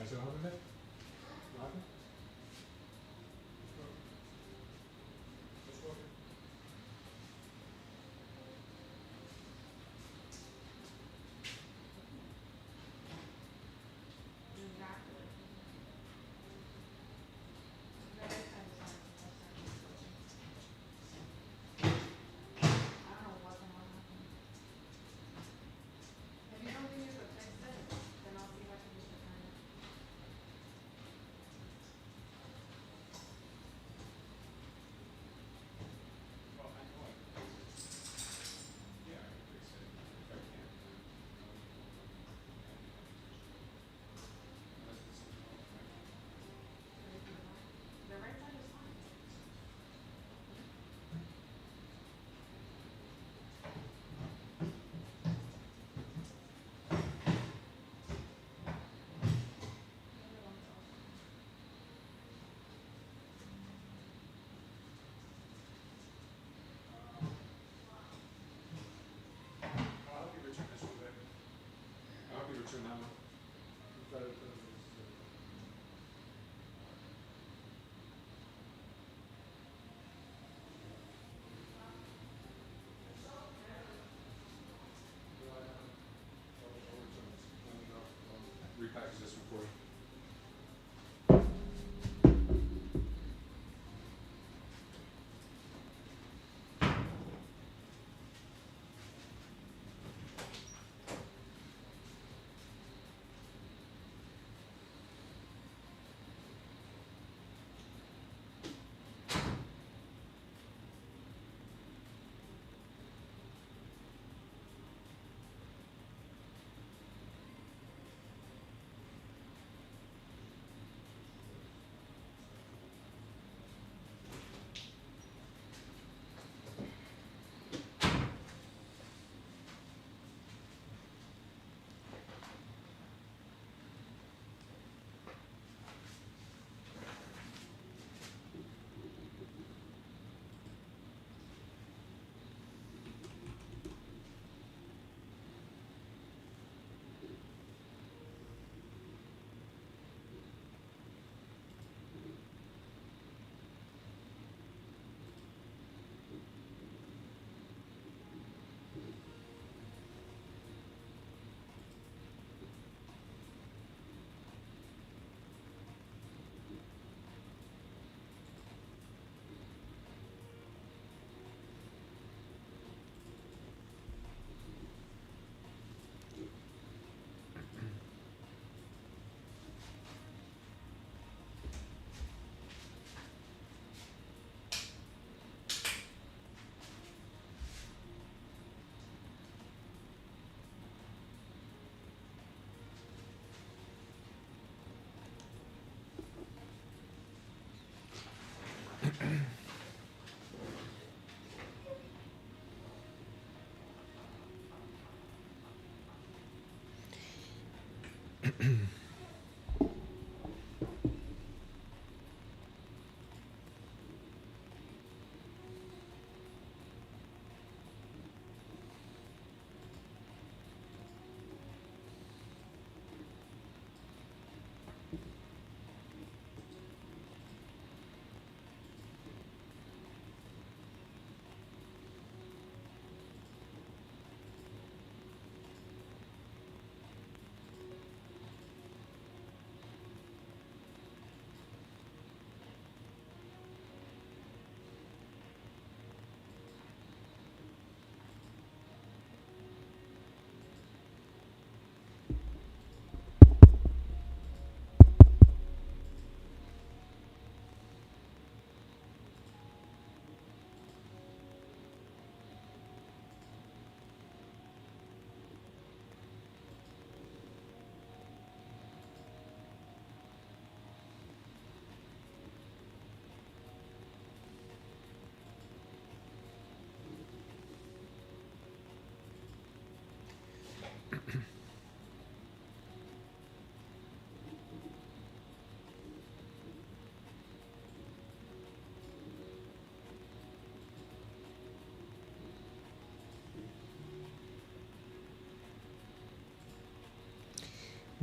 so how did it? What happened? What's broken? Return that one. Repackage this one for you.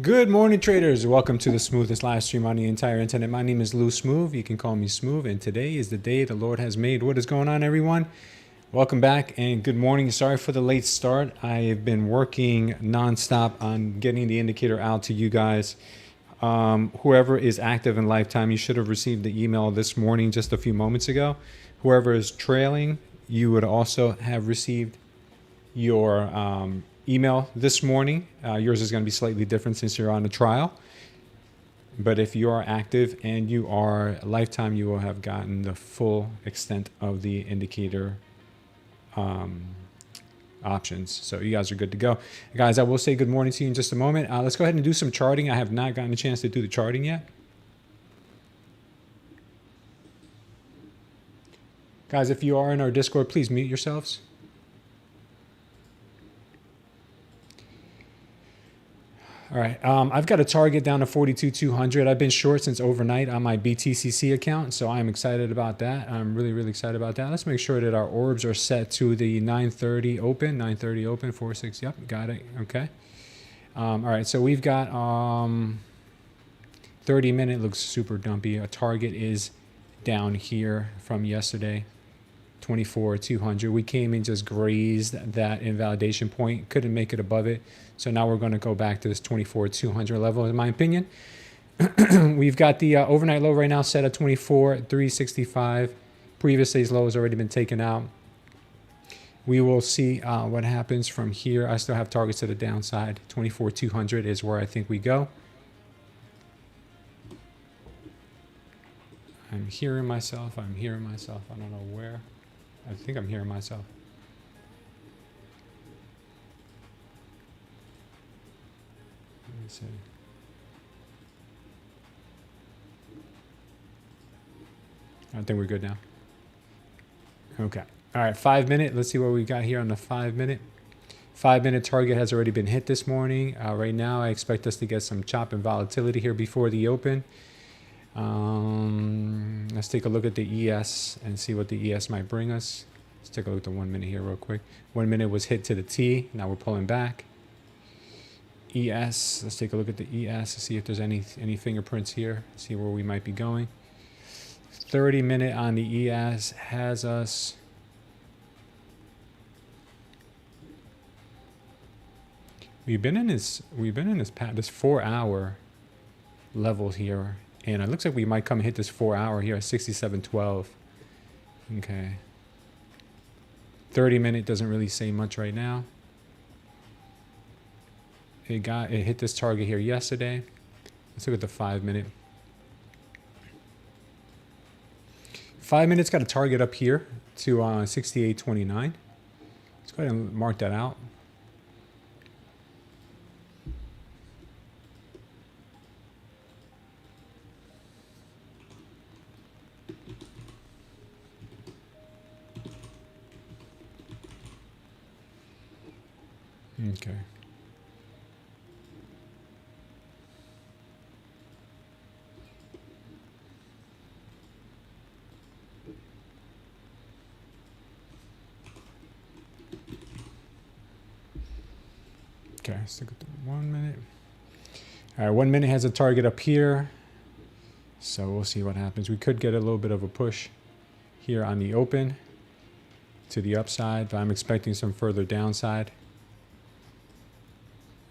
Good morning, traders. Welcome to the smoothest live stream on the entire internet. My name is Lou Smooth. You can call me Smooth. And today is the day the Lord has made. What is going on, everyone? Welcome back and good morning. Sorry for the late start. I have been working nonstop on getting the indicator out to you guys. Whoever is active in Lifetime, you should have received the email this morning just a few moments ago. Whoever is trailing, you would also have received your email this morning. Yours is going to be slightly different since you're on a trial. But if you are active and you are Lifetime, you will have gotten the full extent of the indicator options. So you guys are good to go. Guys, I will say good morning to you in just a moment. Let's go ahead and do some charting. I have not gotten a chance to do the charting yet. Guys, if you are in our Discord, please mute yourselves. All right, I've got a target down to 42,200. I've been short since overnight on my BTCC account, so I'm excited about that. I'm really, really excited about that. Let's make sure that our orbs are set to the 9:30 open, 9:30 open, 4-6. Yep, got it. Okay. All right, so we've got 30-minute looks super dumpy. A target is down here from yesterday, 24,200. We came in, just grazed that invalidation point, couldn't make it above it. So now we're going to go back to this 24,200 level, in my opinion. We've got the overnight low right now set at 24,365. Previous day's low has already been taken out. We will see what happens from here. I still have targets to the downside. 24,200 is where I think we go. I'm hearing myself. I don't know where. I think I'm hearing myself. Let me see. I think we're good now. Okay. All right, 5 minute. Let's see what we got here on the 5 minute. 5 minute target has already been hit this morning. Right now, I expect us to get some chop and volatility here before the open. Let's take a look at the ES and see what the ES might bring us. Let's take a look at the 1 minute here real quick. 1 minute was hit to the T. Now we're pulling back. ES, let's take a look at the ES to see if there's any fingerprints here, see where we might be going. 30 minute on the ES has us we've been in this 4 hour level here, and it looks like we might come and hit this 4 hour here at 67.12. Okay. 30 minute doesn't really say much right now. It hit this target here yesterday. Let's look at the 5 minute. 5 minutes got a target up here to 68.29. Let's go ahead and mark that out. Okay. Okay, let's look at the 1 minute. All right, 1 minute has a target up here. So we'll see what happens. We could get a little bit of a push here on the open to the upside, but I'm expecting some further downside.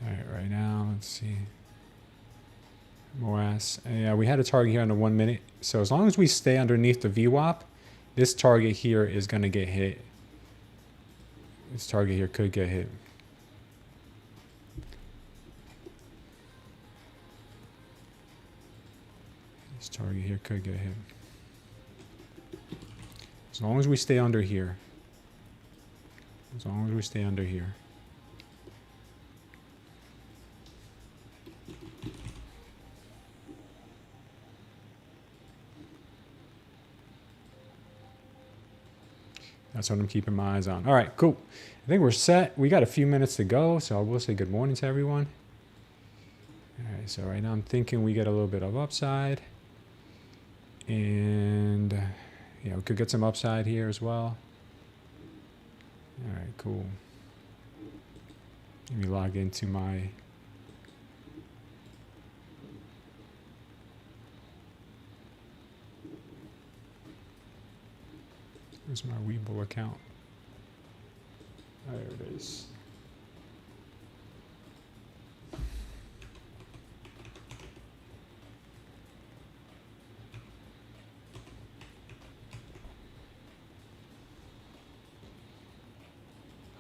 All right, right now, let's see. Morass. Yeah, we had a target here on the 1 minute. So as long as we stay underneath the VWAP, this target here is going to get hit. This target here could get hit. This target here could get hit. As long as we stay under here. As long as we stay under here. That's what I'm keeping my eyes on. All right, cool. I think we're set. We got a few minutes to go, so I will say good morning to everyone. All right, so right now I'm thinking we get a little bit of upside. And yeah, we could get some upside here as well. All right, cool. Let me log into my Where's my Webull account? There it is.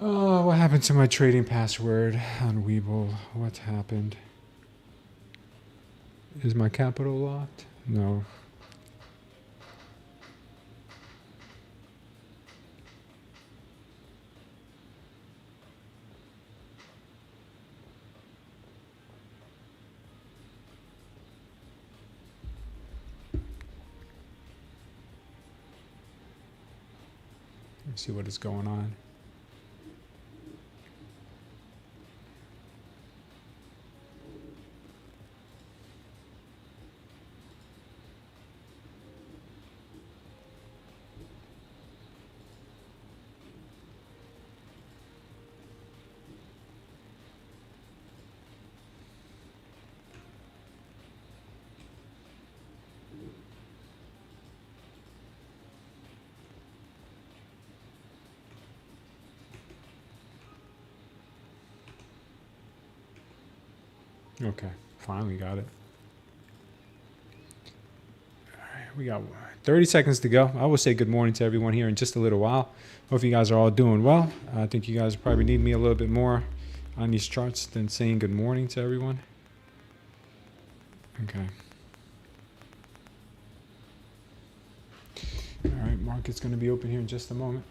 Oh, what happened to my trading password on Webull? What happened? Is my capital locked? No. Let's see what is going on. Okay, finally got it. All right, we got 30 seconds to go. I will say good morning to everyone here in just a little while. Hope you guys are all doing well. I think you guys probably need me a little bit more on these charts than saying good morning to everyone. Okay. All right, market's going to be open here in just a moment.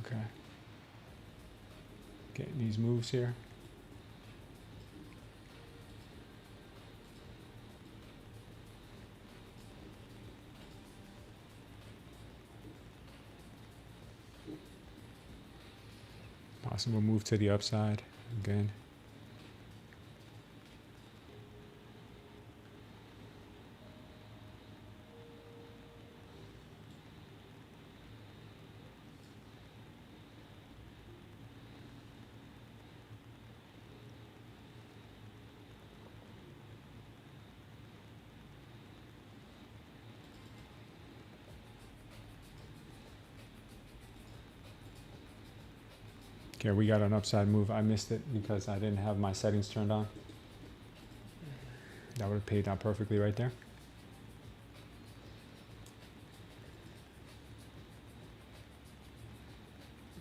Okay. Getting these moves here. Possible move to the upside again. Okay, we got an upside move. I missed it because I didn't have my settings turned on. That would have paid out perfectly right there.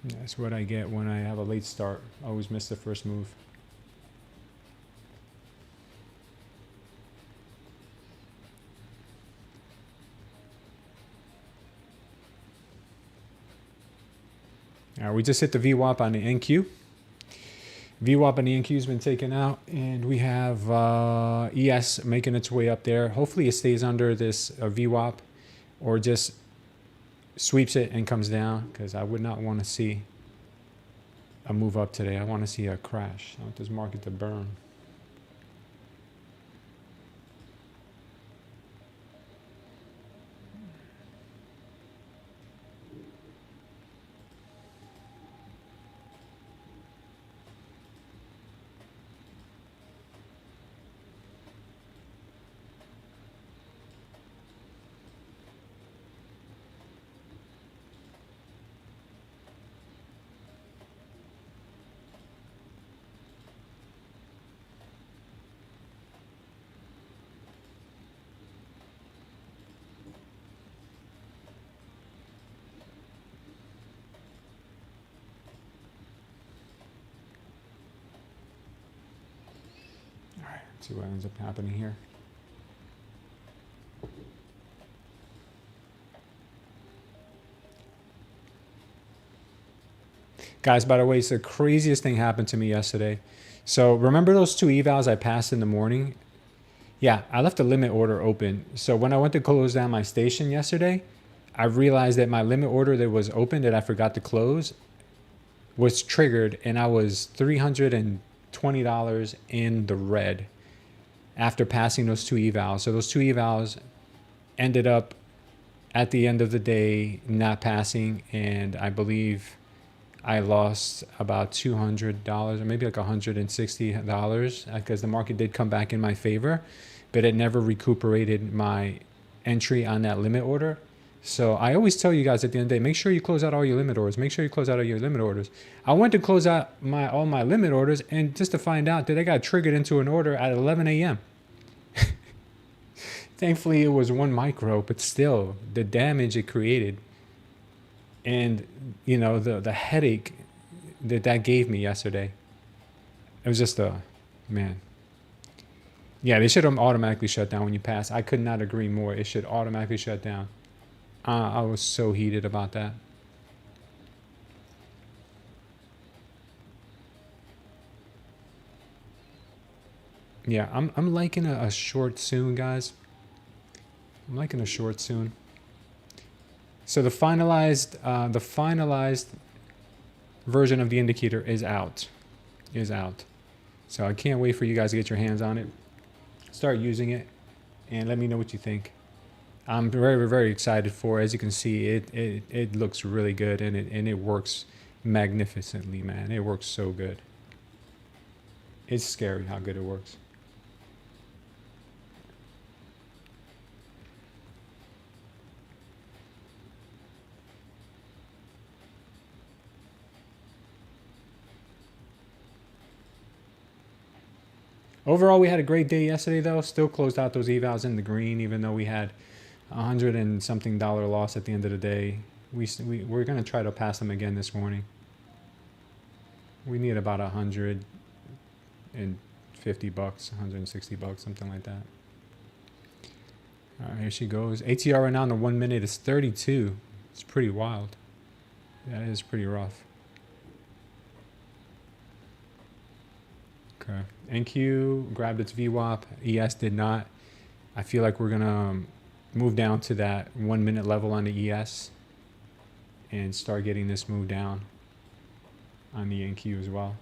That's what I get when I have a late start. I always miss the first move. We just hit the VWAP on the NQ. VWAP on the NQ has been taken out, and we have ES making its way up there. Hopefully it stays under this VWAP or just sweeps it and comes down, because I would not want to see a move up today. I want to see a crash. I want this market to burn. See what ends up happening here. Guys, by the way, it's the craziest thing happened to me yesterday. So remember those two evals I passed in the morning? Yeah, I left the limit order open. So when I went to close down my station yesterday, I realized that my limit order that was open that I forgot to close was triggered, and I was $320 in the red after passing those two evals. So those two evals ended up at the end of the day not passing, and I believe I lost about $200 or maybe like $160 because the market did come back in my favor, but it never recuperated my entry on that limit order. So I always tell you guys at the end of the day, make sure you close out all your limit orders. Make sure you close out all your limit orders. I went to close out all my limit orders, and just to find out that I got triggered into an order at 11 a.m. Thankfully, it was 1 micro, but still, the damage it created, and you know the headache that gave me yesterday. It was just man. Yeah, they should have automatically shut down when you pass. I could not agree more. It should automatically shut down. I was so heated about that. Yeah, I'm liking a short soon, guys. I'm liking a short soon. So the finalized version of the indicator is out. So I can't wait for you guys to get your hands on it. Start using it, and let me know what you think. I'm very, very excited for it. As you can see, it looks really good, and it works magnificently, man. It works so good. It's scary how good it works. Overall, we had a great day yesterday, though. Still closed out those evals in the green, even though we had $100 and something loss at the end of the day. We're going to try to pass them again this morning. We need about $150, $160, something like that. All right, here she goes. ATR right now in the 1 minute is 32. It's pretty wild. That is pretty rough. Okay. NQ grabbed its VWAP. ES did not. I feel like we're going to move down to that 1 minute level on the ES and start getting this move down on the NQ as well.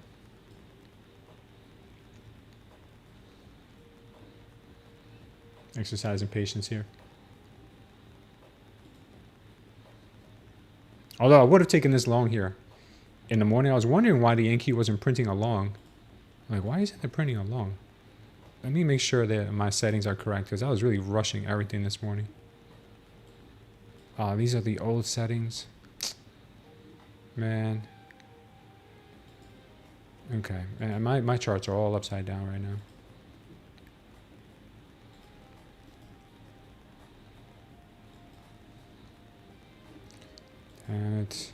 Exercising patience here. Although I would have taken this long here in the morning. I was wondering why the NQ wasn't printing a long. Like, why isn't it printing a long? Let me make sure that my settings are correct, because I was really rushing everything this morning. These are the old settings. Man. Okay. And my charts are all upside down right now. That's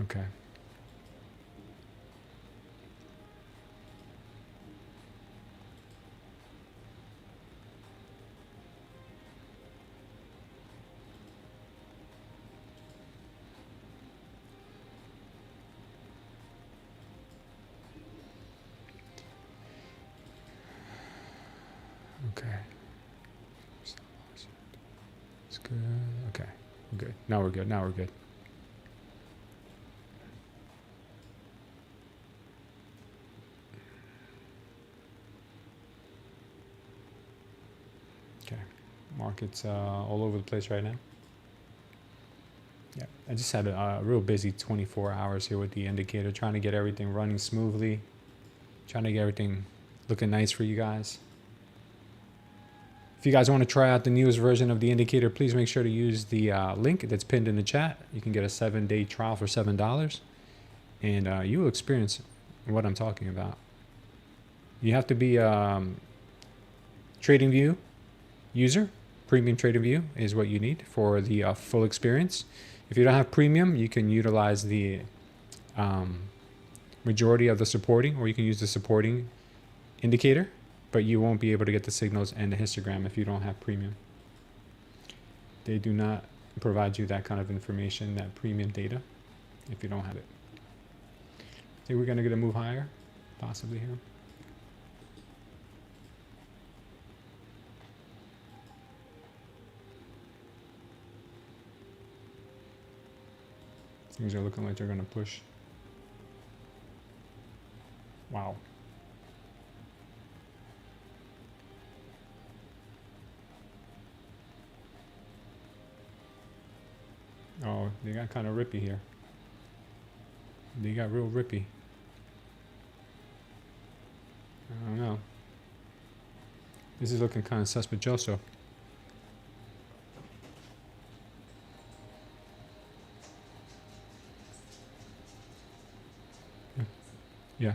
okay. Okay. It's good. Okay. We're good. Now we're good. Now we're good. Okay. Market's all over the place right now. Yeah. I just had a real busy 24 hours here with the indicator, trying to get everything running smoothly, trying to get everything looking nice for you guys. If you guys want to try out the newest version of the indicator, please make sure to use the link that's pinned in the chat. You can get a 7-day trial for $7, and you will experience what I'm talking about. You have to be TradingView user. Premium TradingView is what you need for the full experience. If you don't have premium, you can utilize the majority of the supporting, or you can use the supporting indicator, but you won't be able to get the signals and the histogram if you don't have premium. They do not provide you that kind of information, that premium data, if you don't have it. Think we're gonna get a move higher, possibly here. Things are looking like they're gonna push. Wow. Oh, they got kind of rippy here. They got real rippy. I don't know. This is looking kind of suspicioso. Yeah.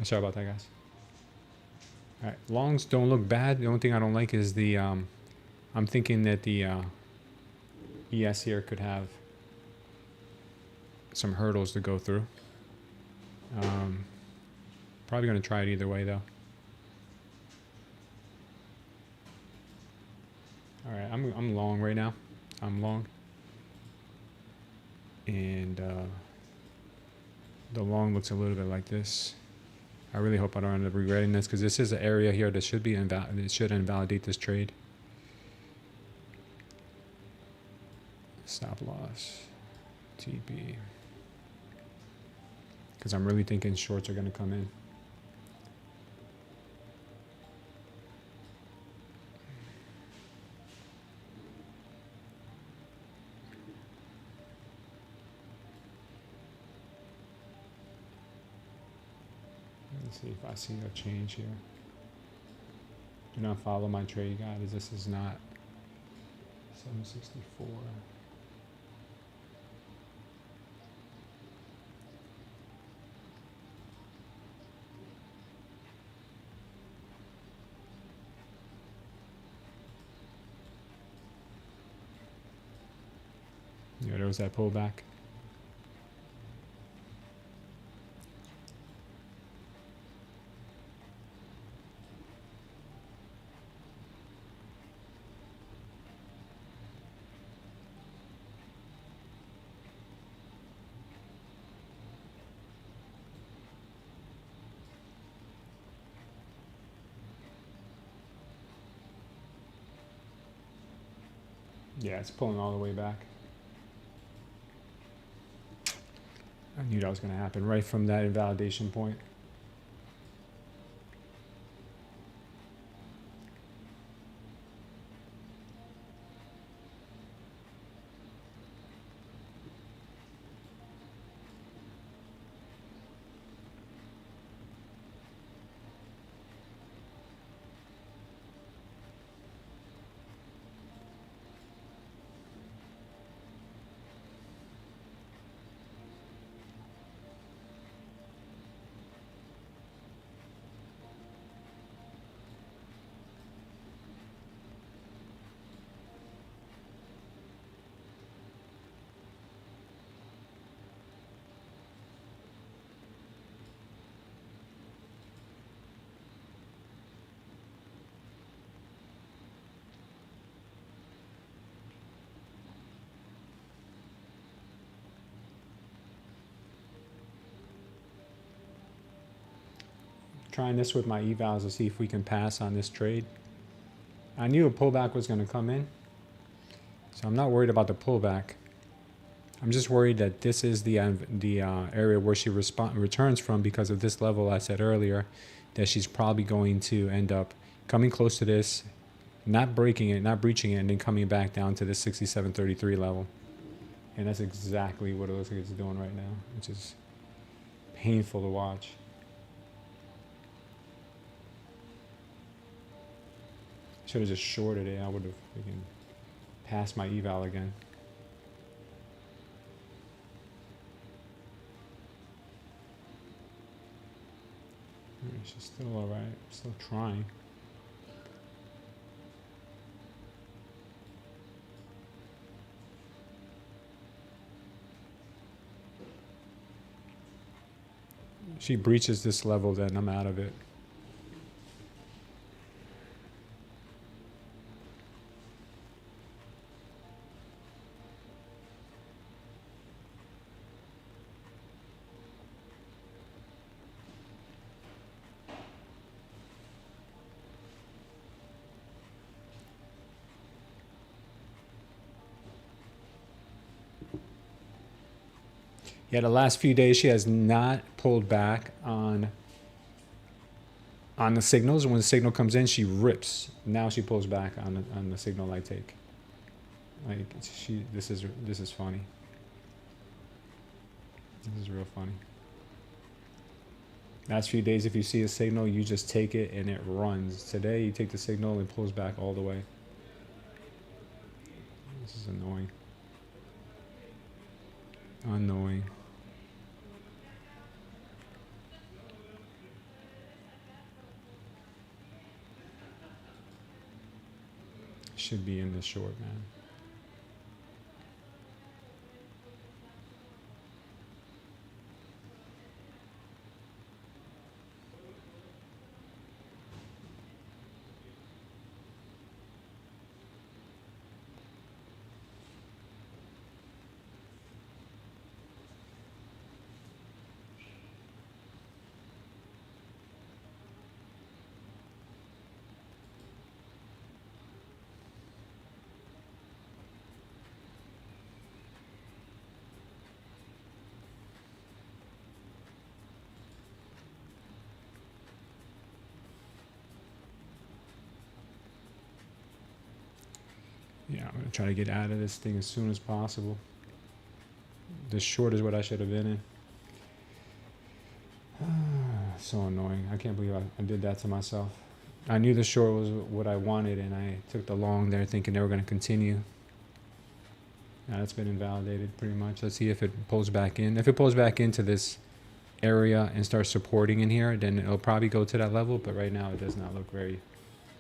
Sorry about that, guys. All right, longs don't look bad. The only thing I don't like is the, I'm thinking that the ES here could have some hurdles to go through. Probably going to try it either way, though. All right, I'm long right now. I'm long. And the long looks a little bit like this. I really hope I don't end up regretting this, because this is an area here that should be it should invalidate this trade. Stop loss, TP. Because I'm really thinking shorts are going to come in. Let's see if I see a change here. Do not follow my trade guide, as this is not 764. Yeah, there was that pullback. Yeah, it's pulling all the way back. I knew that was going to happen right from that invalidation point. Trying this with my evals to see if we can pass on this trade. I knew a pullback was going to come in, so I'm not worried about the pullback. I'm just worried that this is the area where she returns from, because of this level I said earlier, that she's probably going to end up coming close to this, not breaking it, not breaching it, and then coming back down to the 67.33 level. And that's exactly what it looks like it's doing right now, which is painful to watch. Should have just shorted it. I would have freaking passed my eval again. She's still alright. Still trying. She breaches this level, then I'm out of it. Yeah, the last few days she has not pulled back on the signals. When the signal comes in, she rips. Now she pulls back on the signal I take. Like this is funny. This is real funny. Last few days, if you see a signal, you just take it and it runs. Today, you take the signal and pulls back all the way. This is annoying. Annoying. Should be in the short, man. Yeah, I'm gonna try to get out of this thing as soon as possible. This short is what I should have been in. So annoying. I can't believe I did that to myself. I knew the short was what I wanted, and I took the long there thinking they were going to continue. Now that's been invalidated pretty much. Let's see if it pulls back in. If it pulls back into this area and starts supporting in here, then it'll probably go to that level, but right now it does not look very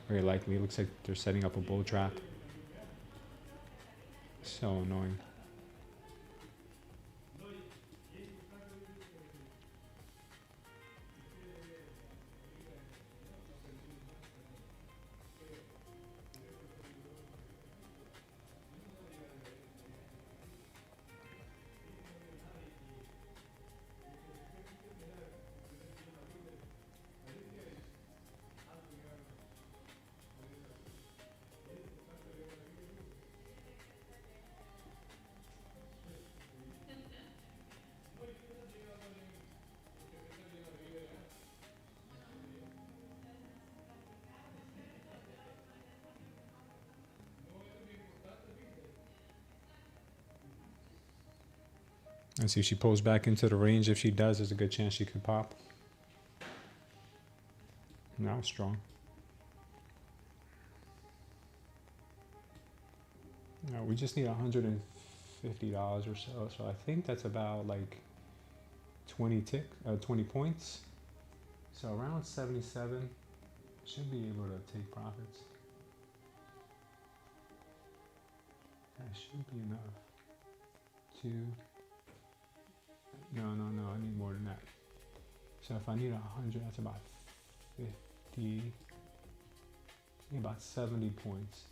likely. It looks like they're setting up a bull trap. So annoying. Let's see if she pulls back into the range. If she does, there's a good chance she could pop. Now it's strong. No, we just need $150 or so. So I think that's about like 20 points. So around 77, should be able to take profits. That should be enough to. No, I need more than that. So if I need 100, that's about 50, about 70 points.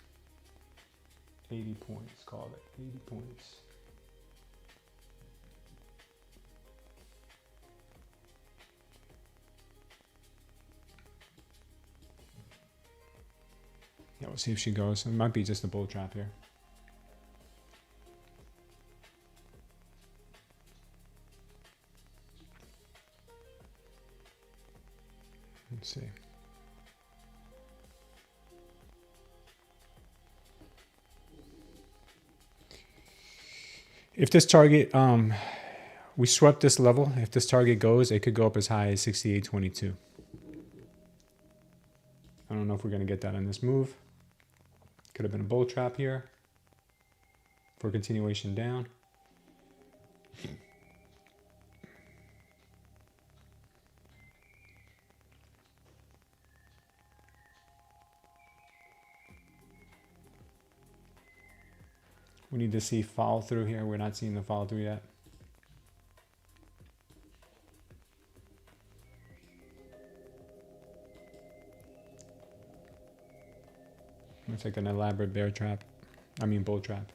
80 points, call it 80 points. Yeah, we'll see if she goes. It might be just a bull trap here. Let's see. If this target, we swept this level. If this target goes, it could go up as high as 68.22. I don't know if we're going to get that on this move. Could have been a bull trap here for continuation down. We need to see follow through here. We're not seeing the follow through yet. Looks like an elaborate bear trap. I mean bull trap.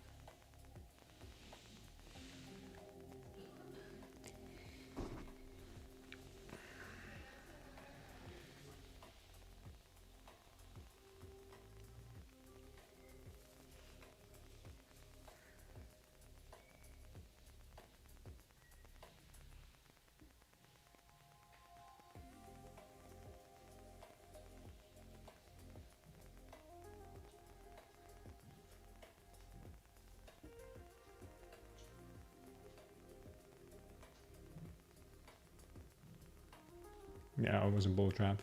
Yeah, it was a bull trap.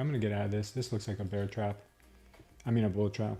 I'm going to get out of this. This looks like a bear trap. I mean a bull trap.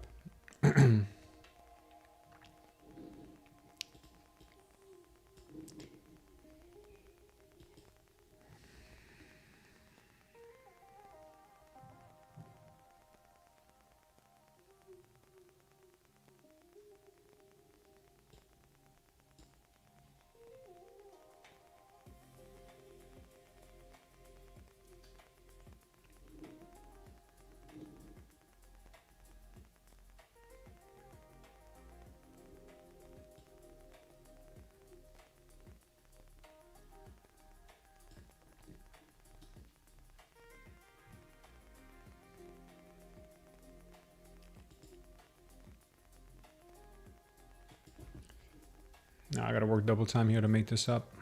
Now I got to work double time here to make this up.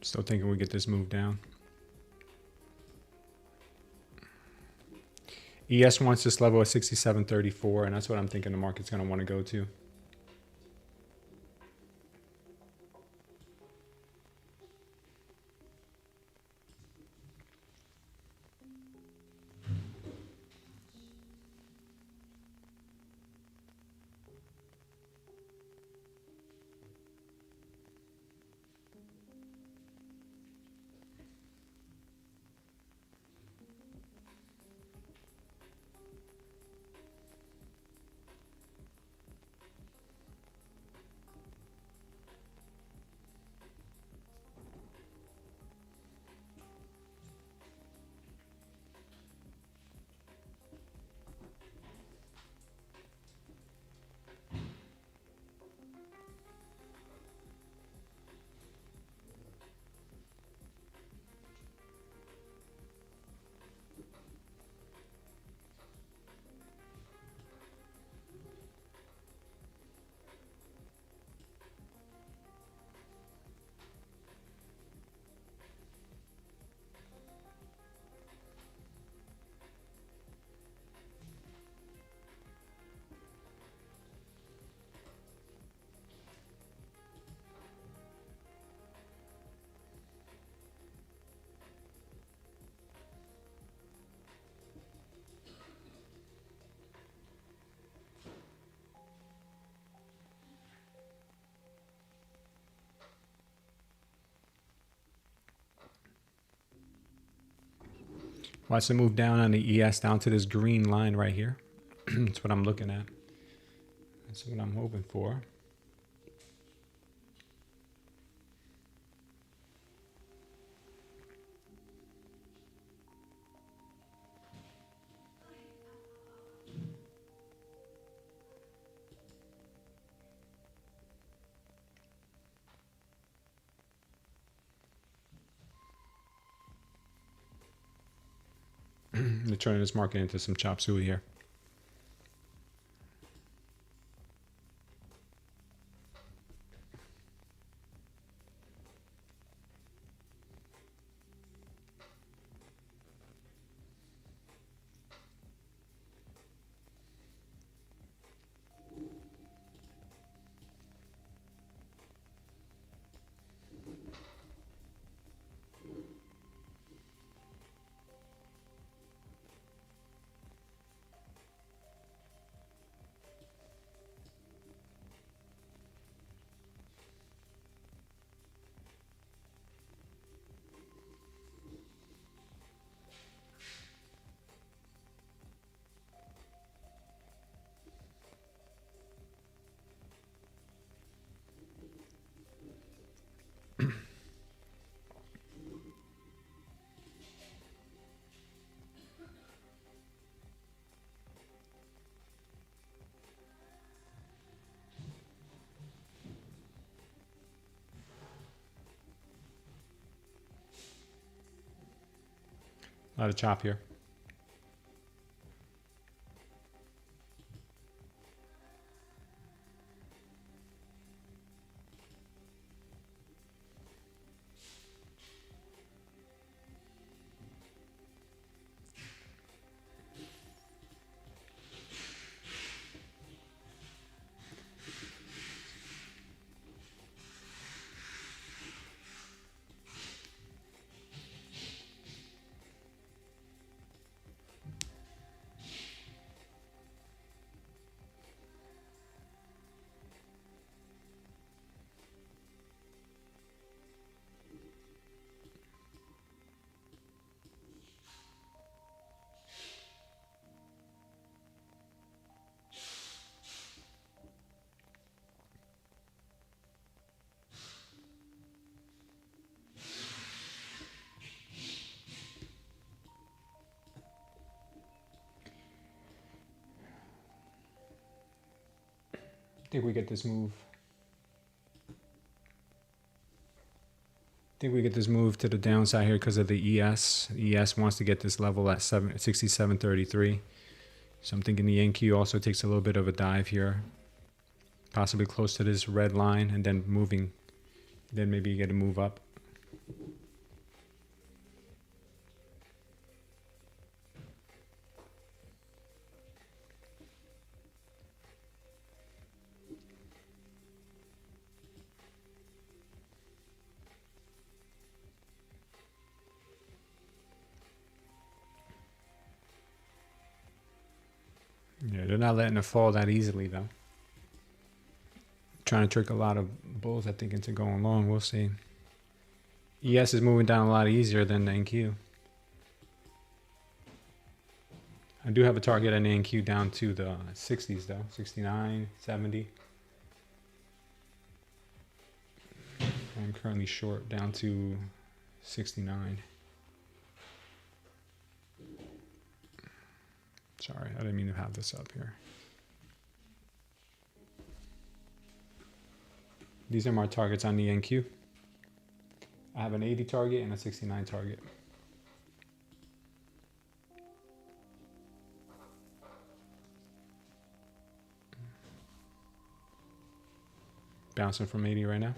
Still thinking we get this move down. ES wants this level at 67.34, and that's what I'm thinking the market's going to want to go to. Watch the move down on the ES down to this green line right here. That's what I'm looking at. That's what I'm hoping for. They're turning this market into some chop suey here. A lot of chop here. I think we get this move. I think we get this move to the downside here because of the ES. The ES wants to get this level at 67.33. So I'm thinking the NQ also takes a little bit of a dive here. Possibly close to this red line and then moving. Then maybe you get a move up. Yeah, they're not letting it fall that easily, though. Trying to trick a lot of bulls, I think, into going long. We'll see. ES is moving down a lot easier than the NQ. I do have a target on the NQ down to the 60s, though. 69, 70. I'm currently short down to 69. Sorry, I didn't mean to have this up here. These are my targets on the NQ. I have an 80 target and a 69 target. Bouncing from 80 right now.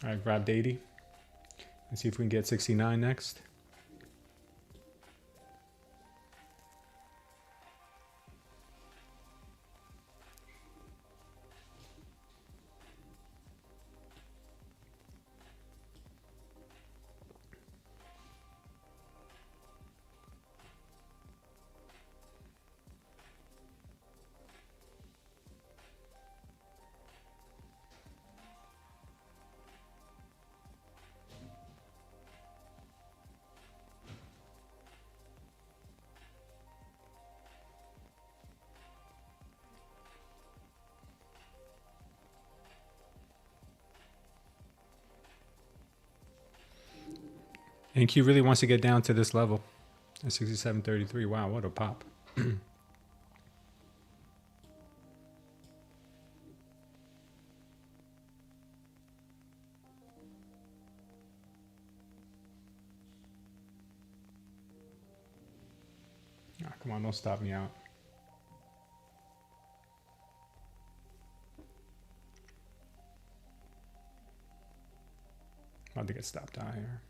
All right, grabbed 80. Let's see if we can get 69 next. NQ really wants to get down to this level at 67.33. Wow, what a pop. Come on, don't stop me out. About to get stopped out here.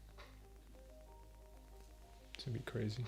It's gonna be crazy.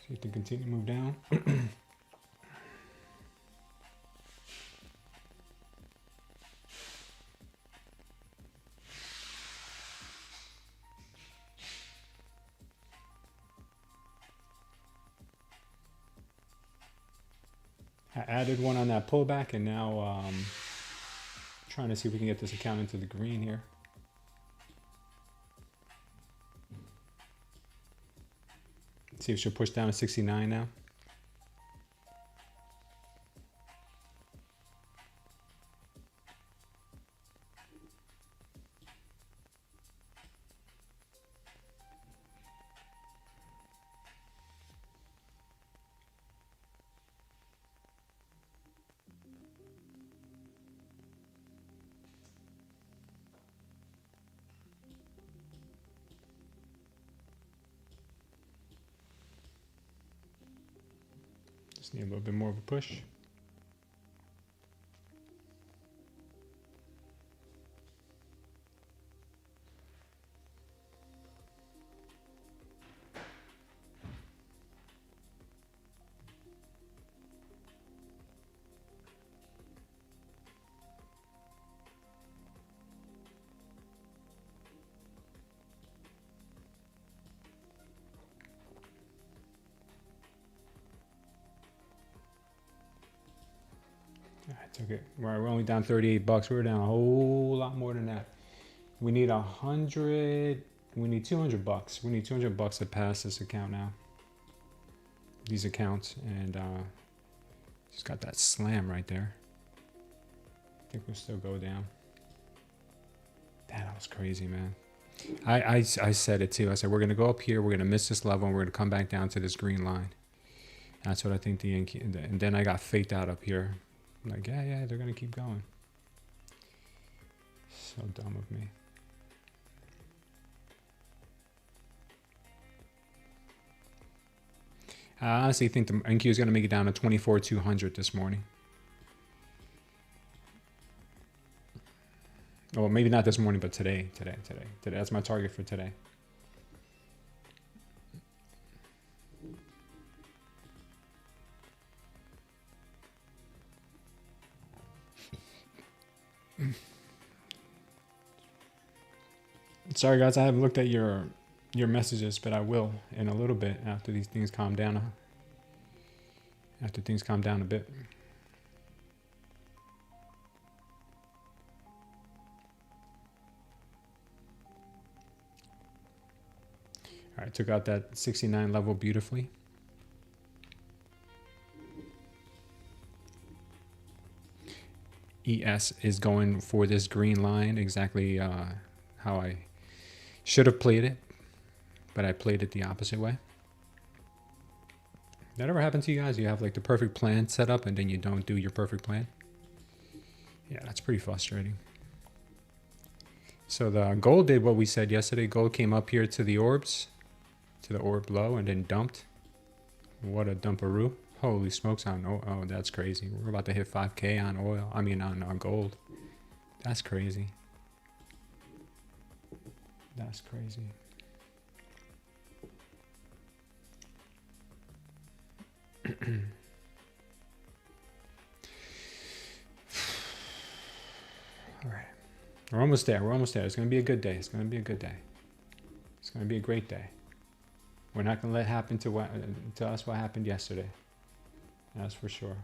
See if they continue to move down. I added one on that pullback, and now trying to see if we can get this account into the green here. See if she'll push down to 69 now. Just need a little bit more of a push. I took it. We're only down 38 bucks. We're down a whole lot more than that. We need 100. We need 200 bucks. We need 200 bucks to pass this account now. These accounts, and just got that slam right there. I think we'll still go down. That was crazy, man. I said it too. I said we're gonna go up here. We're gonna miss this level, and we're gonna come back down to this green line. That's what I think and then I got faked out up here. I'm like, yeah, they're gonna keep going. So dumb of me. I honestly think the NQ is gonna make it down to 24,200 this morning. Well, maybe not this morning, but today. That's my target for today. Sorry guys, I haven't looked at your messages, but I will in a little bit after these things calm down. After things calm down a bit. All right, took out that 69 level beautifully. ES is going for this green line, exactly how I should have played it, but I played it the opposite way. That ever happened to you guys? You have like the perfect plan set up and then you don't do your perfect plan? Yeah, that's pretty frustrating. So the gold did what we said yesterday. Gold came up here to the orbs, to the orb low, and then dumped. What a dumperoo. Holy smokes on oil. Oh, that's crazy. We're about to hit 5K on oil. I mean, on gold. That's crazy. That's crazy. All right. We're almost there. We're almost there. It's going to be a good day. It's going to be a good day. It's going to be a great day. We're not going to let happen to us what happened yesterday. That's for sure.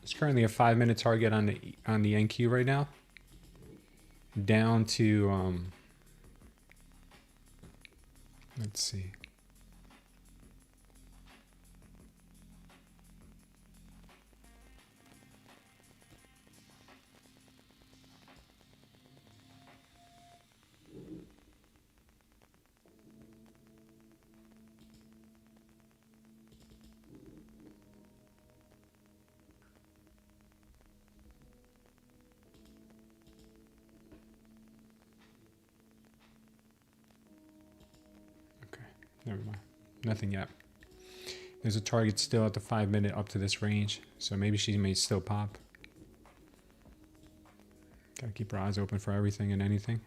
It's currently a 5-minute target on the NQ right now. Down to let's see. Never mind. Nothing yet. There's a target still at the 5-minute up to this range. So maybe she may still pop. Gotta keep our eyes open for everything and anything.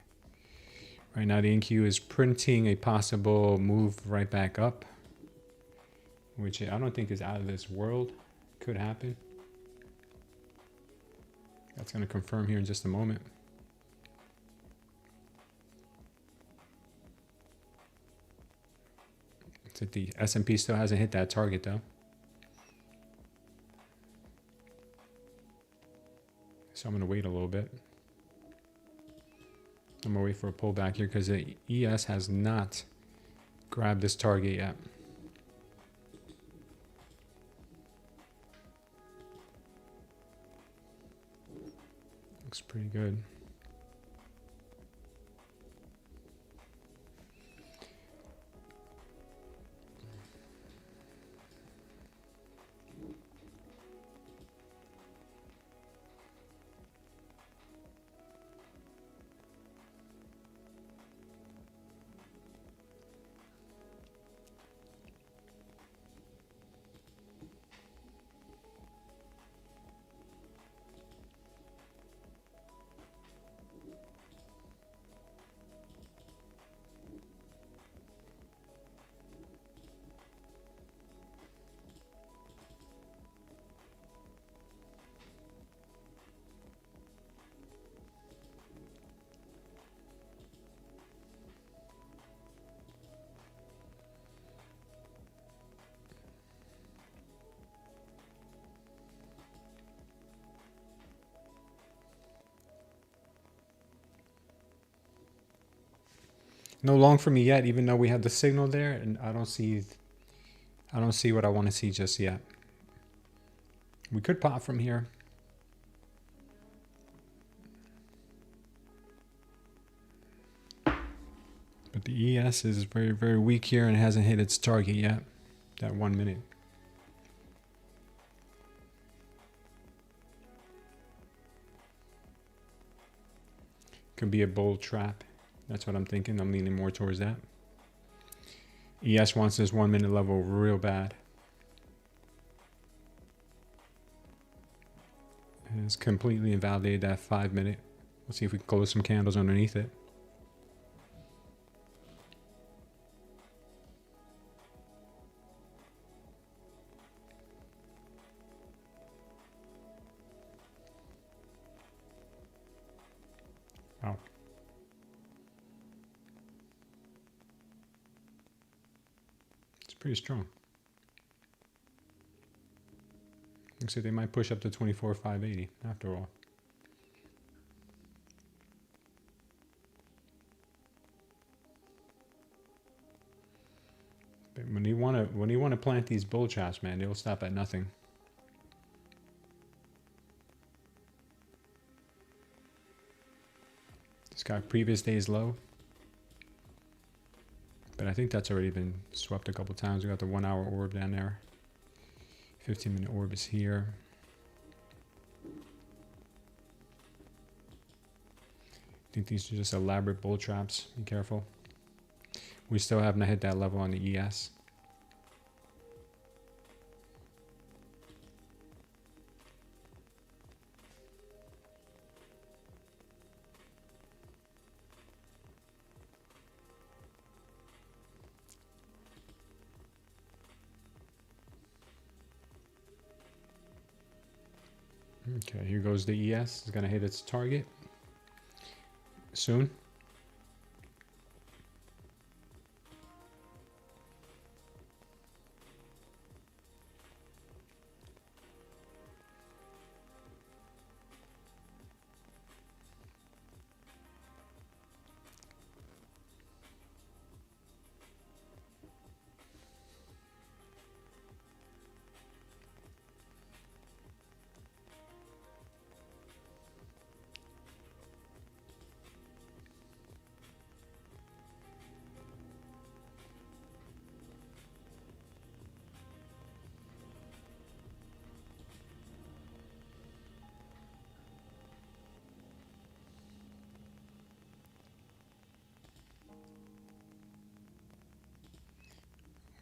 Right now the NQ is printing a possible move right back up, which I don't think is out of this world. Could happen. That's going to confirm here in just a moment. The S&P still hasn't hit that target though. So I'm going to wait a little bit. I'm going to wait for a pullback here because the ES has not grabbed this target yet. Looks pretty good. No long for me yet, even though we have the signal there, and I don't see what I want to see just yet. We could pop from here. But the ES is very, very weak here and it hasn't hit its target yet. That 1 minute. Could be a bull trap. That's what I'm thinking. I'm leaning more towards that. ES wants this 1 minute level real bad. And it's completely invalidated that 5 minute. Let's see if we can close some candles underneath it. Wow. It's pretty strong. Looks like they might push up to 24,580 after all. But when you want to plant these bull traps, man, they'll stop at nothing. It's got previous day's low, but I think that's already been swept a couple times. We got the 1 hour orb down there. 15-minute orb is here. I think these are just elaborate bull traps. Be careful. We still haven't hit that level on the ES. Okay, here goes the ES. It's going to hit its target soon.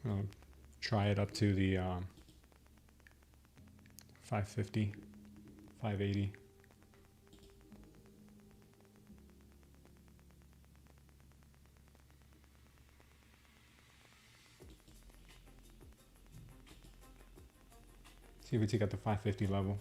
I'll try it up to the 550, 580. See if we take out the 550 level.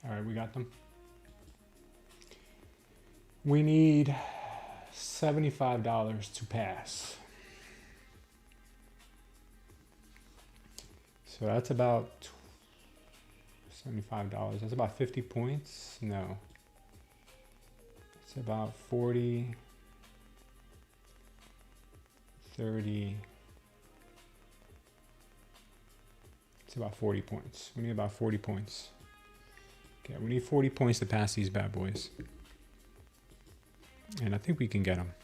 All right, we got them. We need $75 to pass. So that's about $75. That's about 50 points. No. It's about 40, 30. It's about 40 points. We need about 40 points. Okay, we need 40 points to pass these bad boys. And I think we can get them.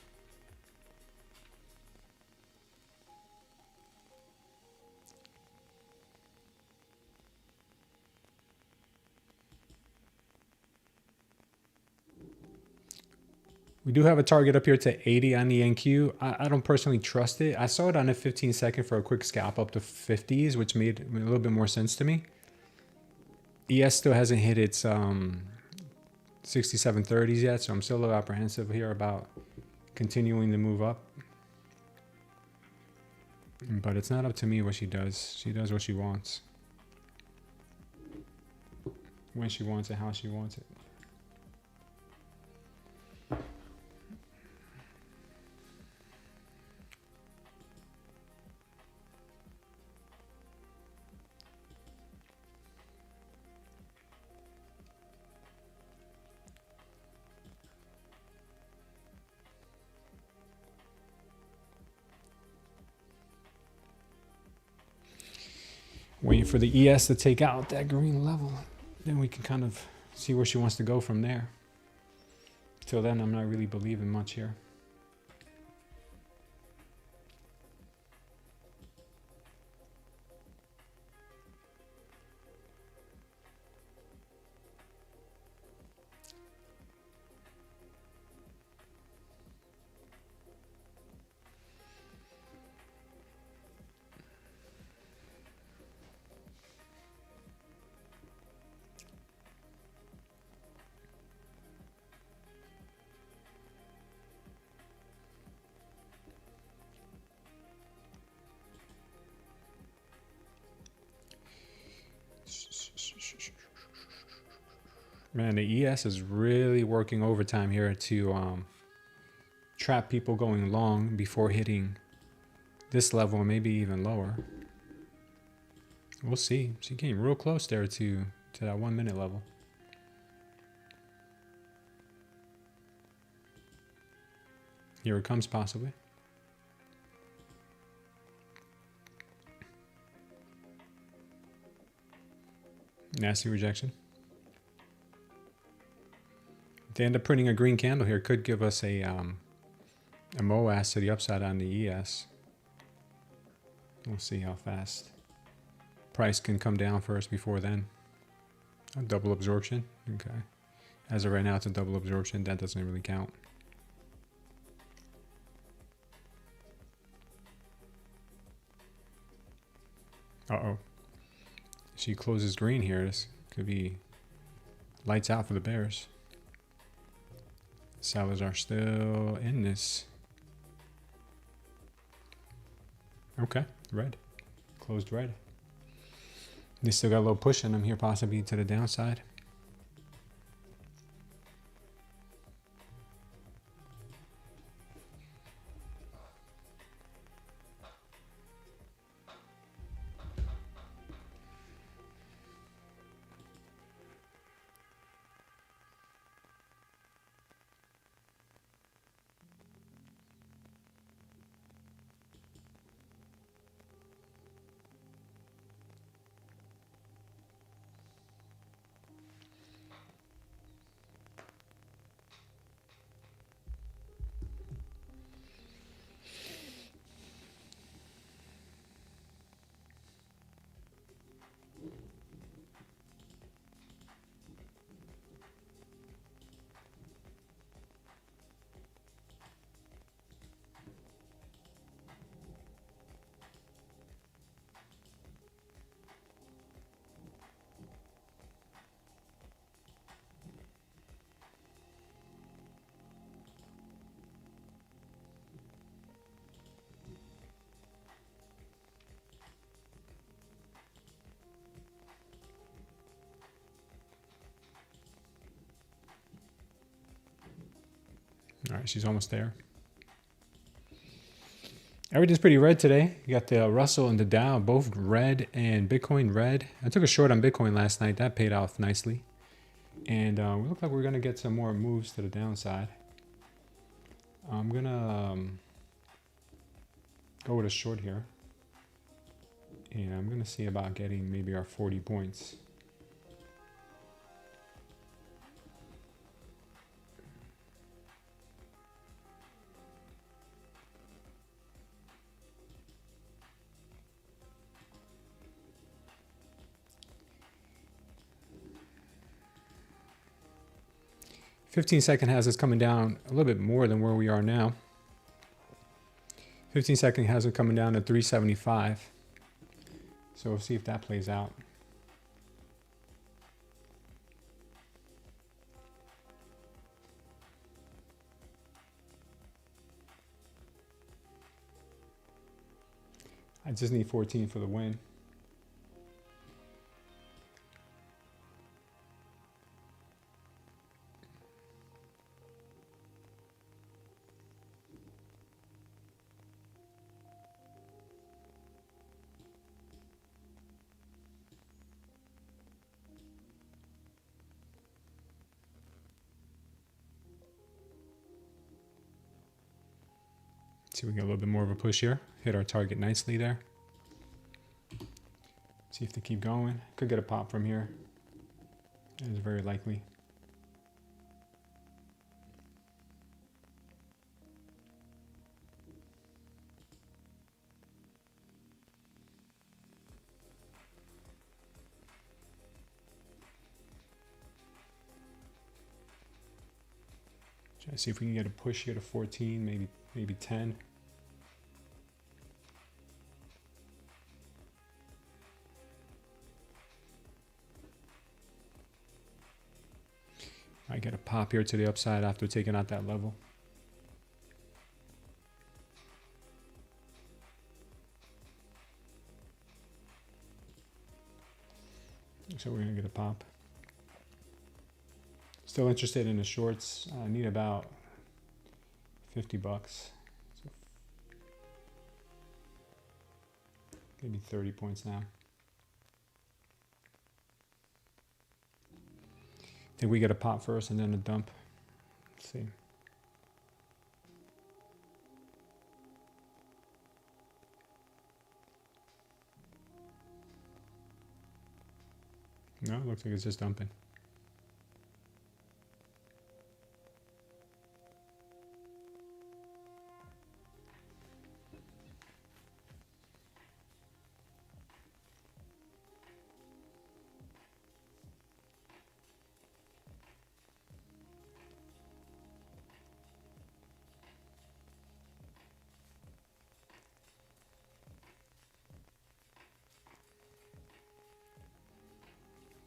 We do have a target up here to 80 on the NQ. I don't personally trust it. I saw it on a 15-second for a quick scalp up to 50s, which made a little bit more sense to me. ES still hasn't hit its 6730s yet, so I'm still a little apprehensive here about continuing to move up. But it's not up to me what she does. She does what she wants. When she wants it, how she wants it. Waiting for the ES to take out that green level. Then we can kind of see where she wants to go from there. Till then, I'm not really believing much here. Man, the ES is really working overtime here to trap people going long before hitting this level, and maybe even lower. We'll see. She came real close there to that 1 minute level. Here it comes, possibly. Nasty rejection. If they end up printing a green candle here, could give us a MOAS to the upside on the ES. We'll see how fast price can come down first before then. A double absorption. Okay. As of right now, it's a double absorption. That doesn't really count. Uh-oh. She closes green here. This could be lights out for the bears. Sellers are still in this. Okay, red. Closed red. They still got a little push in them here, possibly to the downside. All right, she's almost there. Everything's pretty red today. You got the Russell and the Dow, both red, and Bitcoin red. I took a short on Bitcoin last night. That paid off nicely. And we look like we're going to get some more moves to the downside. I'm going to go with a short here. And I'm going to see about getting maybe our 40 points. $15 has us coming down a little bit more than where we are now. 15 has it coming down to 375. So we'll see if that plays out. I just need 14 for the win. See if we get a little bit more of a push here. Hit our target nicely there. See if they keep going. Could get a pop from here. That is very likely. Try to see if we can get a push here to 14, maybe 10. I get a pop here to the upside after taking out that level. So we're gonna get a pop. Still interested in the shorts. I need about $50. So maybe 30 points now. I think we get a pop first and then a dump. Let's see. No, it looks like it's just dumping.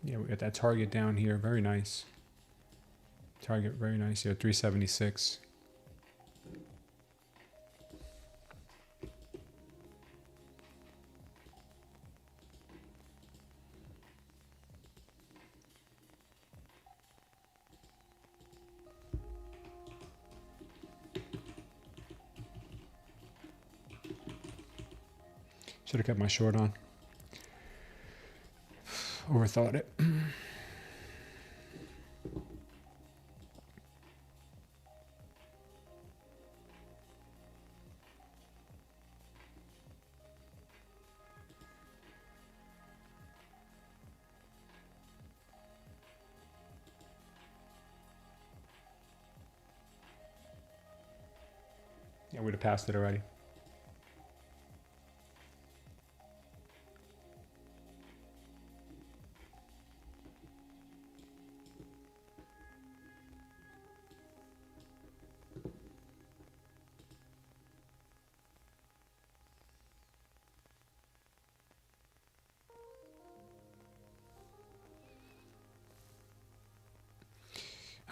Yeah, we got that target down here. Very nice. Target very nice here, 376. Should have kept my short on. Overthought it. Yeah, we'd have passed it already.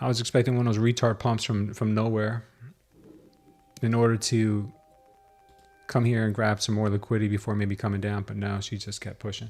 I was expecting one of those retard pumps from nowhere in order to come here and grab some more liquidity before maybe coming down, but no, she just kept pushing.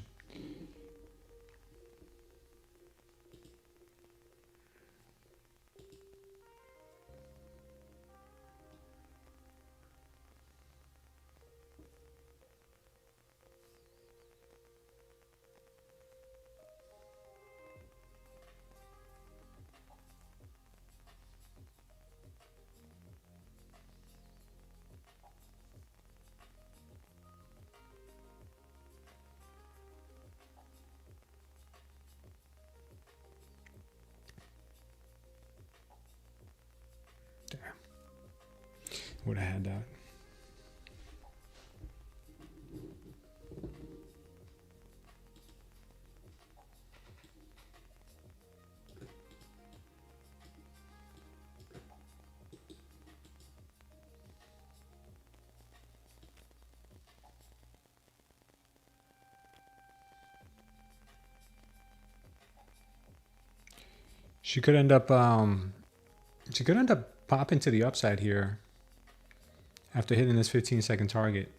Would have had that. She could end up popping to the upside here after hitting this 15-second target.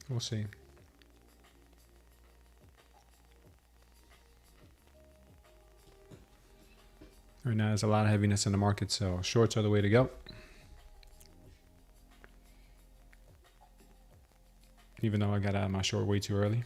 We'll see. Right now there's a lot of heaviness in the market, so shorts are the way to go. Even though I got out of my short way too early.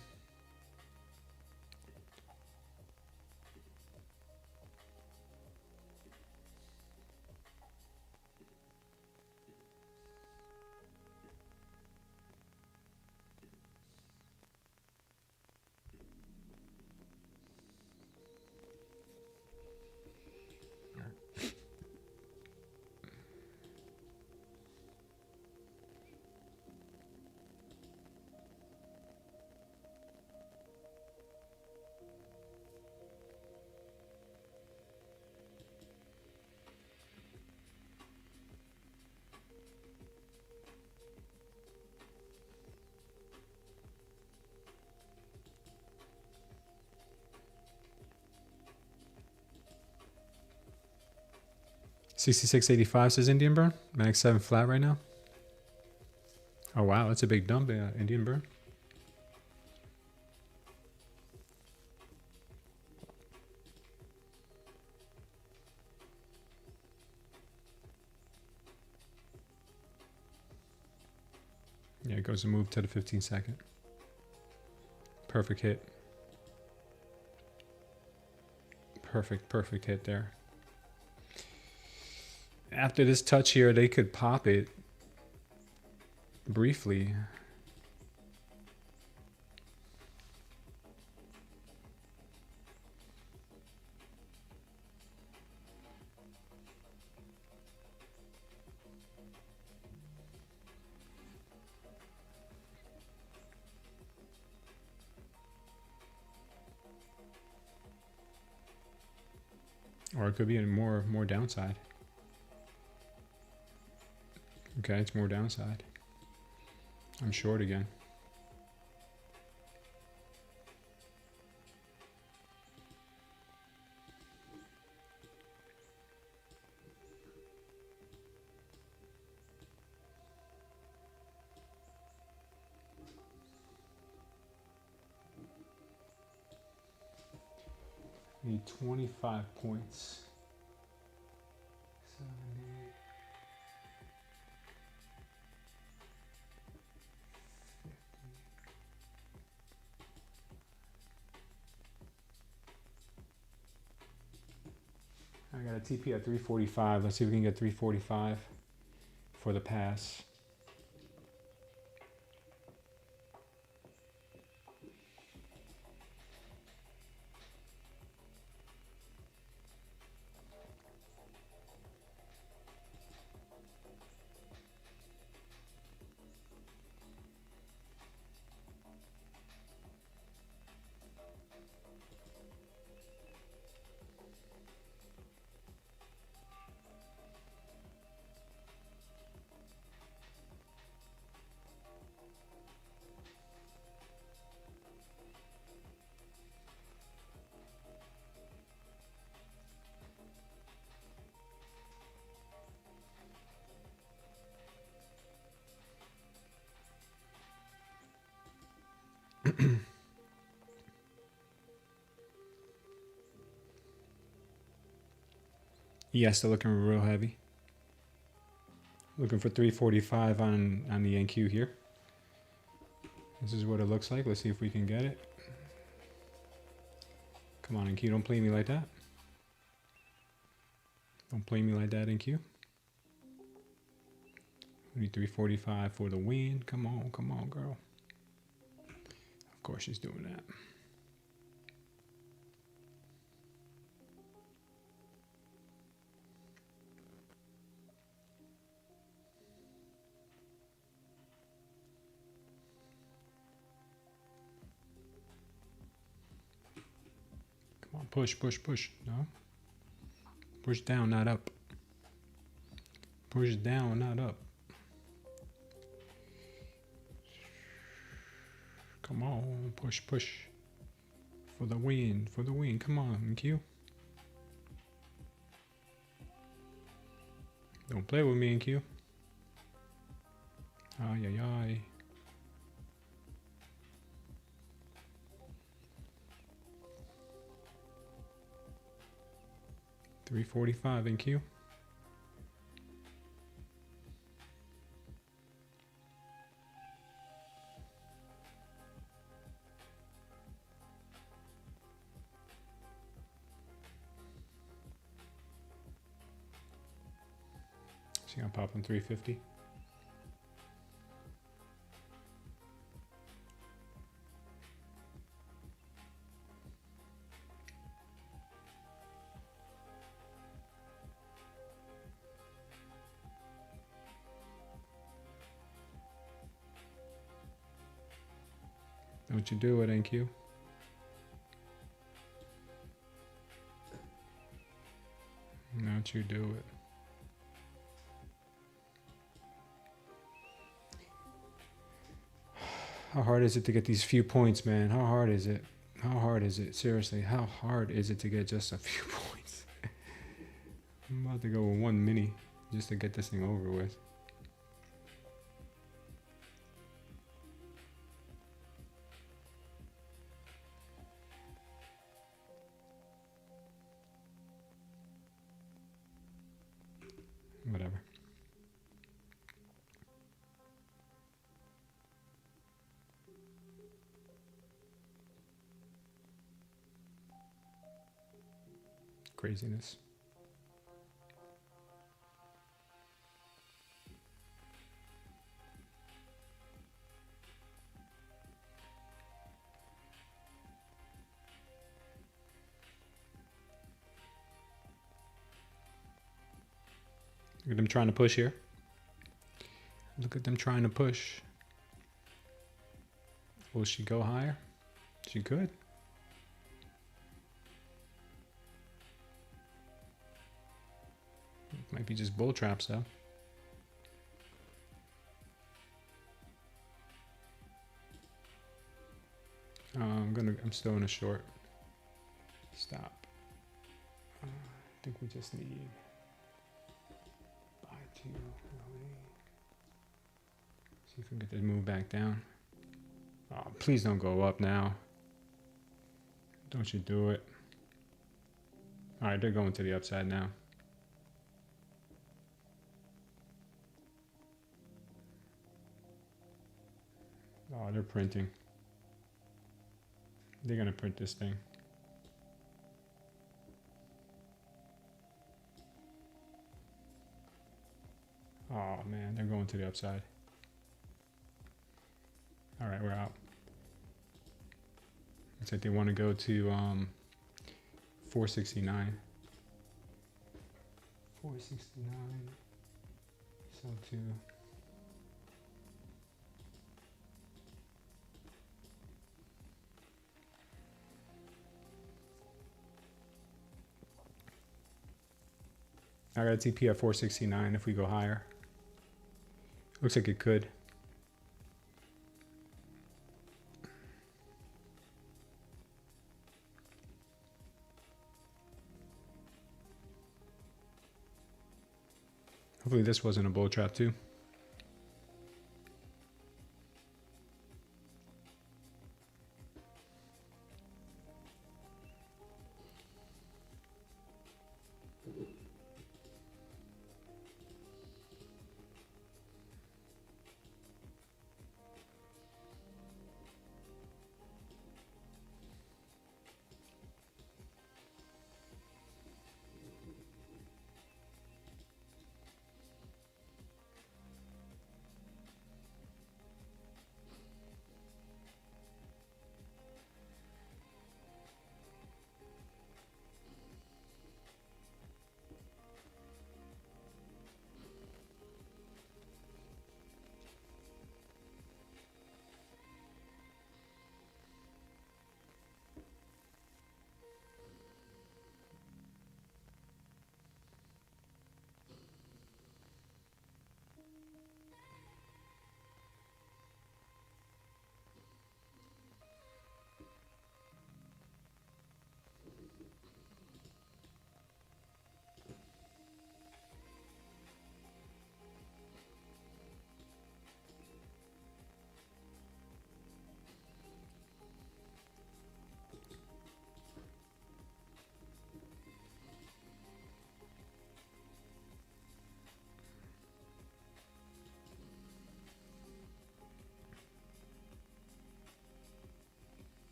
$66.85 says Indian burn. Max 7 flat right now. Oh wow, that's a big dump, Indian burn. There goes the move to the 15-second. Perfect hit. Perfect hit there. After this touch here, they could pop it briefly. Or it could be more downside. Okay, it's more downside. I'm short again. Need 25 points. 70. I got a TP at 345. Let's see if we can get 345 for the pass. Yeah, still looking real heavy. Looking for 345 on the NQ here. This is what it looks like. Let's see if we can get it. Come on, NQ, don't play me like that. Don't play me like that, NQ. We need 345 for the win. Come on, girl. Of course she's doing that. Come on, push. No. Push down, not up. Push down, not up. Come on, push. For the win, Come on, NQ. Don't play with me, NQ. Ay. 345 NQ. See, I'm popping 350. Don't you do it, NQ. Don't you do it. How hard is it to get these few points, man? How hard is it? How hard is it? Seriously, how hard is it to get just a few points? I'm about to go with one mini just to get this thing over with. Whatever. craziness. Look at them trying to push here. Look at them trying to push. Will she go higher? She could. Might be just bull traps though. I'm still in a short. Stop. I think we just need buy two. See if we can get this move back down. Oh, please don't go up now. Don't you do it. All right, they're going to the upside now. Oh, they're printing. They're gonna print this thing. Oh man, they're going to the upside. All right, we're out. Looks like they want to go to 469. 469. So to I got a TP at 469 if we go higher. Looks like it could. Hopefully this wasn't a bull trap too.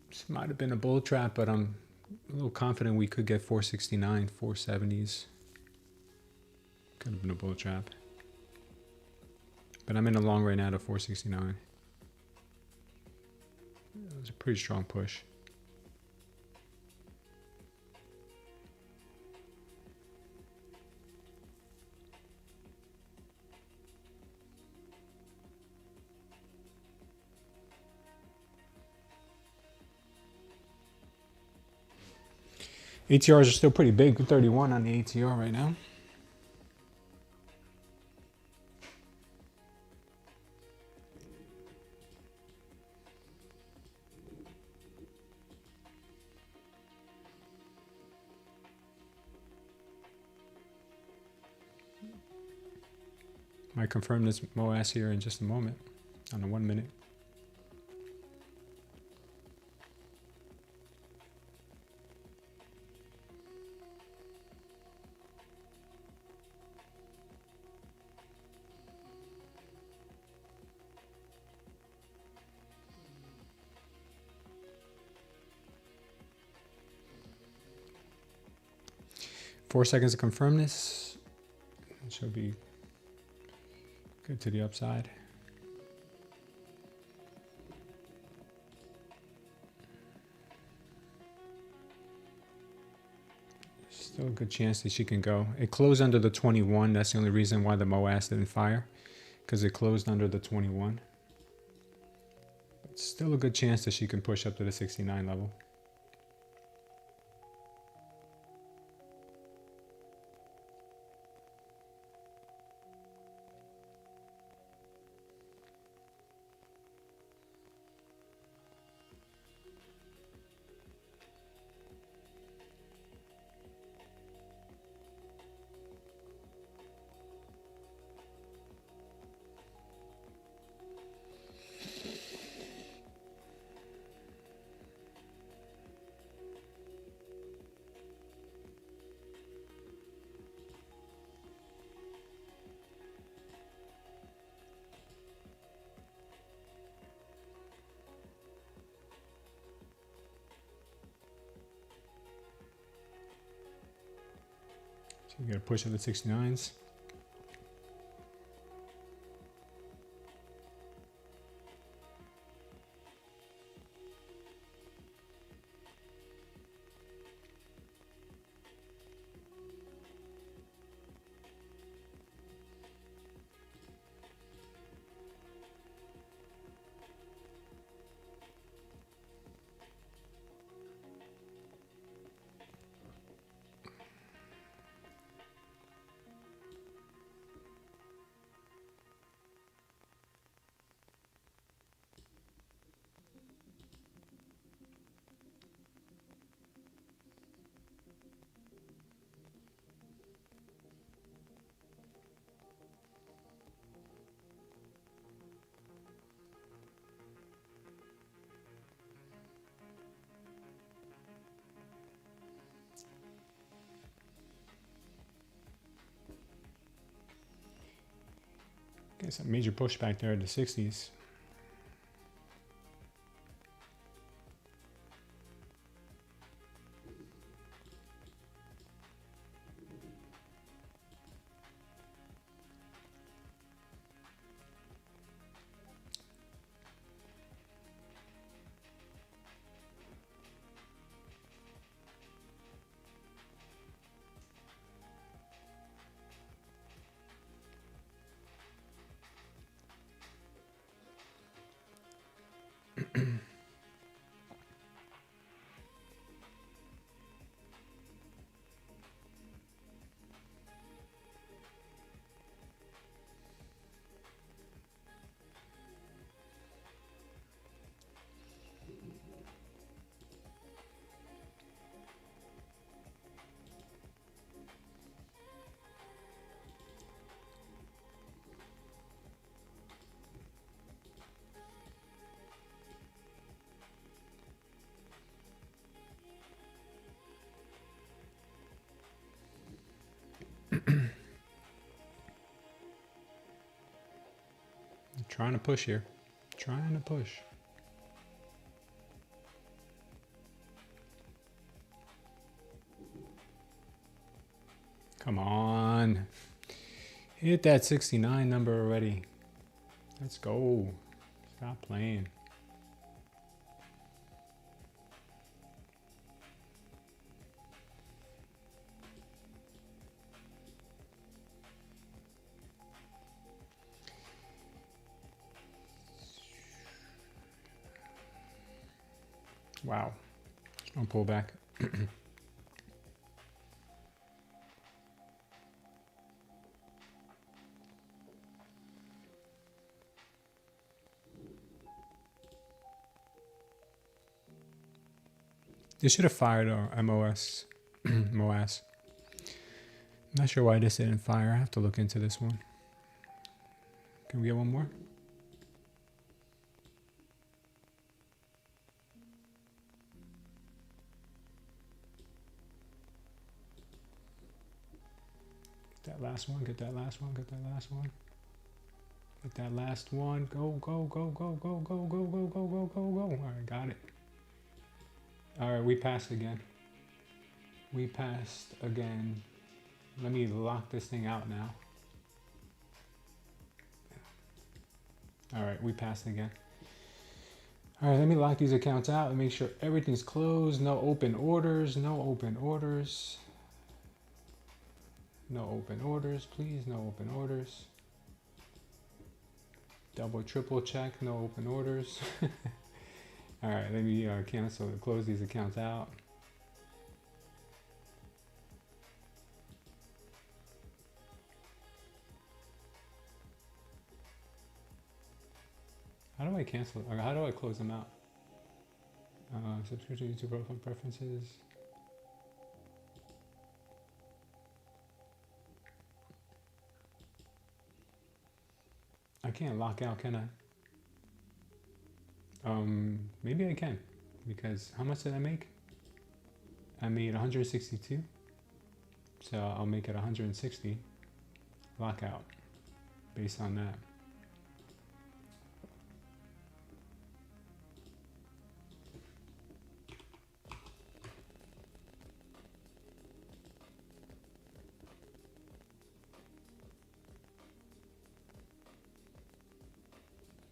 This might have been a bull trap, but I'm a little confident we could get 469, 470s. Could have been a bull trap. But I'm in a long right now to 469. It was a pretty strong push. ATRs are still pretty big, 31 on the ATR right now. Might confirm this MOAS here in just a moment on the 1 minute. Four seconds to confirm this. It should be good to the upside. Still a good chance that she can go. It closed under the 21. That's the only reason why the MOAS didn't fire, because it closed under the 21. But still a good chance that she can push up to the 69 level. So you got to push at the 69s. Okay, some major pushback there at the 60s. Trying to push here. Trying to push. Come on. Hit that 69 number already. Let's go. Stop playing. Wow. Strong pullback. This should have fired our MOS. MOS. Not sure why this didn't fire. I have to look into this one. Can we get one more? Get that last one, get that last one, get that last one. Get that last one. Go, go, go, go, go, go, go, go, go, go, go, go. Alright, got it. Alright, we passed again. We passed again. Let me lock this thing out now. Alright, we passed again. Alright, let me lock these accounts out and make sure everything's closed. No open orders, no open orders. No open orders, please, no open orders. Double, triple check, no open orders. Alright, let me close these accounts out. How do I cancel, or how do I close them out? Subscription, YouTube profile preferences. I can't lock out, can I? Maybe I can, because how much did I make? I made 162, so I'll make it 160 lockout based on that.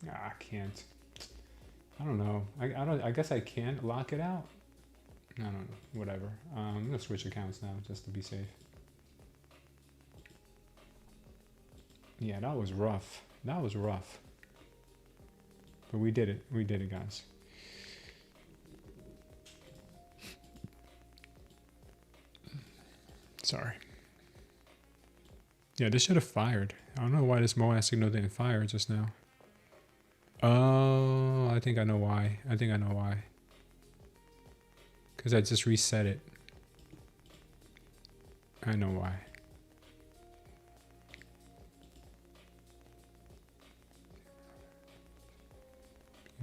I can't. I don't know. I guess I can lock it out. I don't know. Whatever. I'm gonna switch accounts now just to be safe. Yeah, that was rough. That was rough. But we did it. We did it, guys. Sorry. Yeah, this should have fired. I don't know why this MOAS signal didn't fire just now. Oh, I think I know why. I think I know why. Because I just reset it. I know why.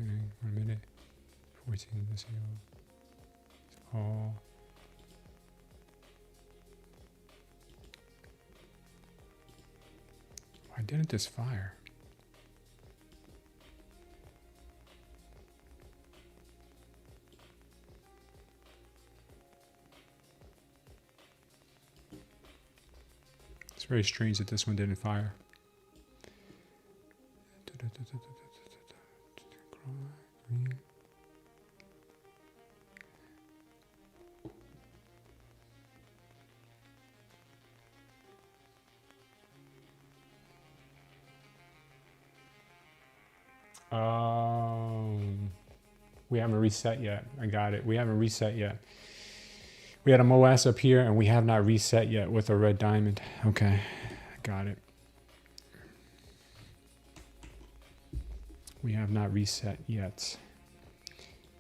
Okay, 1 minute. 14 this year. Oh. Why didn't this fire? It's very strange that this one didn't fire. We haven't reset yet. I got it. We haven't reset yet. We had a MOAS up here and we have not reset yet with a red diamond. Okay, got it. We have not reset yet.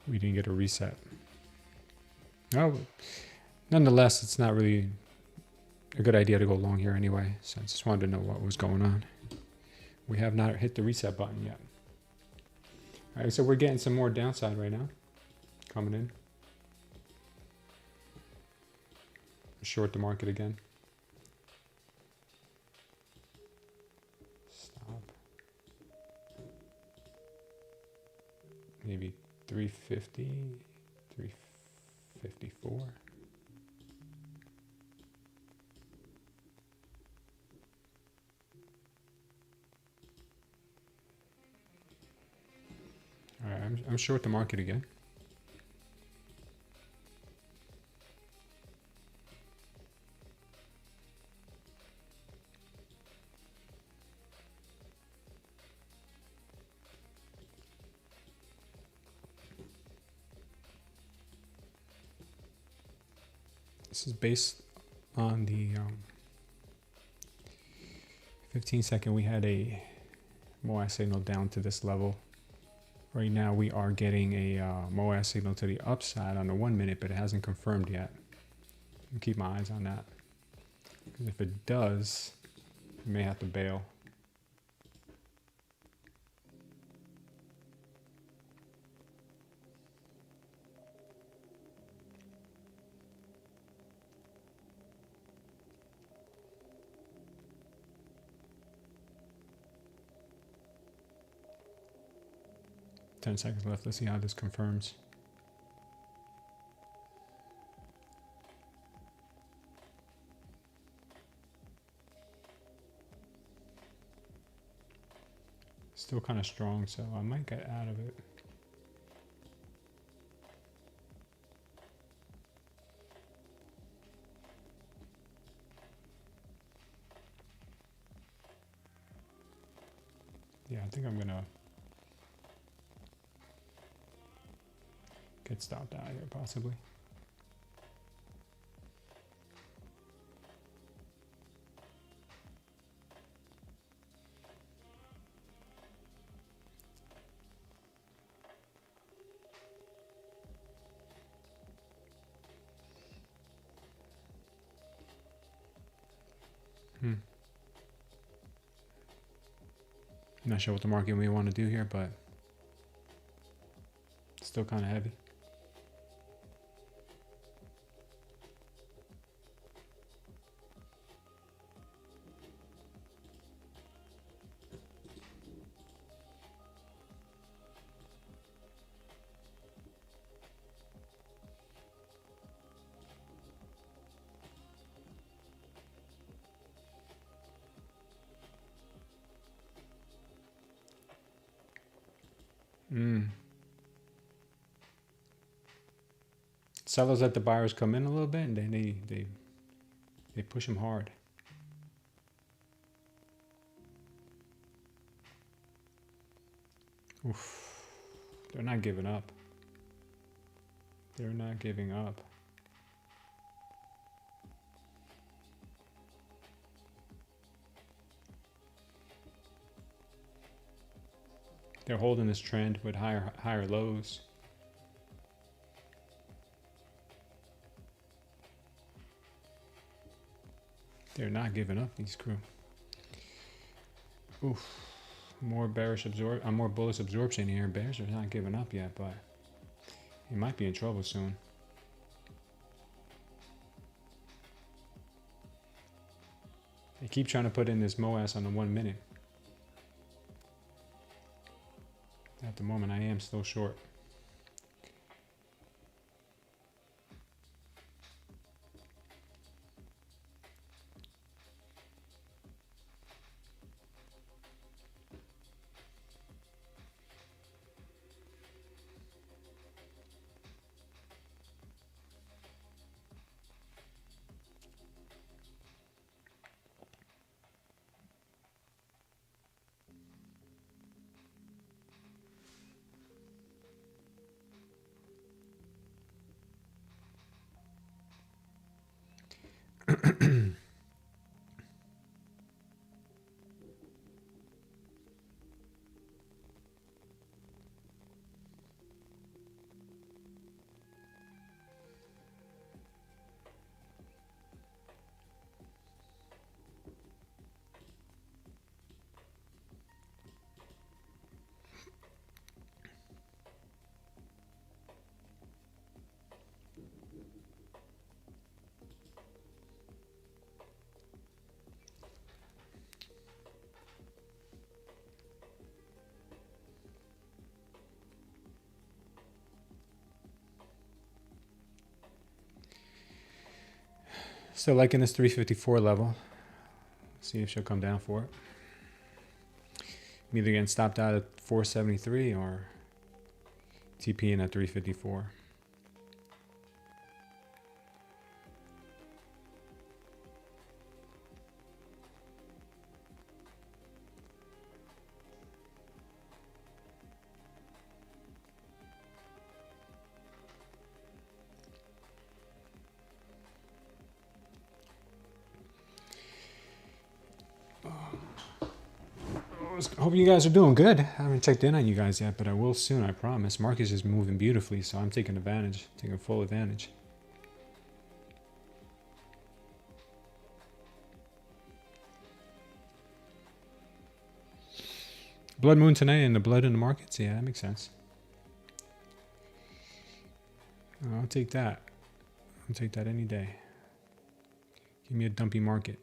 We didn't get a reset. Oh, nonetheless, it's not really a good idea to go long here anyway. So I just wanted to know what was going on. We have not hit the reset button yet. All right, so we're getting some more downside right now coming in. Short the market again. Stop. Maybe 350, 354. All right, I'm short the market again. This is based on the 15 second. We had a MOAS signal down to this level Right now we are getting a MOAS signal to the upside on the 1 minute, but it hasn't confirmed yet. I'll keep my eyes on that. Because if it does, we may have to bail. Ten seconds left. Let's see how this confirms. Still kind of strong, so I might get out of it. Yeah, I think I'm gonna get stopped out here, possibly. Not sure what the market may want to do here, but it's still kind of heavy. Sellers let the buyers come in a little bit, and then they push them hard. Oof. They're not giving up. They're not giving up. They're holding this trend with higher lows. They're not giving up, these crew. Oof. More bullish absorption here. Bears are not giving up yet, but he might be in trouble soon. They keep trying to put in this MOAS on the 1 minute. At the moment, I am still short. Still liking this 354 level. See if she'll come down for it. I'm either getting stopped out at 473 or TP in at 354. Hope you guys are doing good. I haven't checked in on you guys yet, but I will soon, I promise. Market's just moving beautifully, so I'm taking advantage, taking full advantage. Blood moon tonight and the blood in the markets? Yeah, that makes sense. I'll take that. I'll take that any day. Give me a dumpy market.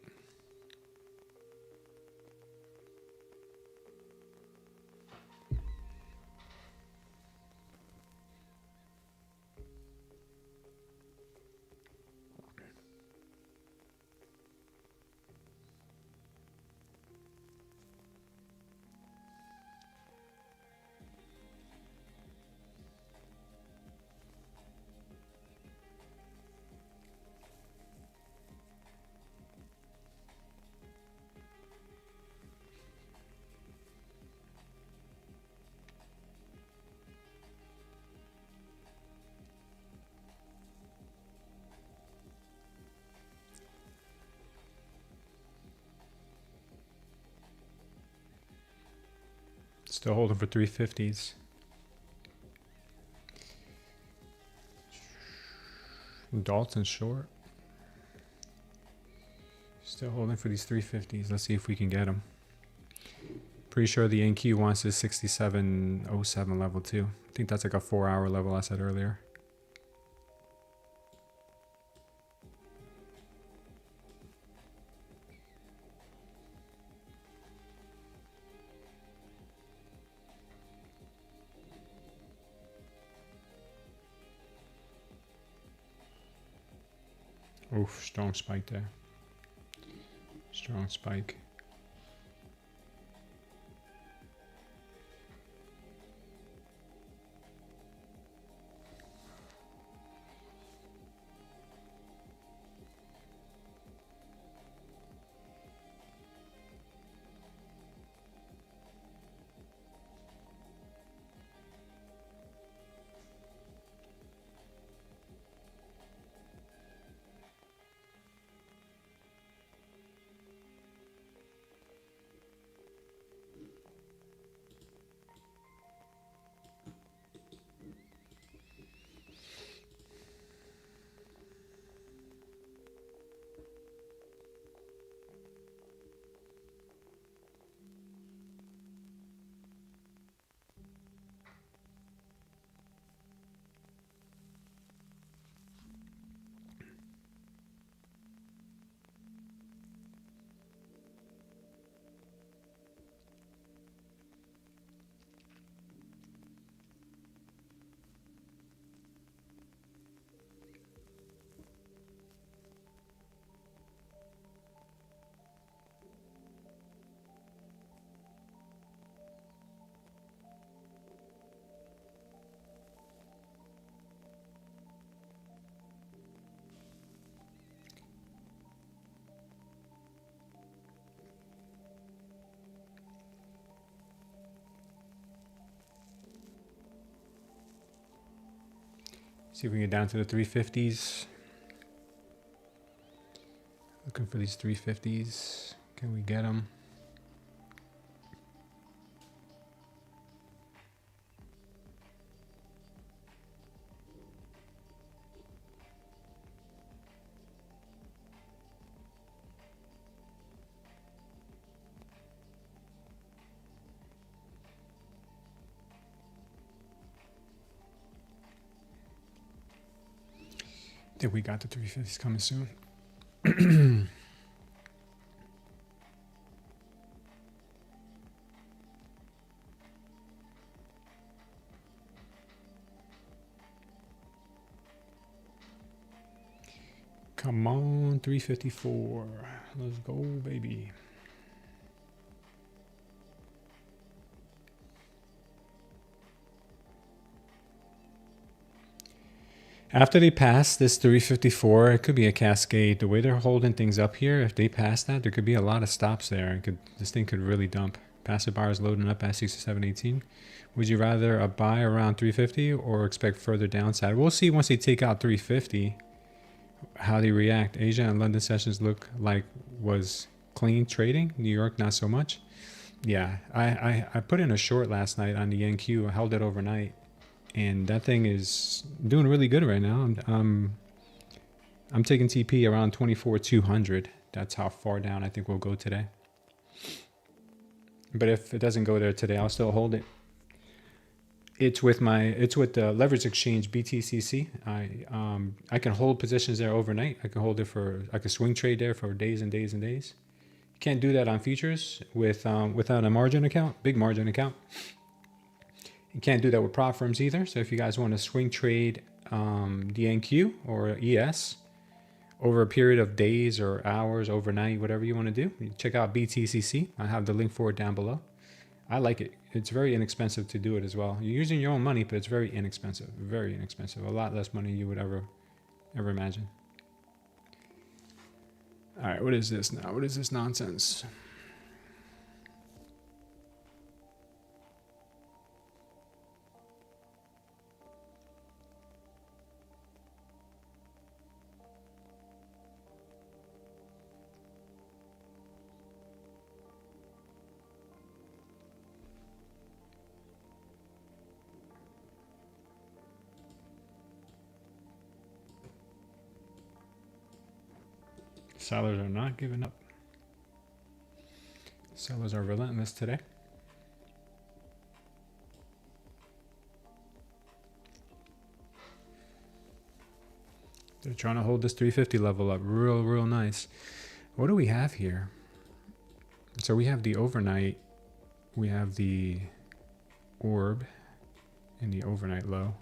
Still holding for 350s. Dalton short. Still holding for these 350s. Let's see if we can get them. Pretty sure the NQ wants this 6707 level too. I think that's like a 4-hour level I said earlier. Oof, strong spike there. Strong spike. See if we can get down to the 350s. Looking for these 350s. Can we get them? I think we got the 350s coming soon. Come on, 354. Let's go, baby. After they pass this 354, it could be a cascade. The way they're holding things up here, if they pass that, there could be a lot of stops there. This thing could really dump. Passive buyers loading up at 67.18. Would you rather a buy around 350 or expect further downside? We'll see once they take out 350 how they react. Asia and London sessions look like was clean trading. New York, not so much. Yeah, I put in a short last night on the NQ. I held it overnight, and that thing is doing really good right now. I'm taking TP around 24,200. That's how far down I think we'll go today. But if it doesn't go there today, I'll still hold it. It's with the leverage exchange BTCC. I can hold positions there overnight. I can swing trade there for days and days and days. You can't do that on futures without a margin account, big margin account. You can't do that with prop firms either. So if you guys want to swing trade DNQ or ES over a period of days or hours, overnight, whatever you want to do, you check out BTCC. I have the link for it down below. I like it. It's very inexpensive to do it as well. You're using your own money, but it's very inexpensive. Very inexpensive. A lot less money you would ever imagine. All right, what is this now? What is this nonsense? Sellers are not giving up. Sellers are relentless today. They're trying to hold this 350 level up real nice. What do we have here? So we have the overnight, we have the orb and the overnight low.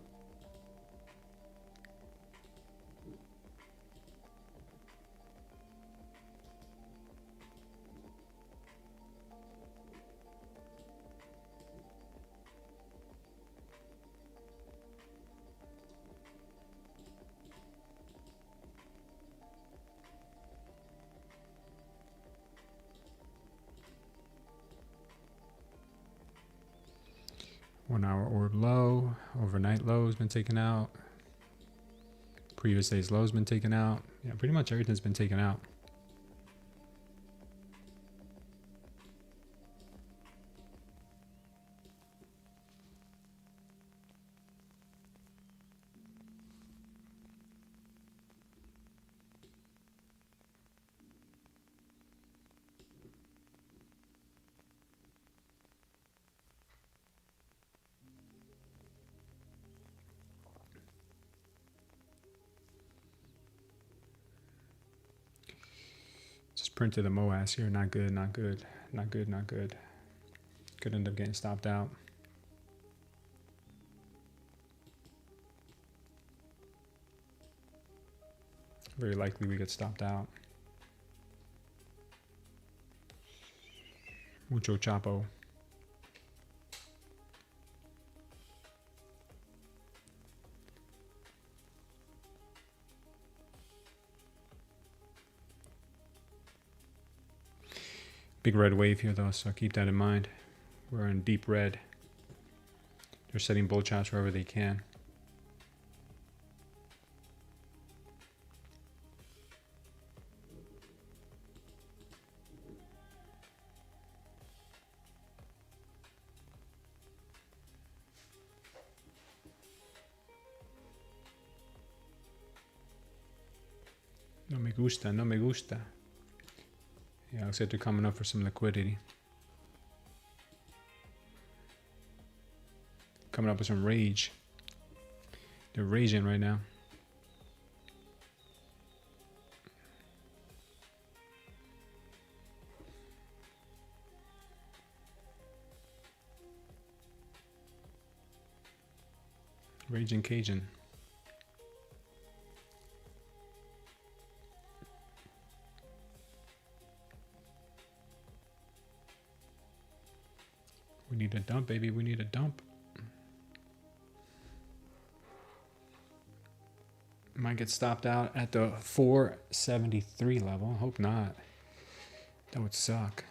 One hour orb low, overnight low has been taken out. Previous day's low has been taken out. Yeah, pretty much everything's been taken out. Just printed the MOAS here. Not good, not good, not good, not good. Could end up getting stopped out. Very likely we get stopped out. Mucho chapo. Big red wave here though, so keep that in mind. We're in deep red. They're setting bull chops wherever they can. No me gusta, no me gusta. Yeah, looks like they're coming up for some liquidity. Coming up with some rage. They're raging right now. Raging Cajun. We need a dump, baby. We need a dump. Might get stopped out at the 473 level. Hope not. That would suck.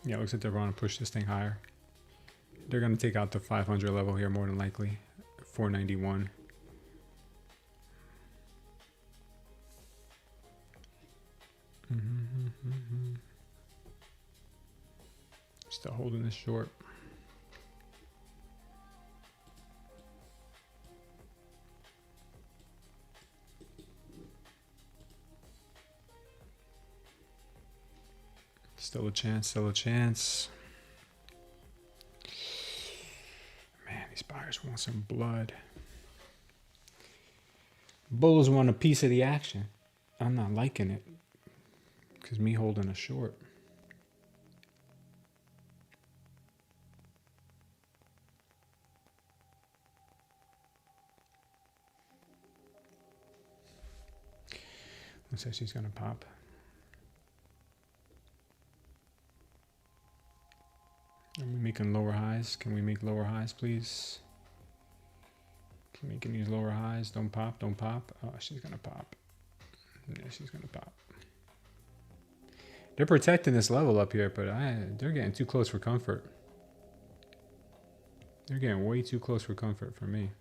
Yeah, it looks like they're going to push this thing higher. They're going to take out the 500 level here more than likely. 491. Still holding this short. Still a chance, still a chance. Man, these buyers want some blood. Bulls want a piece of the action. I'm not liking it because me holding a short. Looks like she's gonna pop. Are we making lower highs? Can we make lower highs, please? Can we get these lower highs? Don't pop, don't pop. Oh, she's gonna pop. Yeah, she's gonna pop. They're protecting this level up here, but they're getting too close for comfort. They're getting way too close for comfort for me.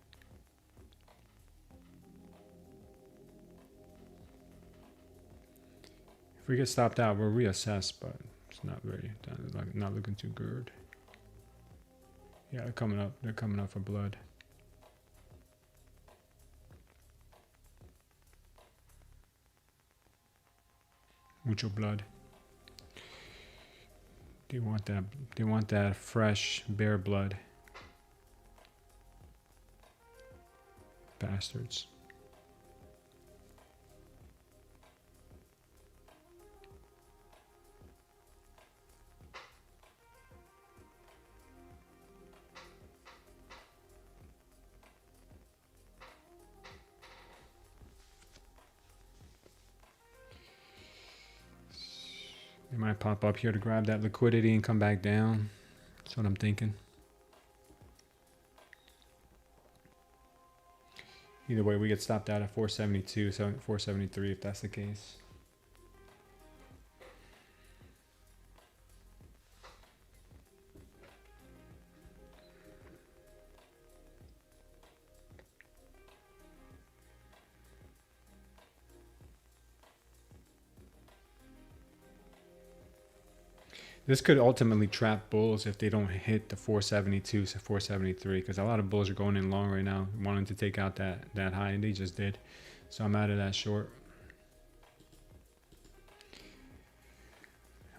If we get stopped out, we'll reassess, but it's not very, not looking too good. Yeah, they're coming up. They're coming up for blood. Mucho blood. They want that. They want that fresh bear blood. Bastards. They might pop up here to grab that liquidity and come back down. That's what I'm thinking. Either way, we get stopped out at 472, 473 if that's the case. This could ultimately trap bulls if they don't hit the 472 to 473, because a lot of bulls are going in long right now, wanting to take out that high, and they just did. So I'm out of that short.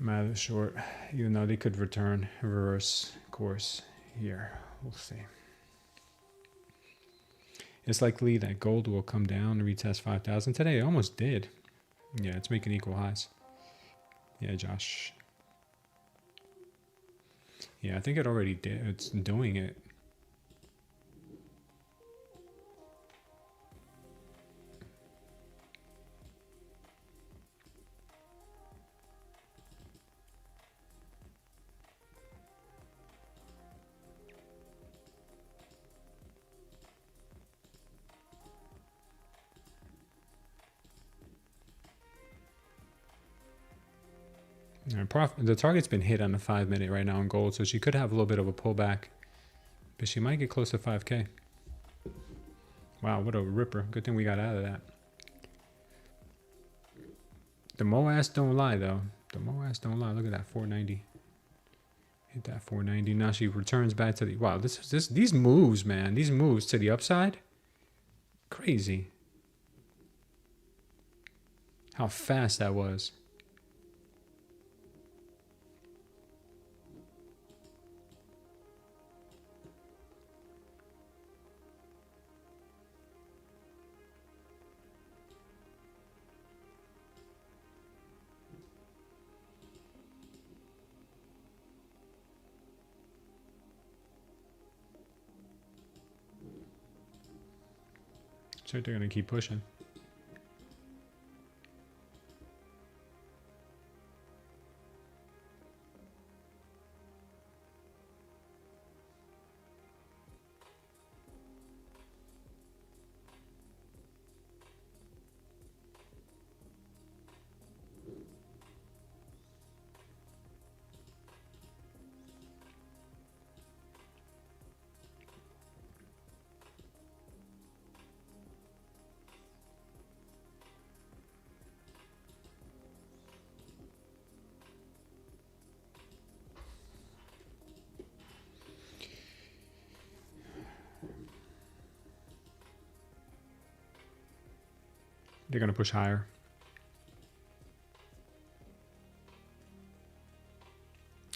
I'm out of the short, even though they could return reverse course here. We'll see. It's likely that gold will come down and retest 5,000 today. It almost did. Yeah, it's making equal highs. Yeah, Josh. Yeah, I think it already did. It's doing it. The target's been hit on the 5-minute right now on gold, so she could have a little bit of a pullback, but she might get close to 5K. Wow, what a ripper. Good thing we got out of that. The MOAS don't lie, though. The MOAS don't lie. Look at that, 490. Hit that 490. Now she returns back to the... Wow, these moves, man. These moves to the upside. Crazy. How fast that was. So they're going to keep pushing. They're going to push higher.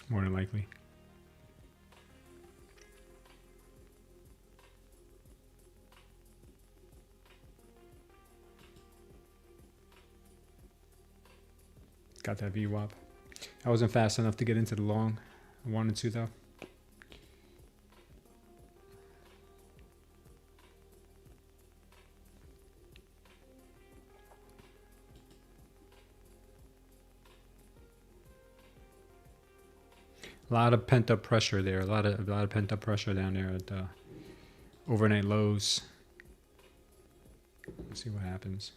More than likely. Got that VWAP. I wasn't fast enough to get into the long. I wanted to though. A lot of pent up pressure there. A lot of pent up pressure down there at the overnight lows. Let's see what happens.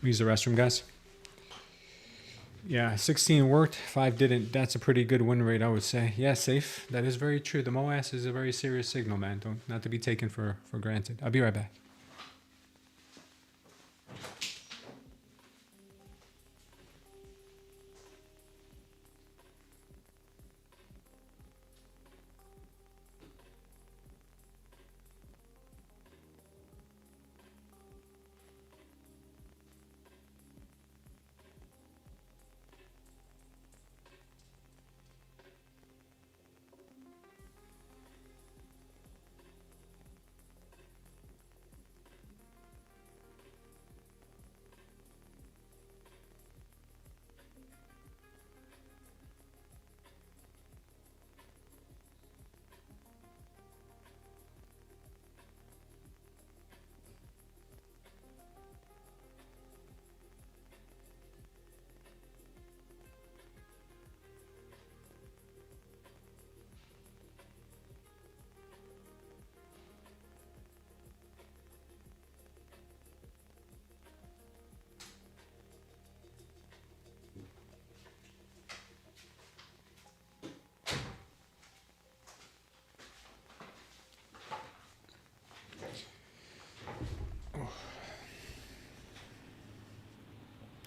Use the restroom, guys. Yeah, 16 worked, 5 didn't. That's a pretty good win rate, I would say. Yeah, safe. That is very true. The MOAS is a very serious signal, man. Not to be taken for granted. I'll be right back.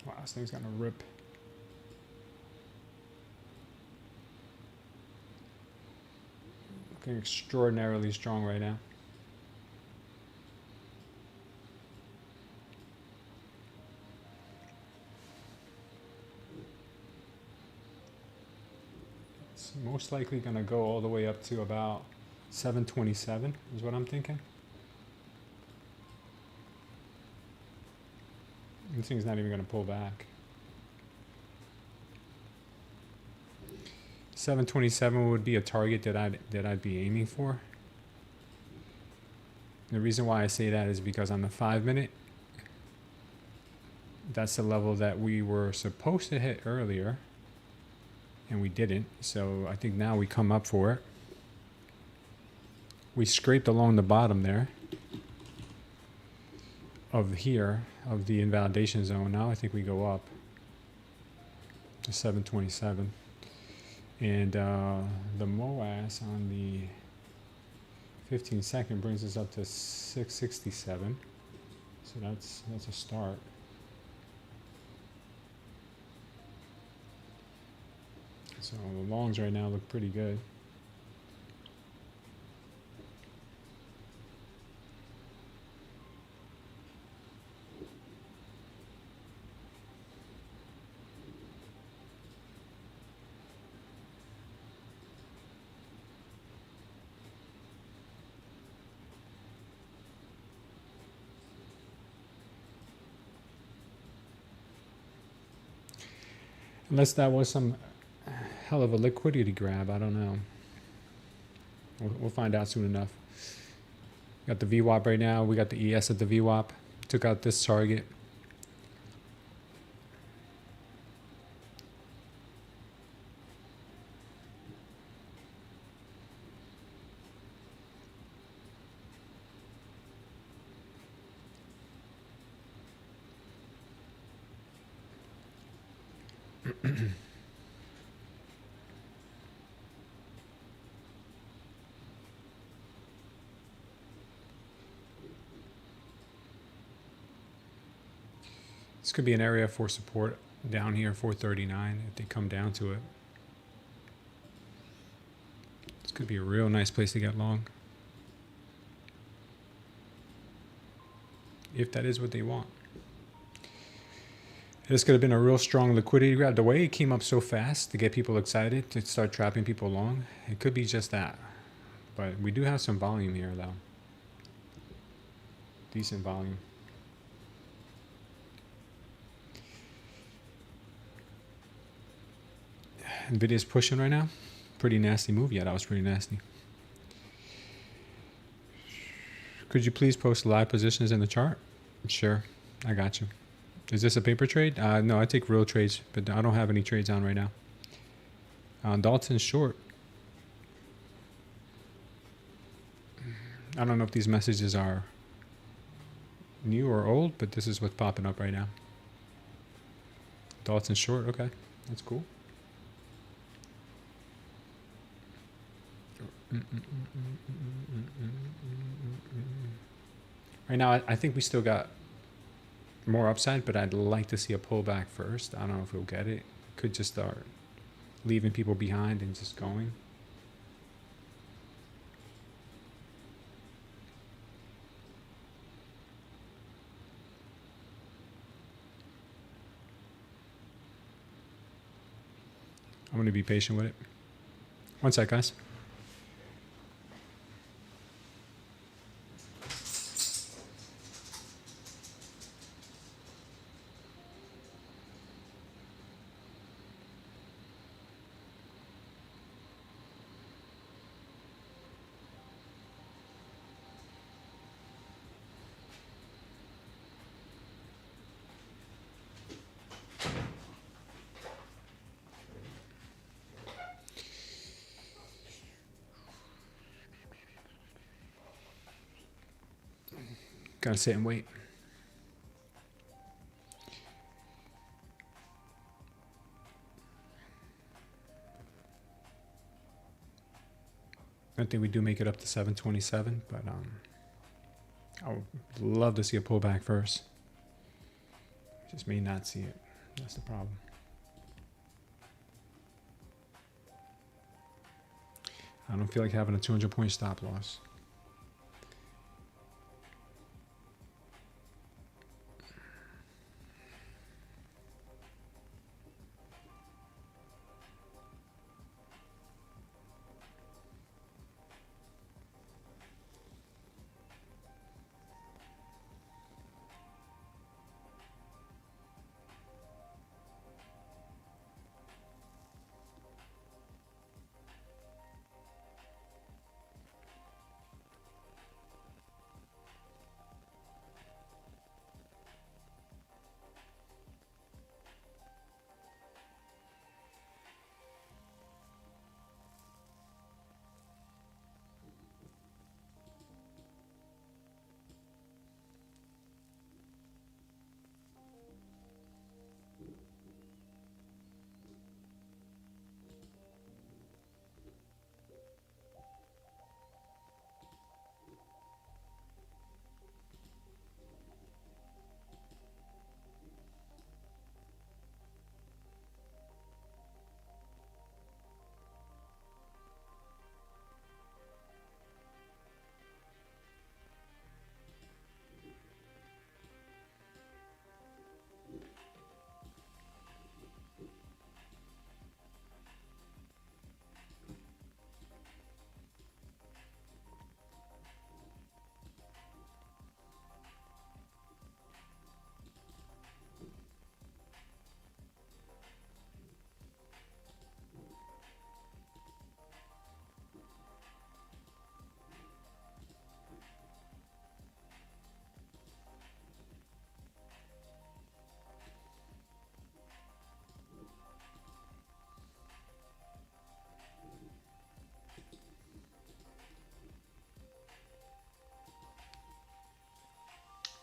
Wow, this thing's gonna rip. Looking extraordinarily strong right now. It's most likely gonna go all the way up to about 727 is what I'm thinking. This thing's not even going to pull back. 727 would be a target that I'd be aiming for. The reason why I say that is because on the 5-minute, that's the level that we were supposed to hit earlier, and we didn't. So I think now we come up for it. We scraped along the bottom there of the invalidation zone. Now I think we go up to 727, and the MOAS on the 15-second brings us up to 667. So that's a start. So the longs right now look pretty good. Unless that was some hell of a liquidity grab, I don't know. We'll find out soon enough. Got the VWAP right now. We got the ES at the VWAP. Took out this target. This could be an area for support down here 439 if they come down to it. This could be a real nice place to get long, if that is what they want. This could have been a real strong liquidity grab. The way it came up so fast to get people excited to start trapping people long, it could be just that. But we do have some volume here though. Decent volume. Nvidia's pushing right now. Pretty nasty move. Yeah, that was pretty nasty. Could you please post live positions in the chart? Sure, I got you. Is this a paper trade? No, I take real trades, but I don't have any trades on right now. Dalton's short. I don't know if these messages are new or old, but this is what's popping up right now. Dalton's short. Okay, that's cool. Right now, I think we still got more upside, but I'd like to see a pullback first. I don't know if we'll get it. Could just start leaving people behind and just going. I'm going to be patient with it. One sec, guys. Gotta sit and wait. I think we do make it up to 727, but I would love to see a pullback first. Just may not see it. That's the problem. I don't feel like having a 200-point stop loss.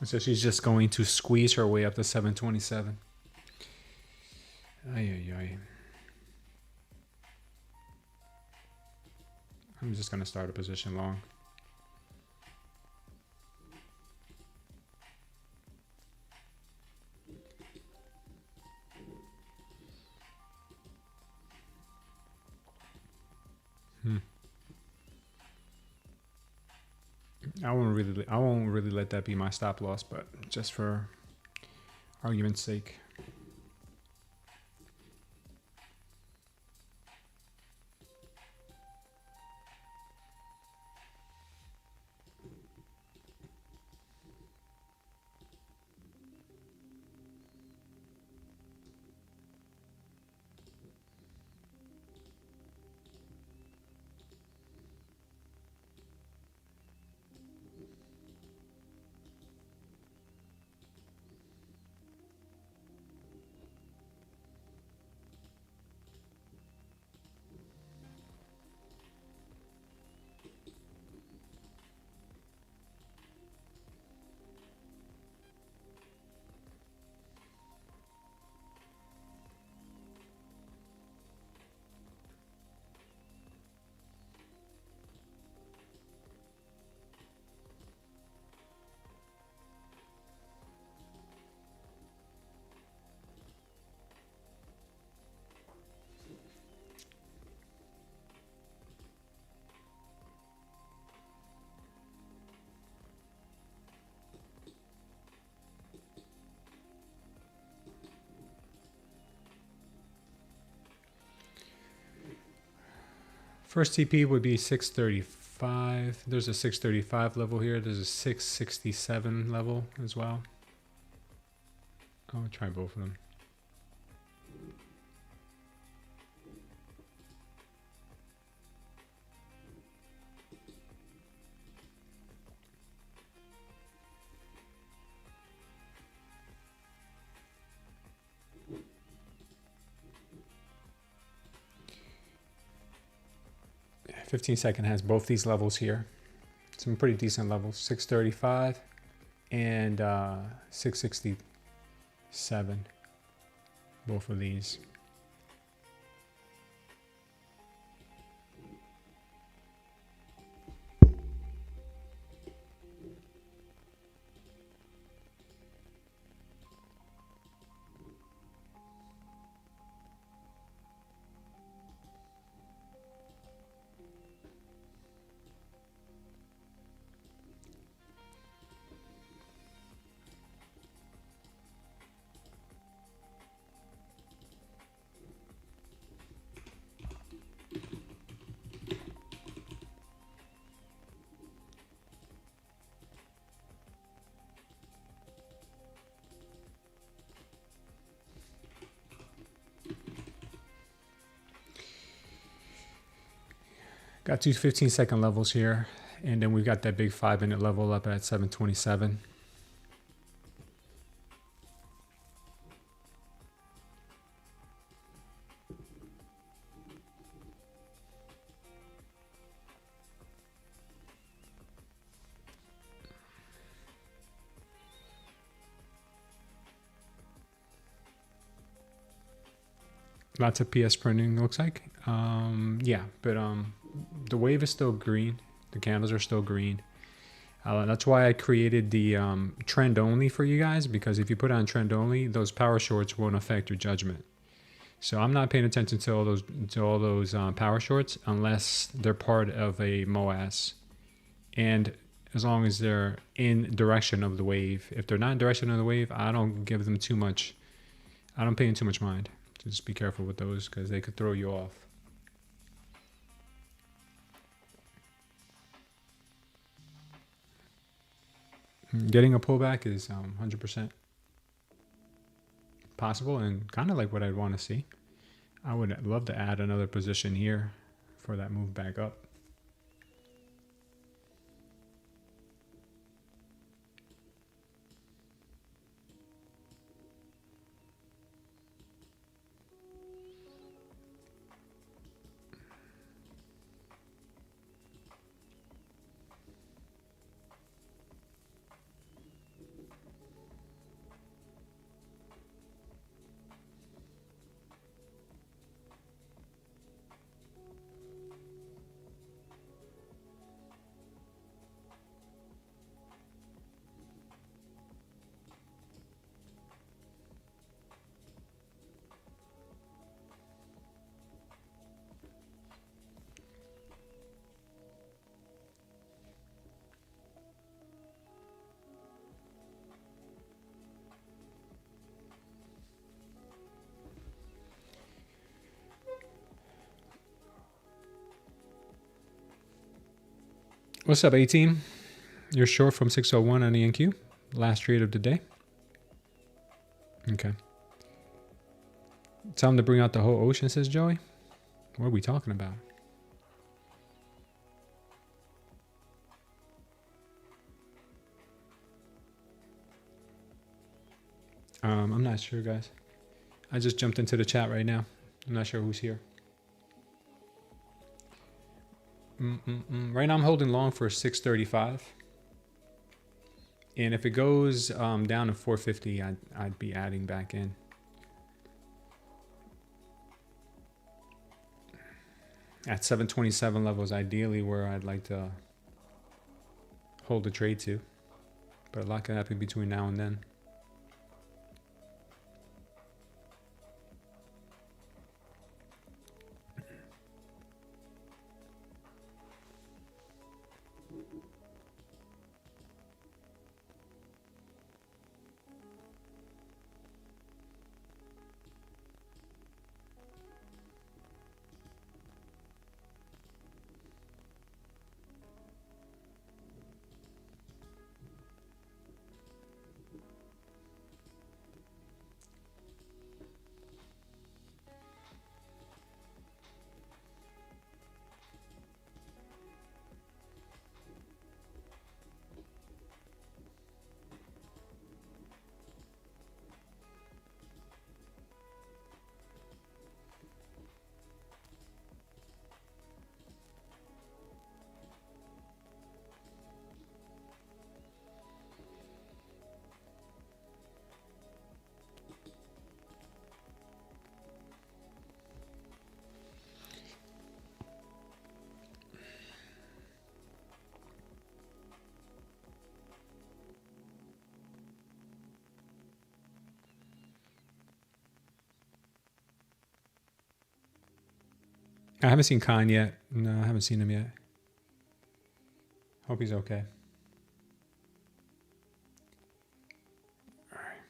So she's just going to squeeze her way up to 727. Ay, ay, ay. I'm just going to start a position long. I won't really let that be my stop loss, but just for argument's sake. First TP would be 635. There's a 635 level here. There's a 667 level as well. I'll try both of them. Yeah, 15-second has both these levels here. Some pretty decent levels, 635 and 667. Both of these. Got two 15-second levels here, and then we've got that big 5-minute level up at 727. Lots of PS printing, looks like. Yeah, but the wave is still green. The candles are still green. That's why I created the trend only for you guys, because if you put on trend only, those power shorts won't affect your judgment. So I'm not paying attention to all those power shorts unless they're part of a MOAS, and as long as they're in direction of the wave. If they're not in direction of the wave, I don't give them too much. I don't pay them too much mind. So just be careful with those because they could throw you off. Getting a pullback is 100% possible and kind of like what I'd want to see. I would love to add another position here for that move back up. What's up, A-Team? You're short from 601 on the NQ. Last trade of the day. Okay. Tell him to bring out the whole ocean, says Joey. What are we talking about? I'm not sure, guys. I just jumped into the chat right now. I'm not sure who's here. Right now I'm holding long for 635. And if it goes down to 450, I'd be adding back in. At 727 levels, ideally where I'd like to hold the trade to. But a lot can happen between now and then. I haven't seen Khan yet. No, I haven't seen him yet. Hope he's okay. All right.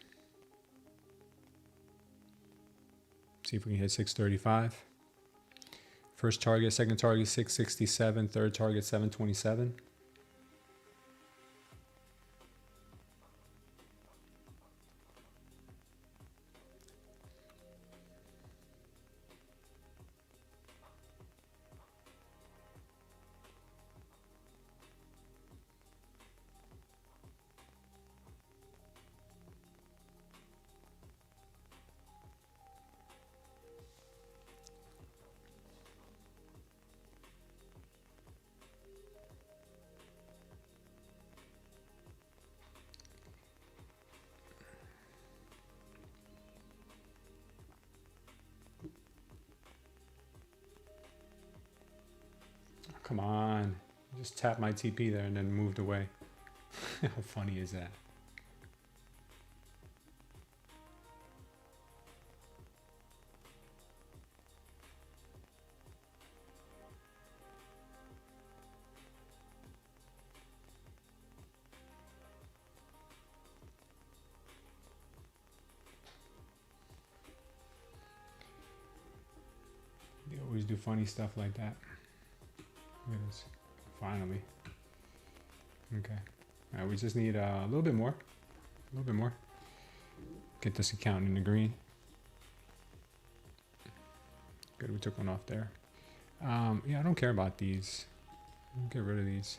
See if we can hit 635. First target, second target 667, third target 727. Come on. Just tapped my TP there and then moved away. How funny is that? They always do funny stuff like that. Look at this. Finally. Okay. All right, we just need a little bit more. A little bit more. Get this account in the green. Good, we took one off there. Yeah, I don't care about these. Get rid of these.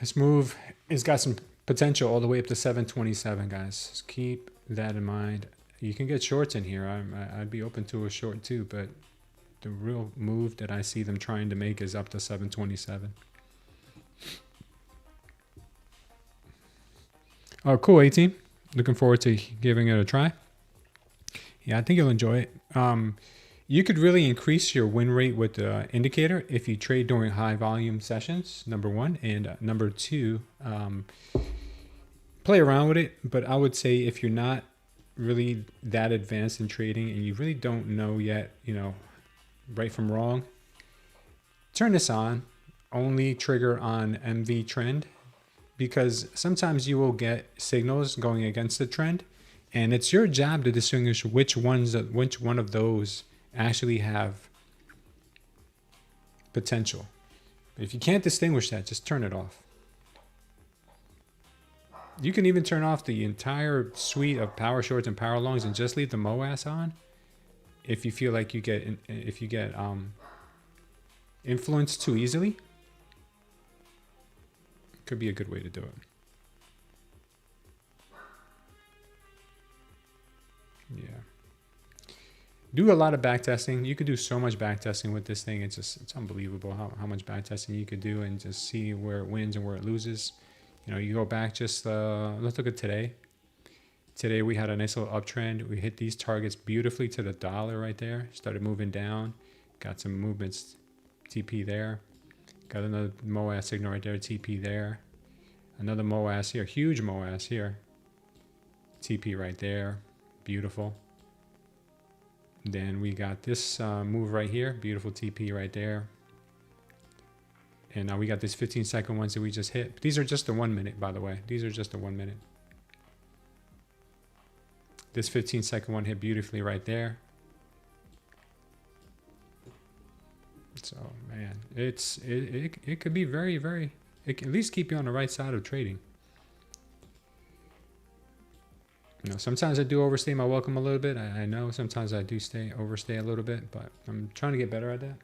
This move has got some potential all the way up to 727, guys. Just keep that in mind. You can get shorts in here. I'd be open to a short too, but the real move that I see them trying to make is up to 727. Oh, cool, 18. Looking forward to giving it a try. Yeah, I think you'll enjoy it. You could really increase your win rate with the indicator if you trade during high volume sessions, number one. And number two, play around with it. But I would say if you're not really that advanced in trading and you really don't know yet, you know, right from wrong. Turn this on. Only trigger on MV trend, because sometimes you will get signals going against the trend, and it's your job to distinguish which one of those actually have potential. If you can't distinguish that, just turn it off. You can even turn off the entire suite of power shorts and power longs and just leave the MOAS on if you feel like you get influenced too easily. Could be a good way to do it. Yeah. Do a lot of back testing. You could do so much back testing with this thing. It's unbelievable how much back testing you could do and just see where it wins and where it loses. You know, you go back just, let's look at today. Today we had a nice little uptrend. We hit these targets beautifully to the dollar right there. Started moving down. Got some movements. TP there. Got another MOAS signal right there. TP there. Another MOAS here. Huge MOAS here. TP right there. Beautiful. Then we got this move right here. Beautiful TP right there. And now we got this 15-second ones that we just hit. These are just the 1 minute, by the way. These are just the 1 minute. This 15-second one hit beautifully right there. So, man, it could be very, very... It can at least keep you on the right side of trading. You know, sometimes I do overstay my welcome a little bit. I know sometimes I do overstay a little bit, but I'm trying to get better at that.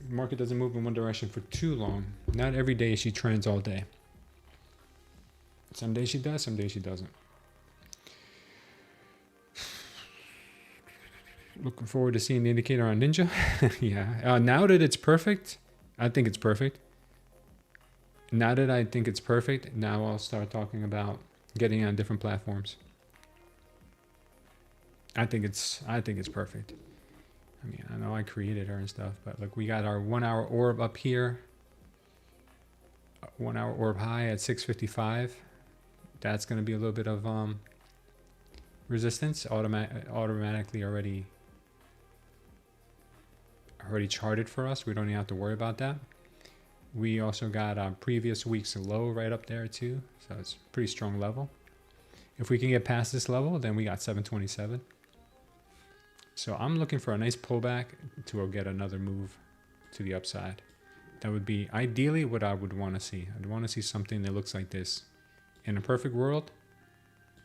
The market doesn't move in one direction for too long. Not every day she trends all day. Some days she does, some days she doesn't. Looking forward to seeing the indicator on Ninja. Yeah. Now that it's perfect, I think it's perfect. Now that I think it's perfect, now I'll start talking about getting on different platforms. I think it's perfect. I mean, I know I created her and stuff, but look, we got our 1 hour orb up here. 1 hour orb high at 655. That's going to be a little bit of resistance. Automatically already charted for us. We don't even have to worry about that. We also got previous week's low right up there too. So it's a pretty strong level. If we can get past this level, then we got 727. So I'm looking for a nice pullback to get another move to the upside. That would be ideally what I would want to see. I'd want to see something that looks like this. In a perfect world,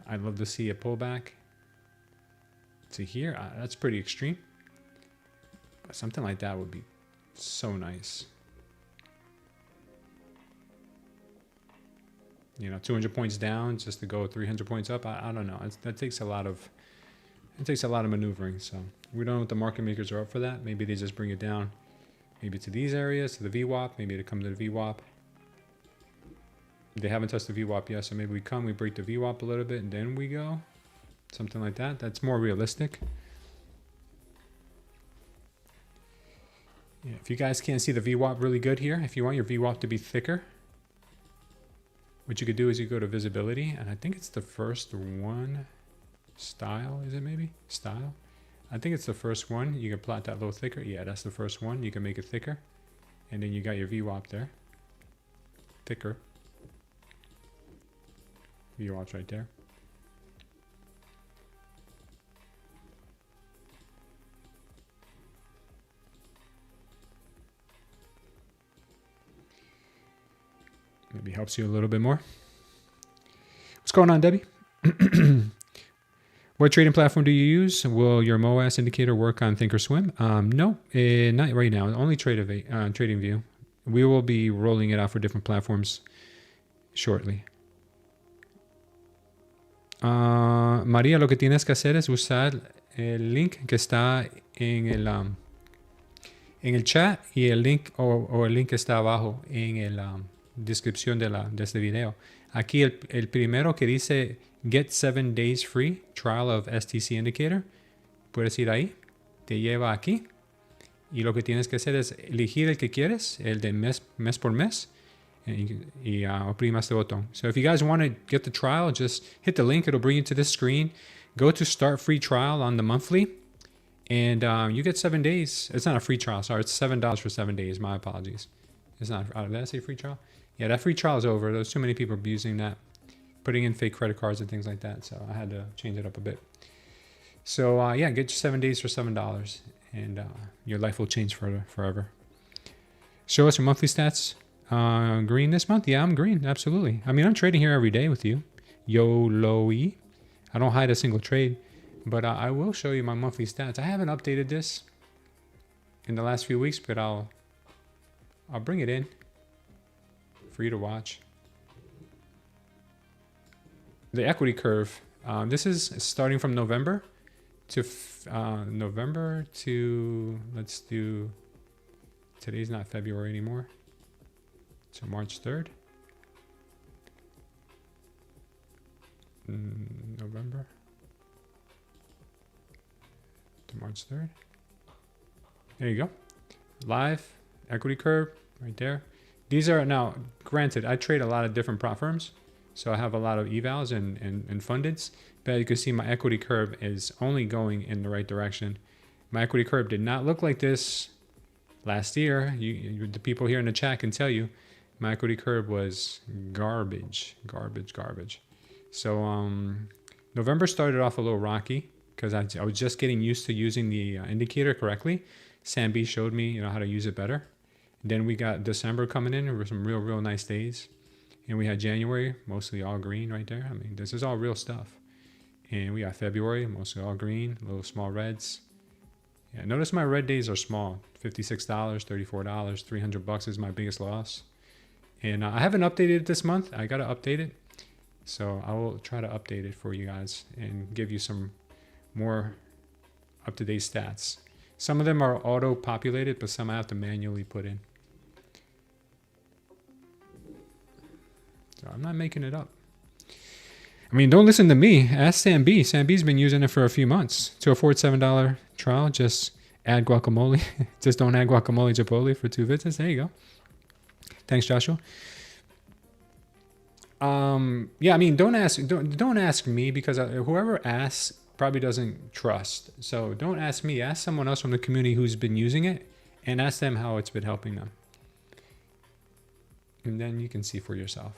I'd love to see a pullback to here. That's pretty extreme. But something like that would be so nice. You know, 200 points down just to go 300 points up. I don't know. That takes a lot of maneuvering. So we don't know what the market makers are up for that. Maybe they just bring it down, maybe to these areas, to the VWAP. Maybe to come to the VWAP. They haven't touched the VWAP yet, so maybe we break the VWAP a little bit, and then we go. Something like that. That's more realistic. Yeah, if you guys can't see the VWAP really good here, if you want your VWAP to be thicker, what you could do is you go to visibility, and I think it's the first one. Style, is it maybe? Style? I think it's the first one. You can plot that a little thicker. Yeah, that's the first one. You can make it thicker. And then you got your VWAP there. Thicker. VWAP's right there. Maybe helps you a little bit more. What's going on, Debbie? What trading platform do you use? Will your MOAS indicator work on Thinkorswim? No, not right now. Only TradingView. We will be rolling it out for different platforms shortly. María, lo que tienes que hacer es usar el link que está en el chat y el link o el link que está abajo en la descripción de este video. Aquí el primero que dice Get 7 days free trial of STC indicator. Puedes ir ahí, te lleva aquí. Y lo que tienes que hacer es elegir el que quieres, el de mes por mes, y oprima este botón. So if you guys want to get the trial, just hit the link. It'll bring you to this screen. Go to start free trial on the monthly And you get 7 days. It's not a free trial. Sorry, it's $7 for 7 days. My apologies. It's not. Did I say free trial? Yeah, that free trial is over. There's too many people abusing that, putting in fake credit cards and things like that. So I had to change it up a bit. So yeah, get your 7 days for $7, and your life will change forever. Show us your monthly stats. Green this month? Yeah, I'm green. Absolutely. I mean, I'm trading here every day with you. YOLOE. I don't hide a single trade, but I will show you my monthly stats. I haven't updated this in the last few weeks, but I'll bring it in for you to watch. The equity curve. This is starting from November to let's do. Today's not February anymore. So March 3rd. November to March 3rd. There you go. Live equity curve right there. These are, now granted, I trade a lot of different prop firms, so I have a lot of evals and fundeds, but you can see my equity curve is only going in the right direction. My equity curve did not look like this last year. The people here in the chat can tell you my equity curve was garbage. So November started off a little rocky because I was just getting used to using the indicator correctly. Sam B showed me how to use it better. Then we got December coming in. There were some real nice days. And we had January, mostly all green right there. I mean, this is all real stuff. And we got February, mostly all green, little small reds. Yeah, notice my red days are small. $56, $34, $300 is my biggest loss. And I haven't updated it this month. I got to update it. So I will try to update it for you guys and give you some more up-to-date stats. Some of them are auto-populated, but some I have to manually put in. So I'm not making it up. I mean, don't listen to me. Ask Sam B. Sam B's been using it for a few months. To afford $7 trial, just add guacamole. Just don't add guacamole chipotle for 2 visits. There you go. Thanks, Joshua. Yeah, I mean, don't ask me, because whoever asks probably doesn't trust. So don't ask me. Ask someone else from the community who's been using it, and ask them how it's been helping them. And then you can see for yourself.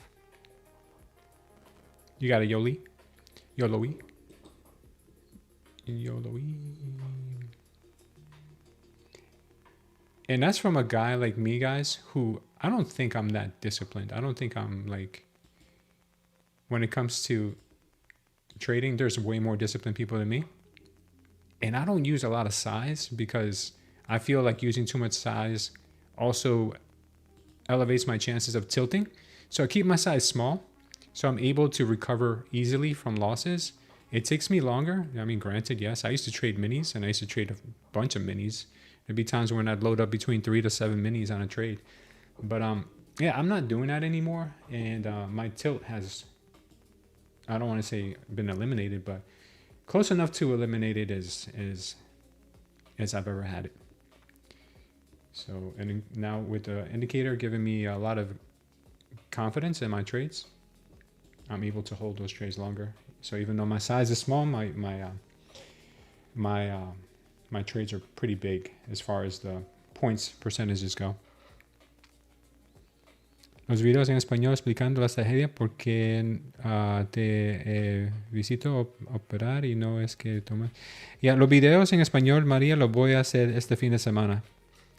You got a YOLOE? And that's from a guy like me, guys, who I don't think I'm that disciplined. I don't think I'm like, when it comes to trading, there's way more disciplined people than me. And I don't use a lot of size because I feel like using too much size also elevates my chances of tilting. So I keep my size small, so I'm able to recover easily from losses. It takes me longer. I mean, granted, yes, I used to trade minis, and I used to trade a bunch of minis. There'd be times when I'd load up between 3 to 7 minis on a trade. But yeah, I'm not doing that anymore. And my tilt has, I don't want to say been eliminated, but close enough to eliminated as I've ever had it. So, and now with the indicator giving me a lot of confidence in my trades, I'm able to hold those trades longer. So even though my size is small, my trades are pretty big as far as the points percentages go. Los videos en español explicando la tragedia porque te visito operar y no es que toma. Ya, los videos en español, María, los voy a hacer este fin de semana.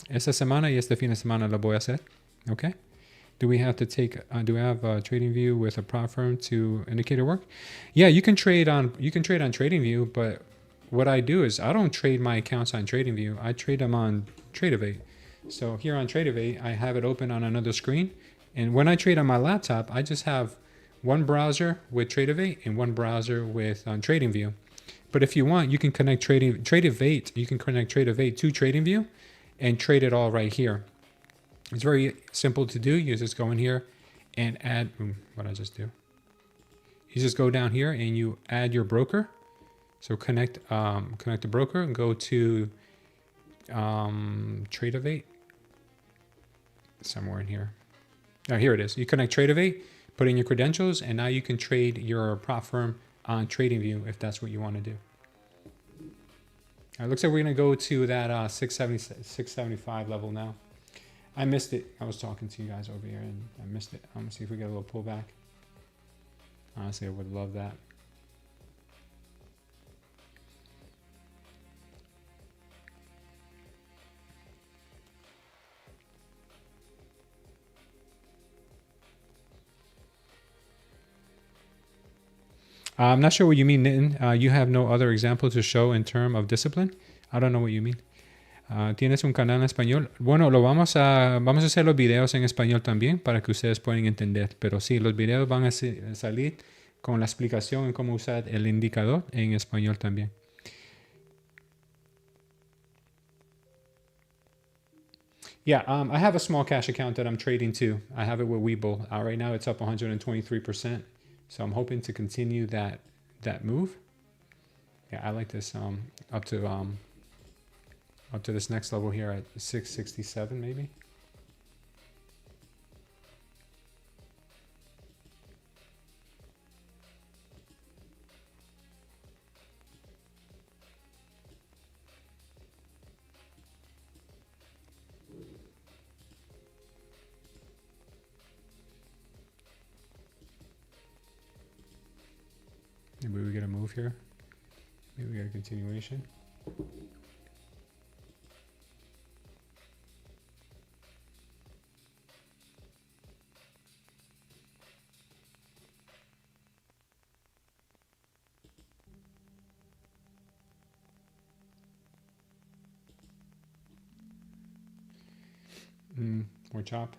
Esta semana y este fin de semana lo voy a hacer. Okay. Do we have to take? Do we have a trading view with a prop firm to indicator work? Yeah, you can trade on TradingView, but what I do is I don't trade my accounts on TradingView. I trade them on Tradeify. So here on Tradeify, I have it open on another screen. And when I trade on my laptop, I just have one browser with Tradeify and one browser with TradingView. But if you want, you can connect Tradeify. You can connect Tradeify to TradingView and trade it all right here. It's very simple to do. You just go in here and add. What did I just do? You just go down here and you add your broker. So connect the broker and go to Tradeify. Somewhere in here. Oh, here it is. You connect Tradeify, put in your credentials, and now you can trade your prop firm on TradingView if that's what you want to do. It looks like we're going to go to that 675 level now. I missed it. I was talking to you guys over here and I missed it. I'm going to see if we get a little pullback. Honestly, I would love that. I'm not sure what you mean, Nitin. You have no other example to show in terms of discipline? I don't know what you mean. ¿Tienes un canal en español? Bueno, vamos a hacer los videos en español también para que ustedes puedan entender. Pero sí, los videos van a salir con la explicación en cómo usar el indicador en español también. Yeah, I have a small cash account that I'm trading too. I have it with Webull. Right now it's up 123%. So I'm hoping to continue that move. Yeah, I like this up to this next level here at 667 maybe. Maybe we get a move here. Maybe we get a continuation. More chop.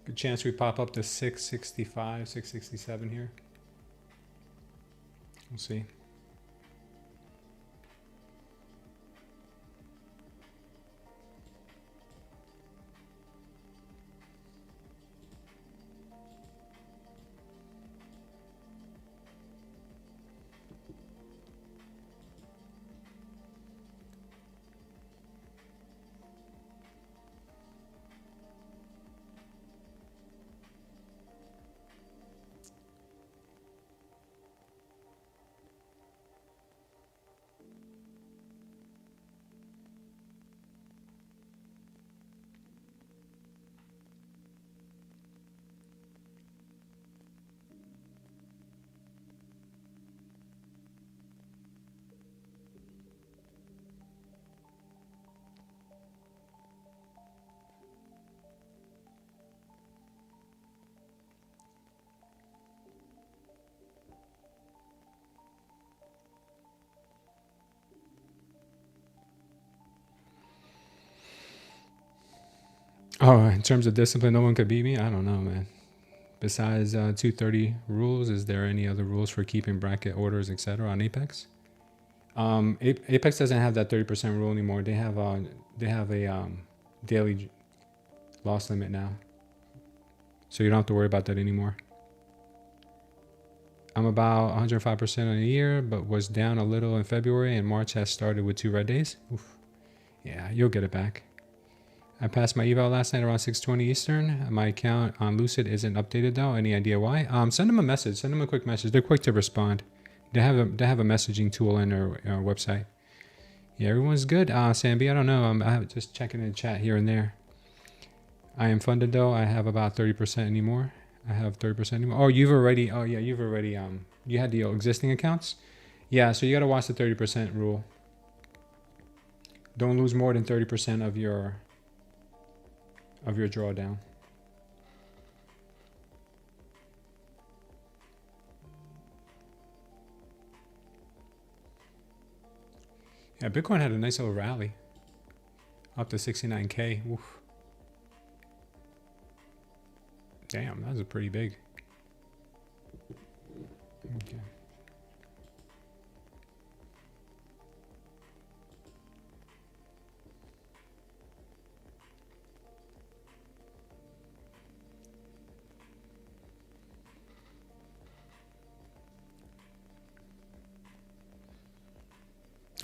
Good chance we pop up to 665, 667 here. We'll see. Oh, in terms of discipline, no one could beat me? I don't know, man. Besides 230 rules, is there any other rules for keeping bracket orders, etc. on Apex? Apex doesn't have that 30% rule anymore. They have a daily loss limit now. So you don't have to worry about that anymore. I'm about 105% on a year, but was down a little in February, and March has started with 2 red days. Oof. Yeah, you'll get it back. I passed my eval last night around 6:20 Eastern. My account on Lucid isn't updated though. Any idea why? Send them a message. Send them a quick message. They're quick to respond. They have a messaging tool in their website. Yeah, everyone's good. Sambi, I don't know. I'm just checking in the chat here and there. I am funded though. I have about 30% anymore. I have 30% anymore. Oh, you've already. You had the existing accounts. Yeah, so you got to watch the 30% rule. Don't lose more than 30% of your drawdown. Yeah, Bitcoin had a nice little rally up to 69K. Oof. Damn, that was a pretty big. Okay.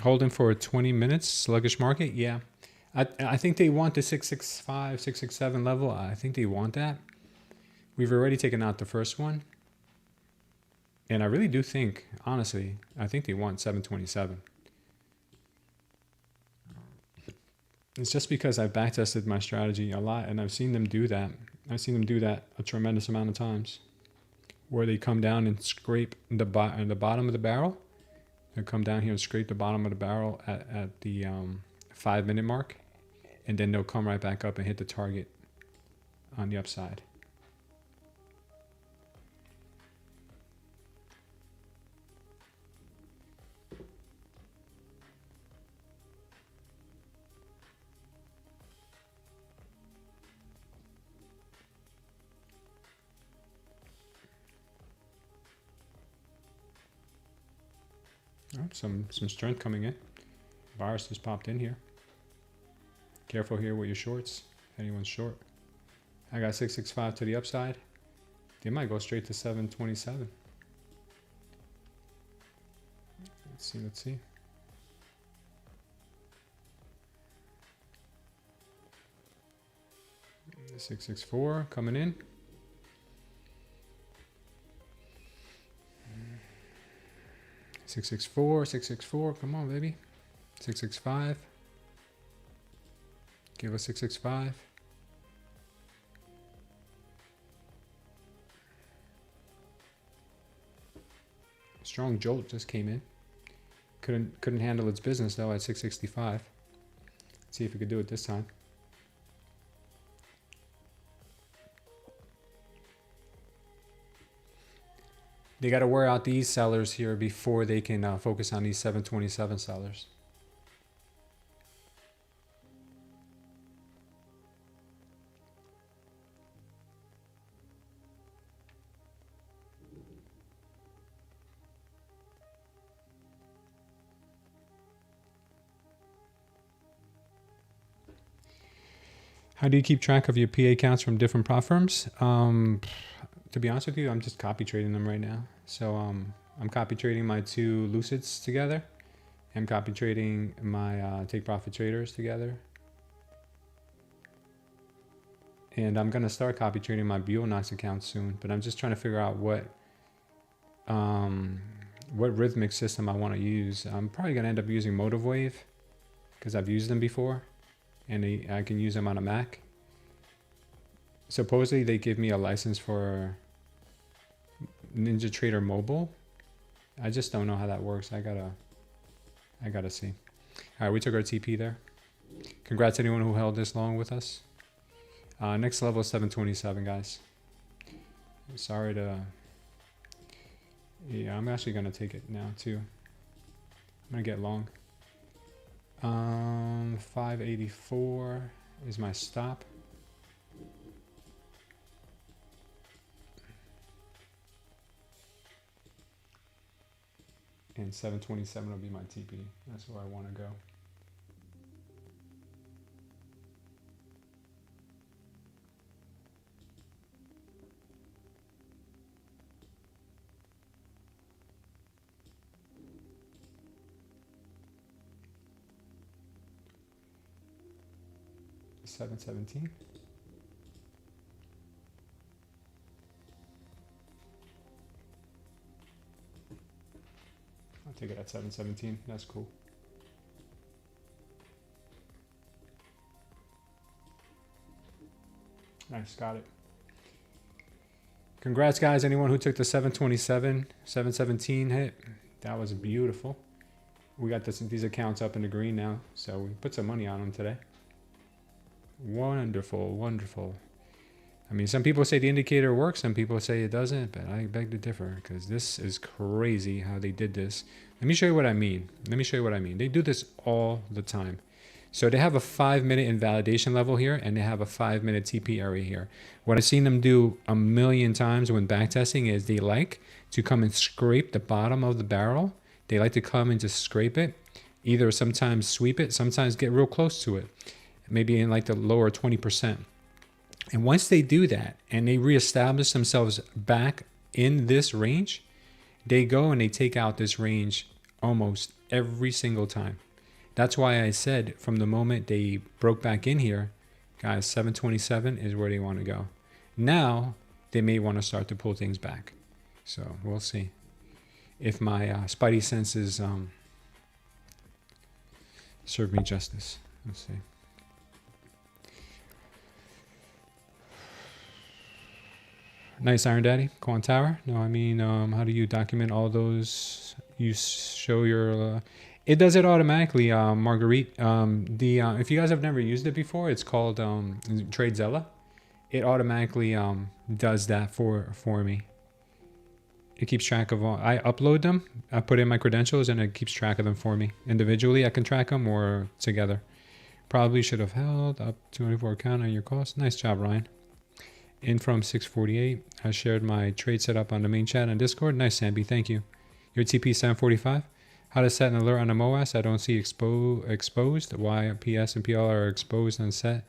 Holding for 20 minutes, sluggish market. Yeah, I think they want the 665, 667 level. I think they want that. We've already taken out the first one. And I really do think, honestly, I think they want 727. It's just because I backtested my strategy a lot and I've seen them do that. I've seen them do that a tremendous amount of times where they come down and scrape the bottom of the barrel. They'll come down here and scrape the bottom of the barrel at the 5-minute mark. And then they'll come right back up and hit the target on the upside. Oh, some strength coming in. Virus just popped in here. Careful here with your shorts. Anyone's short. I got 665 to the upside. They might go straight to 727. Let's see. 664 coming in. 664, come on, baby. 665. Give us 665. Strong jolt just came in. Couldn't handle its business though at 665. Let's see if we could do it this time. They got to wear out these sellers here before they can focus on these 727 sellers. How do you keep track of your PA accounts from different prop firms? To be honest with you, I'm just copy trading them right now. So I'm copy trading my 2 Lucids together. I'm copy trading my take profit traders together. And I'm gonna start copy trading my Buonox account soon. But I'm just trying to figure out what rhythmic system I want to use. I'm probably gonna end up using Motive Wave because I've used them before, and I can use them on a Mac. Supposedly they give me a license for NinjaTrader Mobile. I just don't know how that works. I gotta see. All right, we took our TP there. Congrats to anyone who held this long with us. Next level is 727, guys. Sorry to. Yeah, I'm actually gonna take it now too. I'm gonna get long. 584 is my stop. And 727 will be my TP. That's where I want to go. 717. I'll take it at 717. That's cool. Nice, got it. Congrats, guys. Anyone who took the 727, 717 hit, that was beautiful. We got these accounts up in the green now, so we put some money on them today. Wonderful, wonderful. I mean, some people say the indicator works, some people say it doesn't, but I beg to differ because this is crazy how they did this. Let me show you what I mean. They do this all the time. So they have a 5-minute invalidation level here, and they have a 5-minute TP area here. What I've seen them do a million times when backtesting is they like to come and scrape the bottom of the barrel. They like to come and just scrape it, either sometimes sweep it, sometimes get real close to it, maybe in like the lower 20%. And once they do that and they reestablish themselves back in this range, they go and they take out this range almost every single time. That's why I said from the moment they broke back in here, guys, 727 is where they want to go. Now they may want to start to pull things back. So we'll see if my spidey senses serve me justice. Let's see. Nice, Iron Daddy. Quan Tower. No, I mean, how do you document all those? You show your... it does it automatically, Marguerite. If you guys have never used it before, it's called Tradezella. It automatically does that for me. It keeps track of all. I upload them. I put in my credentials, and it keeps track of them for me. Individually, I can track them or together. Probably should have held up 24 account on your cost. Nice job, Ryan. In from 648. I shared my trade setup on the main chat on Discord. Nice, Samby. Thank you. Your TP 745. How to set an alert on a MOAS. I don't see exposed. Why PS and PL are exposed and set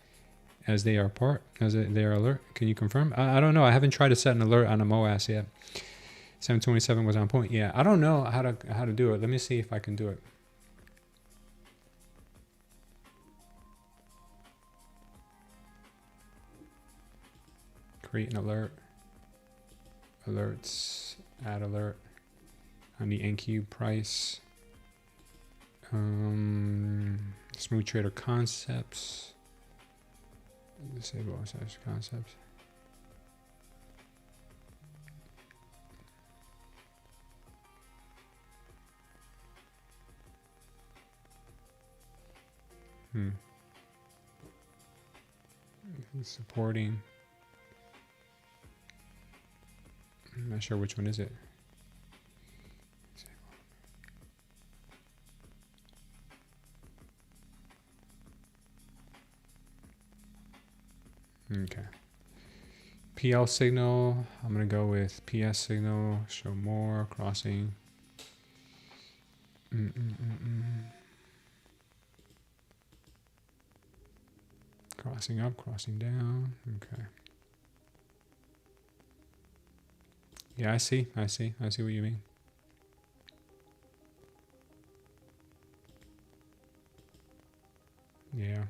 as they are they are alert. Can you confirm? I don't know. I haven't tried to set an alert on a MOAS yet. 727 was on point. Yeah, I don't know how to do it. Let me see if I can do it. Create an alert. Alerts. Add alert. On the NQ price. Smooth trader concepts. Disable such concepts. Supporting. I'm not sure which one is it. Okay. PL signal. I'm going to go with PS signal. Show more. Crossing. Crossing up. Crossing down. Okay. Yeah, I see what you mean. Yeah.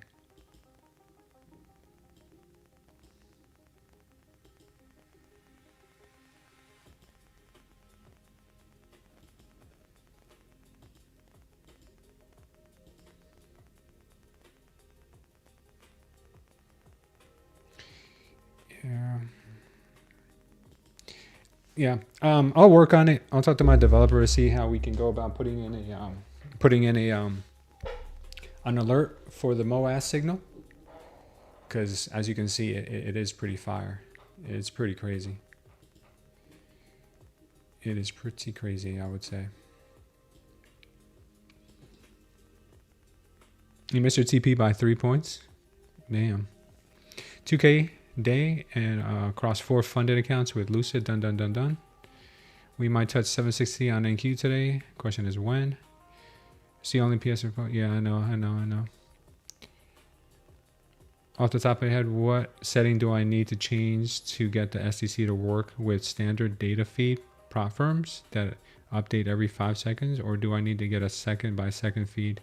Yeah. I'll work on it. I'll talk to my developer to see how we can go about putting in an alert for the MOAS signal. Because as you can see, it is pretty fire. It's pretty crazy. It is pretty crazy, I would say. You missed your TP by 3 points. Damn. 2K day and across 4 funded accounts with Lucid. Done. We might touch 760 on NQ today. Question is when. See only PS report. Yeah, I know. Off the top of my head, what setting do I need to change to get the STC to work with standard data feed prop firms that update every 5 seconds, or do I need to get a second by second feed?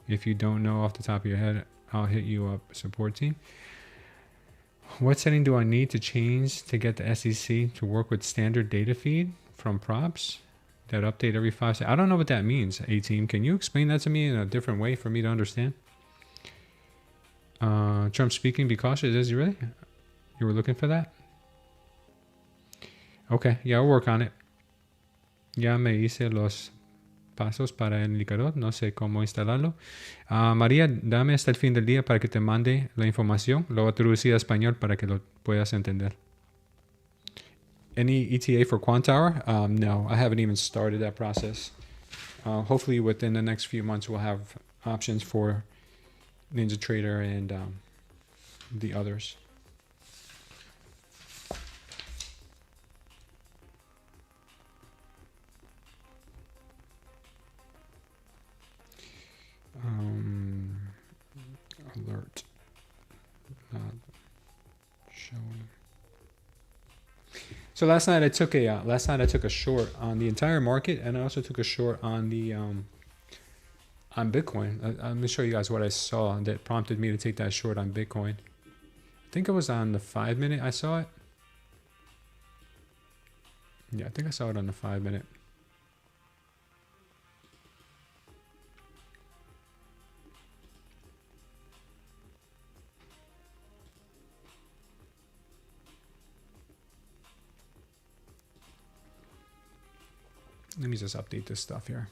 If you don't know off the top of your head, I'll hit you up, support team. What setting do I need to change to get the STC to work with standard data feed from props that update every 5 seconds? I don't know what that means, A-team. Can you explain that to me in a different way for me to understand? Trump speaking, be cautious. Is he really? You were looking for that? Okay, yeah, I'll work on it. Ya me hice los pasos para el indicador, no sé cómo instalarlo. María, dame hasta el fin del día para que te mande la información. Lo voy a traducir a español para que lo puedas entender. Any ETA for Quantower? No, I haven't even started that process. Hopefully within the next few months we'll have options for NinjaTrader and the others. Alert not showing. So last night I took a short on the entire market, and I also took a short on the on Bitcoin. I'm gonna show you guys what I saw that prompted me to take that short on Bitcoin. I think it was on the 5-minute. I saw it. Yeah, I think I saw it on the 5-minute. Let me just update this stuff here.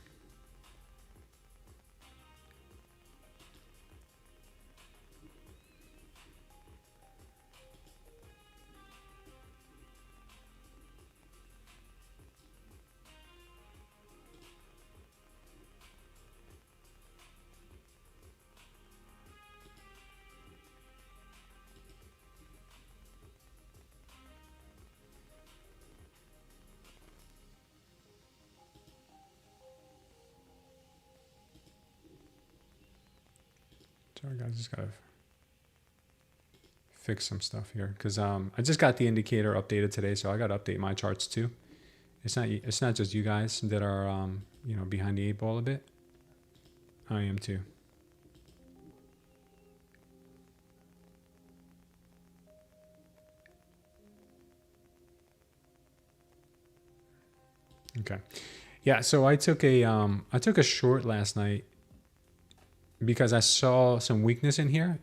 Sorry guys, just gotta fix some stuff here because I just got the indicator updated today, so I gotta update my charts too. It's not just you guys that are you know, behind the 8 ball a bit. I am too. Okay, yeah. So I took a short last night because I saw some weakness in here.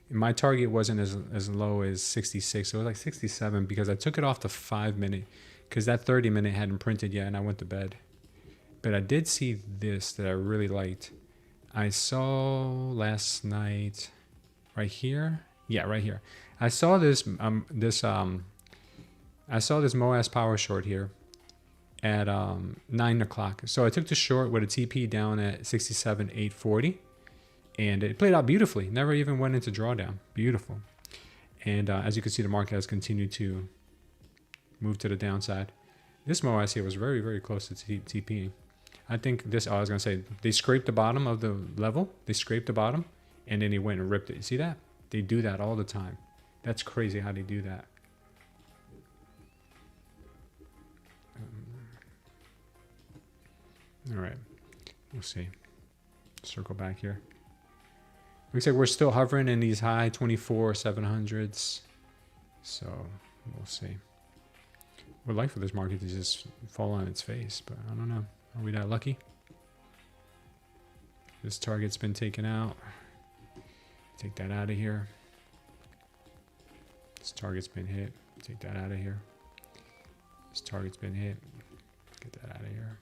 My target wasn't as low as 66. So it was like 67 because I took it off the 5-minute because that 30-minute hadn't printed yet and I went to bed. But I did see this that I really liked. I saw last night right here. Yeah, right here. I saw this I saw this MOAS power short here at 9 o'clock. So I took the short with a TP down at 67,840. And it played out beautifully. Never even went into drawdown. Beautiful. And as you can see, the market has continued to move to the downside. This MOAS here was very, very close to TPing. I think this, I was going to say, they scraped the bottom of the level. They scraped the bottom, and then they went and ripped it. You see that? They do that all the time. That's crazy how they do that. All right. We'll see. Circle back here. Looks like we're still hovering in these high 24,700s. So we'll see. Would like for this market to just fall on its face, but I don't know. Are we that lucky? This target's been taken out. Take that out of here. This target's been hit. Take that out of here. This target's been hit. Get that out of here.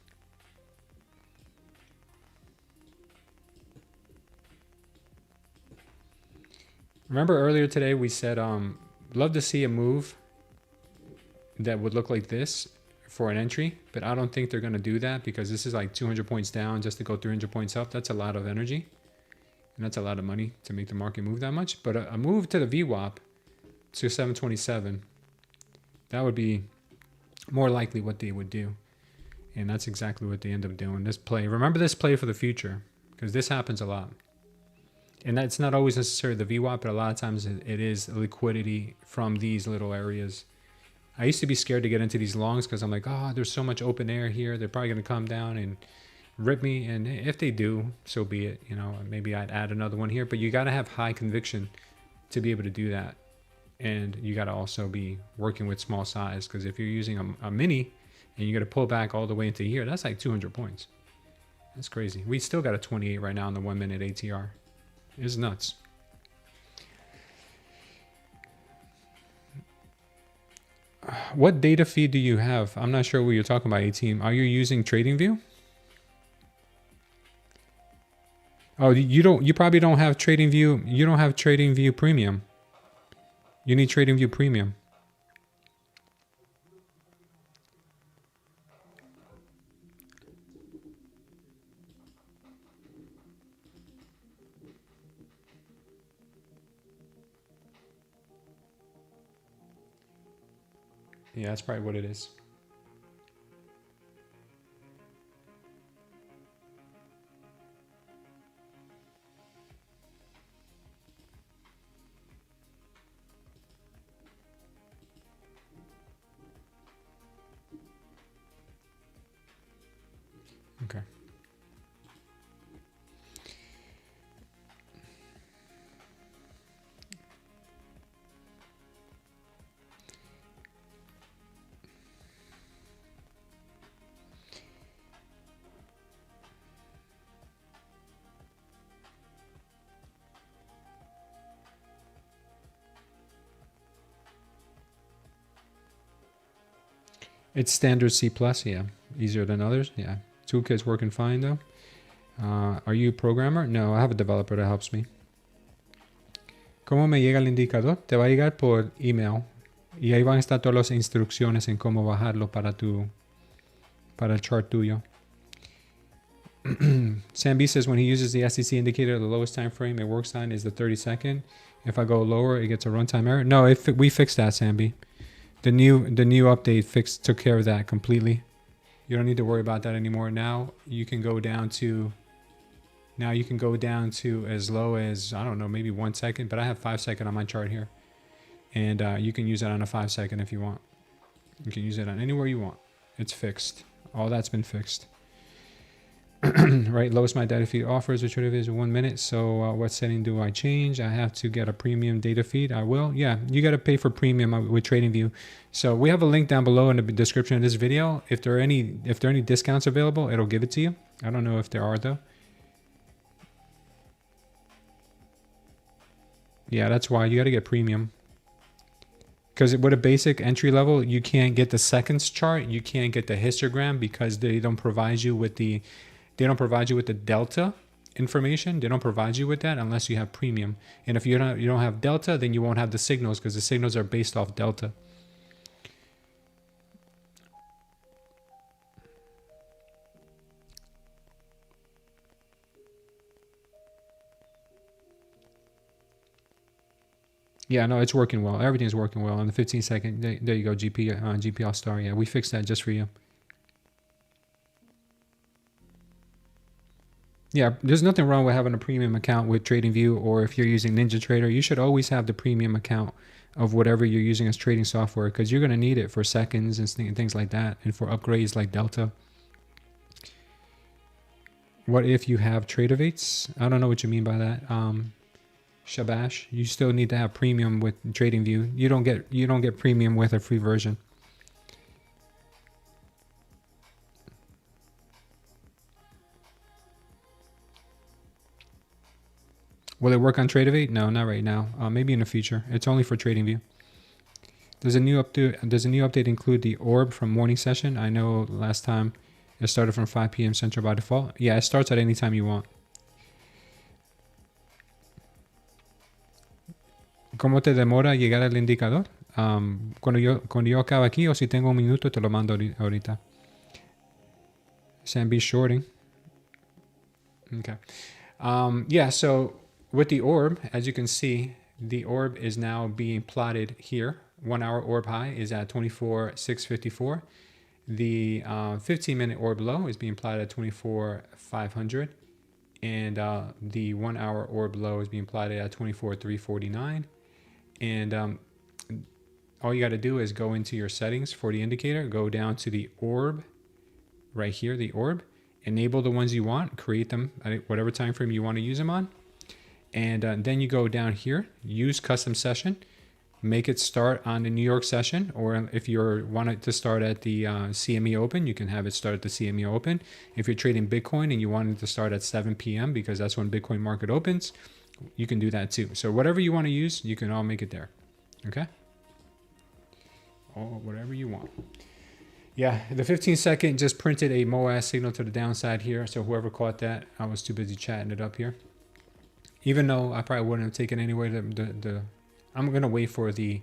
Remember earlier today we said love to see a move that would look like this for an entry, but I don't think they're going to do that because this is like 200 points down just to go 300 points up. That's a lot of energy, and that's a lot of money to make the market move that much. But a move to the VWAP to 727, that would be more likely what they would do, and that's exactly what they end up doing. This play, remember this play for the future, because this happens a lot. And that's not always necessarily the VWAP, but a lot of times it is liquidity from these little areas. I used to be scared to get into these longs because I'm like, oh, there's so much open air here. They're probably going to come down and rip me, and if they do, so be it. You know, maybe I'd add another one here, but you got to have high conviction to be able to do that. And you got to also be working with small size, because if you're using a mini and you got to pull back all the way into here, that's like 200 points. That's crazy. We still got a 28 right now in the 1 minute ATR. It's nuts. What data feed do you have? I'm not sure what you're talking about, A-Team. Are you using TradingView? Oh, you probably don't have TradingView. You don't have TradingView Premium. You need TradingView Premium. Yeah, that's probably what it is. Okay. It's standard C++, yeah. Easier than others, yeah. Toolkit's working fine, though. Are you a programmer? No, I have a developer that helps me. ¿Cómo me llega el indicador? Te va a llegar por email. Y ahí van a estar todas las instrucciones en cómo bajarlo para el chart tuyo. Sam B says when he uses the STC indicator, the lowest time frame it works on is the 30-second. If I go lower, it gets a runtime error. No, we fixed that, Sam B. The new update took care of that completely. You don't need to worry about that anymore. Now you can go down to as low as, I don't know, maybe 1 second, but I have 5 second on my chart here. And you can use it on a 5 second if you want. You can use it on anywhere you want. It's fixed. All that's been fixed. Right, lowest my data feed offers, which is 1 minute. So what setting do I change? I have to get a premium data feed. I will. Yeah, you got to pay for premium with TradingView. So we have a link down below in the description of this video. If there are any discounts available, it'll give it to you. I don't know if there are though. Yeah, that's why you got to get premium. Because with a basic entry level, you can't get the seconds chart. You can't get the histogram because they don't provide you with the delta information. They don't provide you with that unless you have premium. And if you don't have delta, then you won't have the signals because the signals are based off delta. Yeah, no, it's working well. Everything's working well. On the 15-second, there you go, GPL star. Yeah, we fixed that just for you. Yeah, there's nothing wrong with having a premium account with TradingView, or if you're using NinjaTrader, you should always have the premium account of whatever you're using as trading software because you're going to need it for seconds and things like that, and for upgrades like Delta. What if you have Tradeify? I don't know what you mean by that. Shabash, you still need to have premium with TradingView. You don't get premium with a free version. Will it work on Tradeify? No, not right now. Maybe in the future. It's only for TradingView. Does a new update include the orb from morning session? I know last time it started from 5 p.m. Central by default. Yeah, it starts at any time you want. ¿Cómo te demora llegar al indicador? Cuando yo acabe aquí, o si tengo un minuto, te lo mando ahorita. Sam B shorting. Okay. Yeah, so with the orb, as you can see, the orb is now being plotted here. 1 hour orb high is at 24,654. The 15-minute orb low is being plotted at 24,500. And the 1 hour orb low is being plotted at 24,349. And all you got to do is go into your settings for the indicator, go down to the orb right here, the orb, enable the ones you want, create them at whatever time frame you want to use them on. And then you go down here, use custom session, make it start on the New York session, or if you want it to start at the CME Open, you can have it start at the CME Open. If you're trading Bitcoin and you want it to start at 7 p.m. because that's when Bitcoin market opens, you can do that too. So whatever you want to use, you can all make it there. Okay? Or whatever you want. Yeah, the 15-second just printed a MOAS signal to the downside here. So whoever caught that, I was too busy chatting it up here. Even though I probably wouldn't have taken anyway, I'm going to wait for the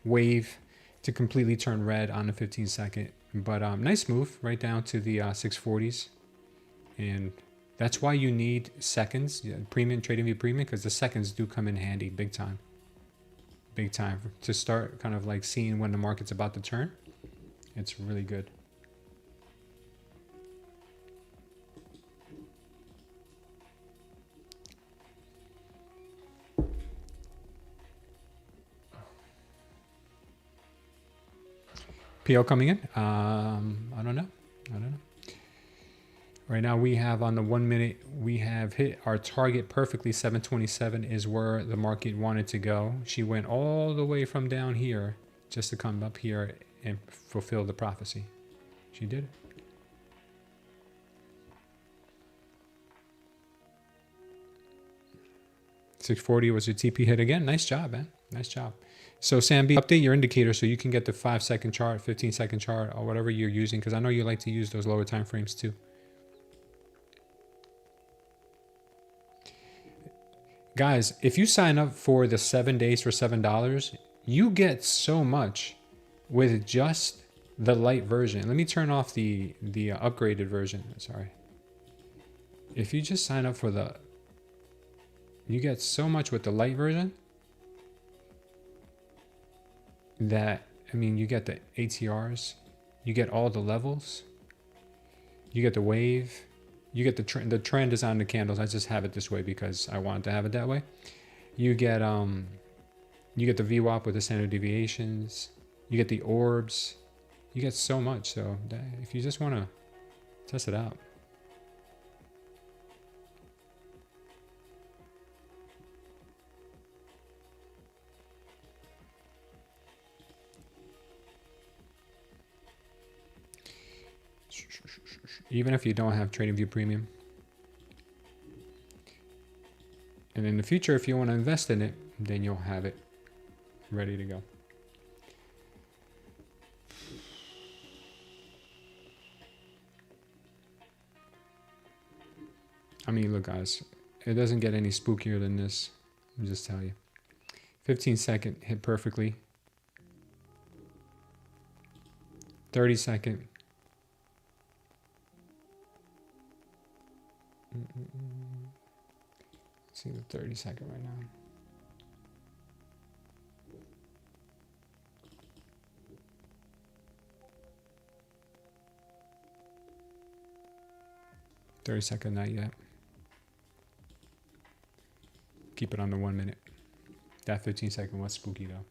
wave to completely turn red on the 15-second. But nice move right down to the 640s. And that's why you need seconds, premium, TradingView premium, because the seconds do come in handy big time. Big time to start kind of like seeing when the market's about to turn. It's really good. PL coming in. I don't know. Right now we have on the 1 minute, we have hit our target perfectly. 727 is where the market wanted to go. She went all the way from down here just to come up here and fulfill the prophecy. She did it. $640 was your TP hit again. Nice job, man. Nice job. So Sam B, update your indicator so you can get the 5-second chart, 15-second chart, or whatever you're using, because I know you like to use those lower time frames too. Guys, if you sign up for the 7 days for $7, you get so much with just the light version. Let me turn off the upgraded version. Sorry. If you just sign up for you get so much with the light version. That, I mean, you get the ATRs, you get all the levels, you get the wave, you get the trend. The trend is on the candles. I just have it this way because I wanted to have it that way. You get the VWAP with the standard deviations, you get the orbs, you get so much. So if you just want to test it out. Even if you don't have TradingView Premium. And in the future, if you want to invest in it, then you'll have it ready to go. I mean, look, guys, it doesn't get any spookier than this. I'll just tell you. 15-second hit perfectly. 30-second. See the 30-second right now. $30-second, not yet. Keep it on the 1 minute. That 15-second was spooky though.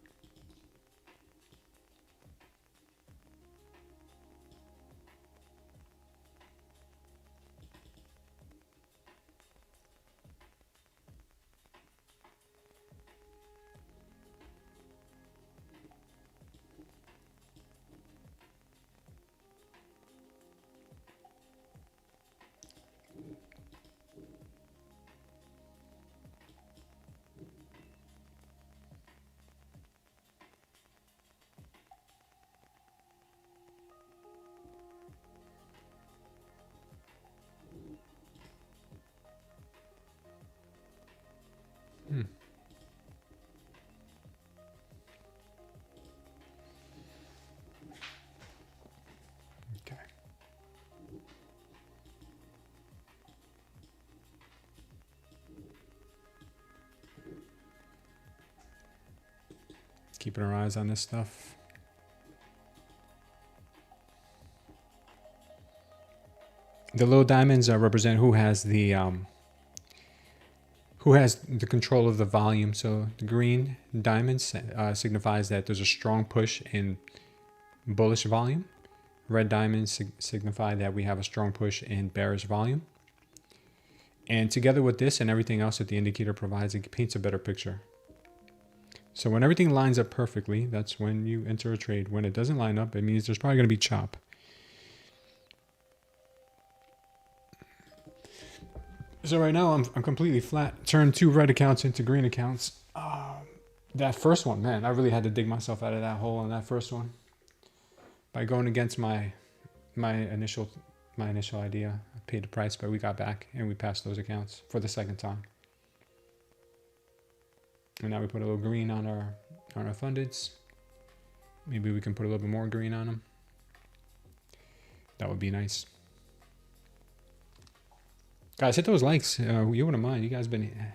Okay. Keeping our eyes on this stuff. The little diamonds represent who has the control of the volume. So the green diamonds signifies that there's a strong push in bullish volume. Red diamonds signify that we have a strong push in bearish volume. And together with this and everything else that the indicator provides, it paints a better picture. So when everything lines up perfectly, that's when you enter a trade. When it doesn't line up, it means there's probably going to be chop. So right now I'm completely flat. Turned 2 red accounts into green accounts. That first one, man, I really had to dig myself out of that hole on that first one by going against my initial idea. I paid the price, but we got back and we passed those accounts for the second time. And now we put a little green on our fundeds. Maybe we can put a little bit more green on them. That would be nice. Guys, hit those likes. You wouldn't mind. You guys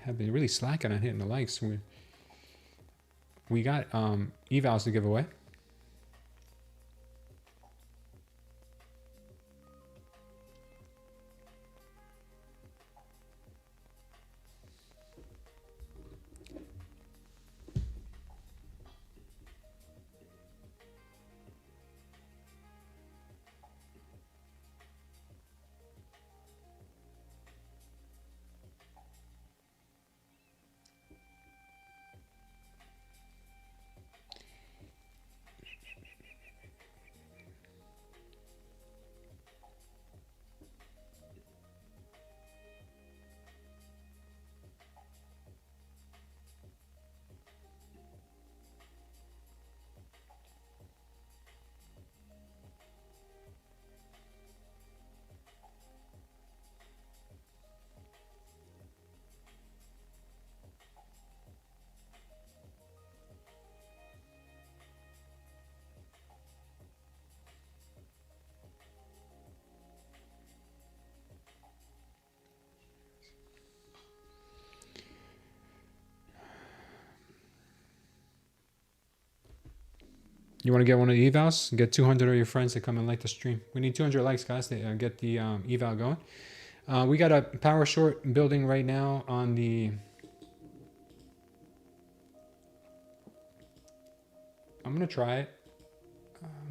have been really slacking on hitting the likes. We got evals to give away. You want to get one of the evals? Get 200 of your friends to come and like the stream. We need 200 likes, guys, to get the eval going. We got a power short building right now on the... I'm going to try it.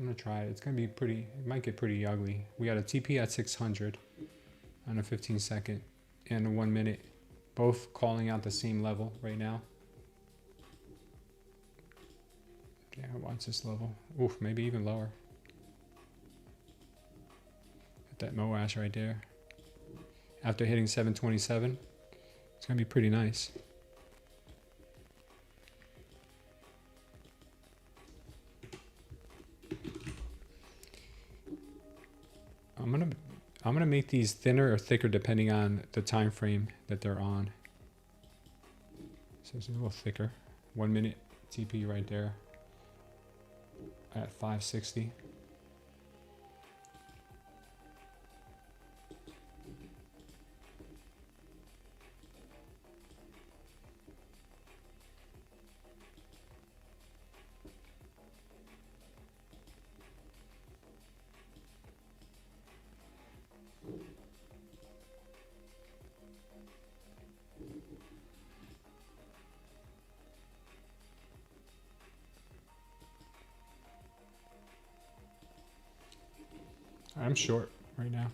It's going to be pretty... It might get pretty ugly. We got a TP at 600 on a 15-second and a 1 minute. Both calling out the same level right now. Yeah, what's this level? Oof, maybe even lower. At that MOAS right there. After hitting 727, it's gonna be pretty nice. I'm gonna make these thinner or thicker depending on the time frame that they're on. So it's a little thicker. 1 minute TP right there. At 560. I'm short right now.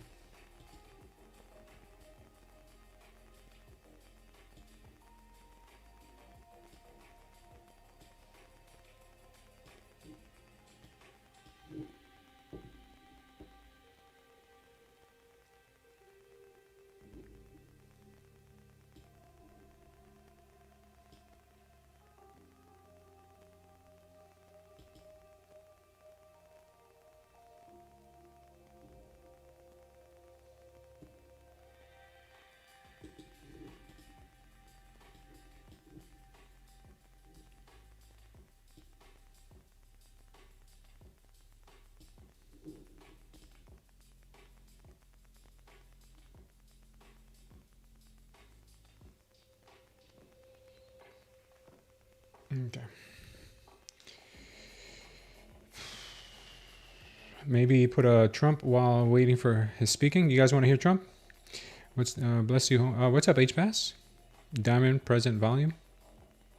Okay. Maybe put a Trump while waiting for his speaking. You guys want to hear Trump? What's bless you? What's up, HBAS? Diamond present volume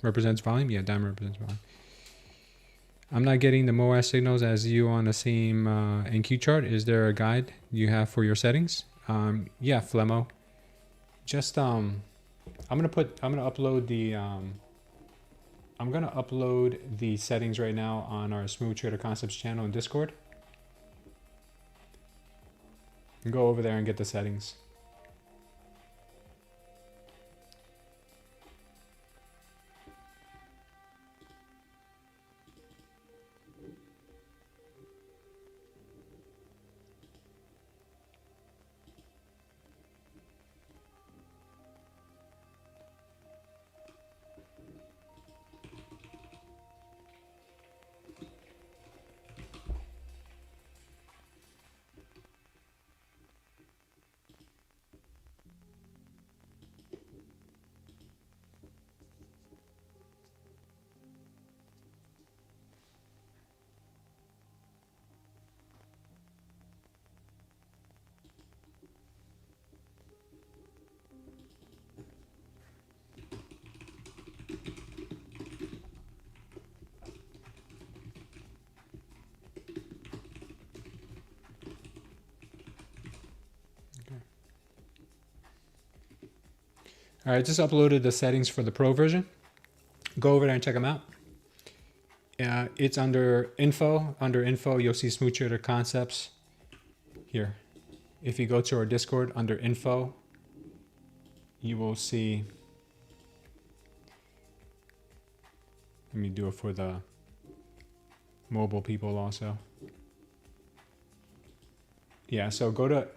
represents volume. Yeah, diamond represents volume. I'm not getting the MOAS signals as you on the same NQ chart. Is there a guide you have for your settings? Yeah, Flemo. Just I'm gonna upload the settings right now on our Smooth Trader Concepts channel in Discord. Go over there and get the settings. All right, just uploaded the settings for the Pro version. Go over there and check them out. It's under info. Under info, you'll see Smooth Trader Concepts here. If you go to our Discord under info, you will see. Let me do it for the mobile people also. Yeah, so go to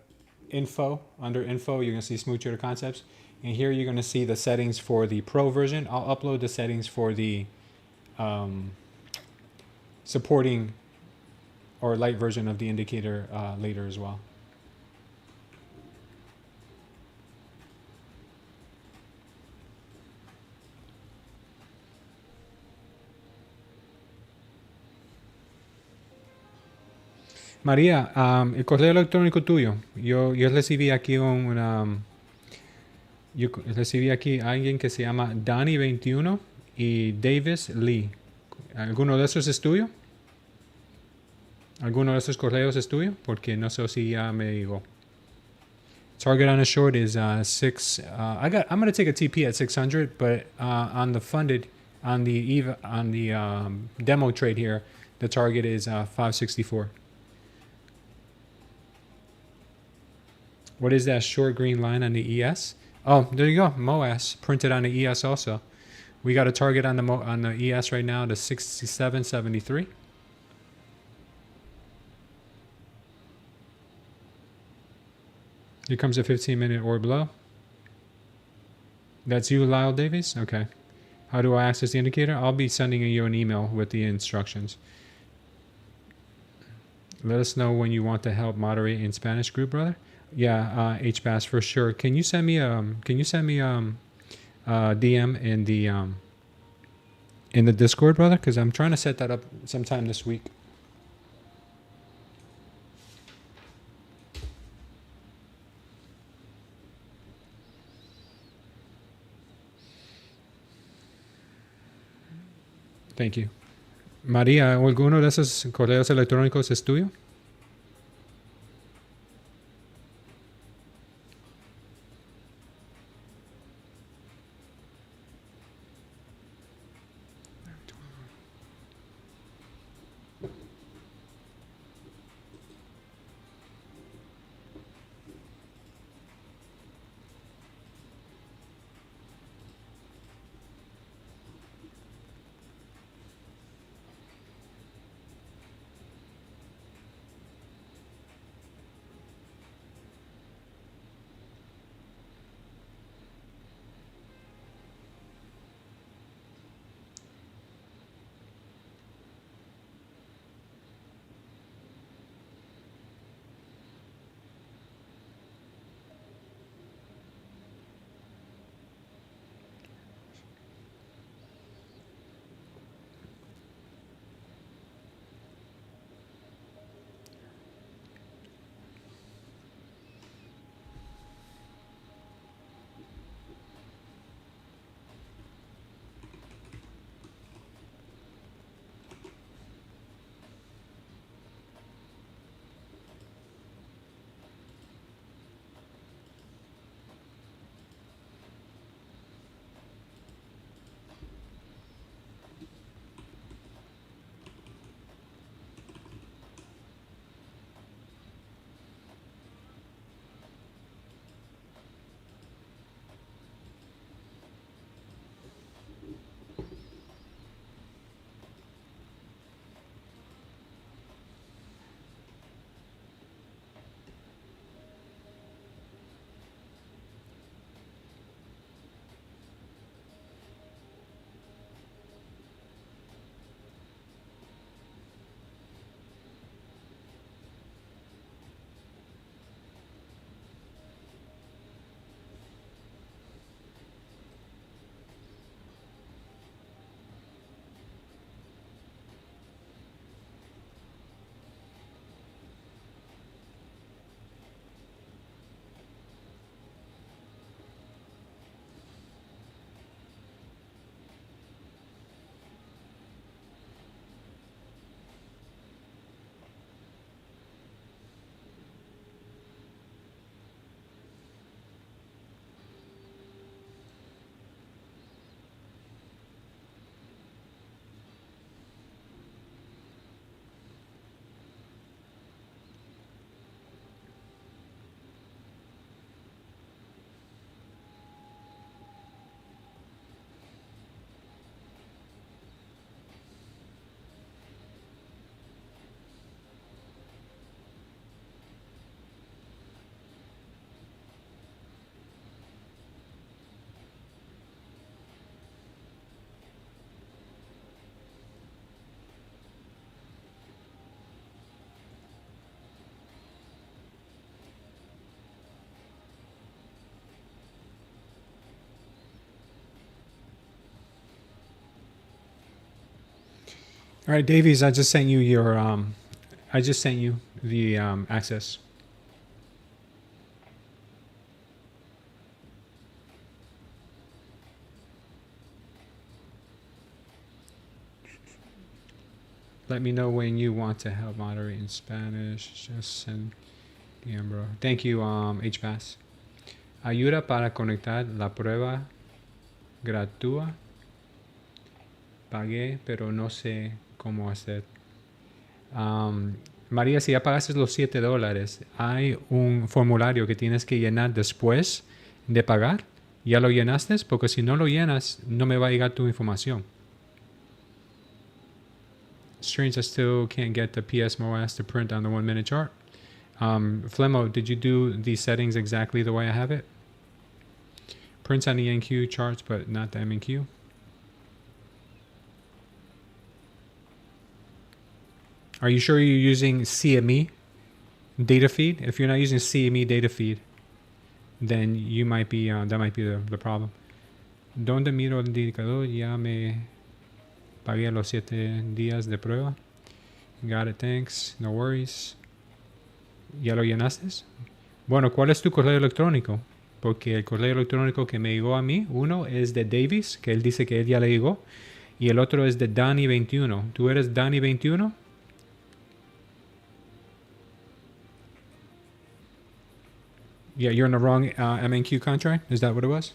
info. Under info, you're gonna see Smooth Trader Concepts. And here you're gonna see the settings for the Pro version. I'll upload the settings for the supporting or light version of the indicator later as well. María, el correo electrónico tuyo. Yo recibí aquí yo recibí aquí a alguien que se llama Donnie21 y Davis Lee. ¿Alguno de esos es tuyo? ¿Alguno de esos correos es tuyo? Porque no sé si ya me llegó. Target on a short is 6. I'm gonna take a TP at 600, but on the funded, on the demo trade here, the target is 564. What is that short green line on the ES? Oh, there you go, MOAS printed on the ES also. We got a target on the ES right now to 67.73. Here comes a 15-minute orb low. That's you, Lyle Davies? Okay. How do I access the indicator? I'll be sending you an email with the instructions. Let us know when you want to help moderate in Spanish group, brother. Yeah, HBAS for sure. Can you send me DM in the Discord, brother? Because I'm trying to set that up sometime this week. Thank you. María, ¿alguno de esos correos electrónicos es tuyo? All right, Davies, I just sent you your I just sent you the access. Let me know when you want to help moderate in Spanish. Just send DM, bro. Thank you, HBAS. Ayuda para conectar la prueba gratuita. Pagué, pero no sé cómo hacer. María, si ya pagaste los $7, hay un formulario que tienes que llenar después de pagar. ¿Ya lo llenaste? Porque si no lo llenas, no me va a llegar tu información. Strange, I still can't get the PSMOS to print on the 1 minute chart. Flemo, did you do these settings exactly the way I have it? Prints on the NQ charts, but not the MNQ. Are you sure you're using CME data feed? If you're not using CME data feed, then you might be that might be the problem. ¿Dónde miro el indicador? Ya me pagué los 7 días de prueba. Got it, thanks. No worries. ¿Ya lo llenaste? Bueno, ¿cuál es tu correo electrónico? Porque el correo electrónico que me llegó a mí, uno es de Davis, que él dice que él ya le llegó, y el otro es de Dani21. ¿Tú eres Dani21? Yeah, you're in the wrong MNQ contract? Is that what it was?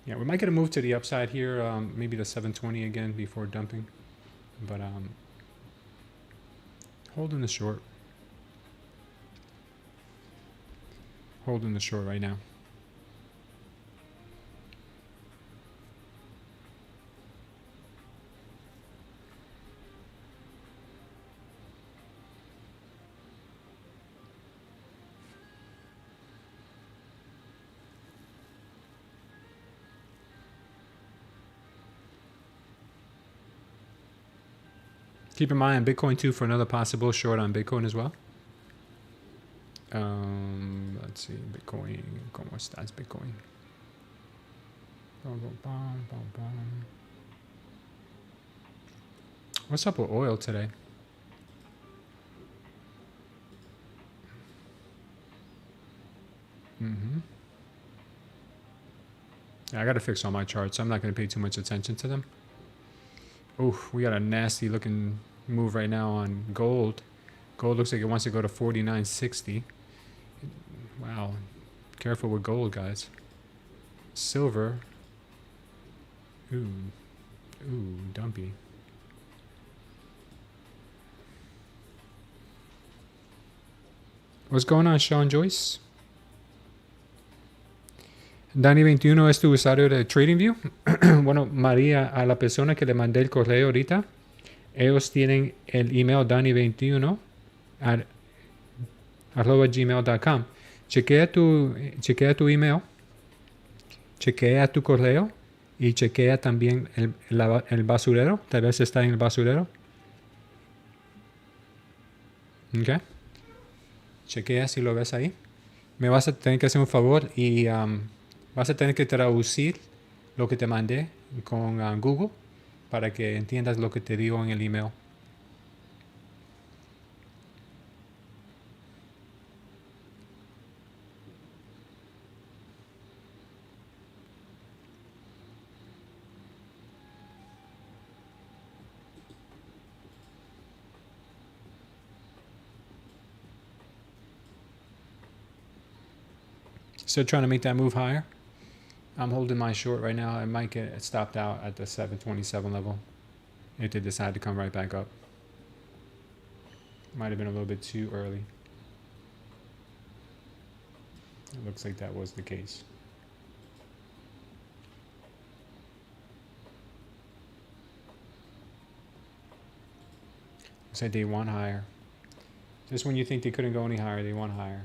Yeah, we might get a move to the upside here, maybe the 720 again before dumping. But holding the short. Holding the short right now. Keep in mind Bitcoin too for another possible short on Bitcoin as well. Let's see, Bitcoin, ¿cómo estás Bitcoin? What's up with oil today? Yeah, I gotta fix all my charts. I'm not gonna pay too much attention to them. Oof, we got a nasty looking move right now on gold. Gold looks like it wants to go to 49.60. Wow, careful with gold, guys. Silver. Ooh, dumpy. What's going on, Sean Joyce? Dani21 es tu usuario de TradingView. Bueno, María, a la persona que le mandé el correo ahorita, ellos tienen el email Dani21 @gmail.com. Chequea tu email, chequea tu correo y chequea también el basurero. Tal vez está en el basurero. Ok. Chequea si lo ves ahí. Me vas a tener que hacer un favor y vas a tener que traducir lo que te mandé con Google para que entiendas lo que te digo en el email. Still trying to make that move higher. I'm holding my short right now. I might get stopped out at the 727 level if they decide to come right back up. Might have been a little bit too early. It looks like that was the case. Looks like they want higher. Just when you think they couldn't go any higher, they want higher.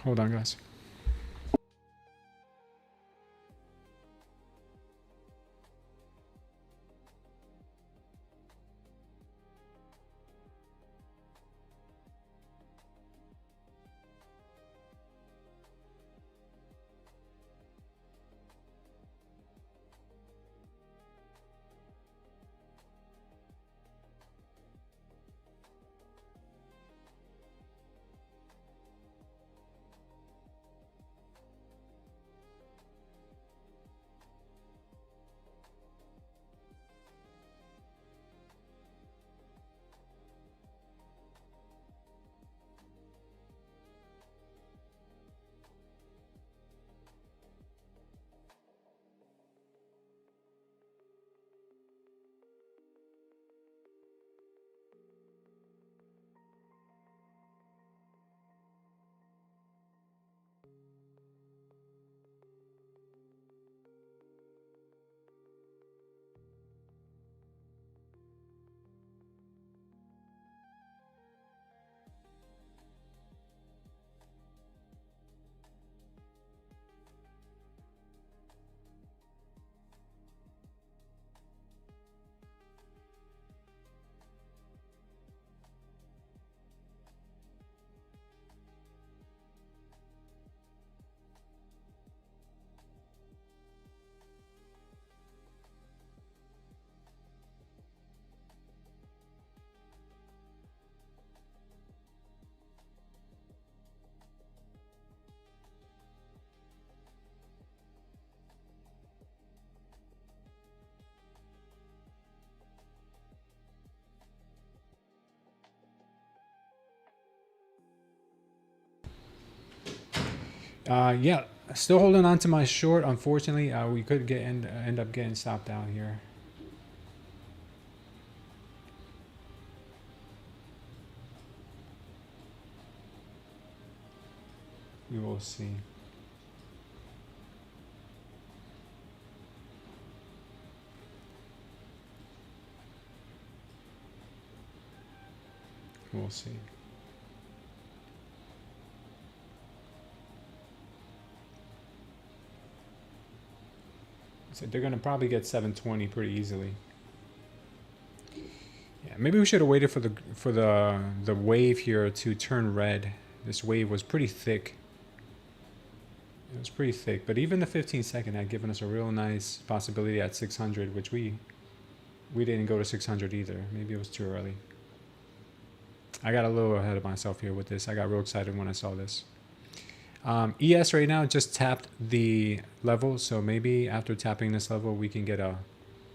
Hold on, guys. Yeah, still holding on to my short. Unfortunately, we could end up getting stopped out here. We will see. We'll see. So they're gonna probably get 720 pretty easily. Yeah, maybe we should have waited for the wave here to turn red. This wave was pretty thick. It was pretty thick, but even the 15-second had given us a real nice possibility at 600, which we didn't go to 600 either. Maybe it was too early. I got a little ahead of myself here with this. I got real excited when I saw this. ES right now just tapped the level, so maybe after tapping this level we can get a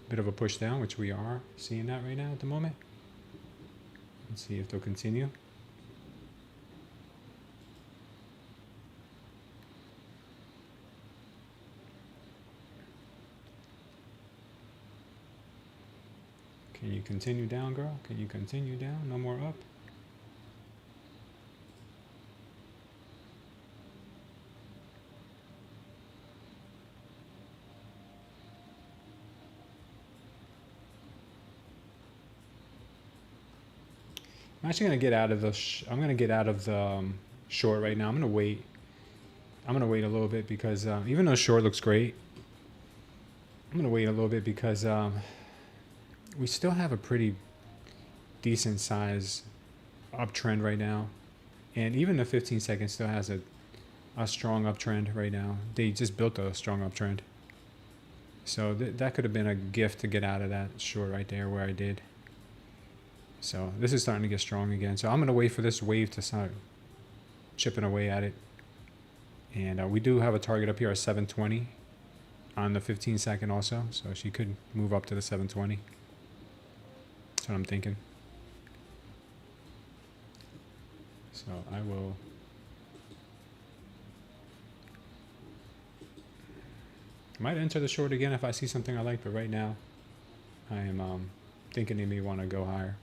bit of a push down, which we are seeing that right now at the moment. Let's see if they'll continue. Can you continue down, girl? Can you continue down? No more up? I'm actually gonna get out of the. I'm gonna get out of the short right now. I'm gonna wait. I'm gonna wait a little bit because even though short looks great, I'm gonna wait a little bit because we still have a pretty decent size uptrend right now, and even the 15-second still has a strong uptrend right now. They just built a strong uptrend, so that could have been a gift to get out of that short right there where I did. So this is starting to get strong again. So I'm going to wait for this wave to start chipping away at it. And we do have a target up here at 720 on the 15-second also. So she could move up to the 720. That's what I'm thinking. So I will. I might enter the short again if I see something I like. But right now I am thinking they may want to go higher.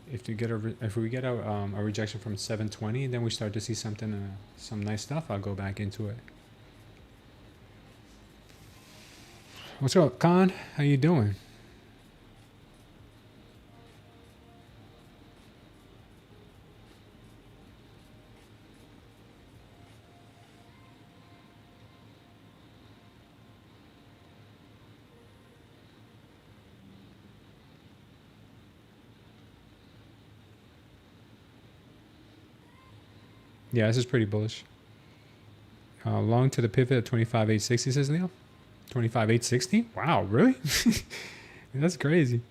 If we get a rejection from 720, then we start to see something, some nice stuff. I'll go back into it. What's up, Khan? How you doing? Yeah, this is pretty bullish. Long to the pivot at 25,860, says Leo. 25,860? Wow, really? That's crazy.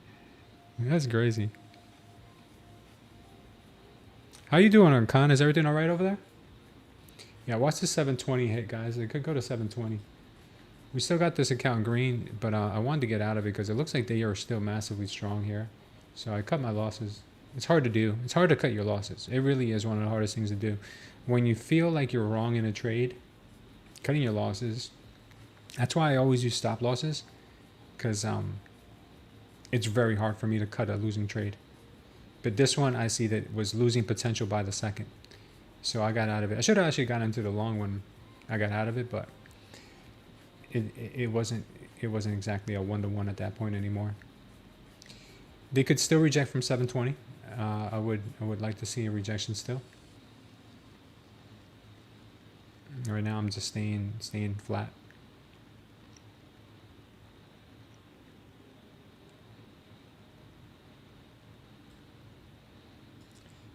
That's crazy. How you doing, Khan? Is everything all right over there? Yeah, watch the 720 hit, guys. It could go to 720. We still got this account green, but I wanted to get out of it because it looks like they are still massively strong here. So I cut my losses. It's hard to do. It's hard to cut your losses. It really is one of the hardest things to do. When you feel like you're wrong in a trade, cutting your losses, that's why I always use stop losses, because it's very hard for me to cut a losing trade. But this one, I see that was losing potential by the second. So I got out of it. I should have actually gotten into the long when I got out of it, but it wasn't exactly a 1-to-1 at that point anymore. They could still reject from 720. I would like to see a rejection still. Right now I'm just staying flat.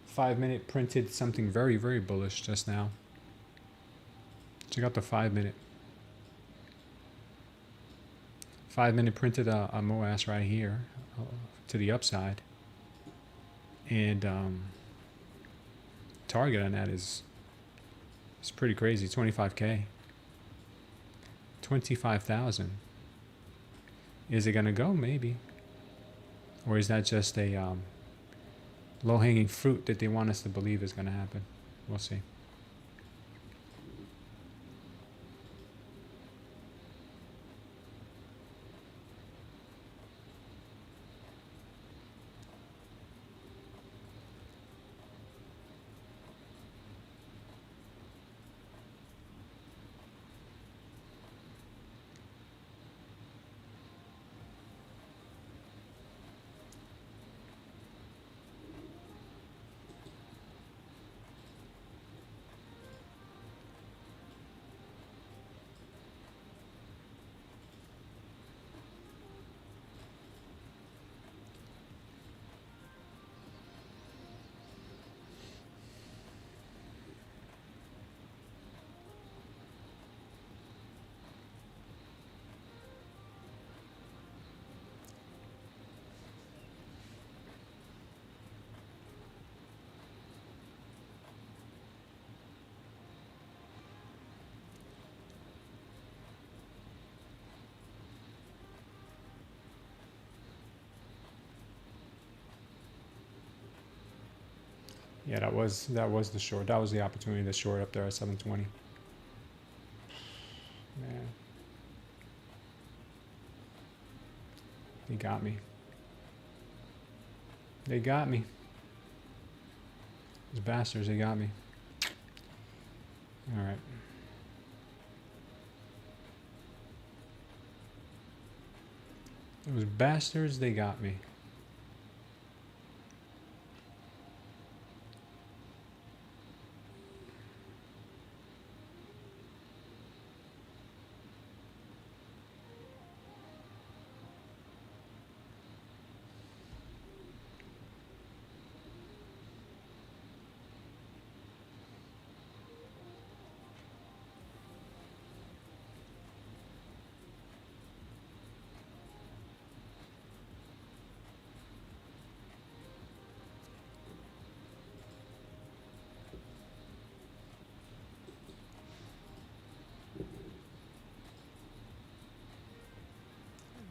Five-minute printed something very, very bullish just now. Check out the 5-minute. 5-minute printed a MOAS right here to the upside. And target on that is pretty crazy. 25K. 25,000. Is it going to go? Maybe. Or is that just a low-hanging fruit that they want us to believe is going to happen? We'll see. Yeah, that was the short. That was the opportunity to short up there at 720. Man, they got me. They got me. Those bastards, they got me. All right. Those bastards, they got me.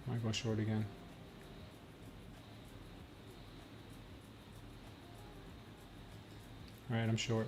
Might go short again. All right, I'm short.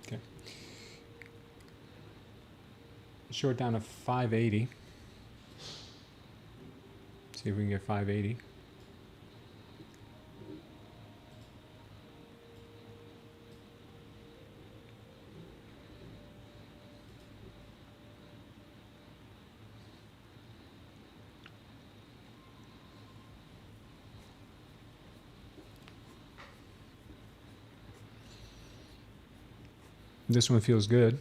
Okay. Short down to 580. See if we can get 580. This one feels good.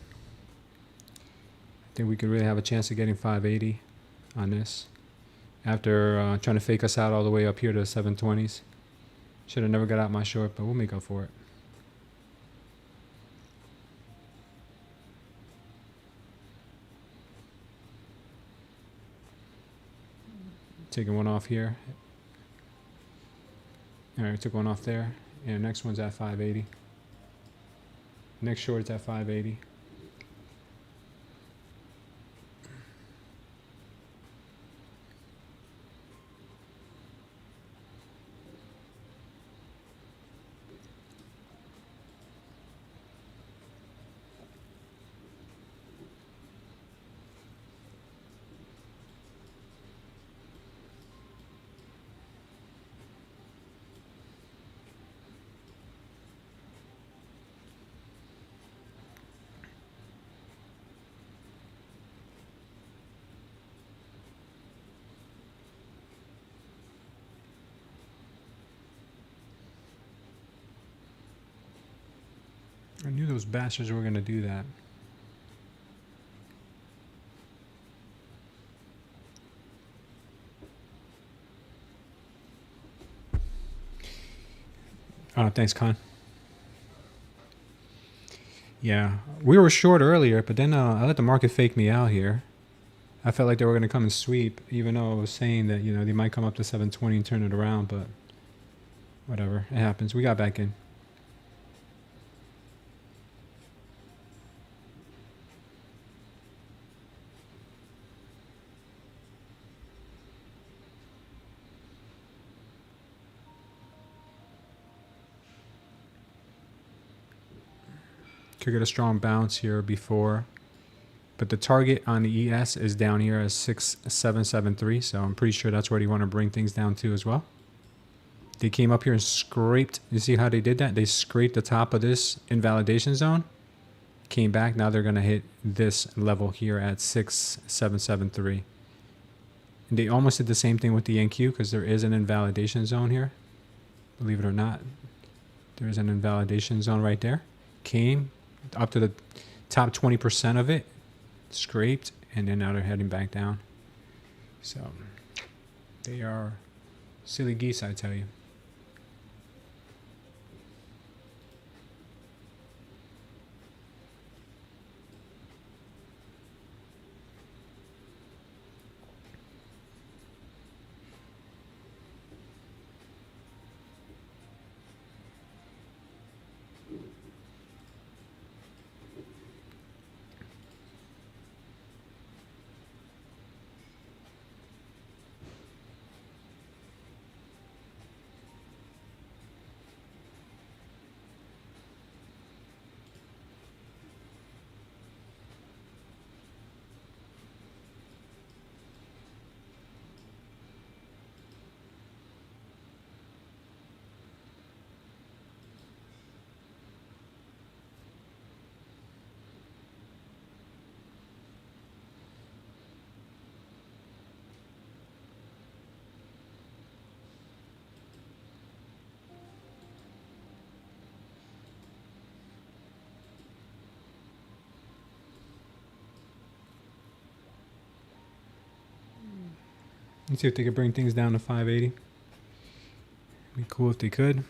I think we could really have a chance of getting 580 on this. After trying to fake us out all the way up here to the 720s. Should have never got out my short, but we'll make up for it. Taking one off here. All right, took one off there. And next one's at 580. Next short's at 580. I knew those bastards were going to do that. Thanks, Con. Yeah, we were short earlier, but then I let the market fake me out here. I felt like they were going to come and sweep, even though I was saying that, they might come up to 720 and turn it around, but whatever. It happens. We got back in. Could get a strong bounce here before. But the target on the ES is down here as 6773, so I'm pretty sure that's where you want to bring things down to as well. They came up here and scraped. You see how they did that? They scraped the top of this invalidation zone, came back. Now they're going to hit this level here at 6773. And they almost did the same thing with the NQ because there is an invalidation zone here. Believe it or not, there is an invalidation zone right there. Came up to the top 20% of it, scraped, and then now they're heading back down. So they are silly geese, I tell you. Let's see if they could bring things down to 580. Be cool if they could.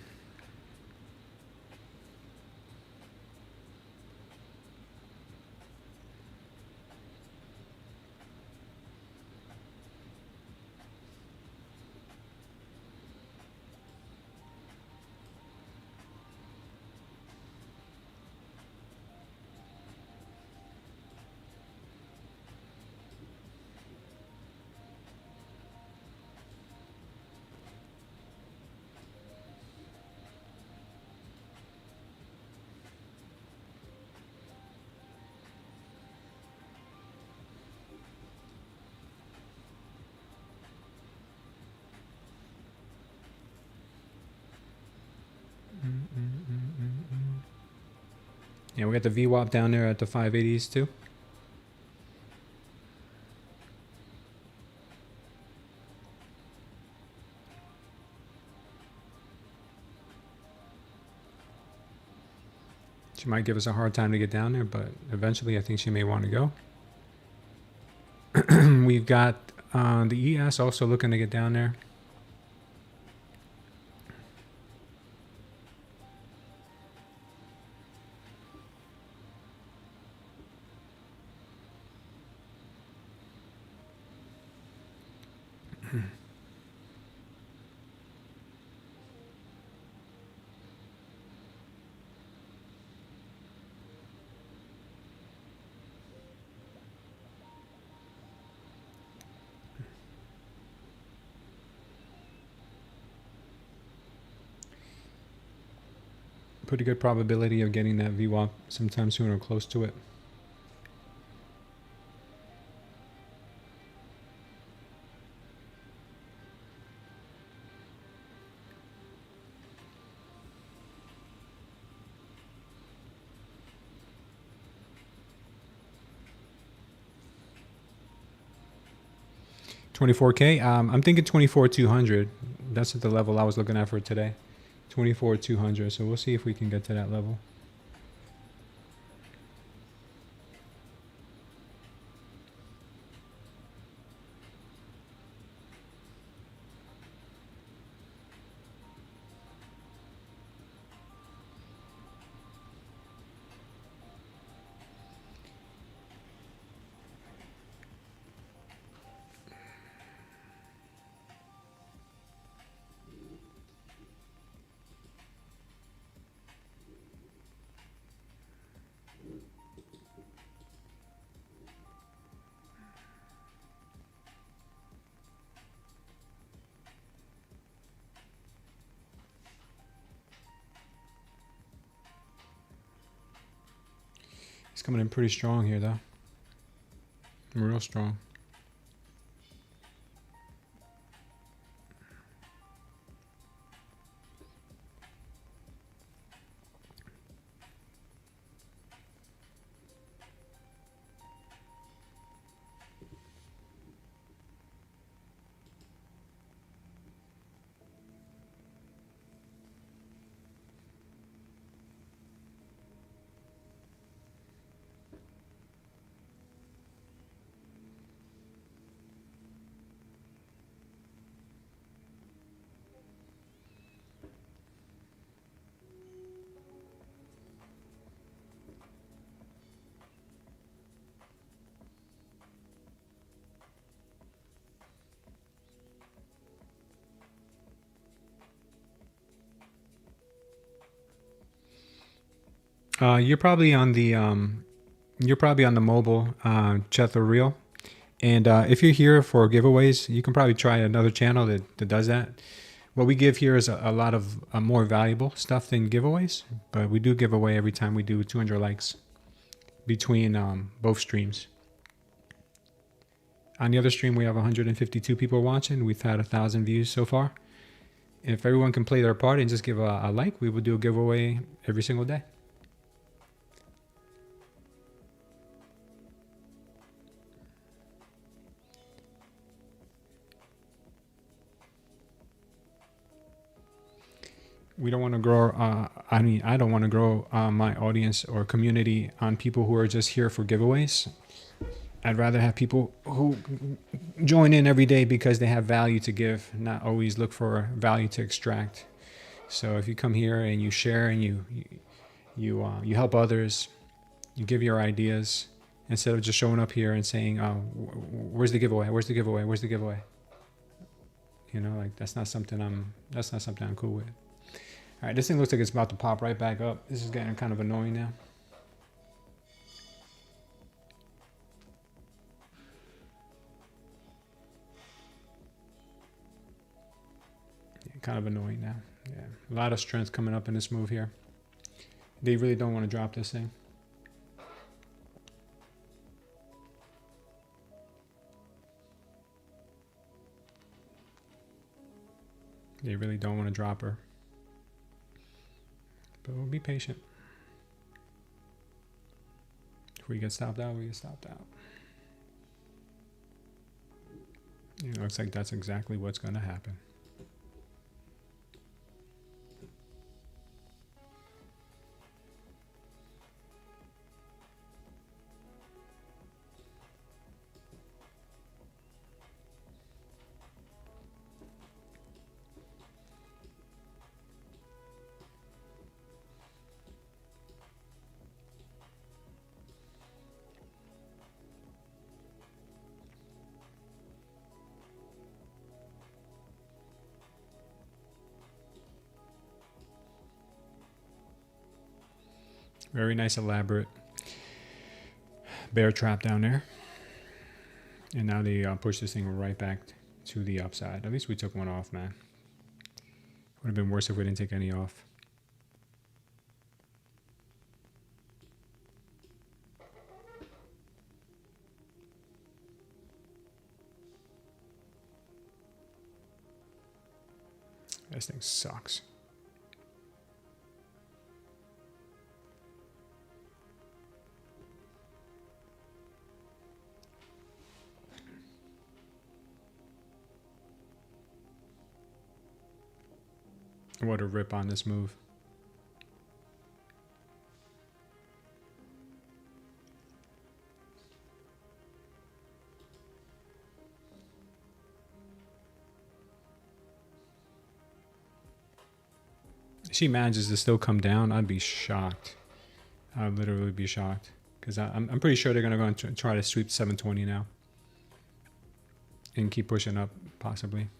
Yeah, we got the VWAP down there at the 580s too. She might give us a hard time to get down there, but eventually I think she may want to go. We've got the ES also looking to get down there. Pretty good probability of getting that VWAP sometime soon or close to it. $24K. I'm thinking 24,200. That's at the level I was looking at for today. 24,200. So we'll see if we can get to that level. He's coming in pretty strong here, though. Real strong. You're probably on the mobile chat or reel, and if you're here for giveaways, you can probably try another channel that does that. What we give here is a lot of more valuable stuff than giveaways, but we do give away every time we do 200 likes between both streams. On the other stream, we have 152 people watching. We've had 1,000 views so far. If everyone can play their part and just give a like, we will do a giveaway every single day. We don't want to grow, I don't want to grow my audience or community on people who are just here for giveaways. I'd rather have people who join in every day because they have value to give, not always look for value to extract. So if you come here and you share and you help others, you give your ideas, instead of just showing up here and saying, "Oh, where's the giveaway? Where's the giveaway? Where's the giveaway?" You know, like that's not something I'm cool with. All right, this thing looks like it's about to pop right back up. This is getting kind of annoying now. Yeah, kind of annoying now. Yeah, a lot of strength coming up in this move here. They really don't want to drop this thing. They really don't want to drop her. But we'll be patient. If we get stopped out, we get stopped out. It looks like that's exactly what's going to happen. Very nice, elaborate bear trap down there. And now they push this thing right back to the upside. At least we took one off, man. Would have been worse if we didn't take any off. This thing sucks. What a rip on this move. If she manages to still come down, I'd be shocked. I'd literally be shocked. Because I'm pretty sure they're going to go and try to sweep 720 now. And keep pushing up, possibly.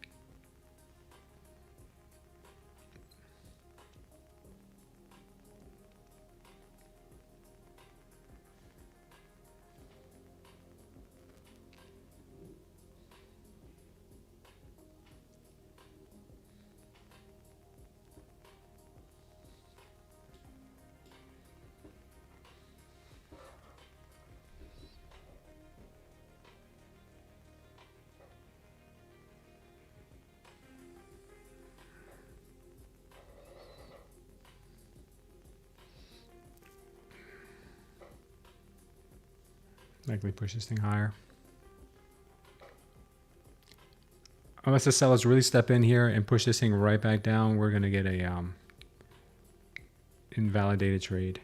Likely push this thing higher. Unless the sellers really step in here and push this thing right back down, we're going to get a invalidated trade.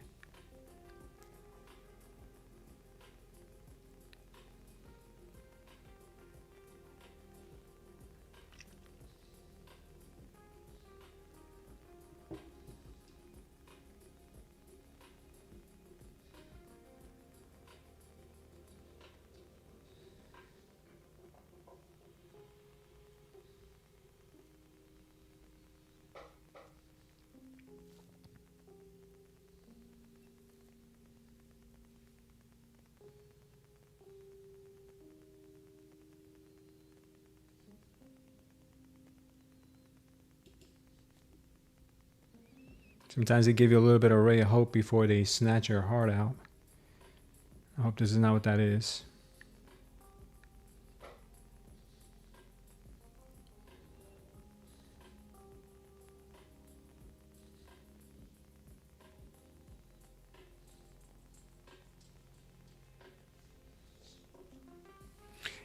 Sometimes they give you a little bit of ray of hope before they snatch your heart out. I hope this is not what that is.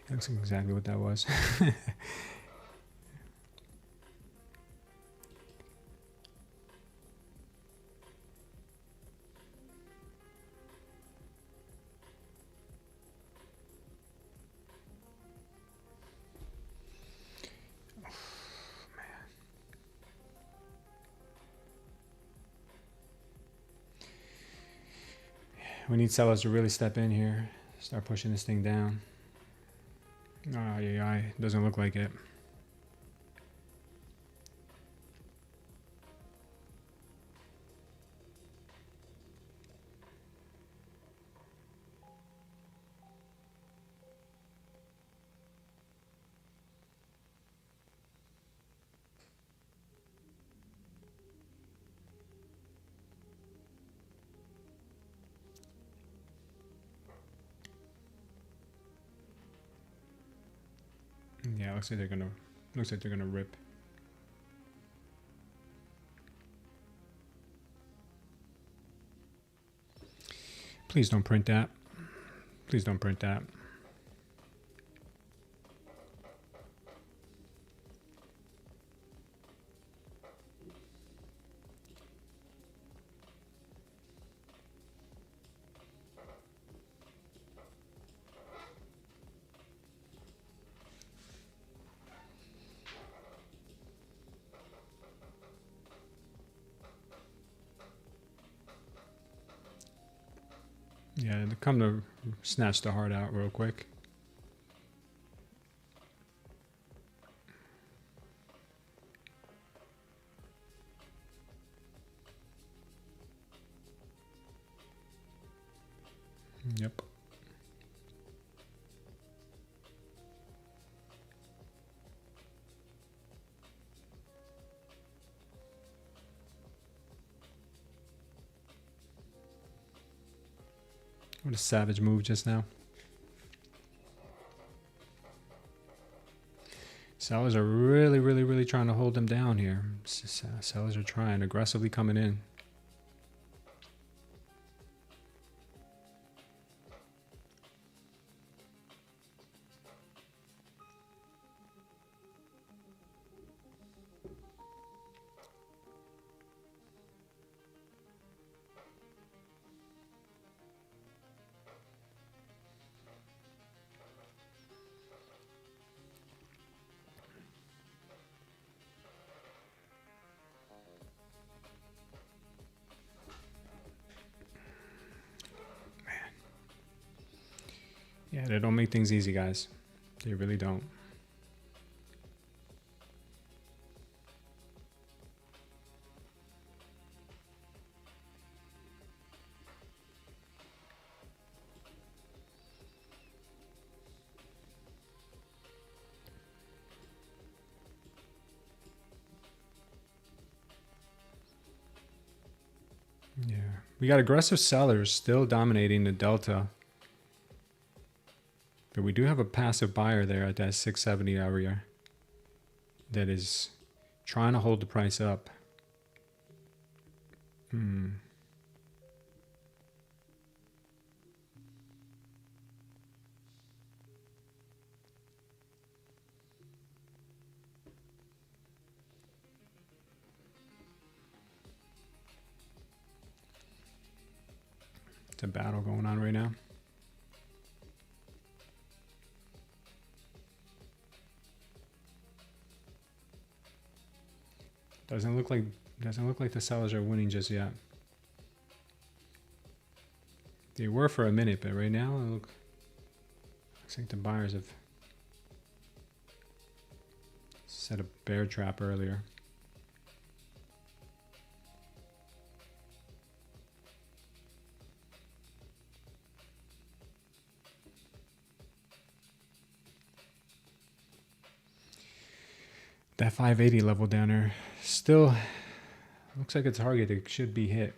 That looks like exactly what that was. We need sellers to really step in here, start pushing this thing down. Oh, yeah, doesn't look like it. Yeah, looks like they're gonna rip. Please don't print that. Please don't print that. Yeah, they come to snatch the heart out real quick. Yep. What a savage move just now. Sellers are really trying to hold them down here. Sellers are trying, aggressively coming in. Yeah, they don't make things easy, guys. They really don't. Yeah, we got aggressive sellers still dominating the delta. But we do have a passive buyer there at that 670 area that is trying to hold the price up. It's a battle going on right now. Doesn't look like the sellers are winning just yet. They were for a minute, but right now looks like the buyers have set a bear trap earlier. That 580 level down there still looks like a target that should be hit.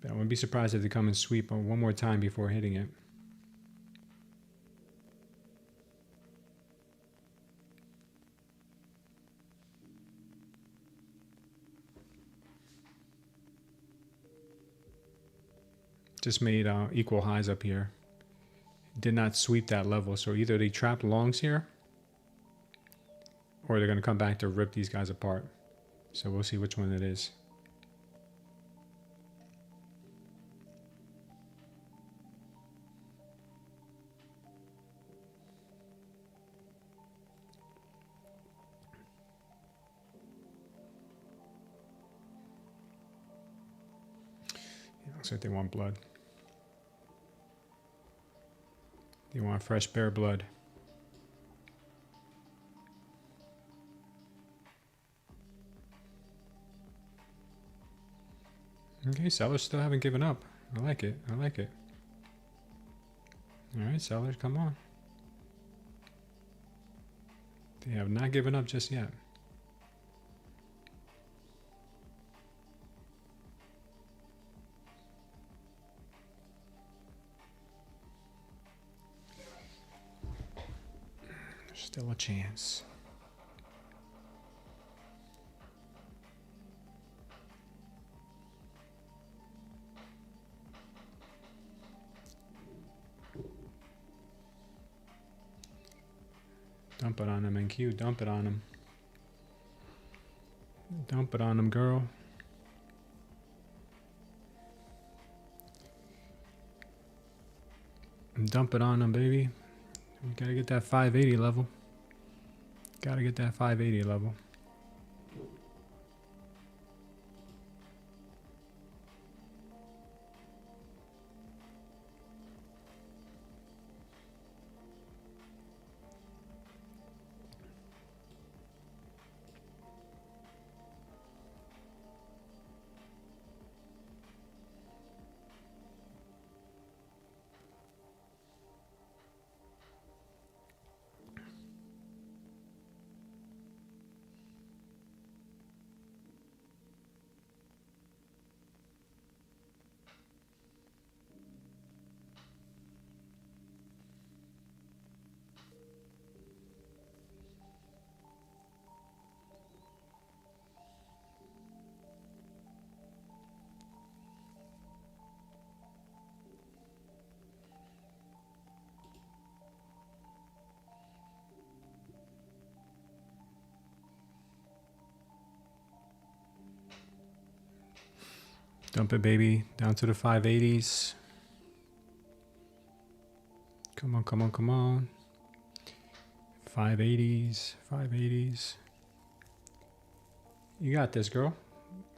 But I wouldn't be surprised if they come and sweep one more time before hitting it. Just made equal highs up here. Did not sweep that level, so either they trapped longs here or they're going to come back to rip these guys apart. So we'll see which one it is. Yeah, looks like they want blood. They want fresh bear blood. Okay, sellers still haven't given up. I like it. I like it. All right, sellers, come on. They have not given up just yet. There's still a chance. Dump it on him, NQ. Dump it on him. Dump it on him, girl. Dump it on him, baby. We gotta get that 580 level. Gotta get that 580 level. Dump it, baby. Down to the 580s. Come on, come on, come on. 580s, 580s. You got this, girl.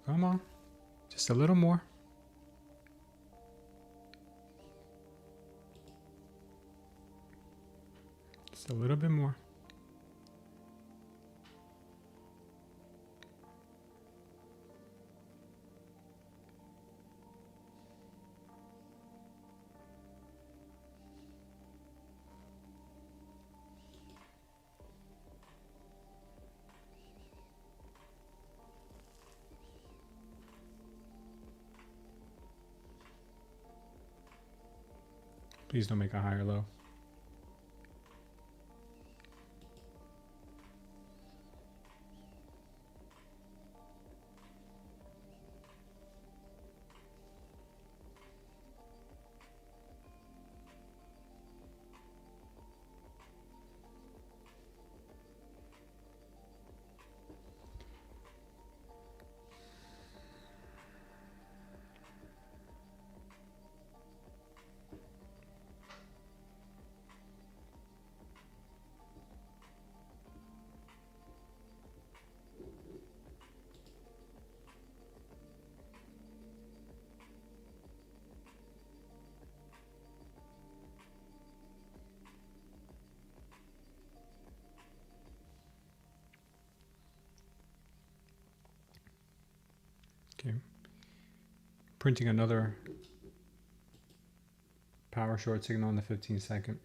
Come on. Just a little more. Just a little bit more. Please don't make a higher low. Okay. Printing another power short signal on the 15-second.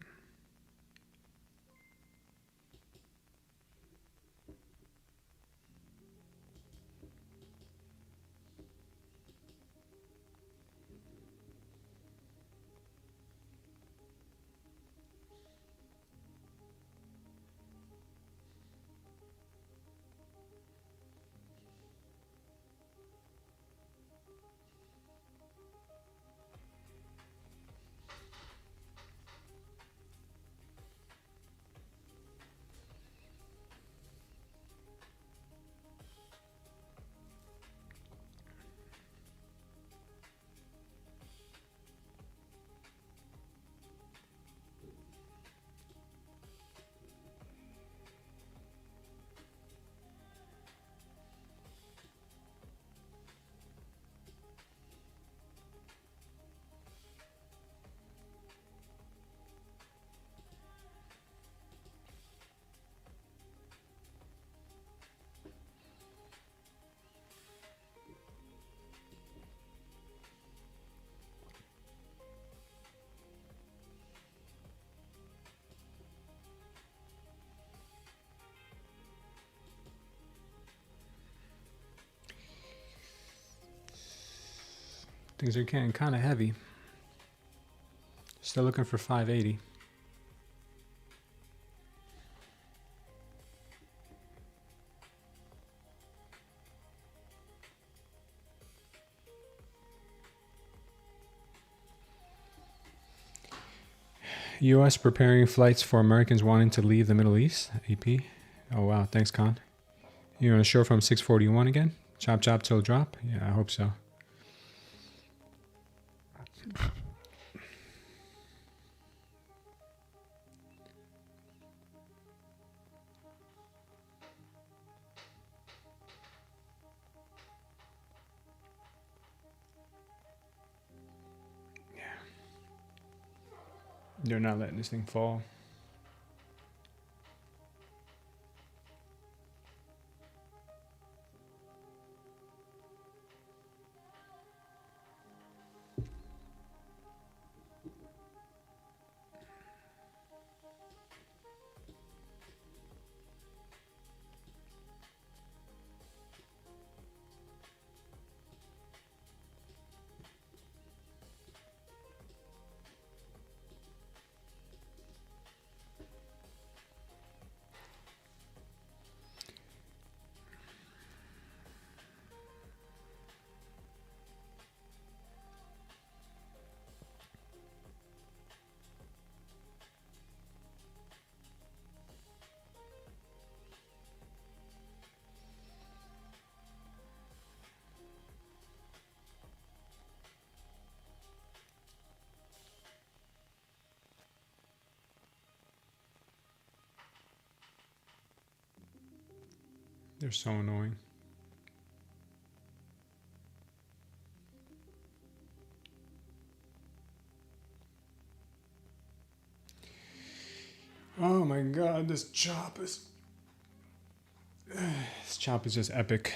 Things are getting kind of heavy. Still looking for 580. U.S. preparing flights for Americans wanting to leave the Middle East. AP. Oh, wow. Thanks, Con. You're on a show from 641 again? Chop, chop, till drop? Yeah, I hope so. They're not letting this thing fall. They're so annoying. Oh my god, this chop is just epic.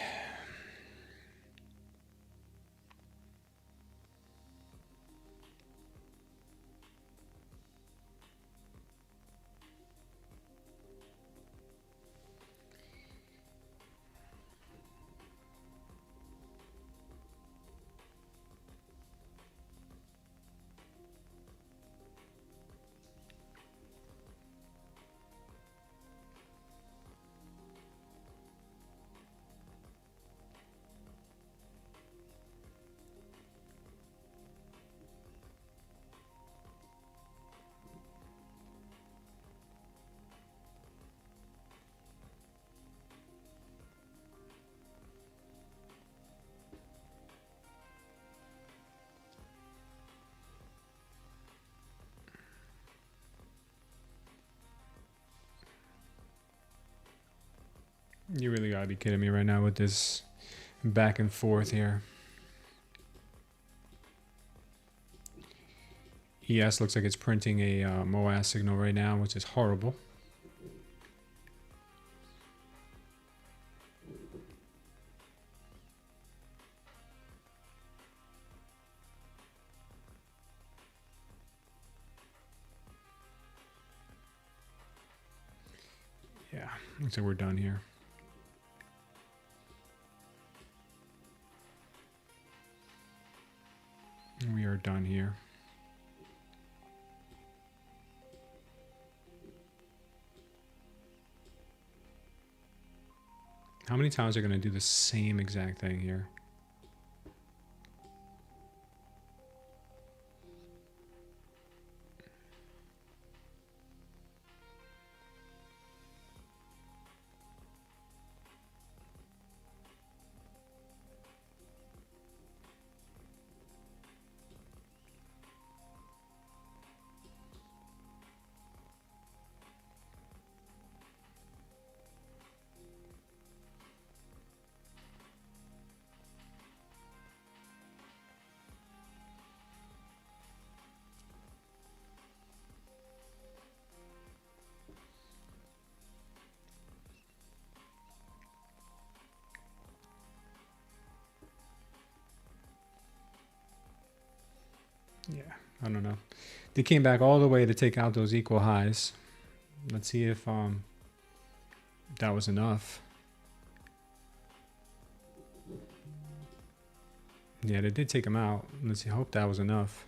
You really gotta be kidding me right now with this back and forth here. ES looks like it's printing a MOAS signal right now, which is horrible. Looks like we're done here. We are done here. How many times are going to do the same exact thing here? Yeah, I don't know. They came back all the way to take out those equal highs. Let's see if that was enough. Yeah, they did take them out. Let's see. Hope that was enough.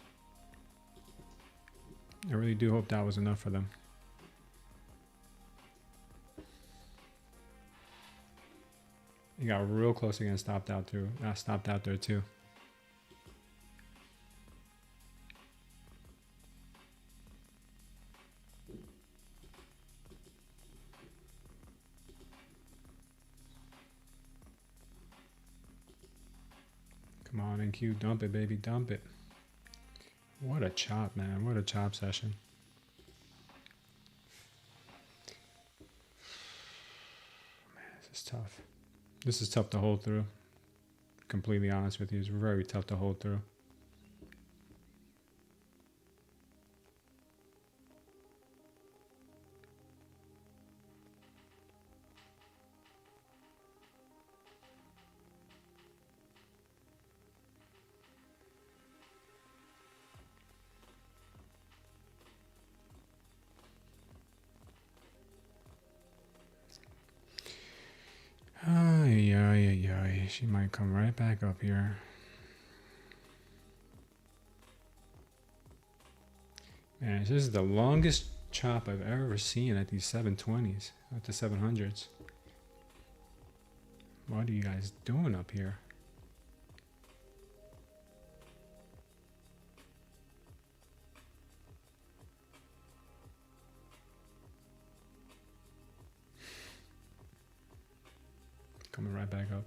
I really do hope that was enough for them. He got real close again. Stopped out too. Stopped out there too. Come on, NQ, dump it, baby, dump it. What a chop, man. What a chop session. Man, this is tough. This is tough to hold through. Completely honest with you, it's very tough to hold through. She might come right back up here. Man, this is the longest chop I've ever seen at these 720s, at the 700s. What are you guys doing up here? Coming right back up.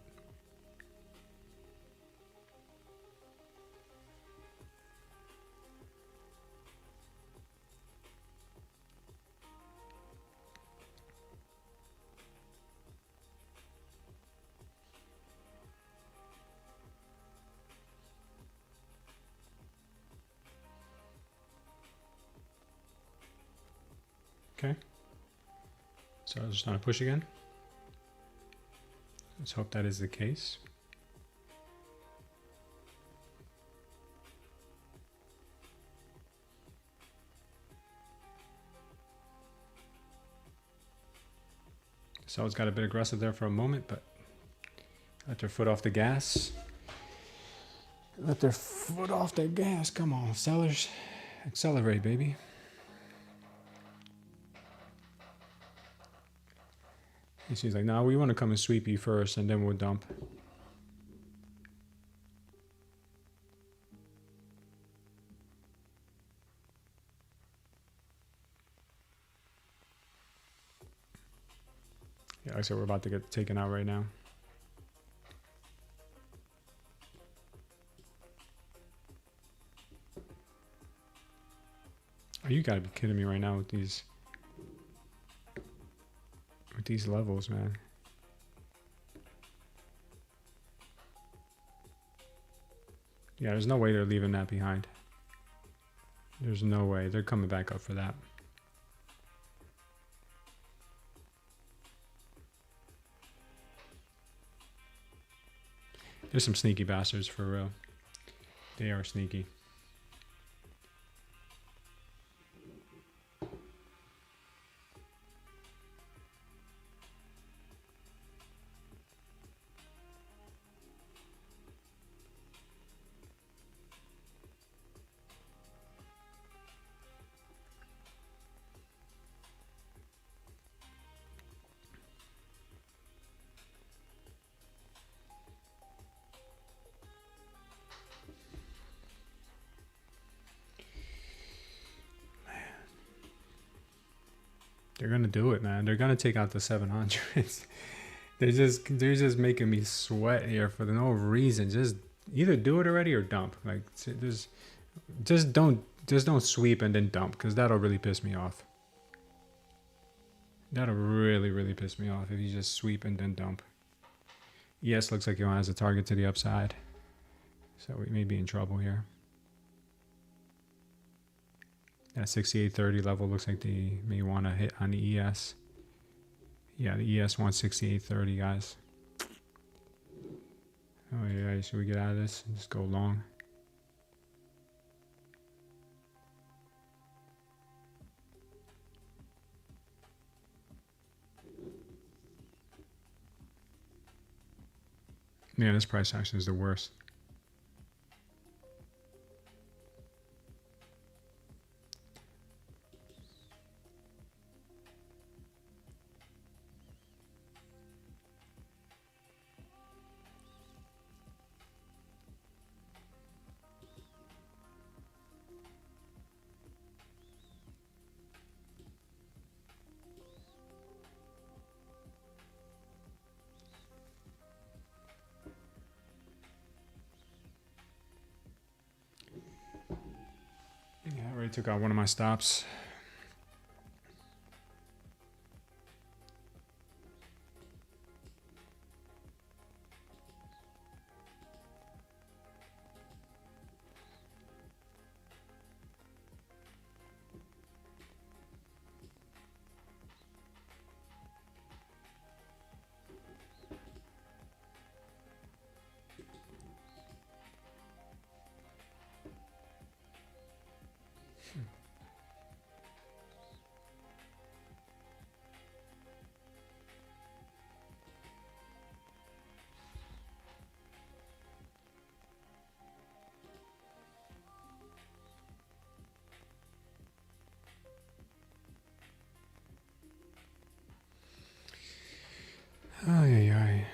Okay. So I was just trying to push again. Let's hope that is the case. So it's got a bit aggressive there for a moment, but let their foot off the gas. Let their foot off the gas. Come on, sellers. Accelerate, baby. She's like, no, we want to come and sweep you first, and then we'll dump. Yeah, like I said, we're about to get taken out right now. Oh, you gotta be kidding me right now with these levels, man. Yeah, there's no way they're leaving that behind. There's no way. They're coming back up for that. There's some sneaky bastards for real. They are sneaky. They're gonna do it, man. They're gonna take out the 700s. they're just making me sweat here for no reason. Just either do it already or dump. Like just don't sweep and then dump, because that'll really piss me off. That'll really piss me off if you just sweep and then dump. Yes, looks like it has a target to the upside, so we may be in trouble here. That 68.30 level looks like they may want to hit on the ES. Yeah, the ES wants 68.30, guys. Oh yeah, should we get out of this and just go long? Yeah, this price action is the worst. Yeah, I already took out one of my stops. Ay, ay, ay.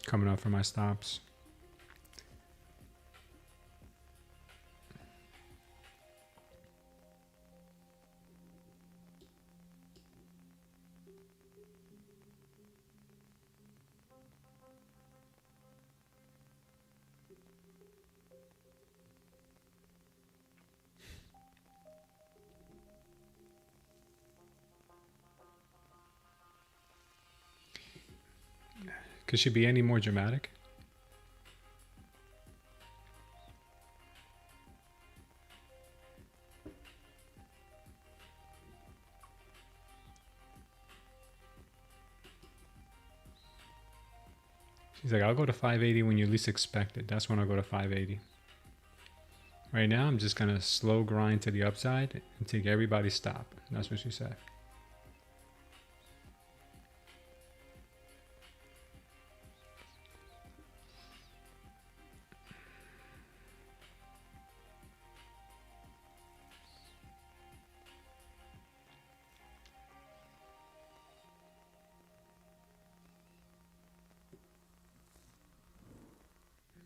Coming up for my stops. Could she be any more dramatic? She's like, I'll go to 580 when you least expect it. That's when I'll go to 580. Right now, I'm just going to slow grind to the upside and take everybody's stop. That's what she said.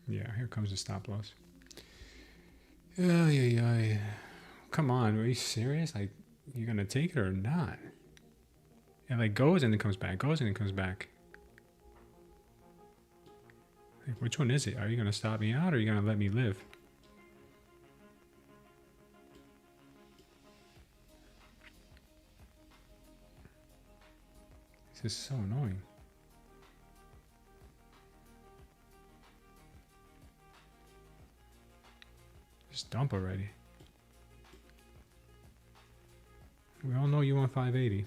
Yeah, here comes the stop loss. Yeah. Come on, are you serious? Like, you're going to take it or not? It like goes and then comes back, goes and then comes back. Like, which one is it? Are you going to stop me out or are you going to let me live? This is so annoying. Just dump already. We all know you want 580.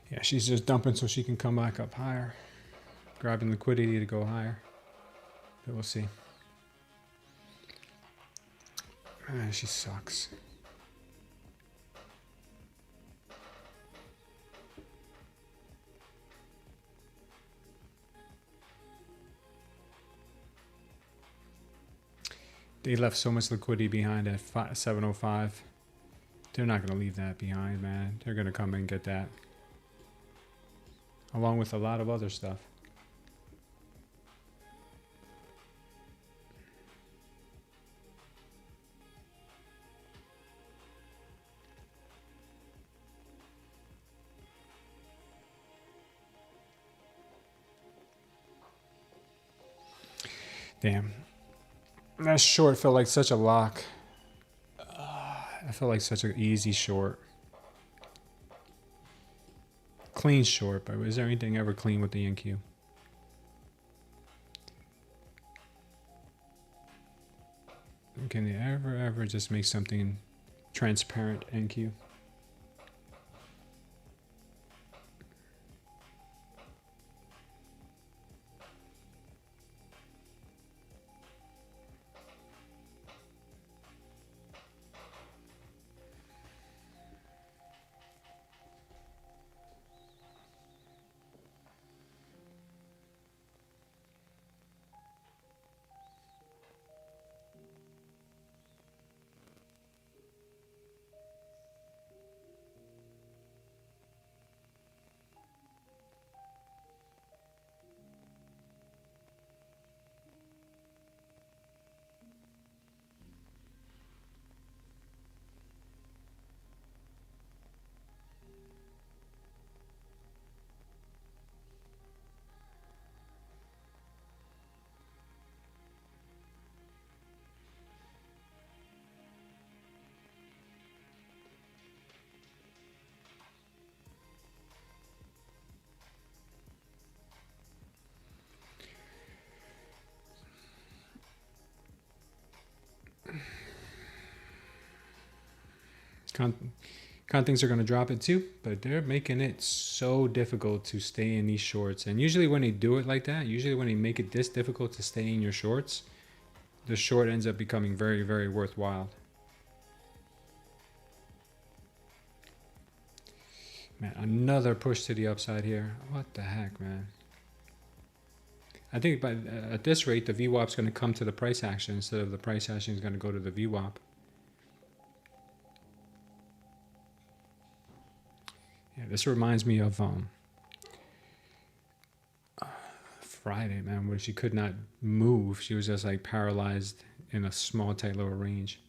Yeah, she's just dumping so she can come back up higher. Grabbing liquidity to go higher. But we'll see. She sucks. They left so much liquidity behind at 705. They're not going to leave that behind, man. They're going to come and get that. Along with a lot of other stuff. Damn. That short felt like such a lock. I felt like such an easy short. Clean short, but is there anything ever clean with the NQ? Can they ever just make something transparent NQ? Con things are going to drop it too, but they're making it so difficult to stay in these shorts. And usually when they do it like that, usually when they make it this difficult to stay in your shorts, the short ends up becoming very, very worthwhile. Man, another push to the upside here. What the heck, man? I think at this rate, the VWAP is going to come to the price action instead of the price action is going to go to the VWAP. Yeah, this reminds me of Friday, man, where she could not move. She was just like paralyzed in a small, tight lower range.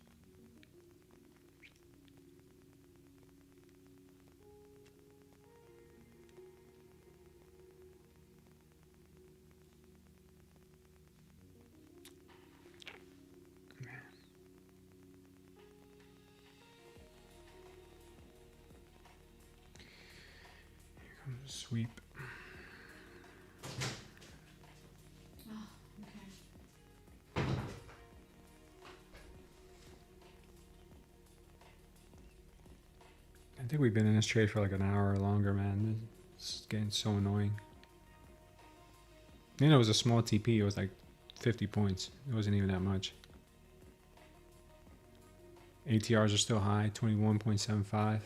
Sweep. Oh, okay. I think we've been in this trade for like an hour or longer, man. It's getting so annoying. You know, it was a small TP. It was like 50 points. It wasn't even that much. ATRs are still high, 21.75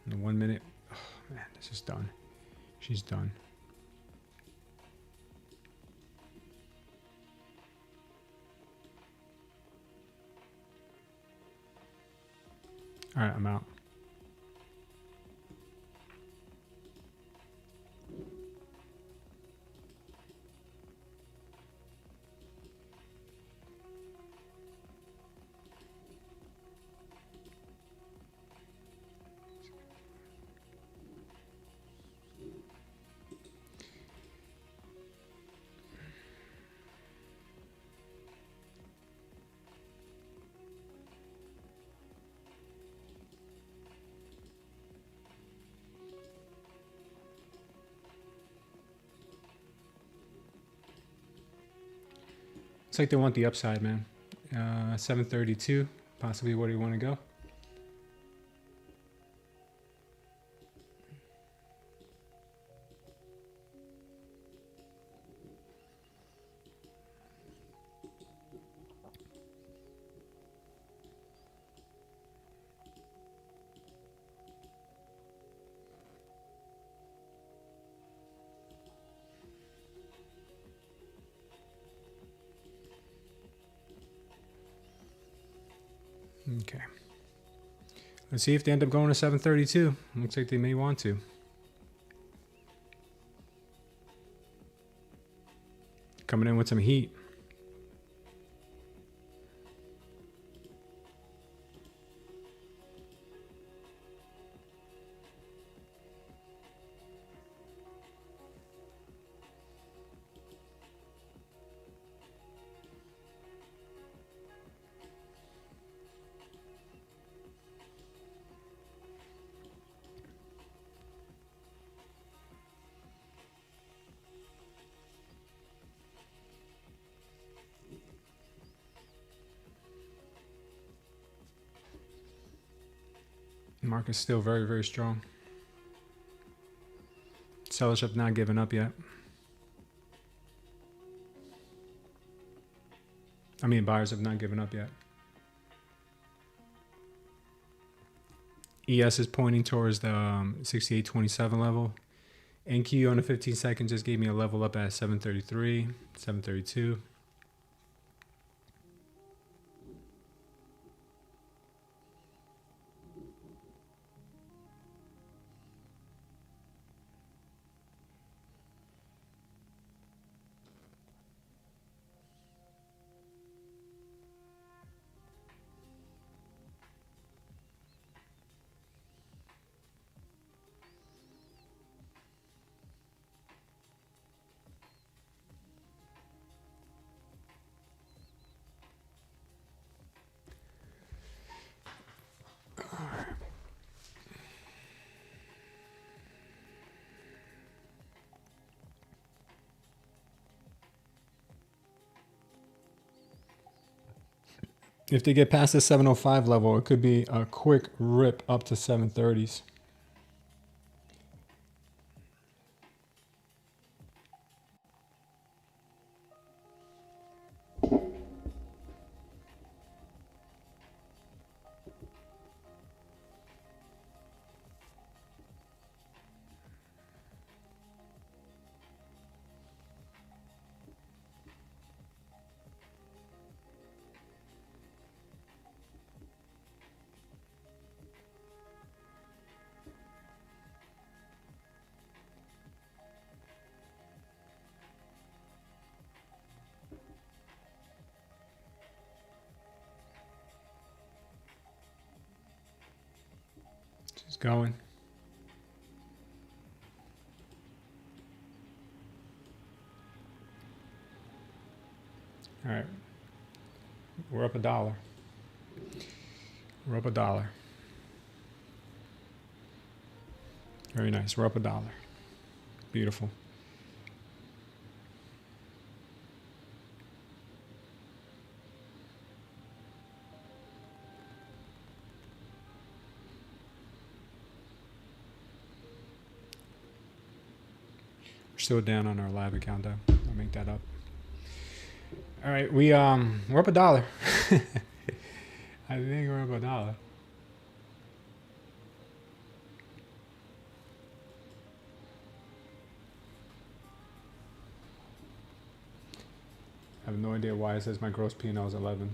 in the 1 minute. Oh, man, this is done. She's done. All right, I'm out. It's like they want the upside, man. 732, possibly where do you want to go? Okay. Let's see if they end up going to 732. Looks like they may want to. Coming in with some heat. Market's still very, very strong. Sellers have not given up yet. I mean, buyers have not given up yet. ES is pointing towards the 68.27 level. NQ on the 15 second just gave me a level up at 733, 732. If they get past the 705 level, it could be a quick rip up to 730s. She's going. All right. We're up $1. We're up $1. Very nice. We're up $1. Beautiful. We're still down on our live account though. I'll make that up. All right, we're up $1. I think we're up $1. I have no idea why it says my gross P&L is 11.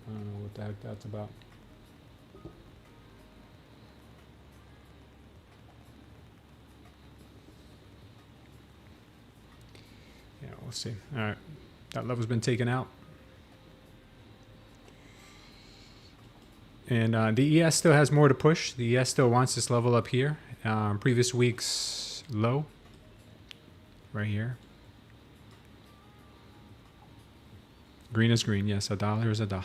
I don't know what the heck that's about. Yeah, we'll see. All right, that level's been taken out. And the ES still has more to push. The ES still wants this level up here. Previous week's low, right here. Green is green. Yes, $1 is $1.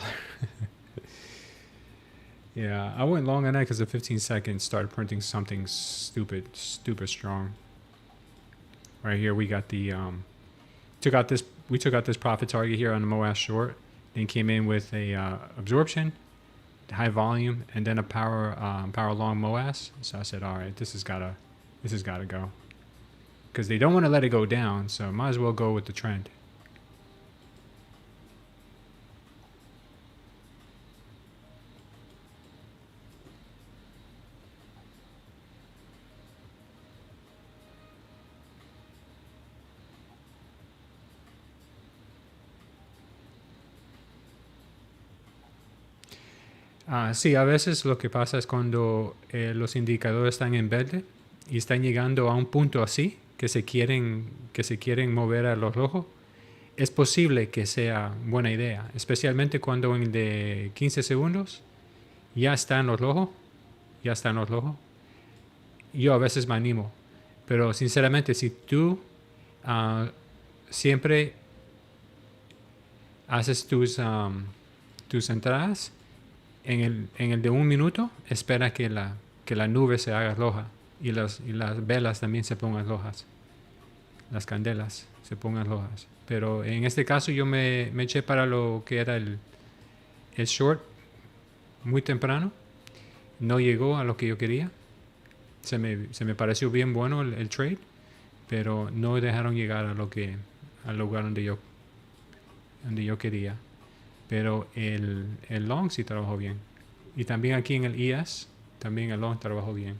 Yeah, I went long on that because the 15 seconds started printing something stupid strong. Right here, we got the we took out this profit target here on the MOAS short, then came in with a absorption, high volume, and then a power long MOAS. So I said, all right, this has gotta go, because they don't want to let it go down, so might as well go with the trend. Sí, a veces lo que pasa es cuando los indicadores están en verde y están llegando a un punto así que se quieren mover a los rojos. Es posible que sea buena idea, especialmente cuando en el de 15 segundos ya está en los rojos, ya está en los rojos. Yo a veces me animo, pero sinceramente si tú siempre haces tus entradas en el de un minuto, espera que la nube se haga roja y las velas también se pongan rojas, las candelas se pongan rojas. Pero en este caso yo me eché para lo que era el short muy temprano, no llegó a lo que yo quería, se me pareció bien bueno el trade, pero no dejaron llegar al lugar donde yo quería. Pero el long sí trabajó bien. Y también aquí en el ES, también el long trabajó bien.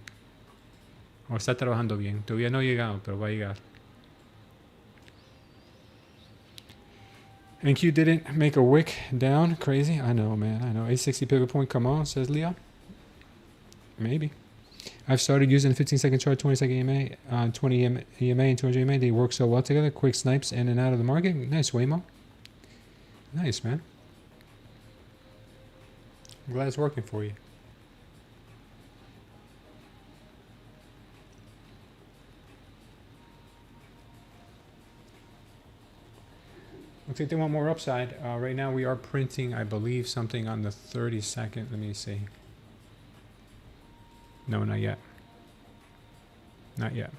O está trabajando bien. Todavía no ha llegado, pero va a llegar. NQ didn't make a wick down. Crazy. I know, man. I know. 860 pivot point. Come on, says Leo. Maybe. I've started using 15-second chart, 20-second EMA, 20 EMA and 200 EMA. They work so well together. Quick snipes in and out of the market. Nice, Waymo. Nice, man. I'm glad it's working for you. Looks like they want more upside. Right now we are printing, I believe, something on the 32nd. Let me see. No, not yet. Not yet.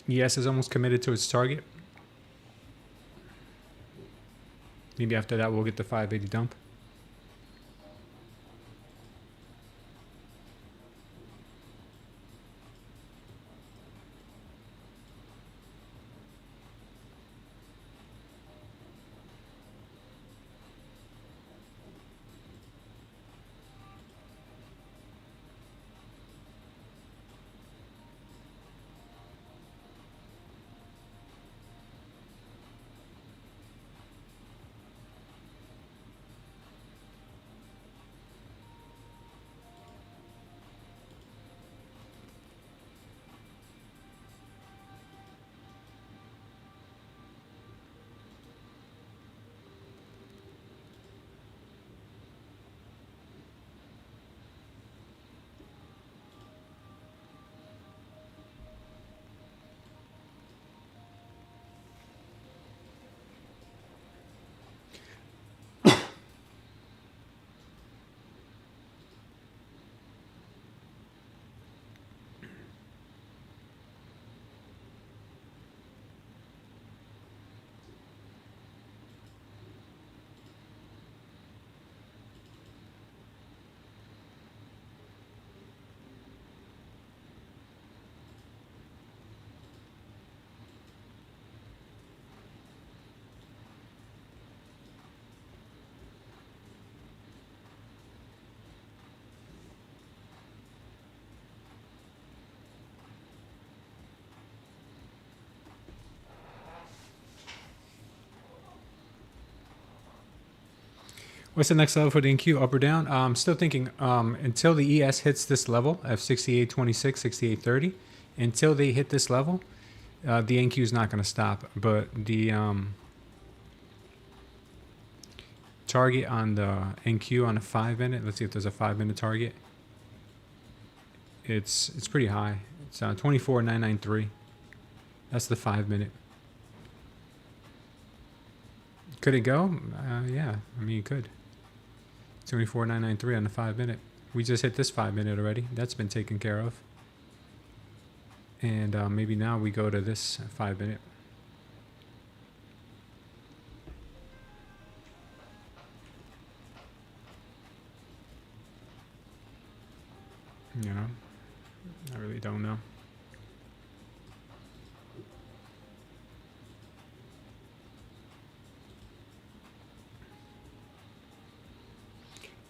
ES is almost committed to its target. Maybe after that we'll get the 580 dump. What's the next level for the NQ, up or down? I'm still thinking until the ES hits this level of 68.26, 68.30, until they hit this level, the NQ is not going to stop. But the target on the NQ on a 5-minute, let's see if there's a 5-minute target. It's pretty high. It's 24.993. That's the 5-minute. Could it go? Yeah, I mean, it could. 24.993 on the 5-minute. We just hit this 5 minute already. That's been taken care of. And maybe now we go to this 5 minute. You know, I really don't know.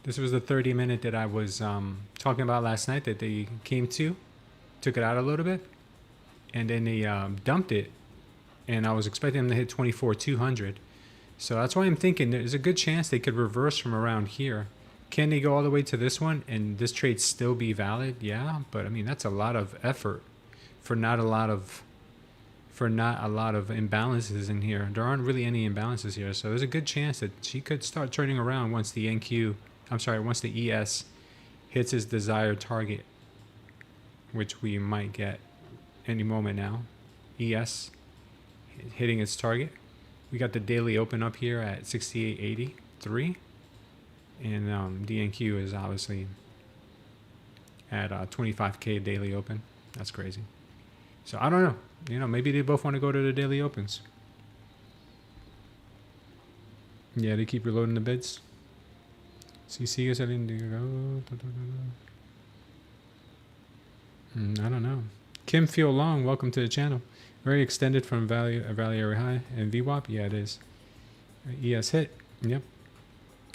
This was the 30 minute that I was talking about last night that they came to, took it out a little bit, and then they dumped it, and I was expecting them to hit 24,200. So that's why I'm thinking there's a good chance they could reverse from around here. Can they go all the way to this one and this trade still be valid? Yeah, but I mean that's a lot of effort for not a lot of imbalances in here. There aren't really any imbalances here, so there's a good chance that she could start turning around once the once the ES hits his desired target, which we might get any moment now. ES hitting its target. We got the daily open up here at 68.83. And DNQ is obviously at 25K daily open. That's crazy. So I don't know. You know, maybe they both want to go to the daily opens. Yeah, they keep reloading the bids. CC is heading to go. I don't know. Kim Feel Long, welcome to the channel. Very extended from value area high and VWAP. Yeah, it is. ES hit. Yep,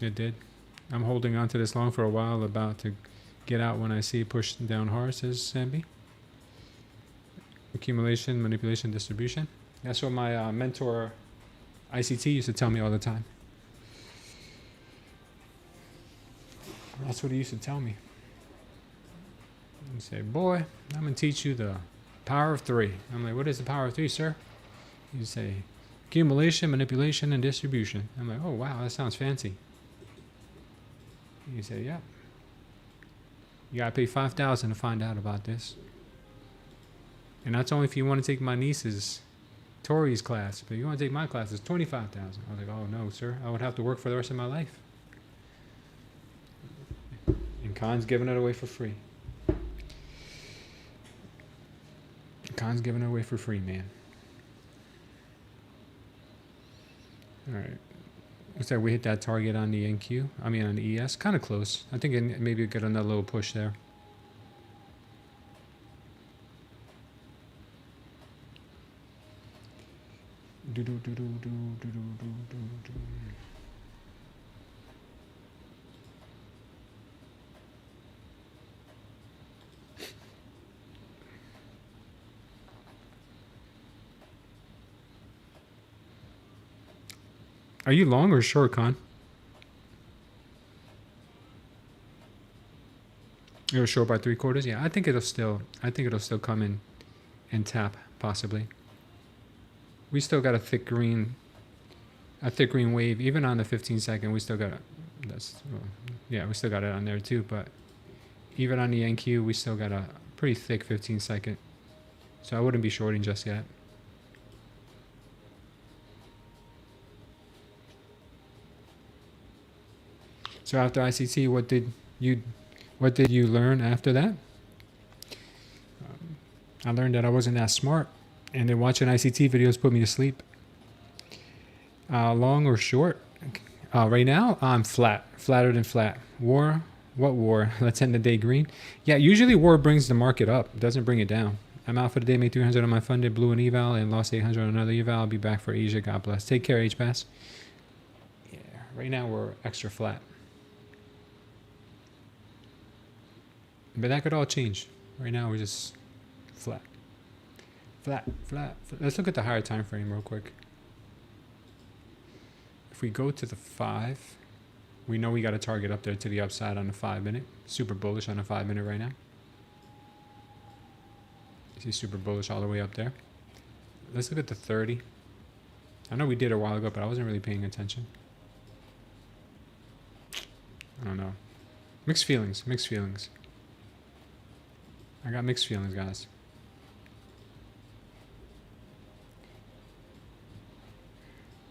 it did. I'm holding on to this long for a while, about to get out when I see it push down hard, says Sambi. Accumulation, manipulation, distribution. That's what my mentor, ICT, used to tell me all the time. That's what he used to tell me. He'd say, boy, I'm going to teach you the power of three. I'm like, what is the power of three, sir? He'd say, accumulation, manipulation, and distribution. I'm like, oh, wow, that sounds fancy. You say, yeah. You gotta pay $5,000 to find out about this. And that's only if you want to take my niece's, Tori's class. But if you want to take my class, it's $25,000. I was like, oh no, sir. I would have to work for the rest of my life. And Khan's giving it away for free. Khan's giving it away for free, man. All right. Looks like we hit that target on the NQ. I mean on the ES. Kind of close. I think it maybe get another little push there. Are you long or short, Khan? It was short by 3/4. Yeah, I think it'll still come in and tap possibly. We still got a thick green wave even on the 15-second. We still got we still got it on there too. But even on the NQ, we still got a pretty thick 15-second. So I wouldn't be shorting just yet. So after ICT, what did you learn after that? I learned that I wasn't that smart, and then watching ICT videos put me to sleep. Long or short? Right now, I'm flatter than flat. War? What war? Let's end the day green. Yeah, usually war brings the market up. It doesn't bring it down. I'm out for the day, made 300 on my funded, blew an eval, and lost 800 on another eval. I'll be back for Asia. God bless. Take care, HPass. Yeah, right now we're extra flat. But that could all change. Right now we're just flat. Flat. Let's look at the higher time frame real quick. If we go to the 5, we know we got a target up there to the upside on the 5 minute. Super bullish on the 5 minute right now. You see super bullish all the way up there. Let's look at the 30. I know we did a while ago, but I wasn't really paying attention. I don't know. Mixed feelings. I got mixed feelings, guys.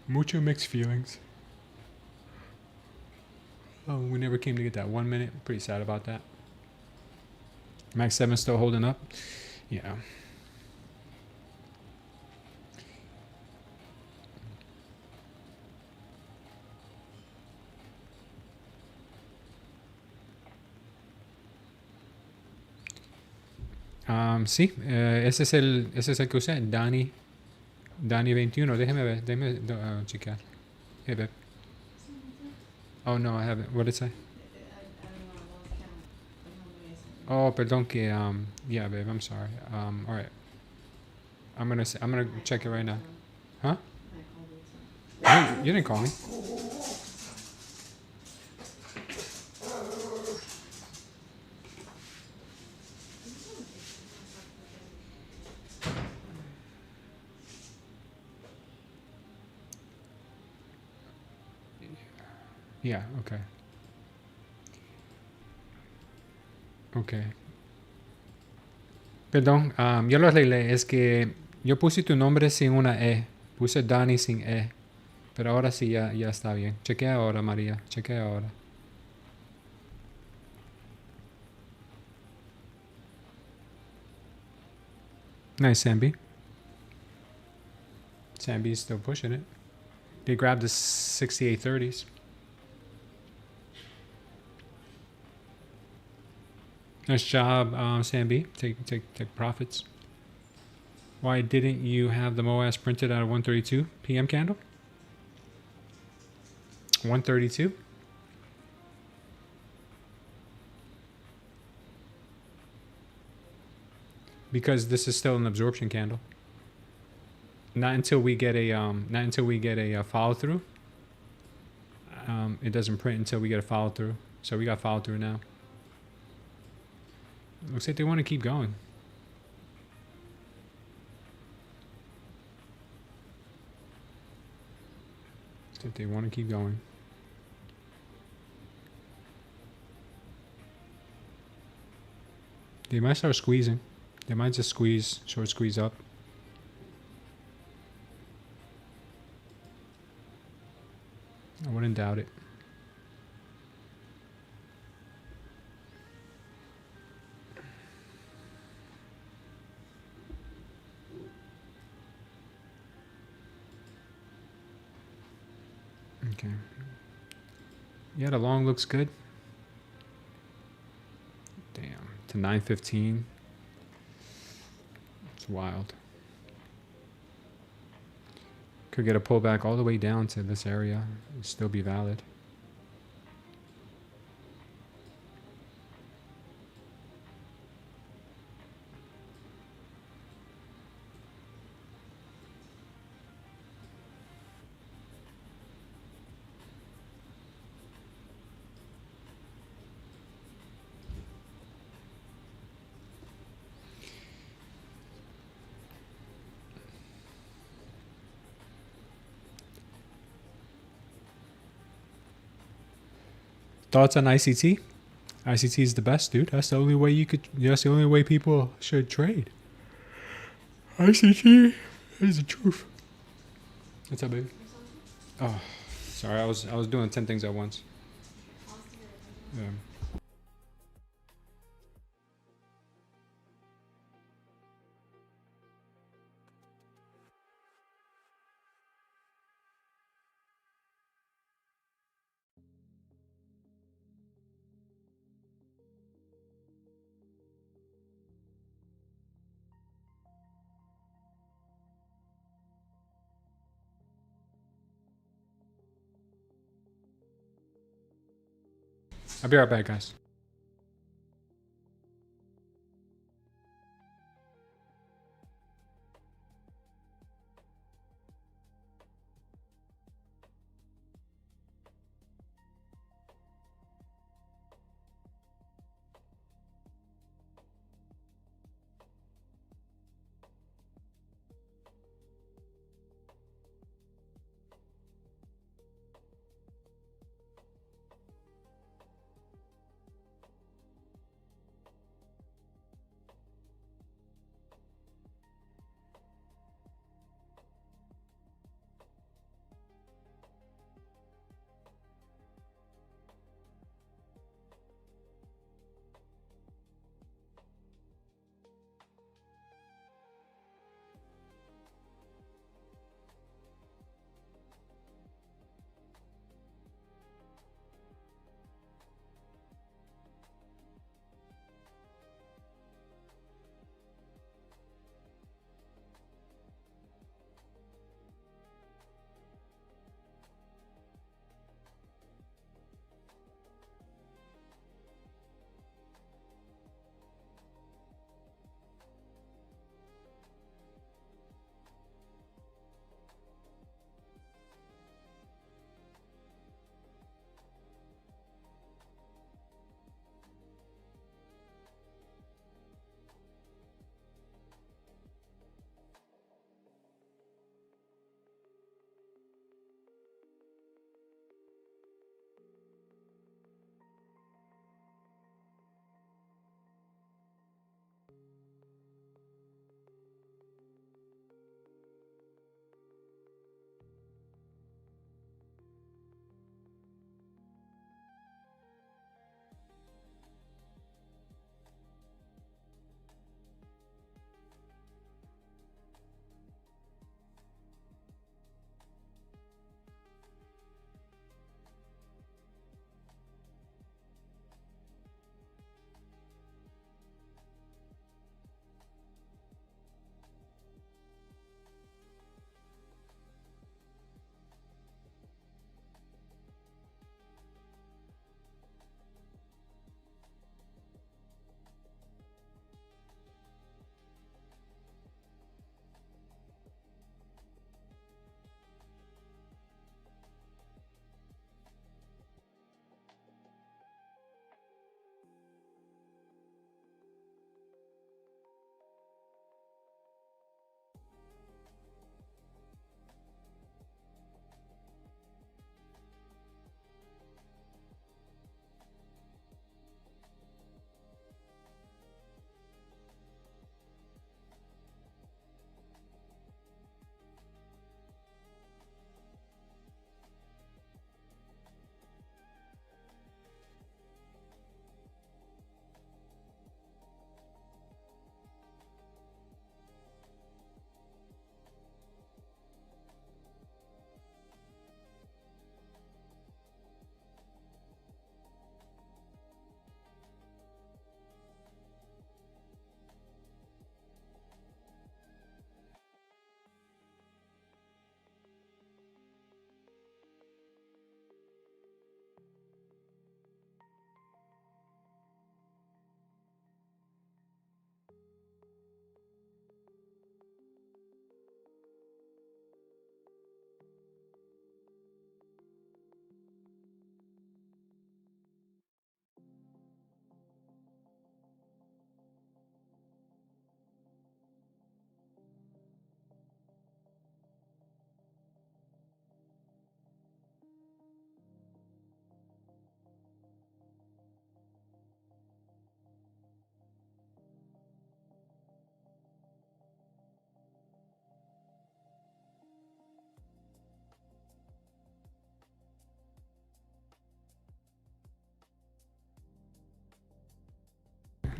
Mucho mixed feelings. Oh, we never came to get that 1 minute. Pretty sad about that. Max 7 still holding up. Yeah. Sí, ese es el que usé, Dani 21. Déjeme chequear. Hey, babe. Oh, no, I haven't. What did it say? I don't know, I lost count. But no way something. Oh, perdón que, yeah, babe, I'm sorry. All right. I'm gonna check it right now. Huh? I called it so. You didn't call me. Yeah, okay. Okay. Perdón, yo lo arreglé. Es que yo puse tu nombre sin una E. Puse Dani sin E. Pero ahora sí, ya está bien. Chequea ahora, María. Chequea ahora. Nice, Sambi. Sambi's still pushing it. They grabbed the 6830s. Nice job, Sambi. Take profits. Why didn't you have the MOAS printed at a 132 p.m. candle? 132? Because this is still an absorption candle. Not until we get a follow through. It doesn't print until we get a follow through. So we got follow through now. Looks like they want to keep going. Looks like they want to keep going. They might start squeezing. They might just squeeze, short squeeze up. I wouldn't doubt it. Okay. Yeah, the long looks good. Damn, to 915. It's wild. Could get a pullback all the way down to this area and still be valid. Thoughts on ICT? ICT is the best, dude. That's the only way you could. That's the only way people should trade. ICT is the truth. What's up, baby? Oh, sorry. I was doing 10 things at once. Yeah. I'll be right back, guys.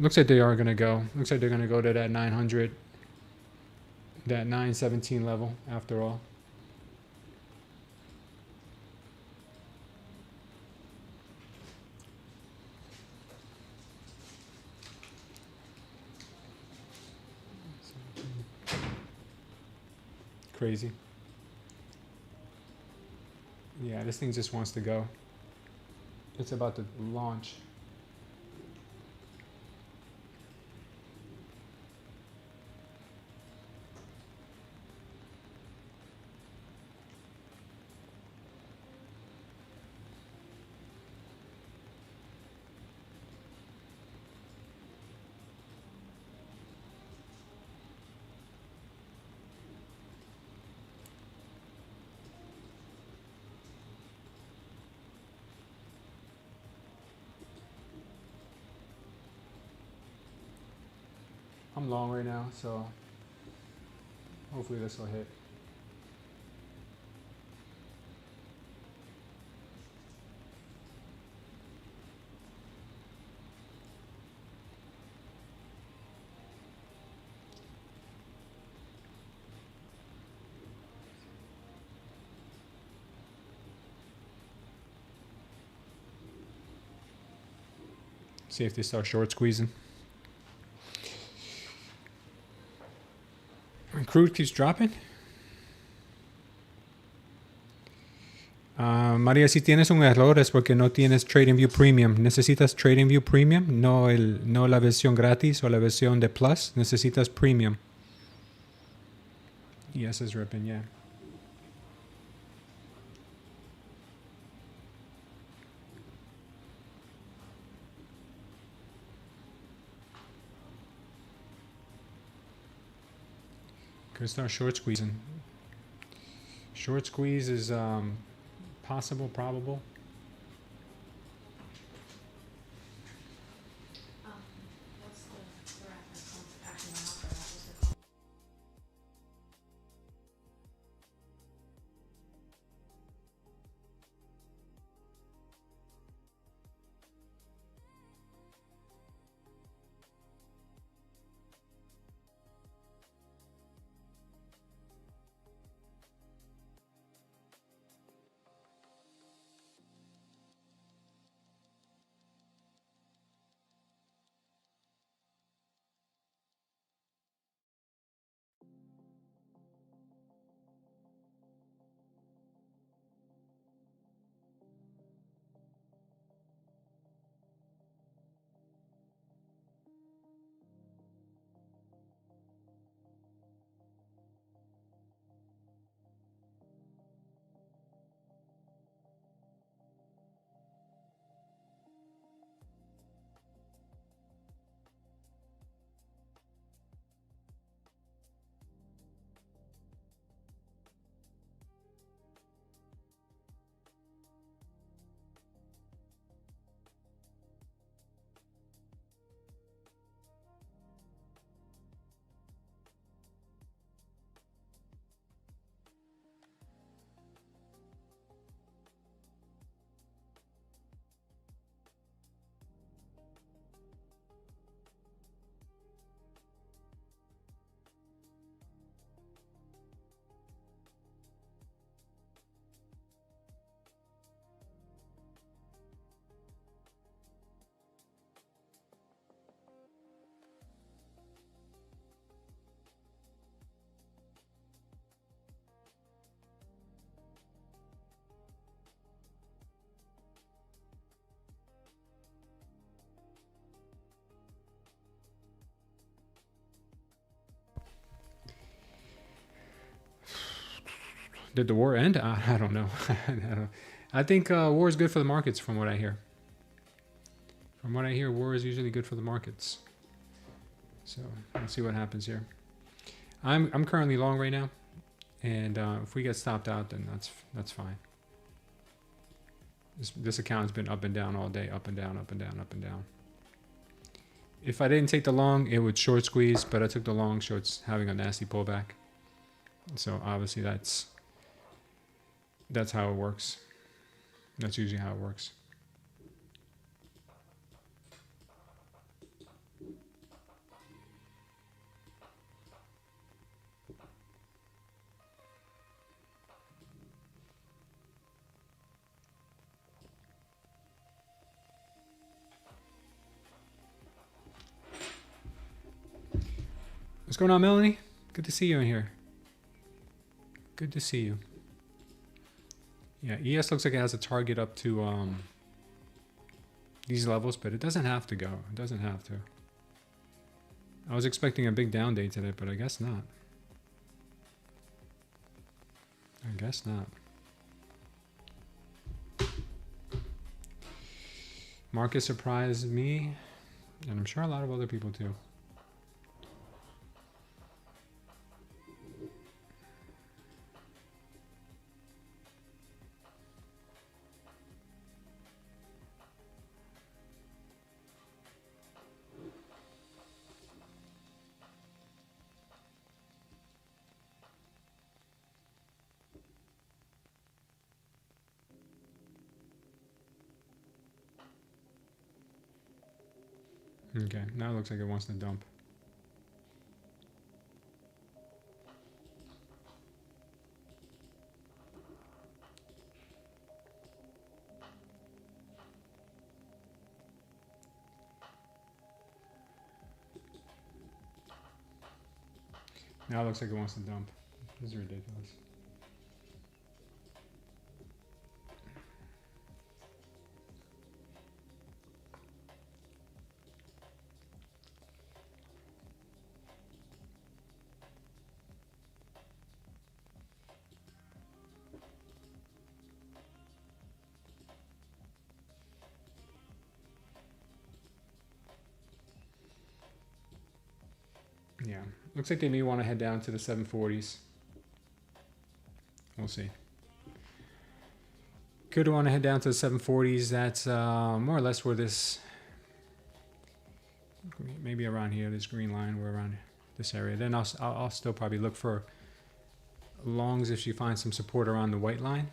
Looks like they are going to go. Looks like they're going to go to that 900, that 917 level after all. Crazy. Yeah, this thing just wants to go. It's about to launch. I'm long right now, so hopefully this will hit. See if they start short squeezing. Crude keeps dropping. María, si tienes un error es porque no tienes TradingView Premium. ¿Necesitas TradingView Premium? No la versión gratis o la versión de Plus. Necesitas Premium. Yes, is ripping, yeah. Could start short squeezing. Short squeeze is possible, probable. What's the reference actually not offer? That was the call. Did the war end? I don't know. I think war is good for the markets, from what I hear. From what I hear, war is usually good for the markets. So let's see what happens here. I'm currently long right now, and if we get stopped out, then that's fine. This account has been up and down all day, up and down, up and down, up and down. If I didn't take the long, it would short squeeze, but I took the long, so it's having a nasty pullback. So obviously that's how it works. That's usually how it works. going on, Melanie? Good to see you in here. Good to see you. Yeah, ES looks like it has a target up to these levels, but it doesn't have to go. It doesn't have to. I was expecting a big down day today, but I guess not. I guess not. Market surprised me, and I'm sure a lot of other people too. Okay, now it looks like it wants to dump. Now it looks like it wants to dump. This is ridiculous. Yeah, looks like they may want to head down to the 740s. We'll see. Could want to head down to the 740s. That's more or less where this, maybe around here, this green line, we're around this area. Then I'll still probably look for longs if she finds some support around the white line.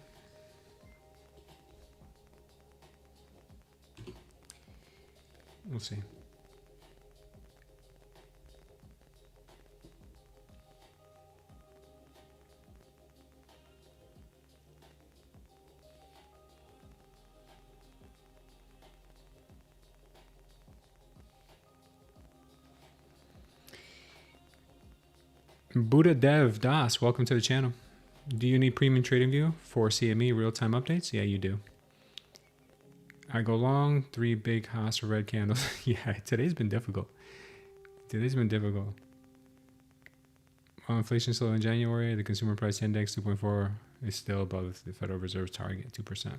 We'll see. Buddha Dev Das, welcome to the channel. Do you need premium trading view for CME real-time updates? Yeah, you do. I go long, 3 big Haas red candles. Yeah, today's been difficult. Today's been difficult. While inflation slow in January, the consumer price index 2.4 is still above the Federal Reserve's target, 2%.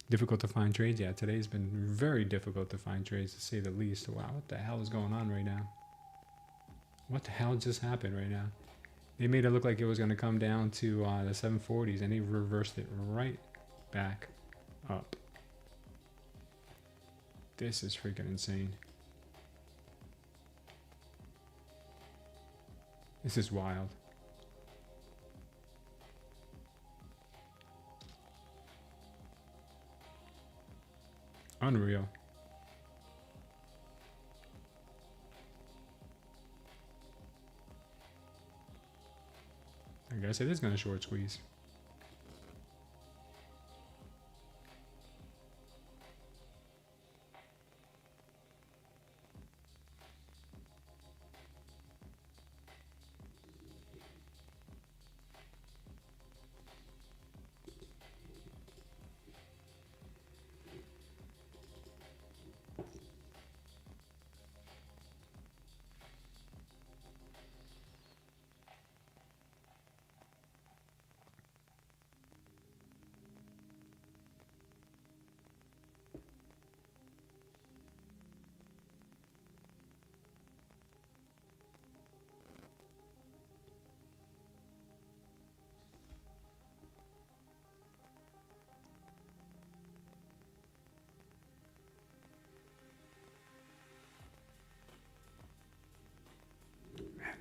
Difficult to find trades? Yeah, today's been very difficult to find trades, to say the least. Wow, what the hell is going on right now? What the hell just happened right now? They made it look like it was going to come down to the 740s, and they reversed it right back up. This is freaking insane. This is wild. Unreal. I guess it is going to short squeeze.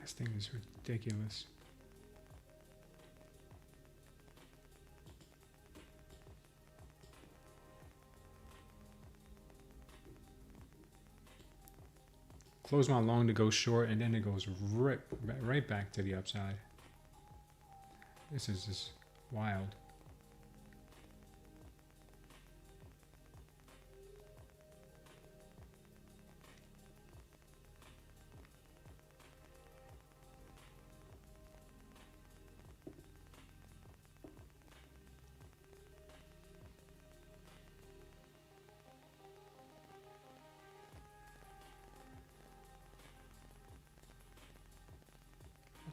This thing is ridiculous. Close my long to go short, and then it goes right back to the upside. This is just wild.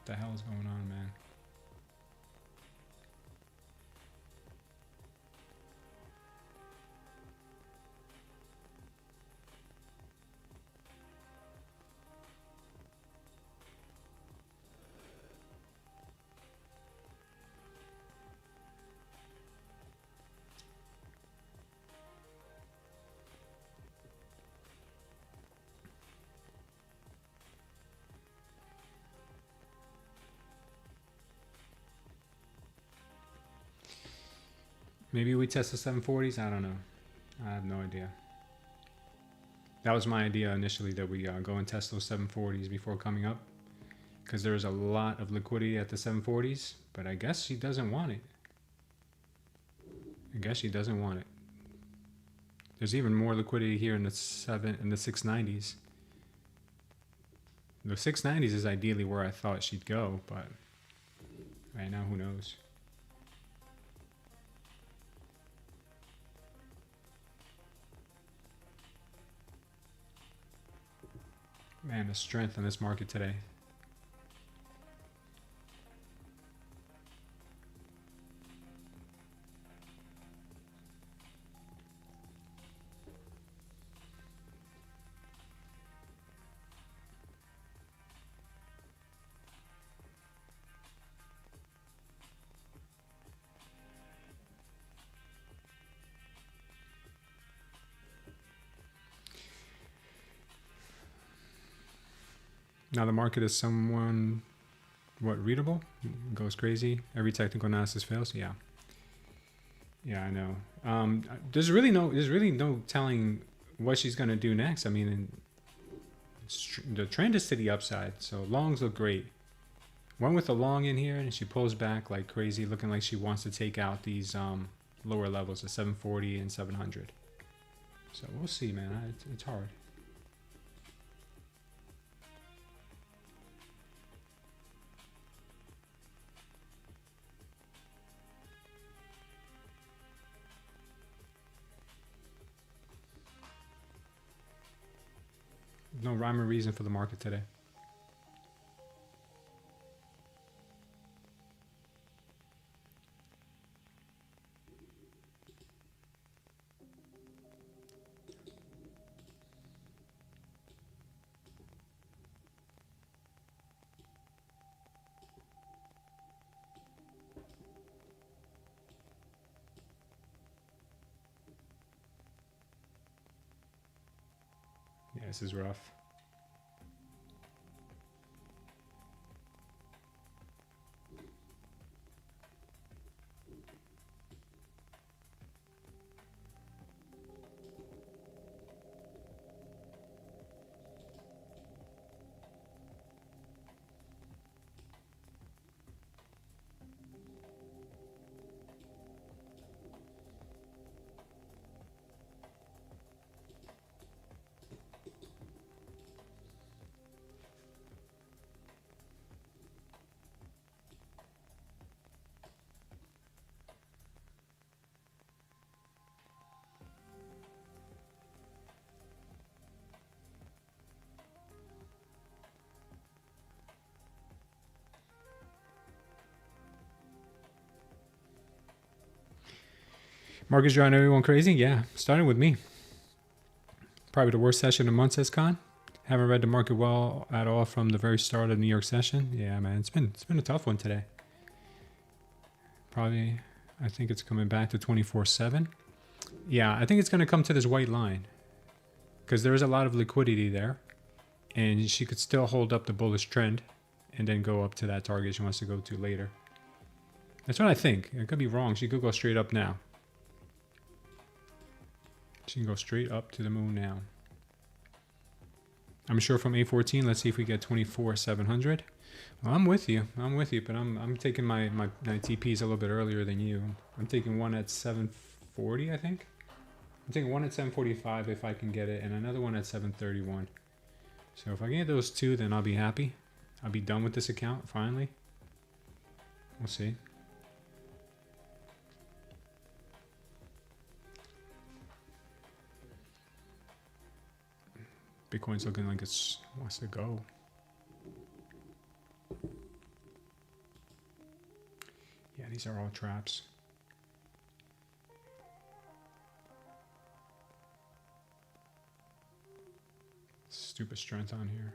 What the hell is going on, man? Maybe we test the 740s. I don't know. I have no idea. That was my idea initially, that we go and test those 740s before coming up, because there's a lot of liquidity at the 740s. But I guess she doesn't want it. I guess she doesn't want it. There's even more liquidity here in the 690s. The 690s is ideally where I thought she'd go, but right now, who knows? Man, the strength in this market today. Now the market is somewhat readable. It goes crazy. Every technical analysis fails. Yeah. Yeah, I know. There's really no telling what she's gonna do next. I mean, the trend is to the upside, so longs look great. One with a long in here, and she pulls back like crazy, looking like she wants to take out these lower levels, the 740 and 700. So we'll see, man. It's hard. No rhyme or reason for the market today. Yeah, this is rough. Market's driving everyone crazy? Yeah, starting with me. Probably the worst session in months, Con. Haven't read the market well at all from the very start of the New York session. Yeah, man, it's been a tough one today. Probably, I think it's coming back to 24/7. Yeah, I think it's going to come to this white line, because there is a lot of liquidity there, and she could still hold up the bullish trend and then go up to that target she wants to go to later. That's what I think. I could be wrong. She could go straight up now. She can go straight up to the moon now. I'm sure from A14. Let's see if we get 24,700. Well, I'm with you, but I'm taking my TPs a little bit earlier than you. I'm taking one at 740, I think. I'm taking one at 745 if I can get it, and another one at 731. So if I can get those two, then I'll be happy. I'll be done with this account finally. We'll see. Bitcoin's looking like it wants to go. Yeah, these are all traps. Stupid strength on here.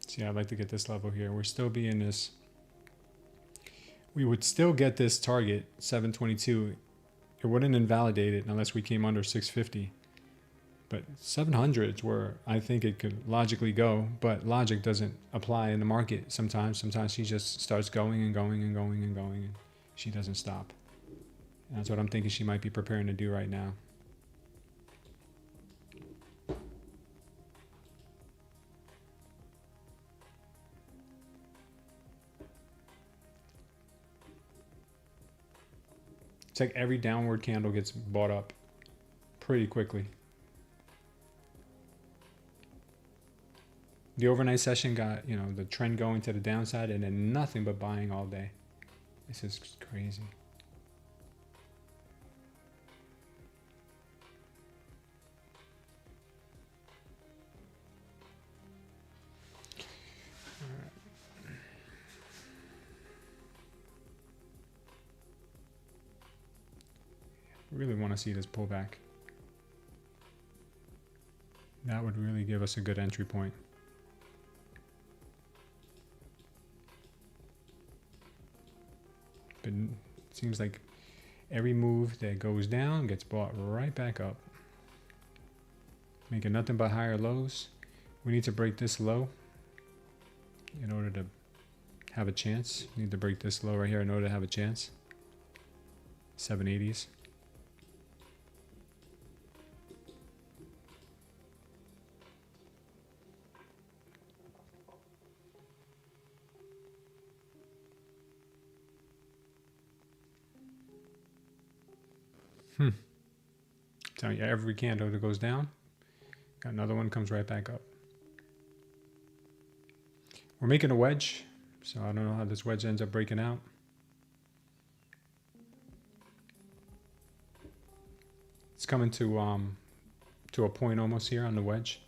See, I'd like to get this level here. We're still being this. We would still get this target, 722. It wouldn't invalidate it unless we came under 650. But 700 is where I think it could logically go, but logic doesn't apply in the market sometimes. Sometimes she just starts going and going and going and going, and she doesn't stop. And that's what I'm thinking she might be preparing to do right now. It's like every downward candle gets bought up pretty quickly. The overnight session got, the trend going to the downside and then nothing but buying all day. This is crazy. Really want to see this pullback. That would really give us a good entry point. But it seems like every move that goes down gets bought right back up. Making nothing but higher lows. We need to break this low in order to have a chance. We need to break this low right here in order to have a chance. 780s. Telling you, every candle that goes down, got another one comes right back up. We're making a wedge, so I don't know how this wedge ends up breaking out. It's coming to a point almost here on the wedge.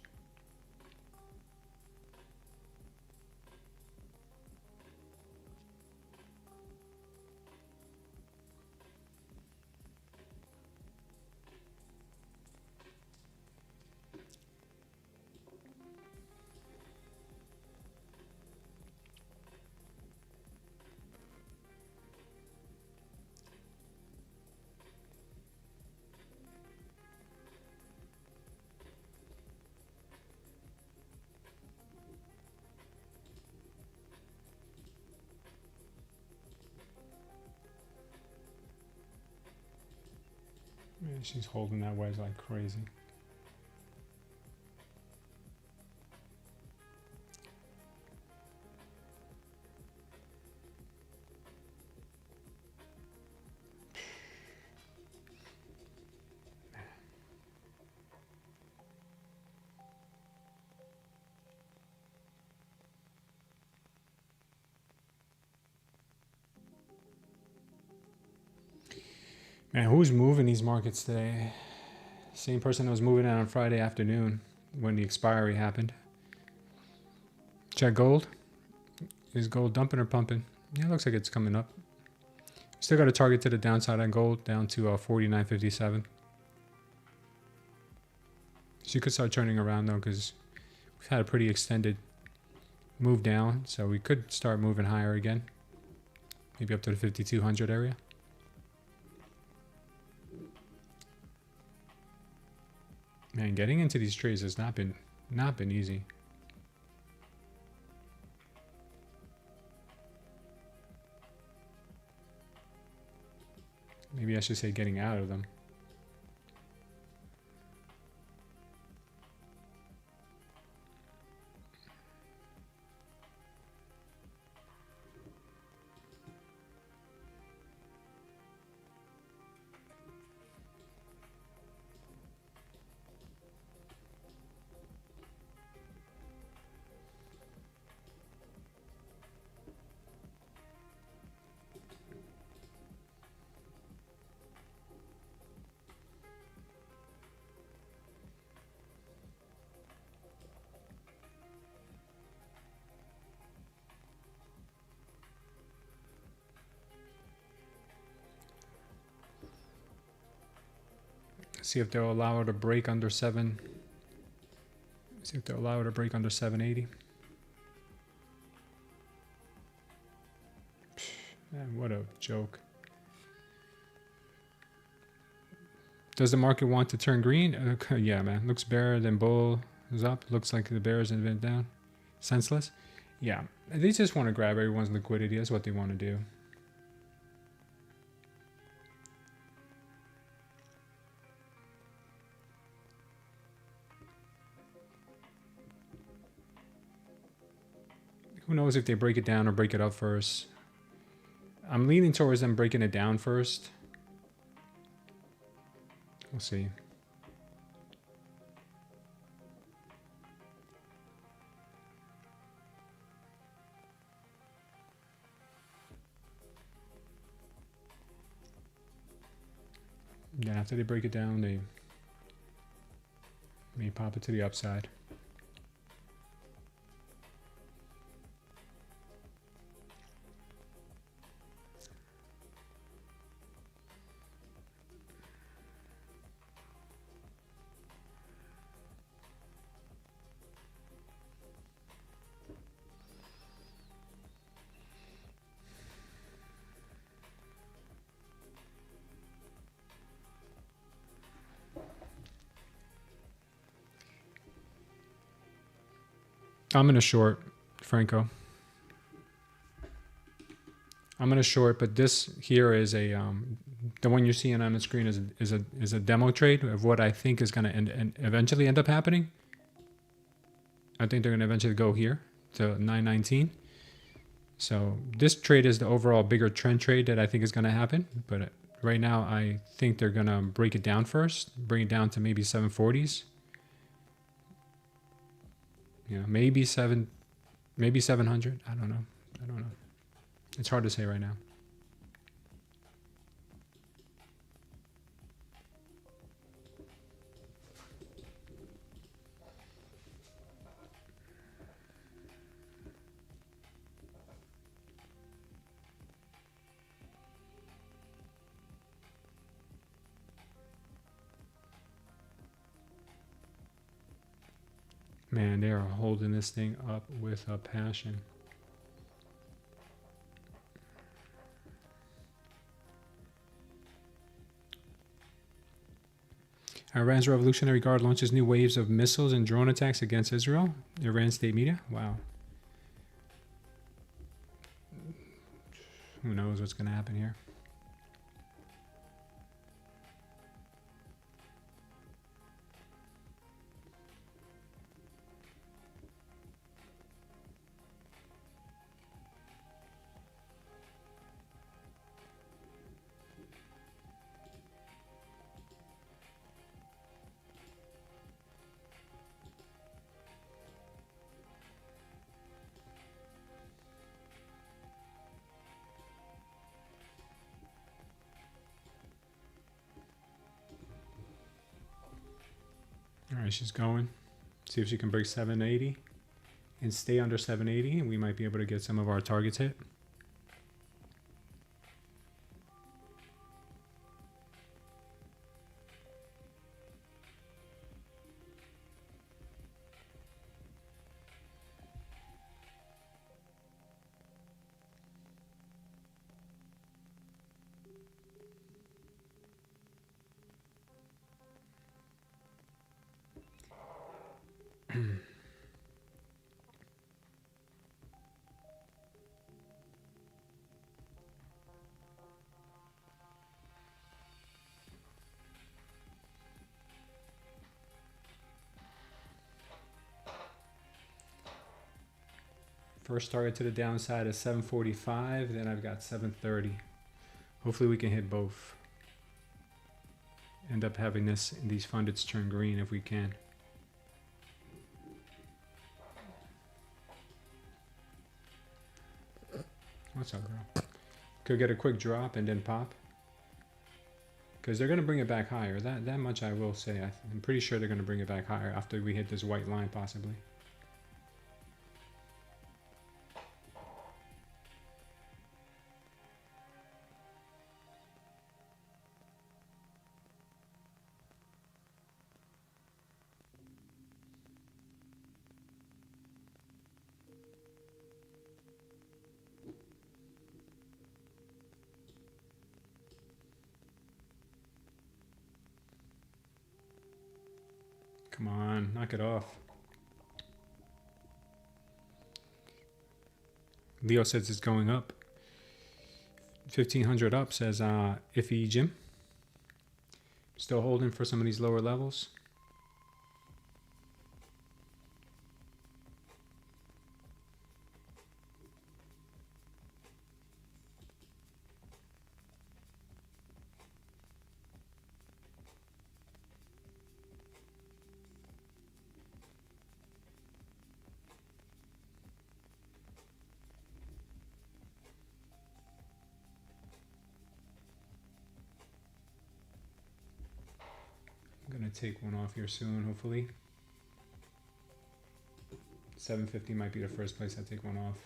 Man, she's holding that wedge like crazy. Man, who's moving these markets today? Same person that was moving it on Friday afternoon when the expiry happened. Check gold. Is gold dumping or pumping? Yeah, it looks like it's coming up. Still got a target to the downside on gold, down to 49.57. So you could start turning around though, because we've had a pretty extended move down, so we could start moving higher again, maybe up to the 5200 area. Man, getting into these trades has not been easy. Maybe I should say getting out of them. See if they'll allow her to break under 7. See if they'll allow her to break under 780. Man, what a joke. Does the market want to turn green? Yeah, man. Looks bear, then bull is up. Looks like the bears have been down. Senseless. Yeah, they just want to grab everyone's liquidity. That's what they want to do. Who knows if they break it down or break it up first. I'm leaning towards them breaking it down first. We'll see. Yeah, after they break it down, they may pop it to the upside. I'm going to short, Franco. I'm going to short, but this here is a the one you're seeing on the screen is a demo trade of what I think is going to eventually end up happening. I think they're going to eventually go here to 919. So this trade is the overall bigger trend trade that I think is going to happen. But right now, I think they're going to break it down first, bring it down to maybe 740s. Yeah, maybe 700. I don't know. It's hard to say right now. Man, they are holding this thing up with a passion. Iran's Revolutionary Guard launches new waves of missiles and drone attacks against Israel. Iran state media. Wow. Who knows what's going to happen here? All right, she's going. See if she can break 780 and stay under 780. We might be able to get some of our targets hit. First target to the downside is 745, then I've got 730. Hopefully we can hit both. End up having these fundeds turn green if we can. What's up, girl? Could get a quick drop and then pop. Because they're going to bring it back higher. That much I will say. I'm pretty sure they're going to bring it back higher after we hit this white line possibly. Come on, knock it off. Leo says it's going up. 1500 up says iffy Jim. Still holding for some of these lower levels. I'm gonna take one off here soon, hopefully. 750 might be the first place I take one off.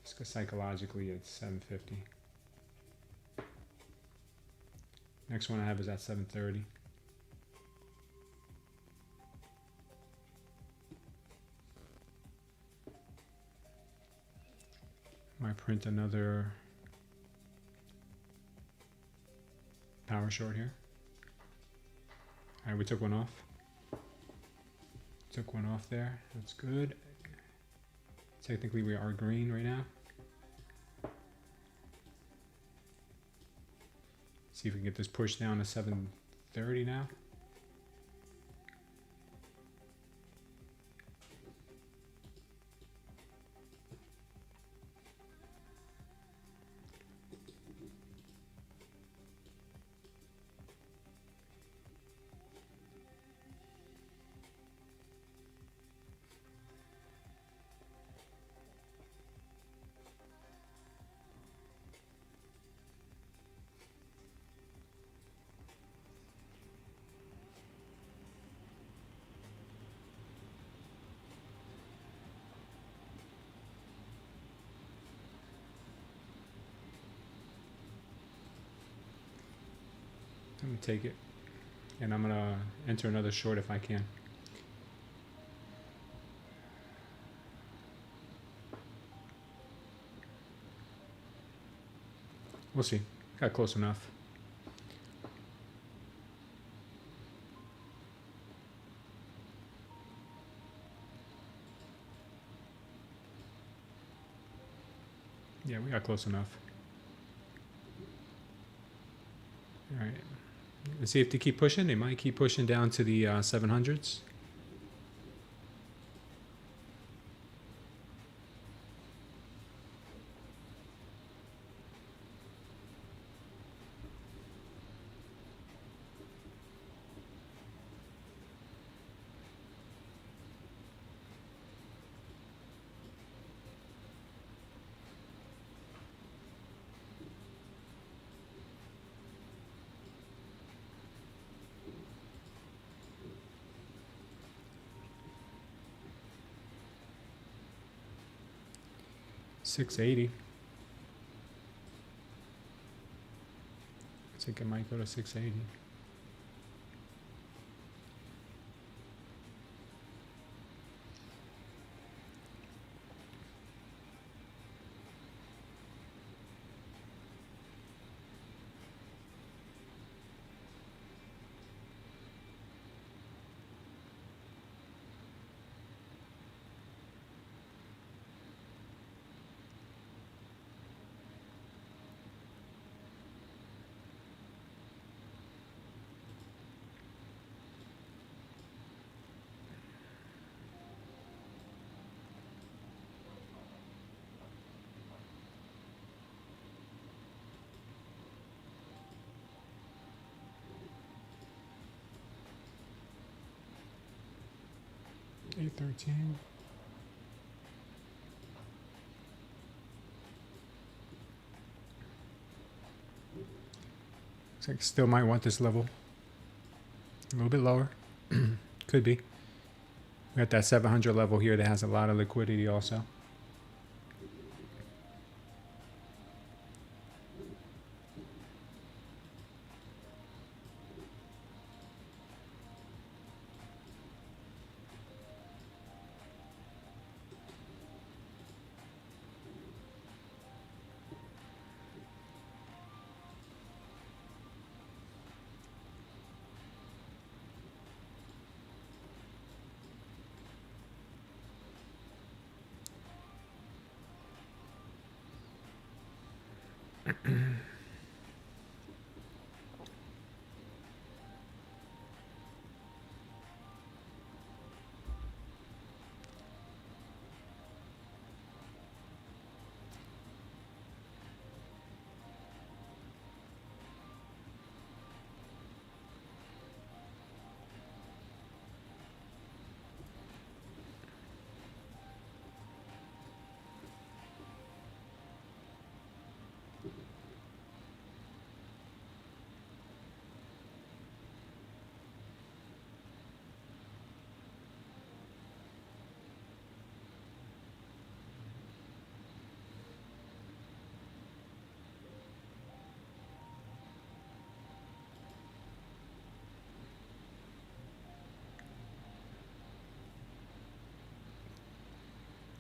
Just because psychologically it's 750. Next one I have is at 730. Might print another power short here. All right, we took one off. Took one off there. That's good. Technically, we are green right now. See if we can get this pushed down to 730 now. I'm gonna take it, and I'm gonna enter another short if I can. We'll see. Got close enough. Yeah, we got close enough. All right. Let's see if they keep pushing. They might keep pushing down to the 700s. $680. I think it might go to 680. 813. Looks like still might want this level. A little bit lower. Could be. We got that 700 level here that has a lot of liquidity also.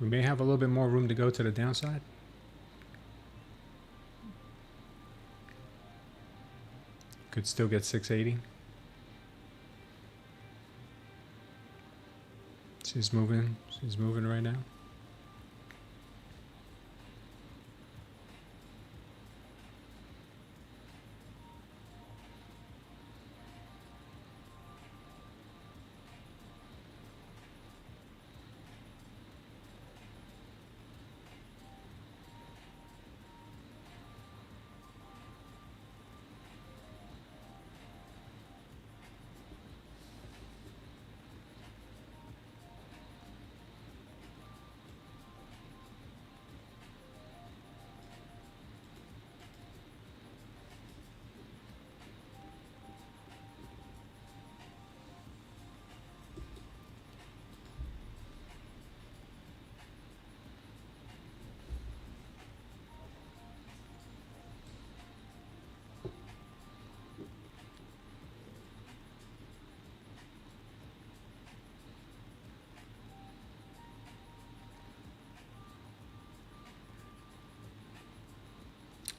We may have a little bit more room to go to the downside. Could still get 680. She's moving. She's moving right now.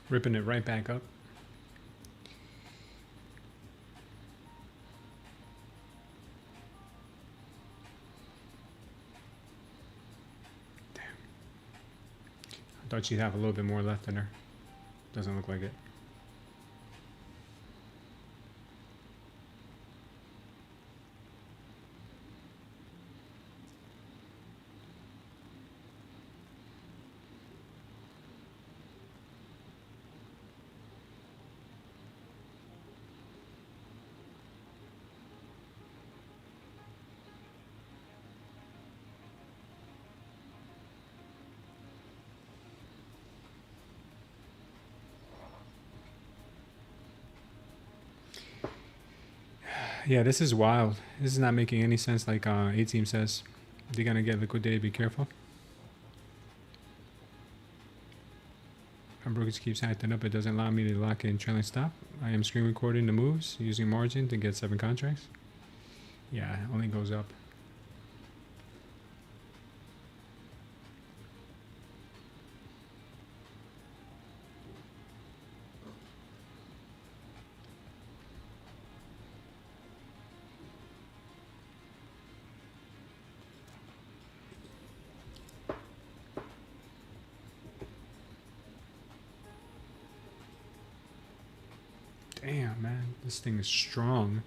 Ripping it right back up. Damn. I thought she'd have a little bit more left in her. Doesn't look like it. Yeah, this is wild. This is not making any sense like A-Team says. They're going to get liquidated, be careful. Our brokerage keeps acting up. It doesn't allow me to lock in trailing stop. I am screen recording the moves using margin to get 7 contracts. Yeah, it only goes up. Damn, man, this thing is strong.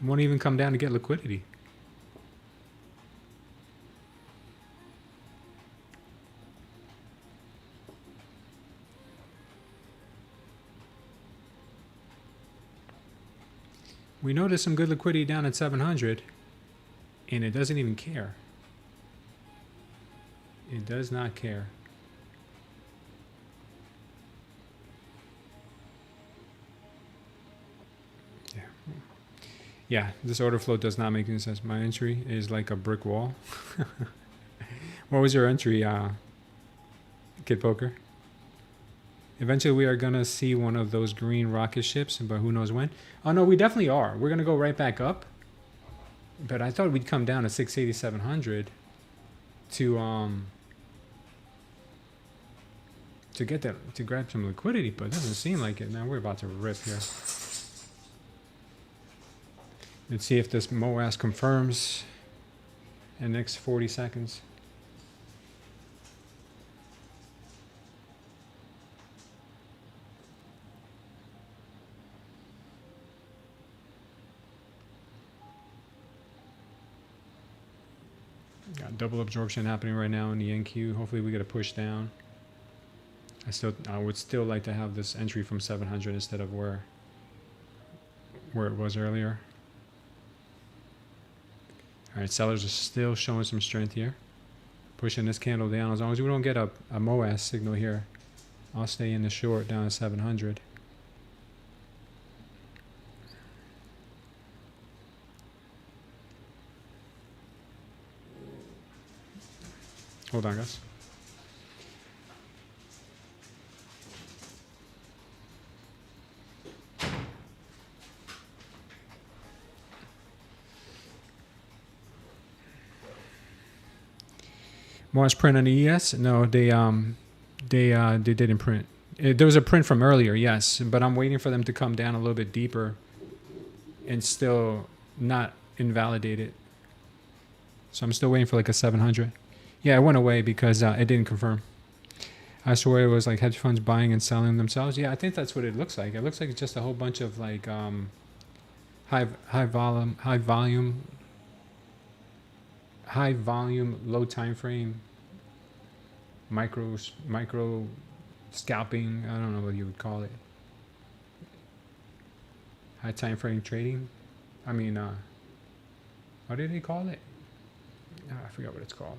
It won't even come down to get liquidity. We know there's some good liquidity down at 700, and it doesn't even care. It does not care. Yeah. Yeah, this order flow does not make any sense. My entry is like a brick wall. What was your entry, Kid Poker? Eventually we are going to see one of those green rocket ships, but who knows when. Oh, no, we definitely are. We're going to go right back up. But I thought we'd come down to 680, 700 to get that, to grab some liquidity, but it doesn't seem like it. Now we're about to rip here. Let's see if this MOAS confirms in the next 40 seconds. Got double absorption happening right now in the NQ. Hopefully we get a push down. I would still like to have this entry from 700 instead of where it was earlier. All right, sellers are still showing some strength here. Pushing this candle down. As long as we don't get a MOAS signal here, I'll stay in the short down to 700. Hold on, guys. March print on the ES? No, they didn't print. There was a print from earlier, yes, but I'm waiting for them to come down a little bit deeper and still not invalidate it. So I'm still waiting for like a 700. Yeah, it went away because it didn't confirm. I swear it was like hedge funds buying and selling themselves. Yeah, I think that's what it looks like. It looks like it's just a whole bunch of like high volume, low time frame, micro scalping. I don't know what you would call it. High time frame trading. I mean, what did they call it? I forgot what it's called.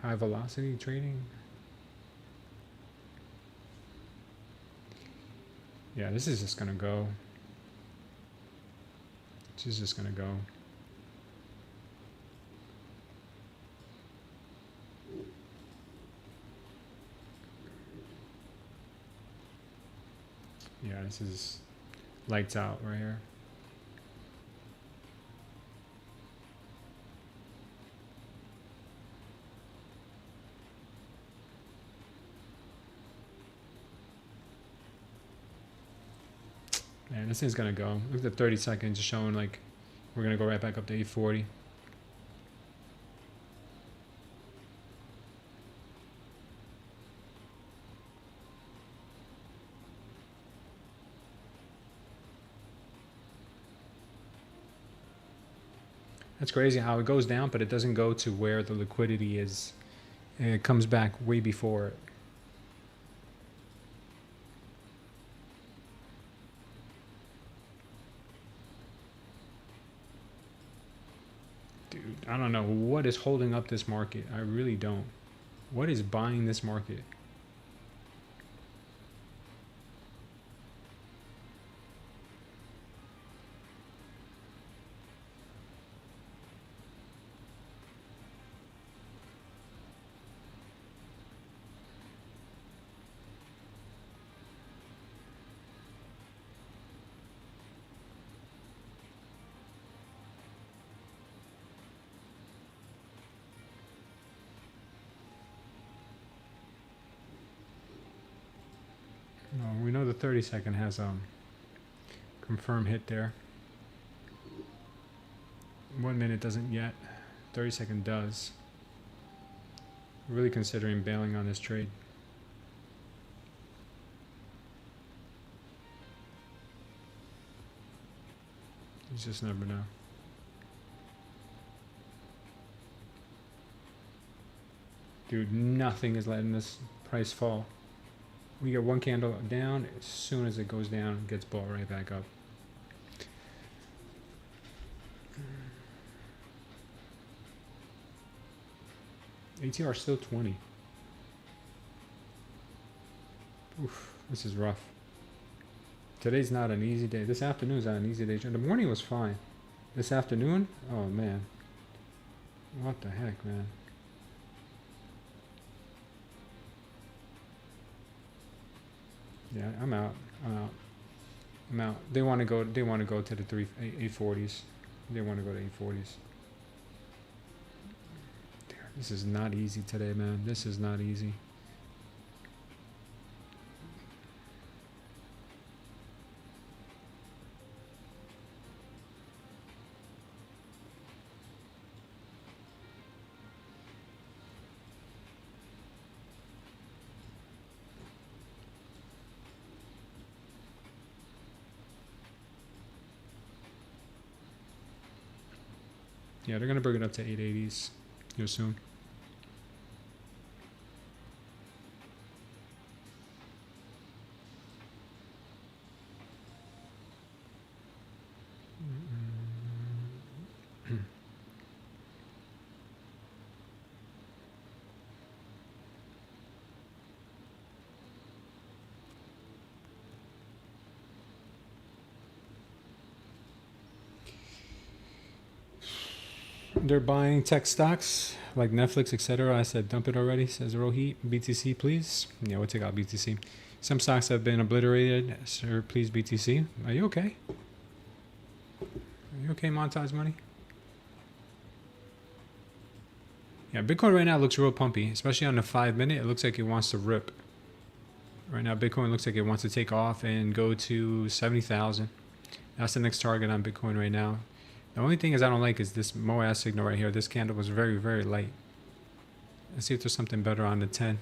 High velocity trading. Yeah, this is just gonna go. This is just gonna go. Yeah, this is lights out right here. Man, this thing's gonna go. Look at the 30 seconds showing like we're gonna go right back up to 840. That's crazy how it goes down, but it doesn't go to where the liquidity is. And it comes back way before it. Dude, I don't know what is holding up this market. I really don't. What is buying this market? No, we know the 30 second has confirm hit there. 1 minute doesn't yet. 30 second does. Really considering bailing on this trade. You just never know. Dude, nothing is letting this price fall. We get one candle down, as soon as it goes down, it gets bought right back up. ATR still 20. Oof, this is rough. Today's not an easy day. This afternoon's not an easy day. The morning was fine. This afternoon, oh man. What the heck, man? Yeah, I'm out. I'm out. I'm out. They want to go. They want to go to the 840s. They want to go to 840s. This is not easy today, man. This is not easy. Yeah, they're gonna bring it up to 880s here soon. They're buying tech stocks like Netflix, etc. I said dump it already, says Rohit. BTC, please. Yeah, we'll take out BTC. Some stocks have been obliterated. Sir, please, BTC. Are you okay? Are you okay, Montage Money? Yeah, Bitcoin right now looks real pumpy, especially on the 5 minute. It looks like it wants to rip. Right now, Bitcoin looks like it wants to take off and go to 70,000. That's the next target on Bitcoin right now. The only thing is I don't like is this MOAS signal right here. This candle was very, very light. Let's see if there's something better on the 10.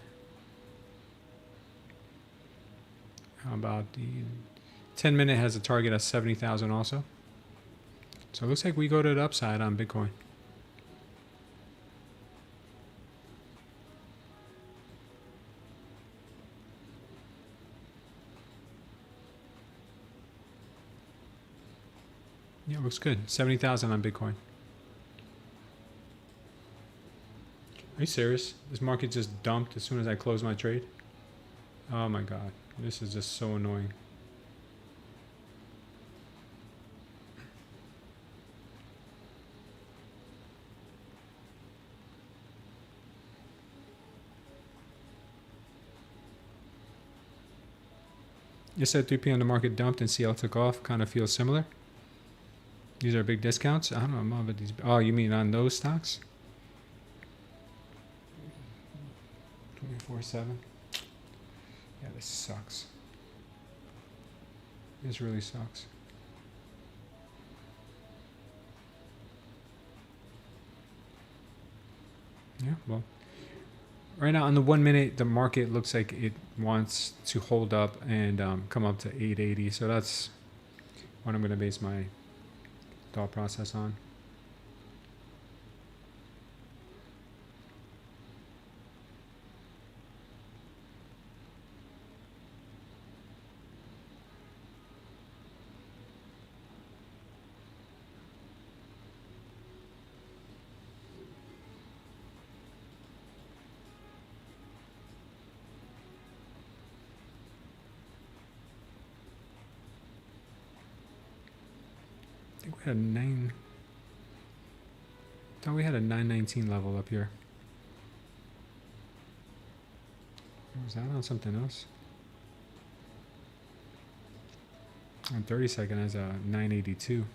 How about the 10 minute has a target at 70,000 also. So it looks like we go to the upside on Bitcoin. Yeah, looks good. 70,000 on Bitcoin. Are you serious? This market just dumped as soon as I closed my trade? Oh my god. This is just so annoying. Yesterday at 3 p.m. the market dumped and CL took off. Kind of feels similar. These are big discounts. I don't know about these. Oh, you mean on those stocks? 24/7. Yeah, this sucks. This really sucks. Yeah, well, right now on the 1 minute, the market looks like it wants to hold up and come up to 880. So that's what I'm going to base my thought process on. I think we had a 9. I thought we had a 919 level up here. Or was that on something else? On 30-second has a 982.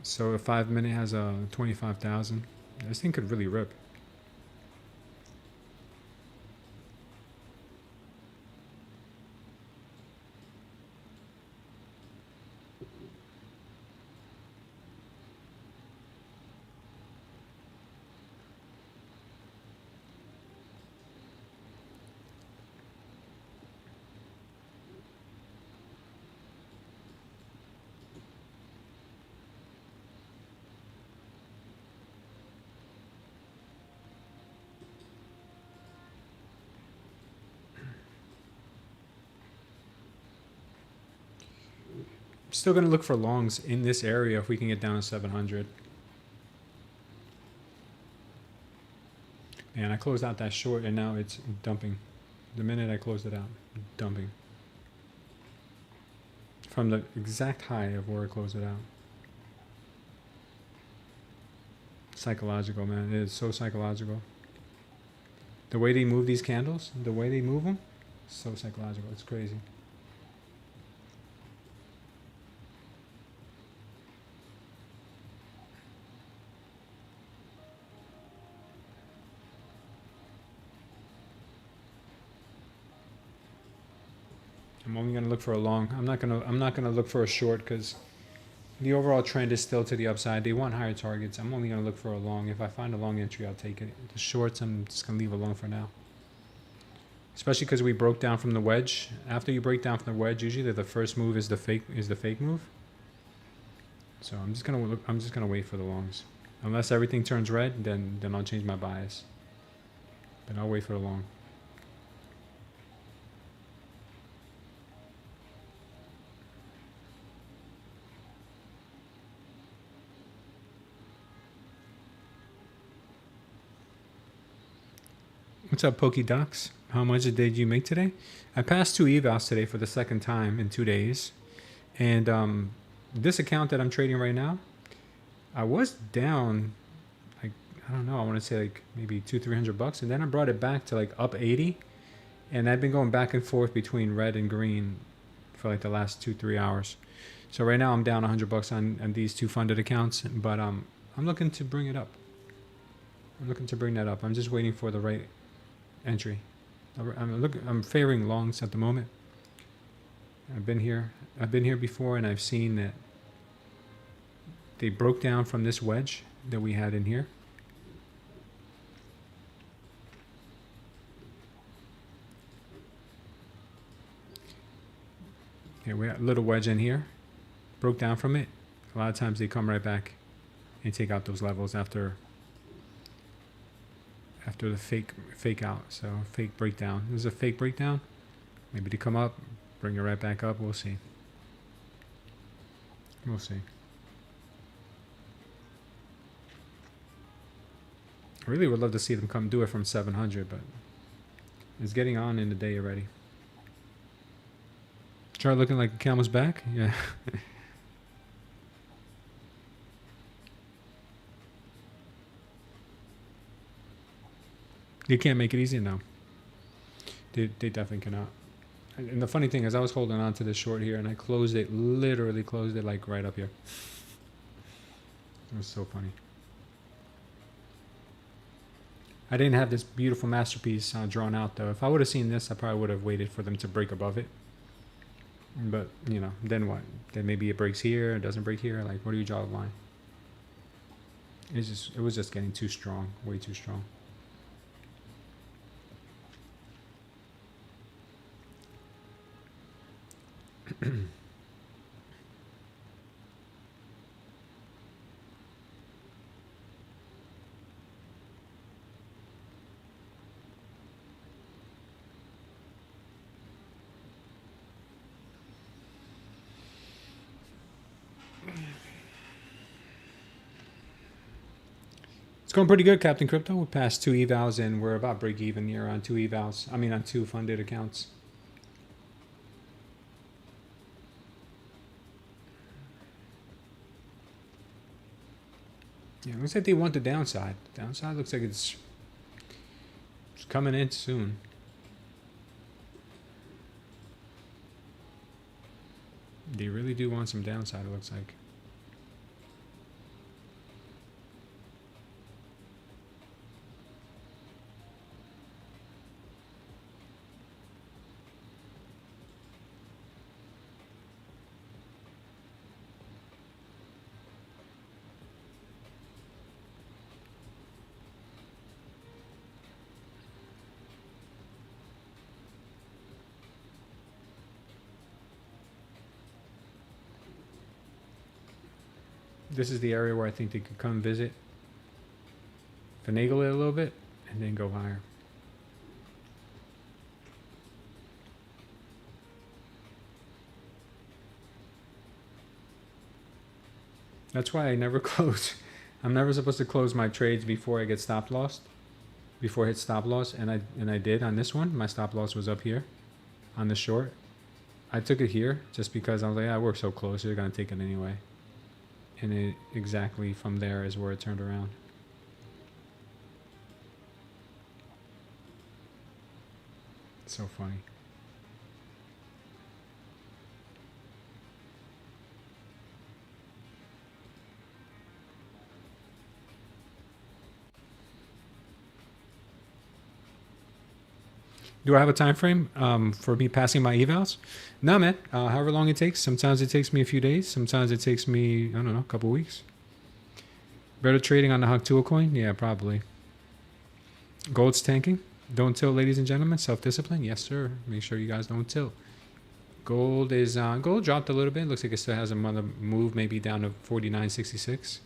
So a 5 minute has a 25,000. This thing could really rip. Still going to look for longs in this area if we can get down to 700. And I closed out that short and now it's dumping. The minute I closed it out, dumping. From the exact high of where I closed it out. Psychological, man. It is so psychological. The way they move these candles, the way they move them, so psychological. It's crazy. I'm only going to look for a long. I'm not going to look for a short because the overall trend is still to the upside. They want higher targets. I'm only going to look for a long. If I find a long entry, I'll take it. The shorts, I'm just going to leave alone for now. Especially because we broke down from the wedge. After you break down from the wedge, usually the first move is the fake move. So I'm just gonna wait for the longs. Unless everything turns red, then I'll change my bias. But I'll wait for the long. What's up, Pokey Ducks? How much did you make today? I passed 2 evals today for the second time in 2 days. And this account that I'm trading right now, I was down, like, I don't know, I want to say like maybe $200-300. And then I brought it back to like up 80. And I've been going back and forth between red and green for like the last 2-3 hours. So right now I'm down $100 on these 2 funded accounts. But I'm looking to bring it up. I'm looking to bring that up. I'm just waiting for the right entry. I'm favoring longs at the moment. I've been here before, and I've seen that they broke down from this wedge that we had in here. Yeah, we had a little wedge in here, broke down from it. A lot of times they come right back and take out those levels after the fake out. So fake breakdown. This is a fake breakdown. Maybe to come up, bring it right back up. We'll see. We'll see. I really would love to see them come do it from 700, but it's getting on in the day already. Chart looking like a camel's back. Yeah. They can't make it easy now. They definitely cannot. And the funny thing is, I was holding on to this short here, and I closed it, literally closed it like right up here. It was so funny. I didn't have this beautiful masterpiece drawn out though. If I would have seen this, I probably would have waited for them to break above it. But you know, then what? Then maybe it breaks here, it doesn't break here. Like, where do you draw the line? It was just getting too strong, way too strong. It's going pretty good, Captain Crypto. We passed 2 evals and we're about break even here on 2 evals. I mean, on 2 funded accounts. Yeah, it looks like they want the downside. The downside looks like it's coming in soon. They really do want some downside, it looks like. This is the area where I think they could come visit, finagle it a little bit, and then go higher. That's why I never close. I'm never supposed to close my trades before I get stop loss. Before I hit stop loss, and I did on this one. My stop loss was up here on the short. I took it here just because I was like, yeah, we're so close. You're gonna take it anyway. And it exactly from there is where it turned around. So funny. Do I have a time frame for me passing my evals? No, man. However long it takes. Sometimes it takes me a few days. Sometimes it takes me, I don't know, a couple weeks. Better trading on the Haktua coin? Yeah, probably. Gold's tanking. Don't tilt, ladies and gentlemen. Self-discipline. Yes, sir. Make sure you guys don't tilt. Gold is gold dropped a little bit. Looks like it still has another move, maybe down to 49.66.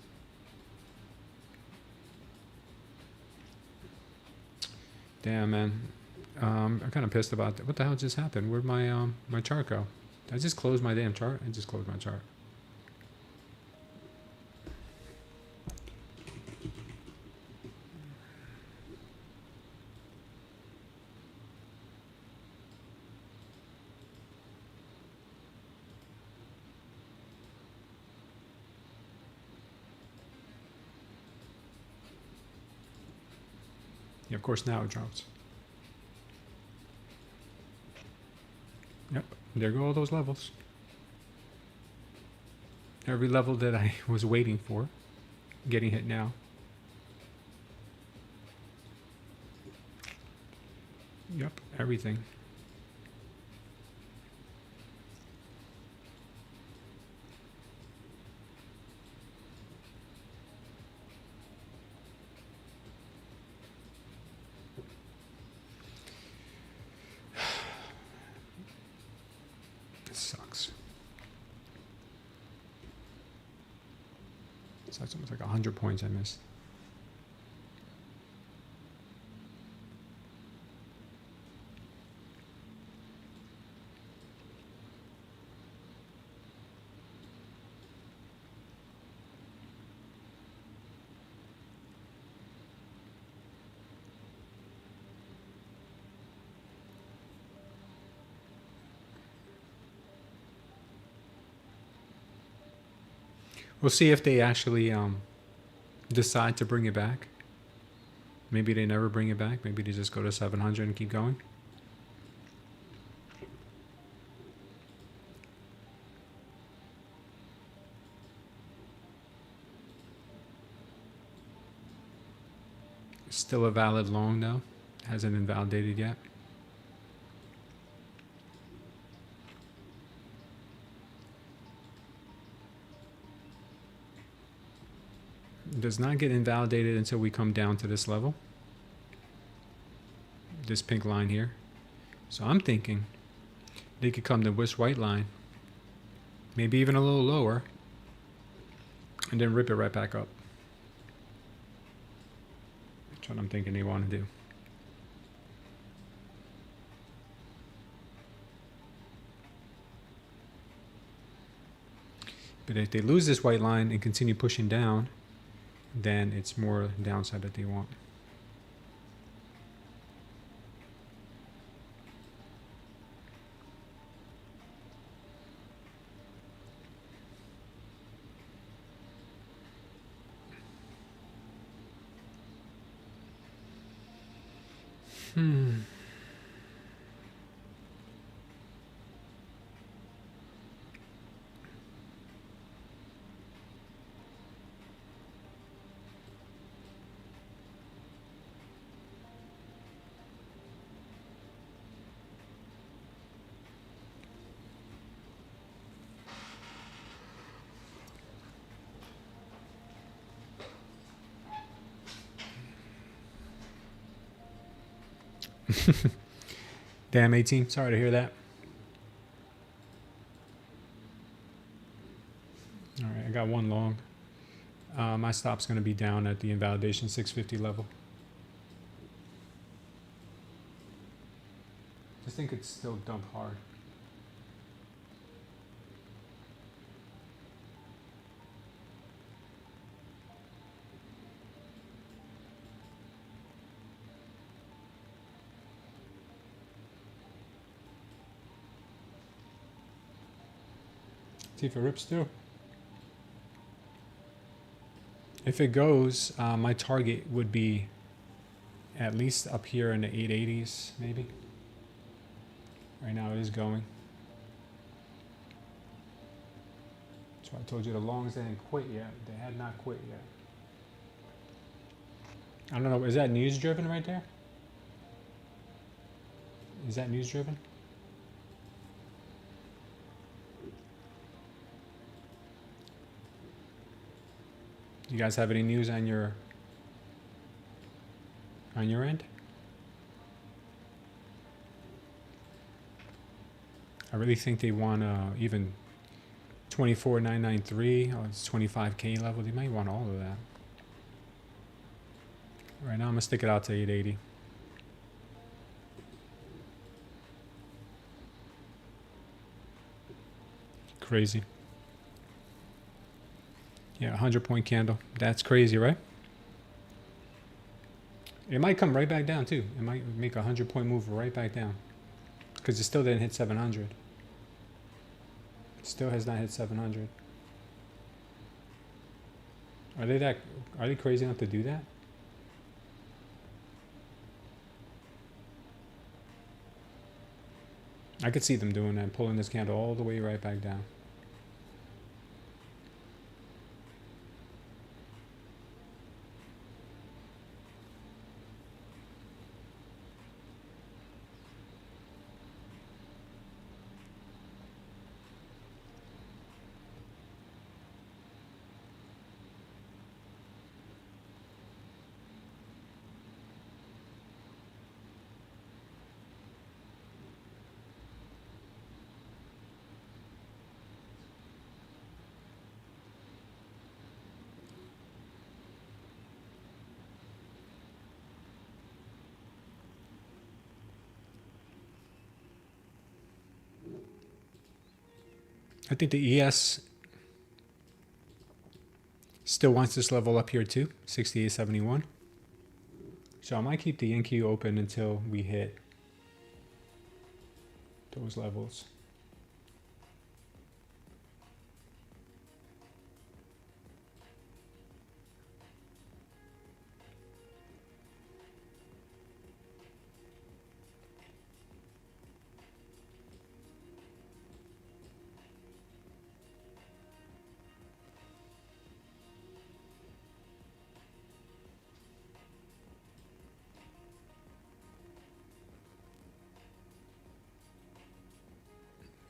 Damn, man. I'm kind of pissed about that. What the hell just happened? Where'd my my chart go? Did I just close my damn chart? I just closed my chart. Yeah, of course now it drops. Yep, there go all those levels. Every level that I was waiting for, getting hit now. Yep, everything. It sucks. It's almost like 100 points I missed. We'll see if they actually decide to bring it back. Maybe they never bring it back. Maybe they just go to 700 and keep going. Still a valid long though. Hasn't been validated yet. Does not get invalidated until we come down to this level. This pink line here. So I'm thinking they could come to this white line, maybe even a little lower, and then rip it right back up. That's what I'm thinking they want to do. But if they lose this white line and continue pushing down, then it's more downside that they want. Damn, 18. Sorry to hear that. All right, I got one long. My stop's going to be down at the invalidation 650 level. Just think it's still dump hard. See if it rips through. If it goes, my target would be at least up here in the 880s, maybe. Right now it is going. That's why I told you the longs didn't quit yet. They had not quit yet. I don't know, is that news driven right there? Is that news driven? You guys have any news on your end? I really think they want even 24,993. Oh, it's 25K level. They might want all of that. Right now, I'm gonna stick it out to 880. Crazy. Yeah, 100-point candle. That's crazy, right? It might come right back down too. It might make a 100-point move right back down because it still didn't hit 700. Still has not hit 700. Are they crazy enough to do that? I could see them doing that, pulling this candle all the way right back down. I think the ES still wants this level up here too, 68.71. So I might keep the NQ open until we hit those levels.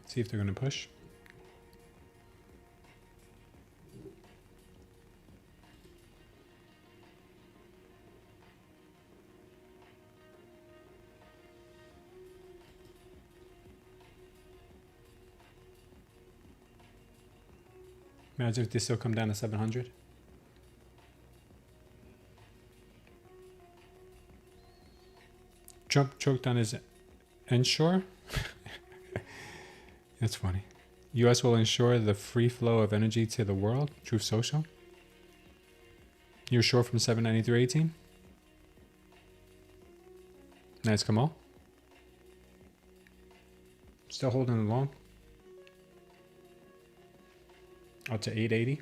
See if they're going to push. Imagine if they still come down to 700. Trump choked on his ensure. That's funny. U.S. will ensure the free flow of energy to the world. Truth Social. You're short from 793.18. Nice, Kamal. Still holding the long. Up to 880.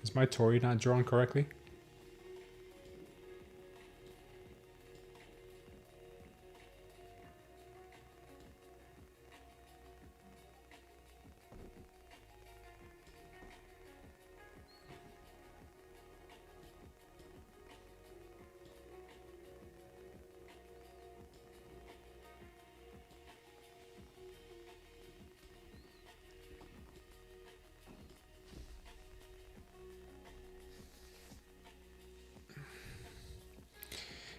Is my Tory not drawn correctly?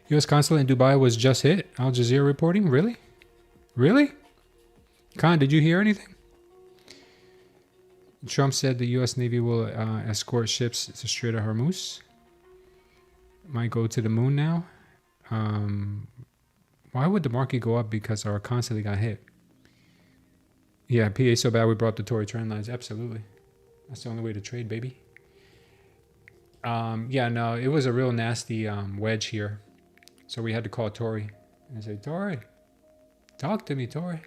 U.S. consulate in Dubai was just hit. Al Jazeera reporting. Really? Really? Khan, did you hear anything? Trump said the U.S. Navy will escort ships to Strait of Hormuz. Might go to the moon now. Why would the market go up? Because our constantly got hit. Yeah, PA so bad we brought the Tory trend lines. Absolutely. That's the only way to trade, baby. Yeah, no, it was a real nasty wedge here. So we had to call Tory and say, Tory, talk to me, Tory.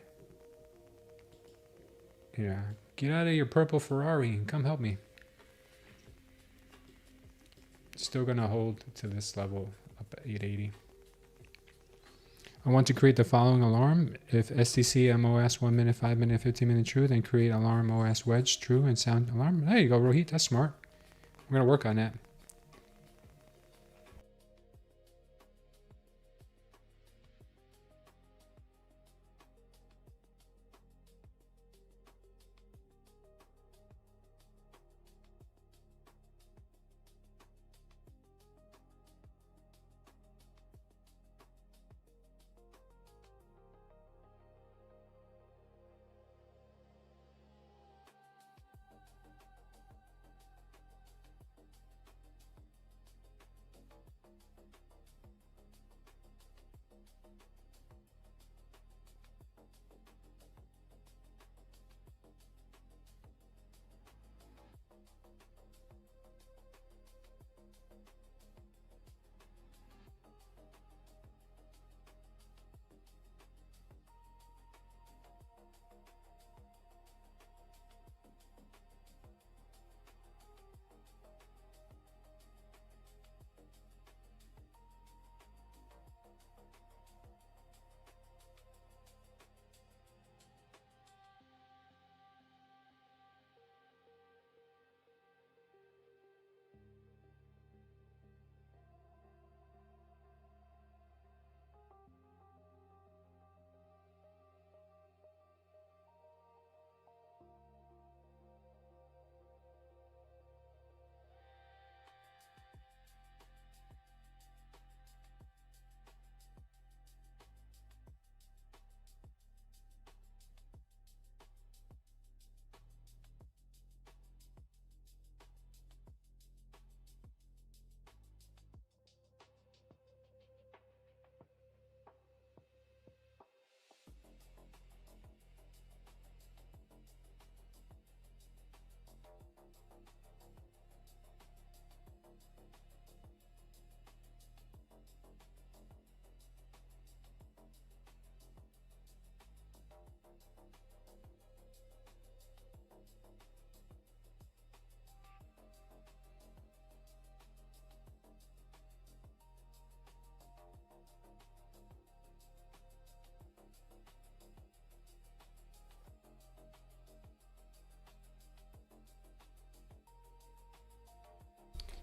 Yeah, get out of your purple Ferrari and come help me. Still gonna hold to this level up at 880. I want to create the following alarm. If STC MOS 1 minute, 5 minute, 15 minute true, then create alarm OS wedge true and sound alarm. There you go, Rohit. That's smart. We're gonna work on that.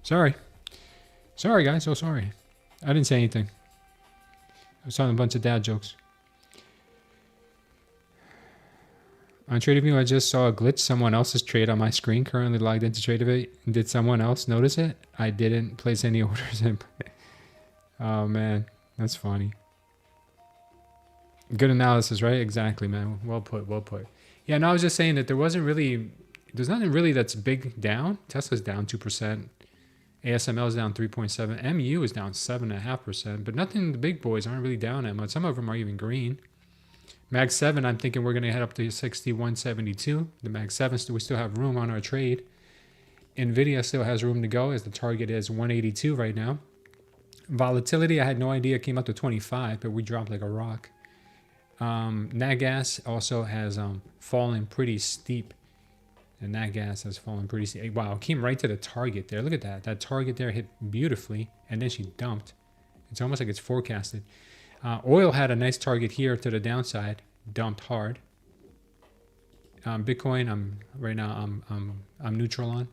Sorry. Sorry, guys. So sorry. I didn't say anything. I was telling a bunch of dad jokes. On TradingView, I just saw a glitch. Someone else's trade on my screen. Currently logged into Tradeday. Did someone else notice it? I didn't place any orders in. Oh, man. That's funny. Good analysis, right? Exactly, man. Well put. Well put. Yeah, no, I was just saying that there's nothing really that's big down. Tesla's down 2%. ASML is down 3.7. MU is down 7.5%. But nothing, the big boys aren't really down that much. Some of them are even green. Mag 7, I'm thinking we're going to head up to 61.72. The Mag 7, we still have room on our trade. NVIDIA still has room to go as the target is 182 right now. Volatility, I had no idea it came up to 25, but we dropped like a rock. Nat gas also has fallen pretty steep. And that gas has fallen pretty steep. Wow, it came right to the target there. Look at that. That target there hit beautifully, and then she dumped. It's almost like it's forecasted. Oil had a nice target here to the downside, dumped hard. Bitcoin, I'm neutral on.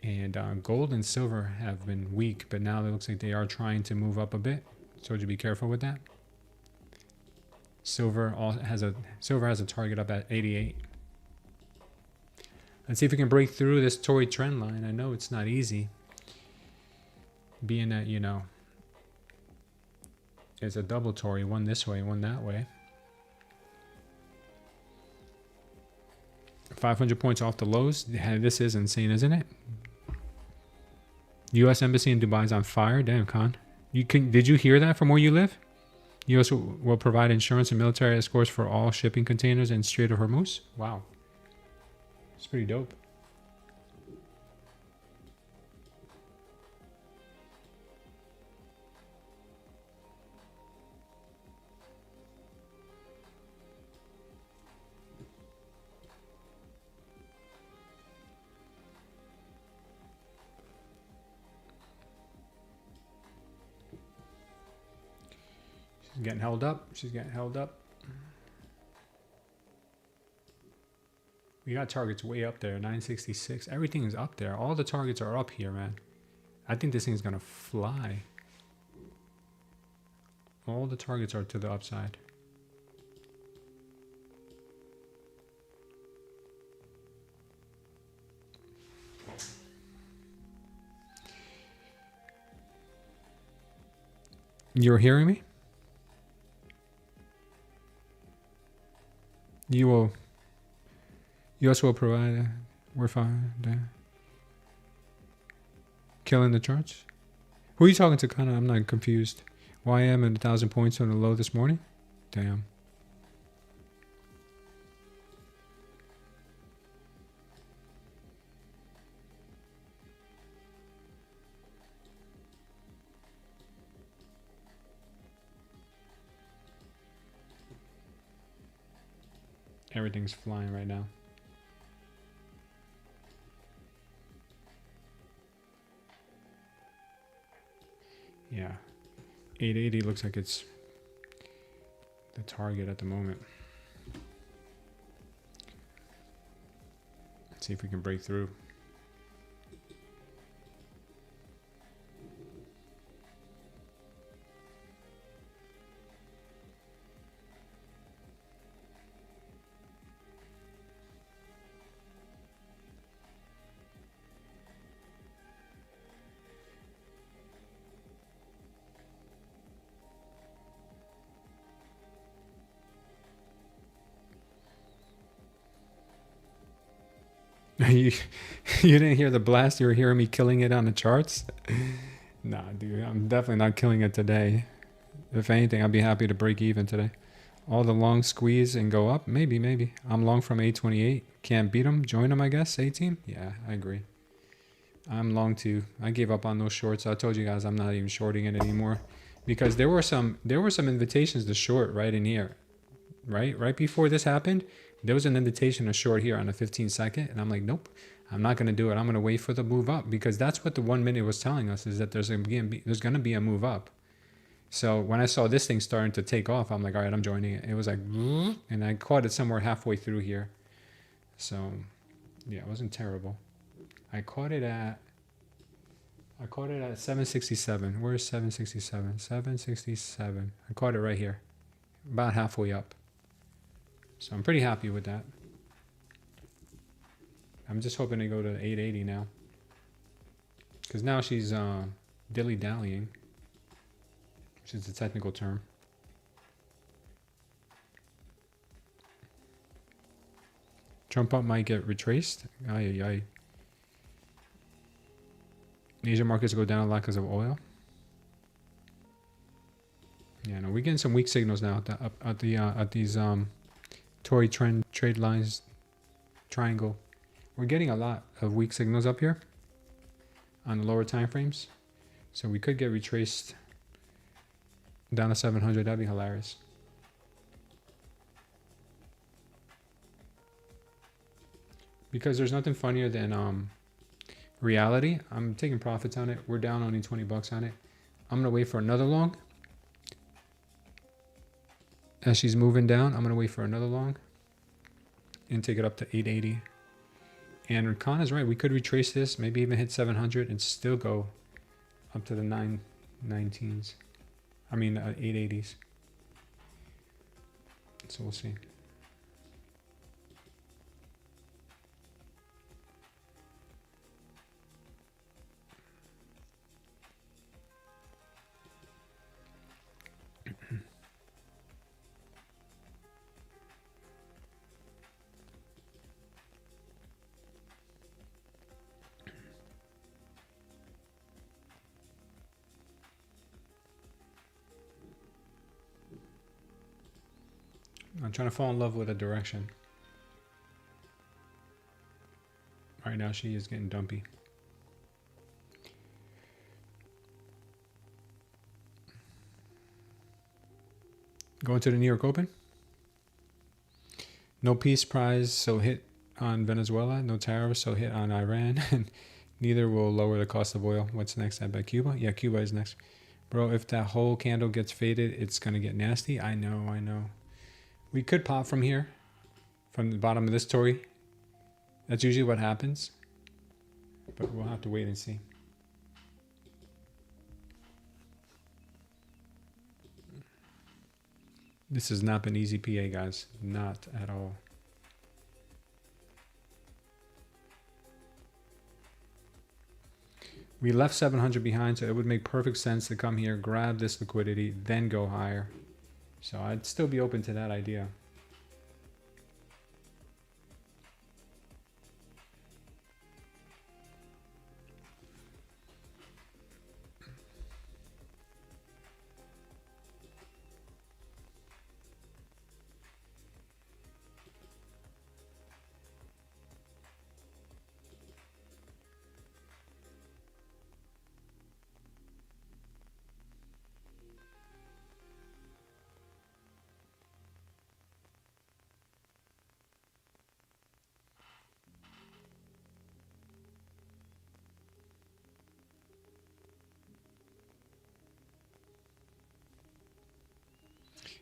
And gold and silver have been weak, but now it looks like they are trying to move up a bit. So you be careful with that. Silver has a target up at 88. Let's see if we can break through this Tory trend line. I know it's not easy, being that, you know, It's a double Tory, one this way, one that way. 500 points off the lows. This is insane, isn't it? U.S. Embassy in Dubai is on fire. Damn, Khan. Did you hear that from where you live? U.S. will provide insurance and military escorts for all shipping containers in Strait of Hormuz. Wow. It's pretty dope. She's getting held up. She's getting held up. We got targets way up there. 966. Everything is up there. All the targets are up here, man. I think this thing's going to fly. All the targets are to the upside. You're hearing me? U.S. will provide. We're fine. Killing the charts. Who are you talking to, Kana? I'm not confused. YM at 1,000 points on the low this morning. Damn. Everything's flying right now. Yeah. 880 looks like it's the target at the moment. Let's see if we can break through. You didn't hear the blast? You were hearing me killing it on the charts? Nah, dude, I'm definitely not killing it today. If anything, I'd be happy to break even today. All the long squeeze and go up? Maybe. I'm long from 828. Can't beat them. Join them, I guess. 18? Yeah, I agree. I'm long too. I gave up on those shorts. I told you guys I'm not even shorting it anymore. Because there were some invitations to short right in here. Right before this happened, there was an invitation to short here on a 15-second, and I'm like, nope, I'm not going to do it. I'm going to wait for the move up, because that's what the 1 minute was telling us, is that there's going to be a move up. So when I saw this thing starting to take off, I'm like, all right, I'm joining it. It was like, and I caught it somewhere halfway through here. So yeah, it wasn't terrible. I caught it at 767. Where's 767? 767. I caught it right here, about halfway up. So I'm pretty happy with that. I'm just hoping to go to 880 now. Because now she's dilly-dallying, which is the technical term. Trump up might get retraced. Aye. Asian markets go down a lot because of oil. Yeah, no, we're getting some weak signals now at these Tory trade lines triangle. We're getting a lot of weak signals up here on the lower time frames, so we could get retraced down to 700. That'd be hilarious. Because there's nothing funnier than reality. I'm taking profits on it. We're down only 20 bucks on it. I'm gonna wait for another long. As she's moving down, I'm gonna wait for another long and take it up to 880. And Khan is right. We could retrace this, maybe even hit 700 and still go up to the 919s. I mean 880s. So we'll see. I'm trying to fall in love with a direction. Right now she is getting dumpy. Going to the New York Open. No peace prize, so hit on Venezuela. No tariffs, so hit on Iran. And neither will lower the cost of oil. What's next? I bet Cuba? Yeah, Cuba is next. Bro, if that whole candle gets faded, it's going to get nasty. I know. We could pop from here, from the bottom of this Tory. That's usually what happens. But we'll have to wait and see. This has not been easy PA, guys. Not at all. We left 700 behind, so it would make perfect sense to come here, grab this liquidity, then go higher. So I'd still be open to that idea.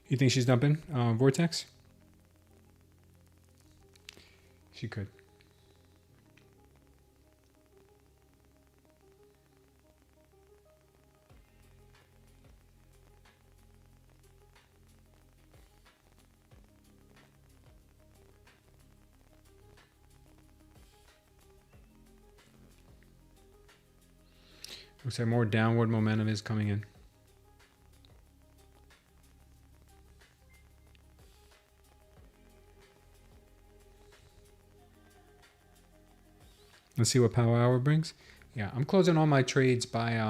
You think she's dumping Vortex? She could. Looks like more downward momentum is coming in. Let's see what Power Hour brings. Yeah, I'm closing all my trades by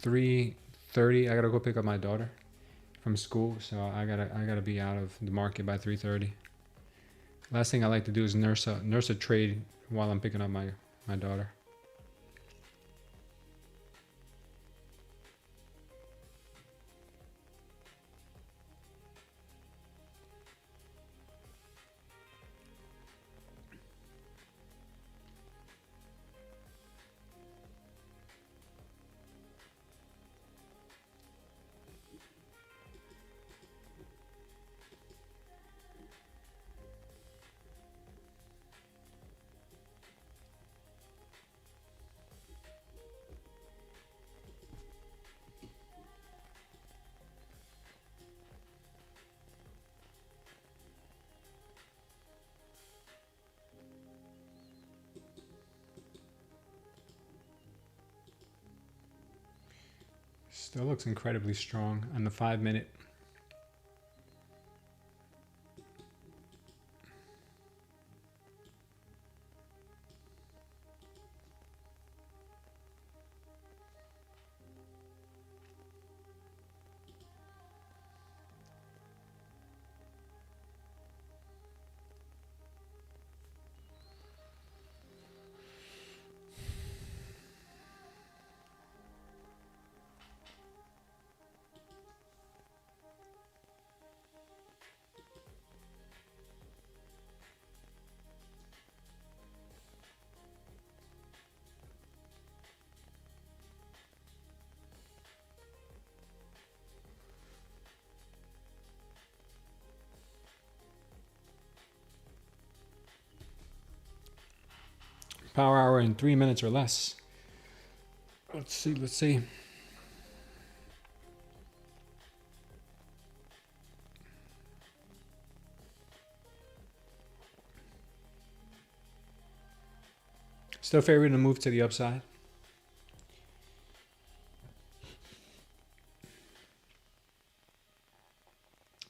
3:30. I gotta go pick up my daughter from school, so I gotta be out of the market by 3:30. Last thing I like to do is nurse a trade while I'm picking up my daughter. Still looks incredibly strong on the 5-minute. Power hour in 3 minutes or less. Let's see. Still favoring to move to the upside.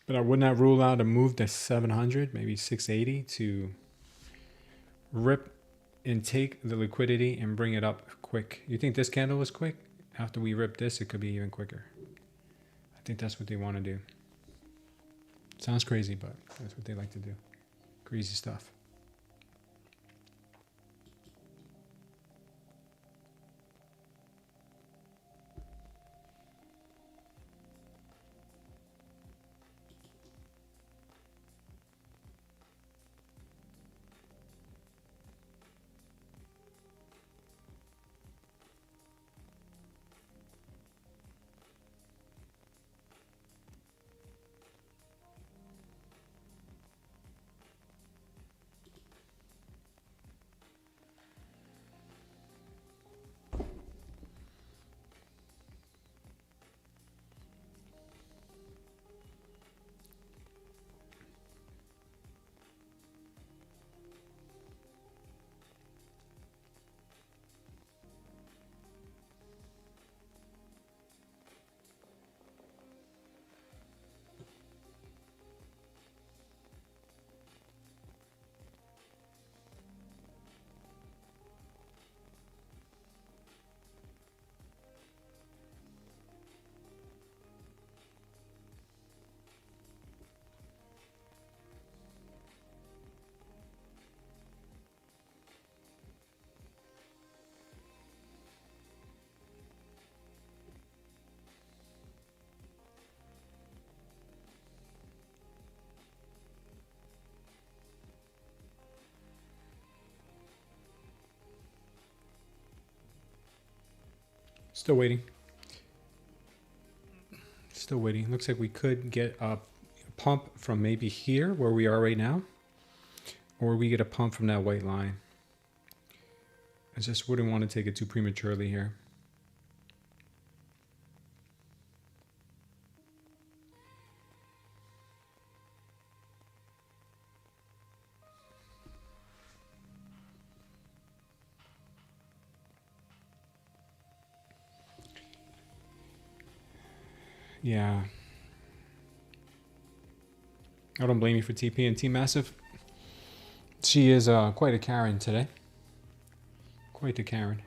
But I would not rule out a move to 700, maybe 680 to rip and take the liquidity and bring it up quick. You think this candle was quick? After we rip this, it could be even quicker. I think that's what they want to do. Sounds crazy, but that's what they like to do. Crazy stuff. Still waiting. Still waiting. Looks like we could get a pump from maybe here where we are right now, or we get a pump from that white line. I just wouldn't want to take it too prematurely here. Yeah. I don't blame you for TP and T Massive. She is quite a Karen today. Quite a Karen.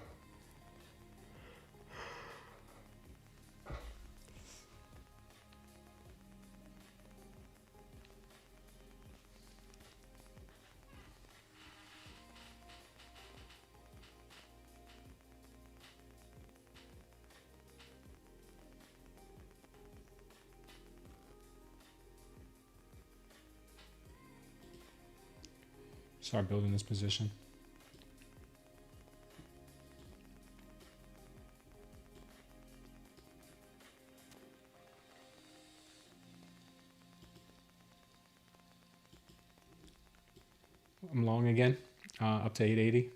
Start building this position. I'm long again, up to 880.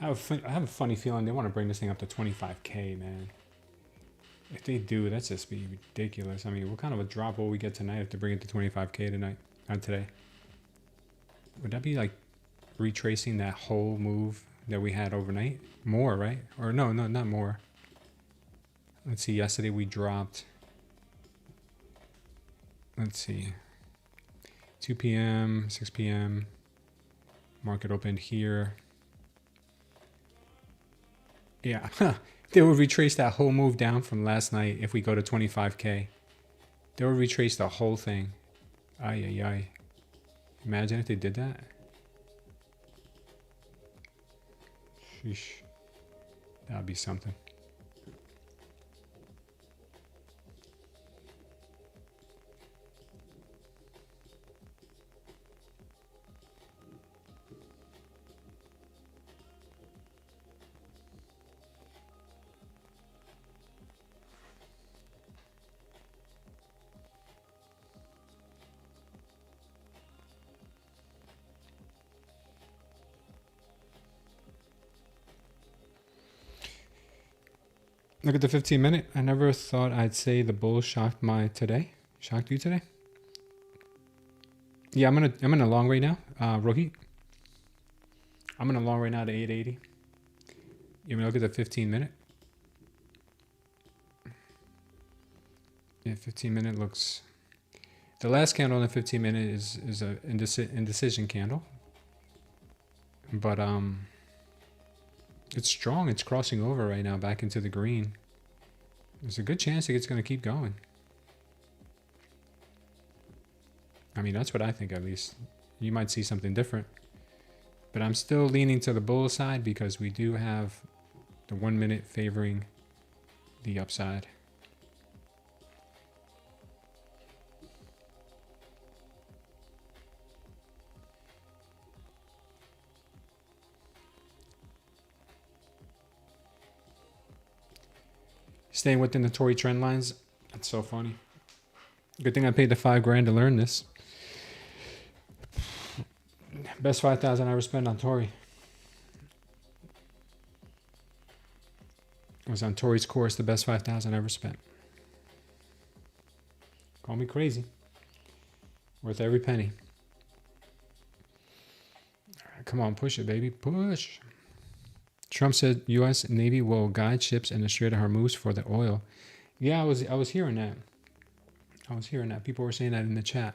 I have a funny feeling they want to bring this thing up to 25K, man. If they do, that's just be ridiculous. I mean, what kind of a drop will we get tonight if they bring it to 25K tonight, not today? Would that be like retracing that whole move that we had overnight? More, right? Or no, not more. Let's see, yesterday we dropped, let's see, 2 p.m., 6 p.m., market opened here. Yeah, they will retrace that whole move down from last night if we go to 25K. They will retrace the whole thing. Ay, ay, ay. Imagine if they did that. Sheesh. That would be something. Look at the 15-minute. I never thought I'd say the bull shocked my today. Shocked you today? Yeah, I'm in a long right now. Rohit. I'm in a long right now to 880. You mean look at the 15-minute? Yeah, 15-minute looks. The last candle in the 15-minute is a indecision candle, but it's strong. It's crossing over right now back into the green. There's a good chance it's going to keep going. I mean, that's what I think, at least. You might see something different, but I'm still leaning to the bull side because we do have the 1 minute favoring the upside. Staying within the Tory trend lines. That's so funny. Good thing I paid the $5,000 to learn this. Best 5,000 I ever spent on Tory. It was on Tory's course, the best 5,000 I ever spent. Call me crazy. Worth every penny. All right, come on, push it, baby. Push. Trump said U.S. Navy will guide ships in the Strait of Hormuz for the oil. Yeah, I was hearing that. I was hearing that. People were saying that in the chat.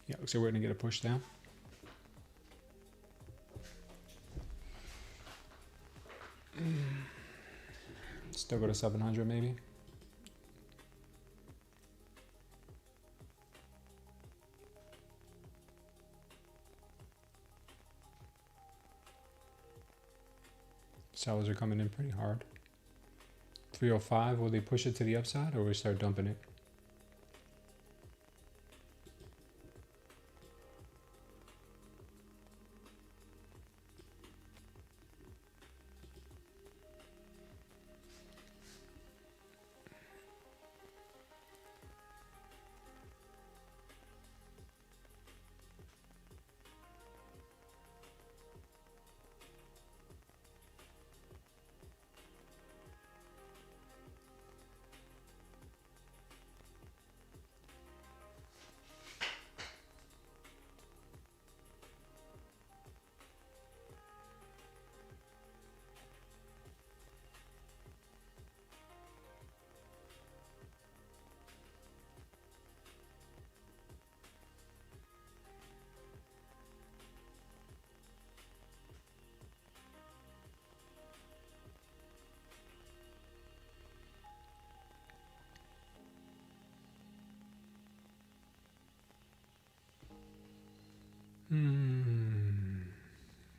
Yeah, looks like we're going to get a push down. Still go to 700 maybe. Sellers are coming in pretty hard. 305, will they push it to the upside or will we start dumping it?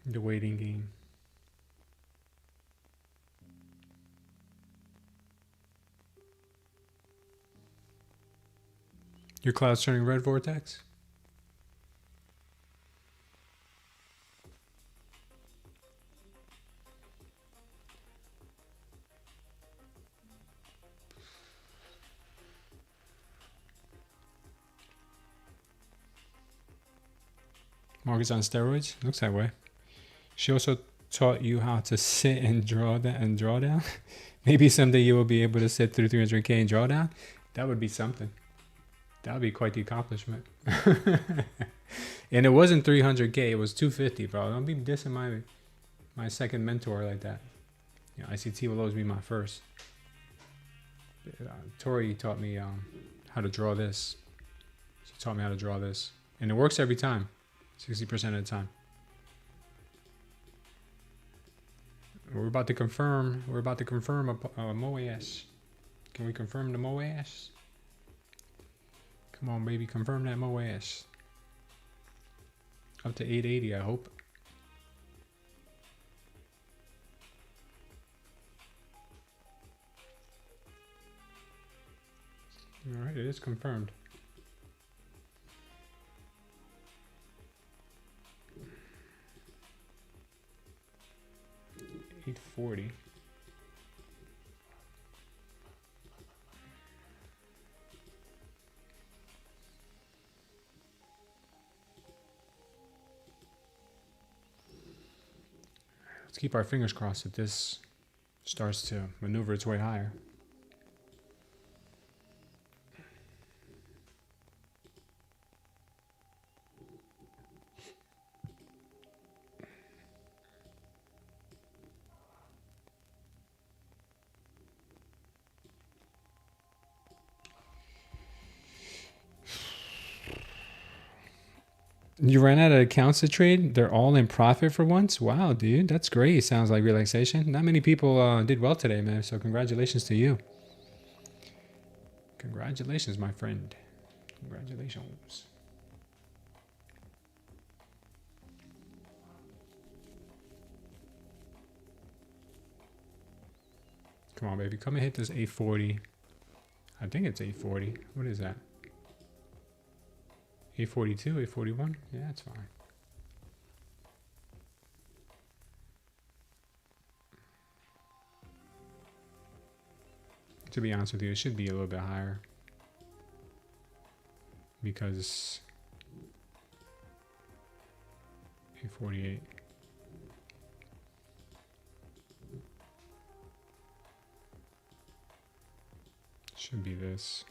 The waiting game. Your cloud's turning red, Vortex? Market's on steroids? Looks that way. She also taught you how to sit and draw down. Maybe someday you will be able to sit through 300K and draw down. That would be something. That would be quite the accomplishment. And it wasn't 300K, it was 250, bro. Don't be dissing my second mentor like that. You know, ICT will always be my first. Tori taught me how to draw this. She taught me how to draw this. And it works every time. 60% of the time. We're about to confirm. We're about to confirm a MOAS. Can we confirm the MOAS? Come on, baby. Confirm that MOAS. Up to 880, I hope. All right, it is confirmed. $840. keep our fingers crossed that this starts to maneuver its way higher. You ran out of accounts to trade? They're all in profit for once? Wow, dude, that's great. Sounds like relaxation. Not many people did well today, man. So congratulations to you. Congratulations, my friend. Congratulations. Come on, baby. Come and hit this 840. I think it's 840. What is that? 842, 841? Yeah, that's fine. To be honest with you, it should be a little bit higher. Because 848. Should be this.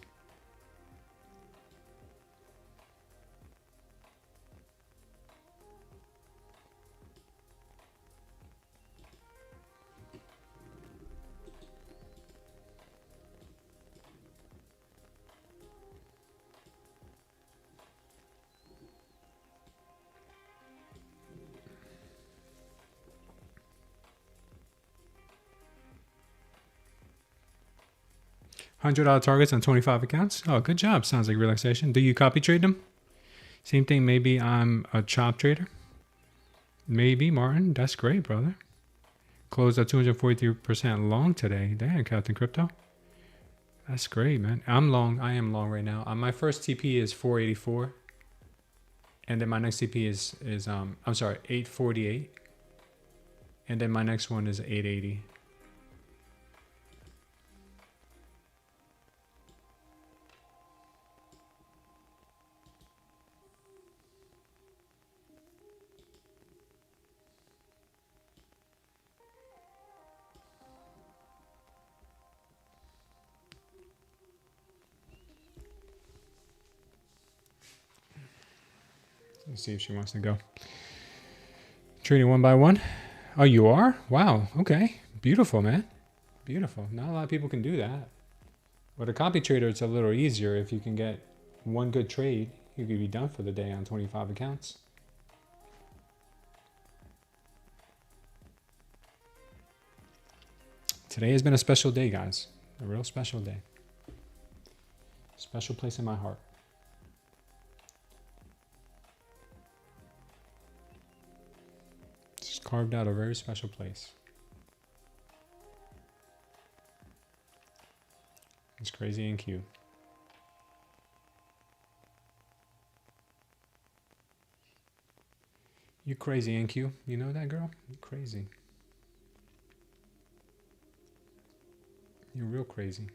$100 targets on 25 accounts. Oh, good job. Sounds like relaxation. Do you copy trade them? Same thing. Maybe I'm a chop trader. Maybe, Martin. That's great, brother. Closed at 243% long today. Damn, Captain Crypto. That's great, man. I'm long. I am long right now. My first TP is 484. And then my next TP is I'm sorry, 848. And then my next one is 880. Let's see if she wants to go. Trading one by one. Oh, you are? Wow. Okay. Beautiful, man. Beautiful. Not a lot of people can do that. With a copy trader, it's a little easier. If you can get one good trade, you could be done for the day on 25 accounts. Today has been a special day, guys. A real special day. Special place in my heart. Just carved out a very special place. It's crazy and cute. You crazy, NQ. You know that, girl? You crazy. You're real crazy.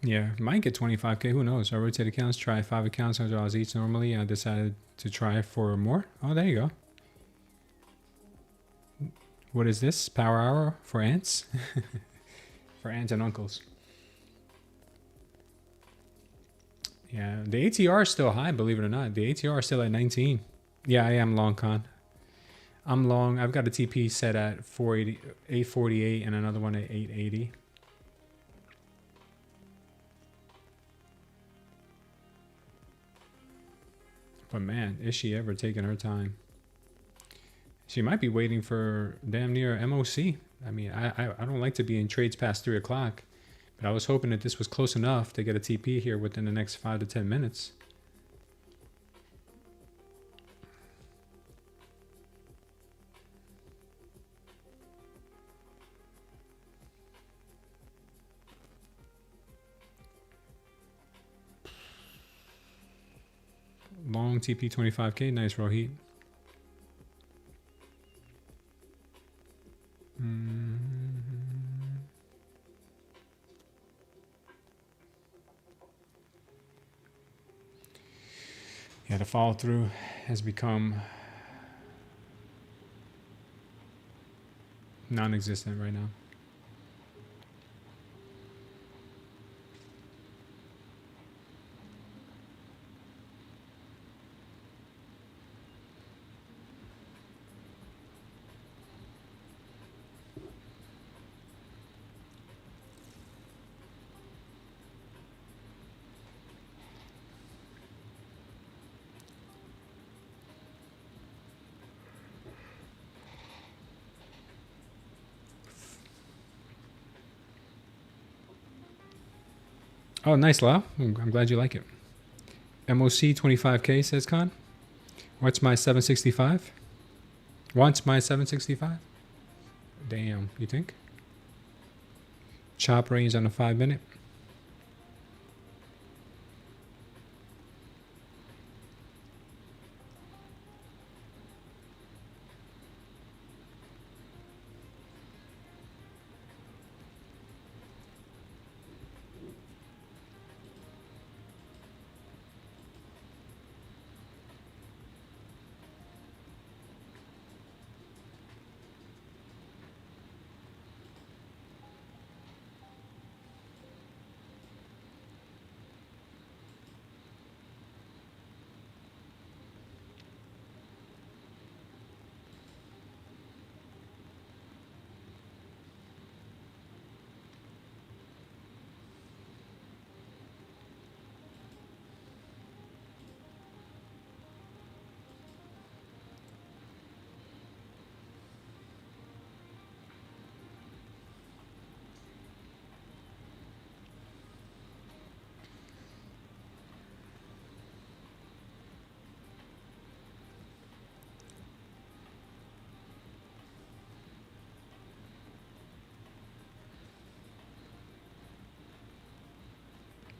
Yeah, might get 25K. Who knows? I rotate accounts, try 5 accounts, $100 each normally. I decided to try for more. Oh, there you go. What is this? Power hour for aunts? For aunts and uncles. Yeah, the ATR is still high, believe it or not. The ATR is still at 19. Yeah, I am long, Con. I'm long. I've got a TP set at 848 and another one at 880. But man, is she ever taking her time? She might be waiting for damn near MOC. I mean, I don't like to be in trades past 3 o'clock, but I was hoping that this was close enough to get a TP here within the next 5 to 10 minutes. Long TP 25K, nice Rohit. Yeah, the follow through has become non-existent right now. Oh, nice, Lau. I'm glad you like it. MOC 25K, says Khan. What's my 765? Wants my 765? Damn, you think? Chop range on the 5 minute.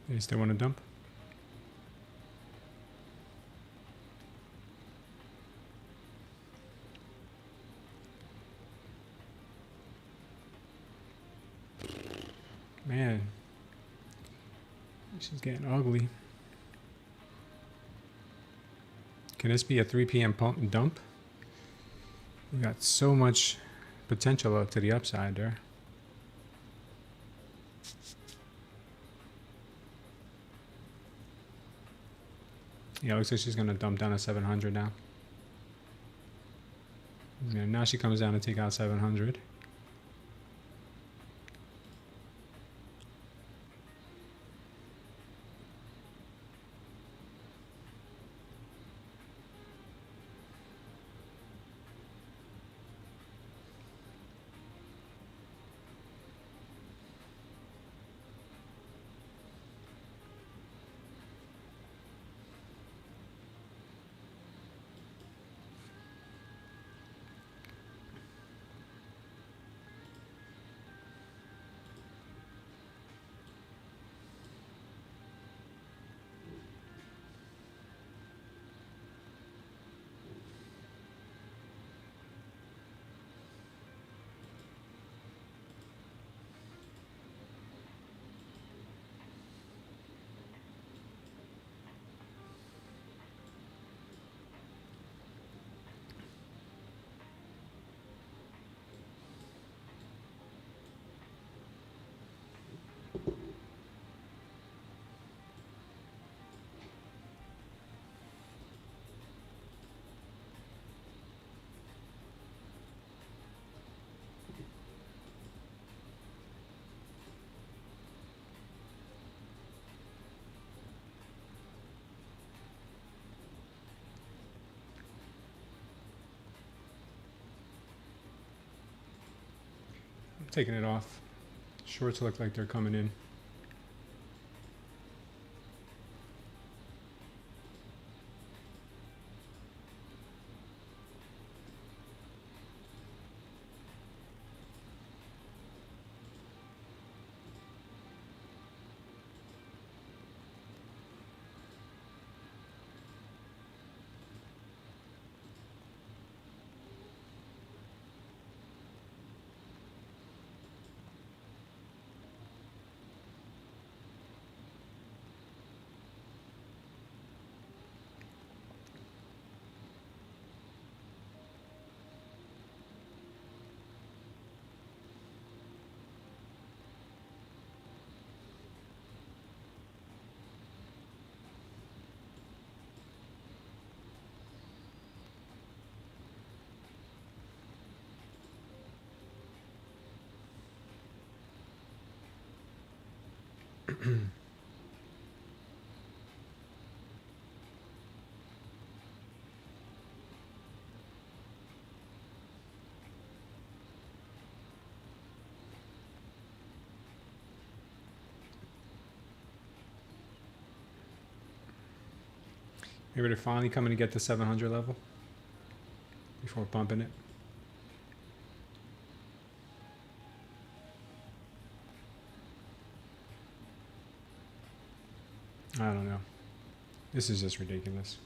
They still want to dump? Man, this is getting ugly. Can this be a 3 p.m. pump and dump? We got so much potential up to the upside there. Yeah, looks like she's gonna dump down to 700 now. Yeah, now she comes down to take out 700. Taking it off. Shorts look like they're coming in. Maybe they're finally coming to get the 700 level before bumping it. I don't know. This is just ridiculous.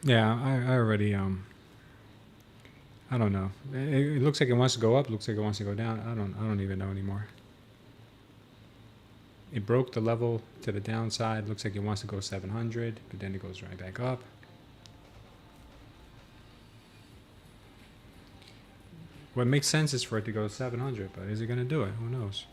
Yeah, I already I don't know. It looks like it wants to go up. Looks like it wants to go down. I don't even know anymore. It broke the level to the downside. Looks like it wants to go 700, but then it goes right back up. What makes sense is for it to go 700, but is it going to do it? Who knows?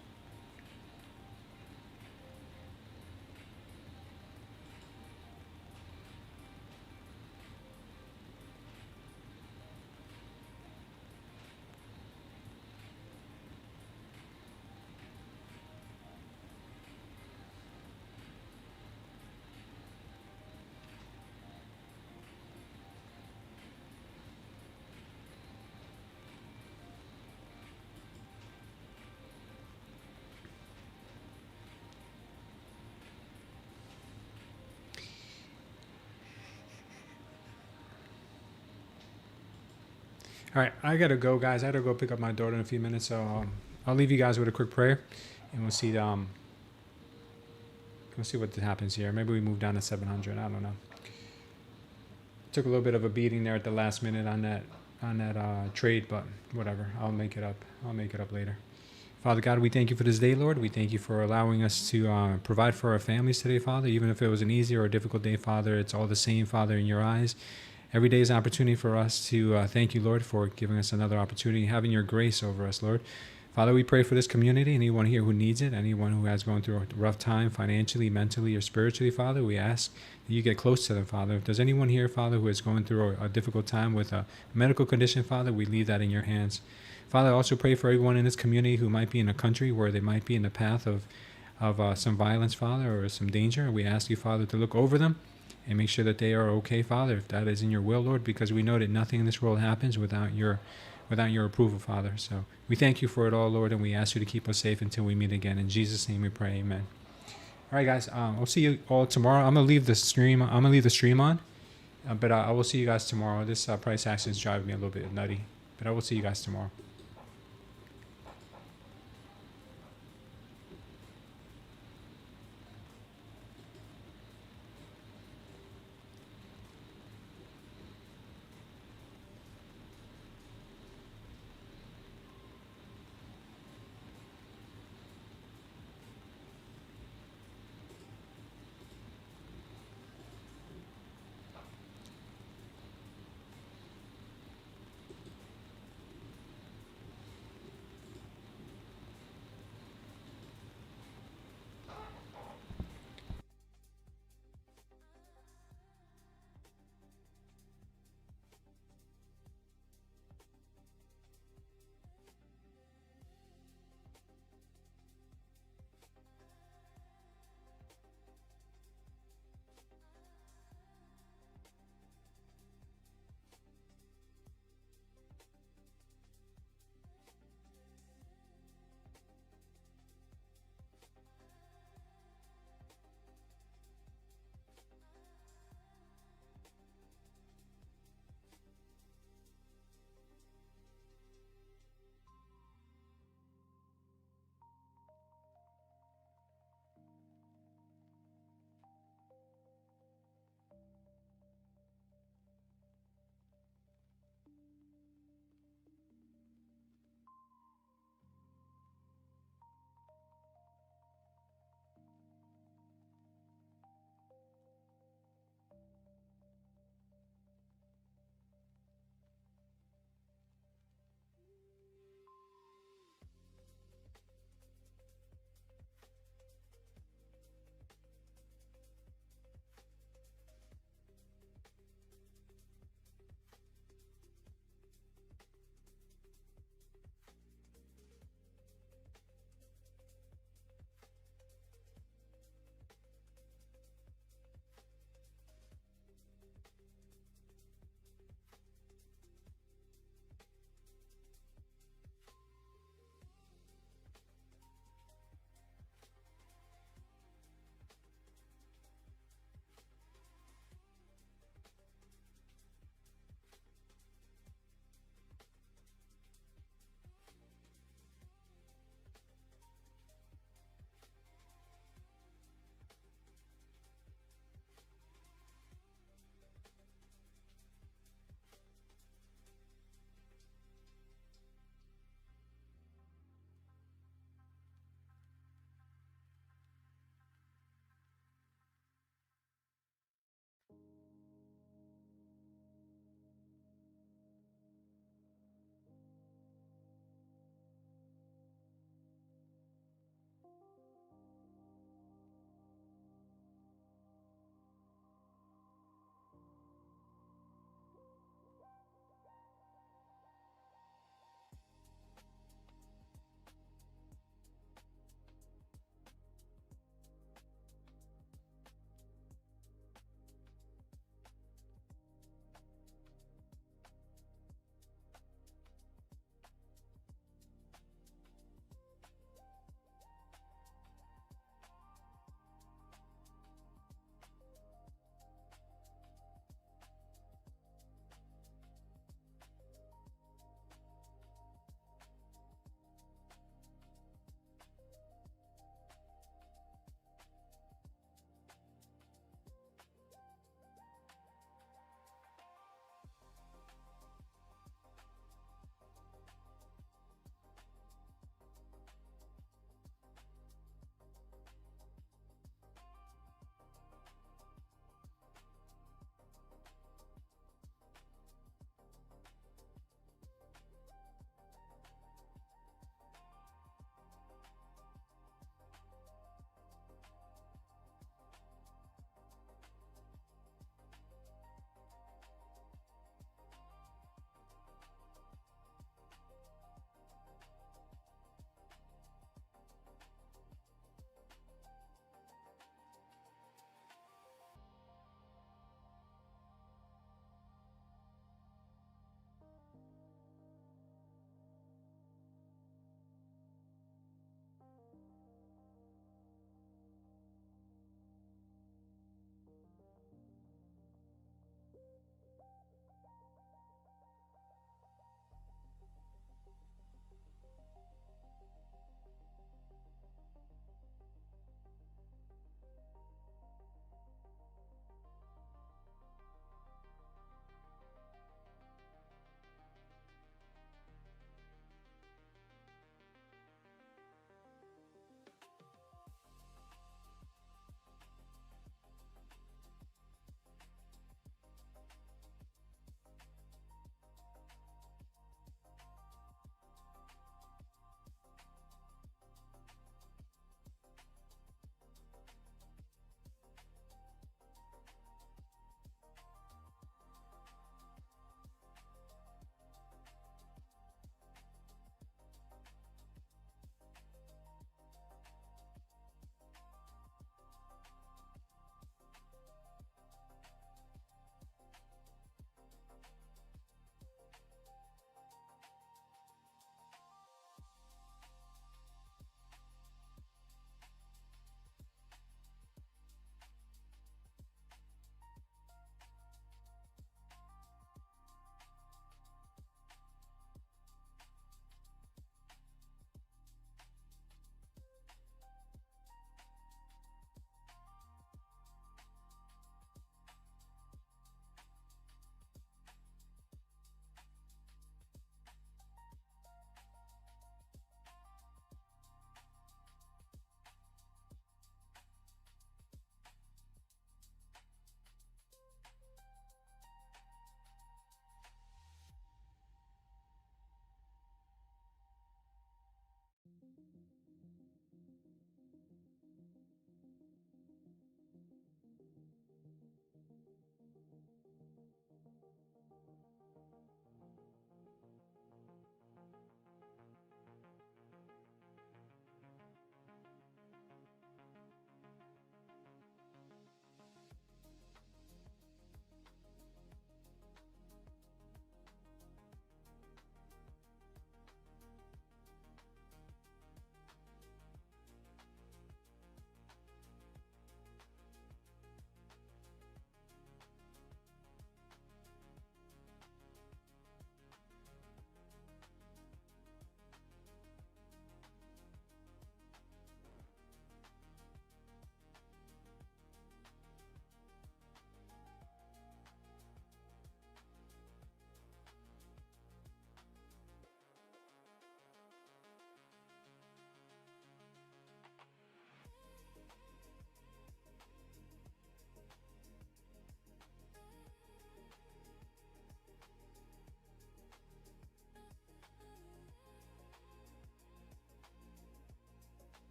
All right, I gotta go, guys. I gotta go pick up my daughter in a few minutes, so I'll leave you guys with a quick prayer, and we'll see what happens here. Maybe we move down to 700. I don't know. Took a little bit of a beating there at the last minute on that trade, but whatever. I'll make it up. I'll make it up later. Father God, we thank you for this day, Lord. We thank you for allowing us to provide for our families today, Father. Even if it was an easy or a difficult day, Father, it's all the same, Father, in your eyes. Every day is an opportunity for us to thank you, Lord, for giving us another opportunity, having your grace over us, Lord. Father, we pray for this community, anyone here who needs it, anyone who has gone through a rough time financially, mentally, or spiritually, Father, we ask that you get close to them, Father. If there's anyone here, Father, who is going through a difficult time with a medical condition, Father, we leave that in your hands. Father, I also pray for everyone in this community who might be in a country where they might be in the path of some violence, Father, or some danger. We ask you, Father, to look over them and make sure that they are okay, Father, if that is in your will, Lord, because we know that nothing in this world happens without your approval, Father. So we thank you for it all, Lord, and we ask you to keep us safe until we meet again. In Jesus' name we pray, amen. All right, guys, I'll see you all tomorrow. I'm going to leave the stream on, but I will see you guys tomorrow. This price action is driving me a little bit nutty, but I will see you guys tomorrow.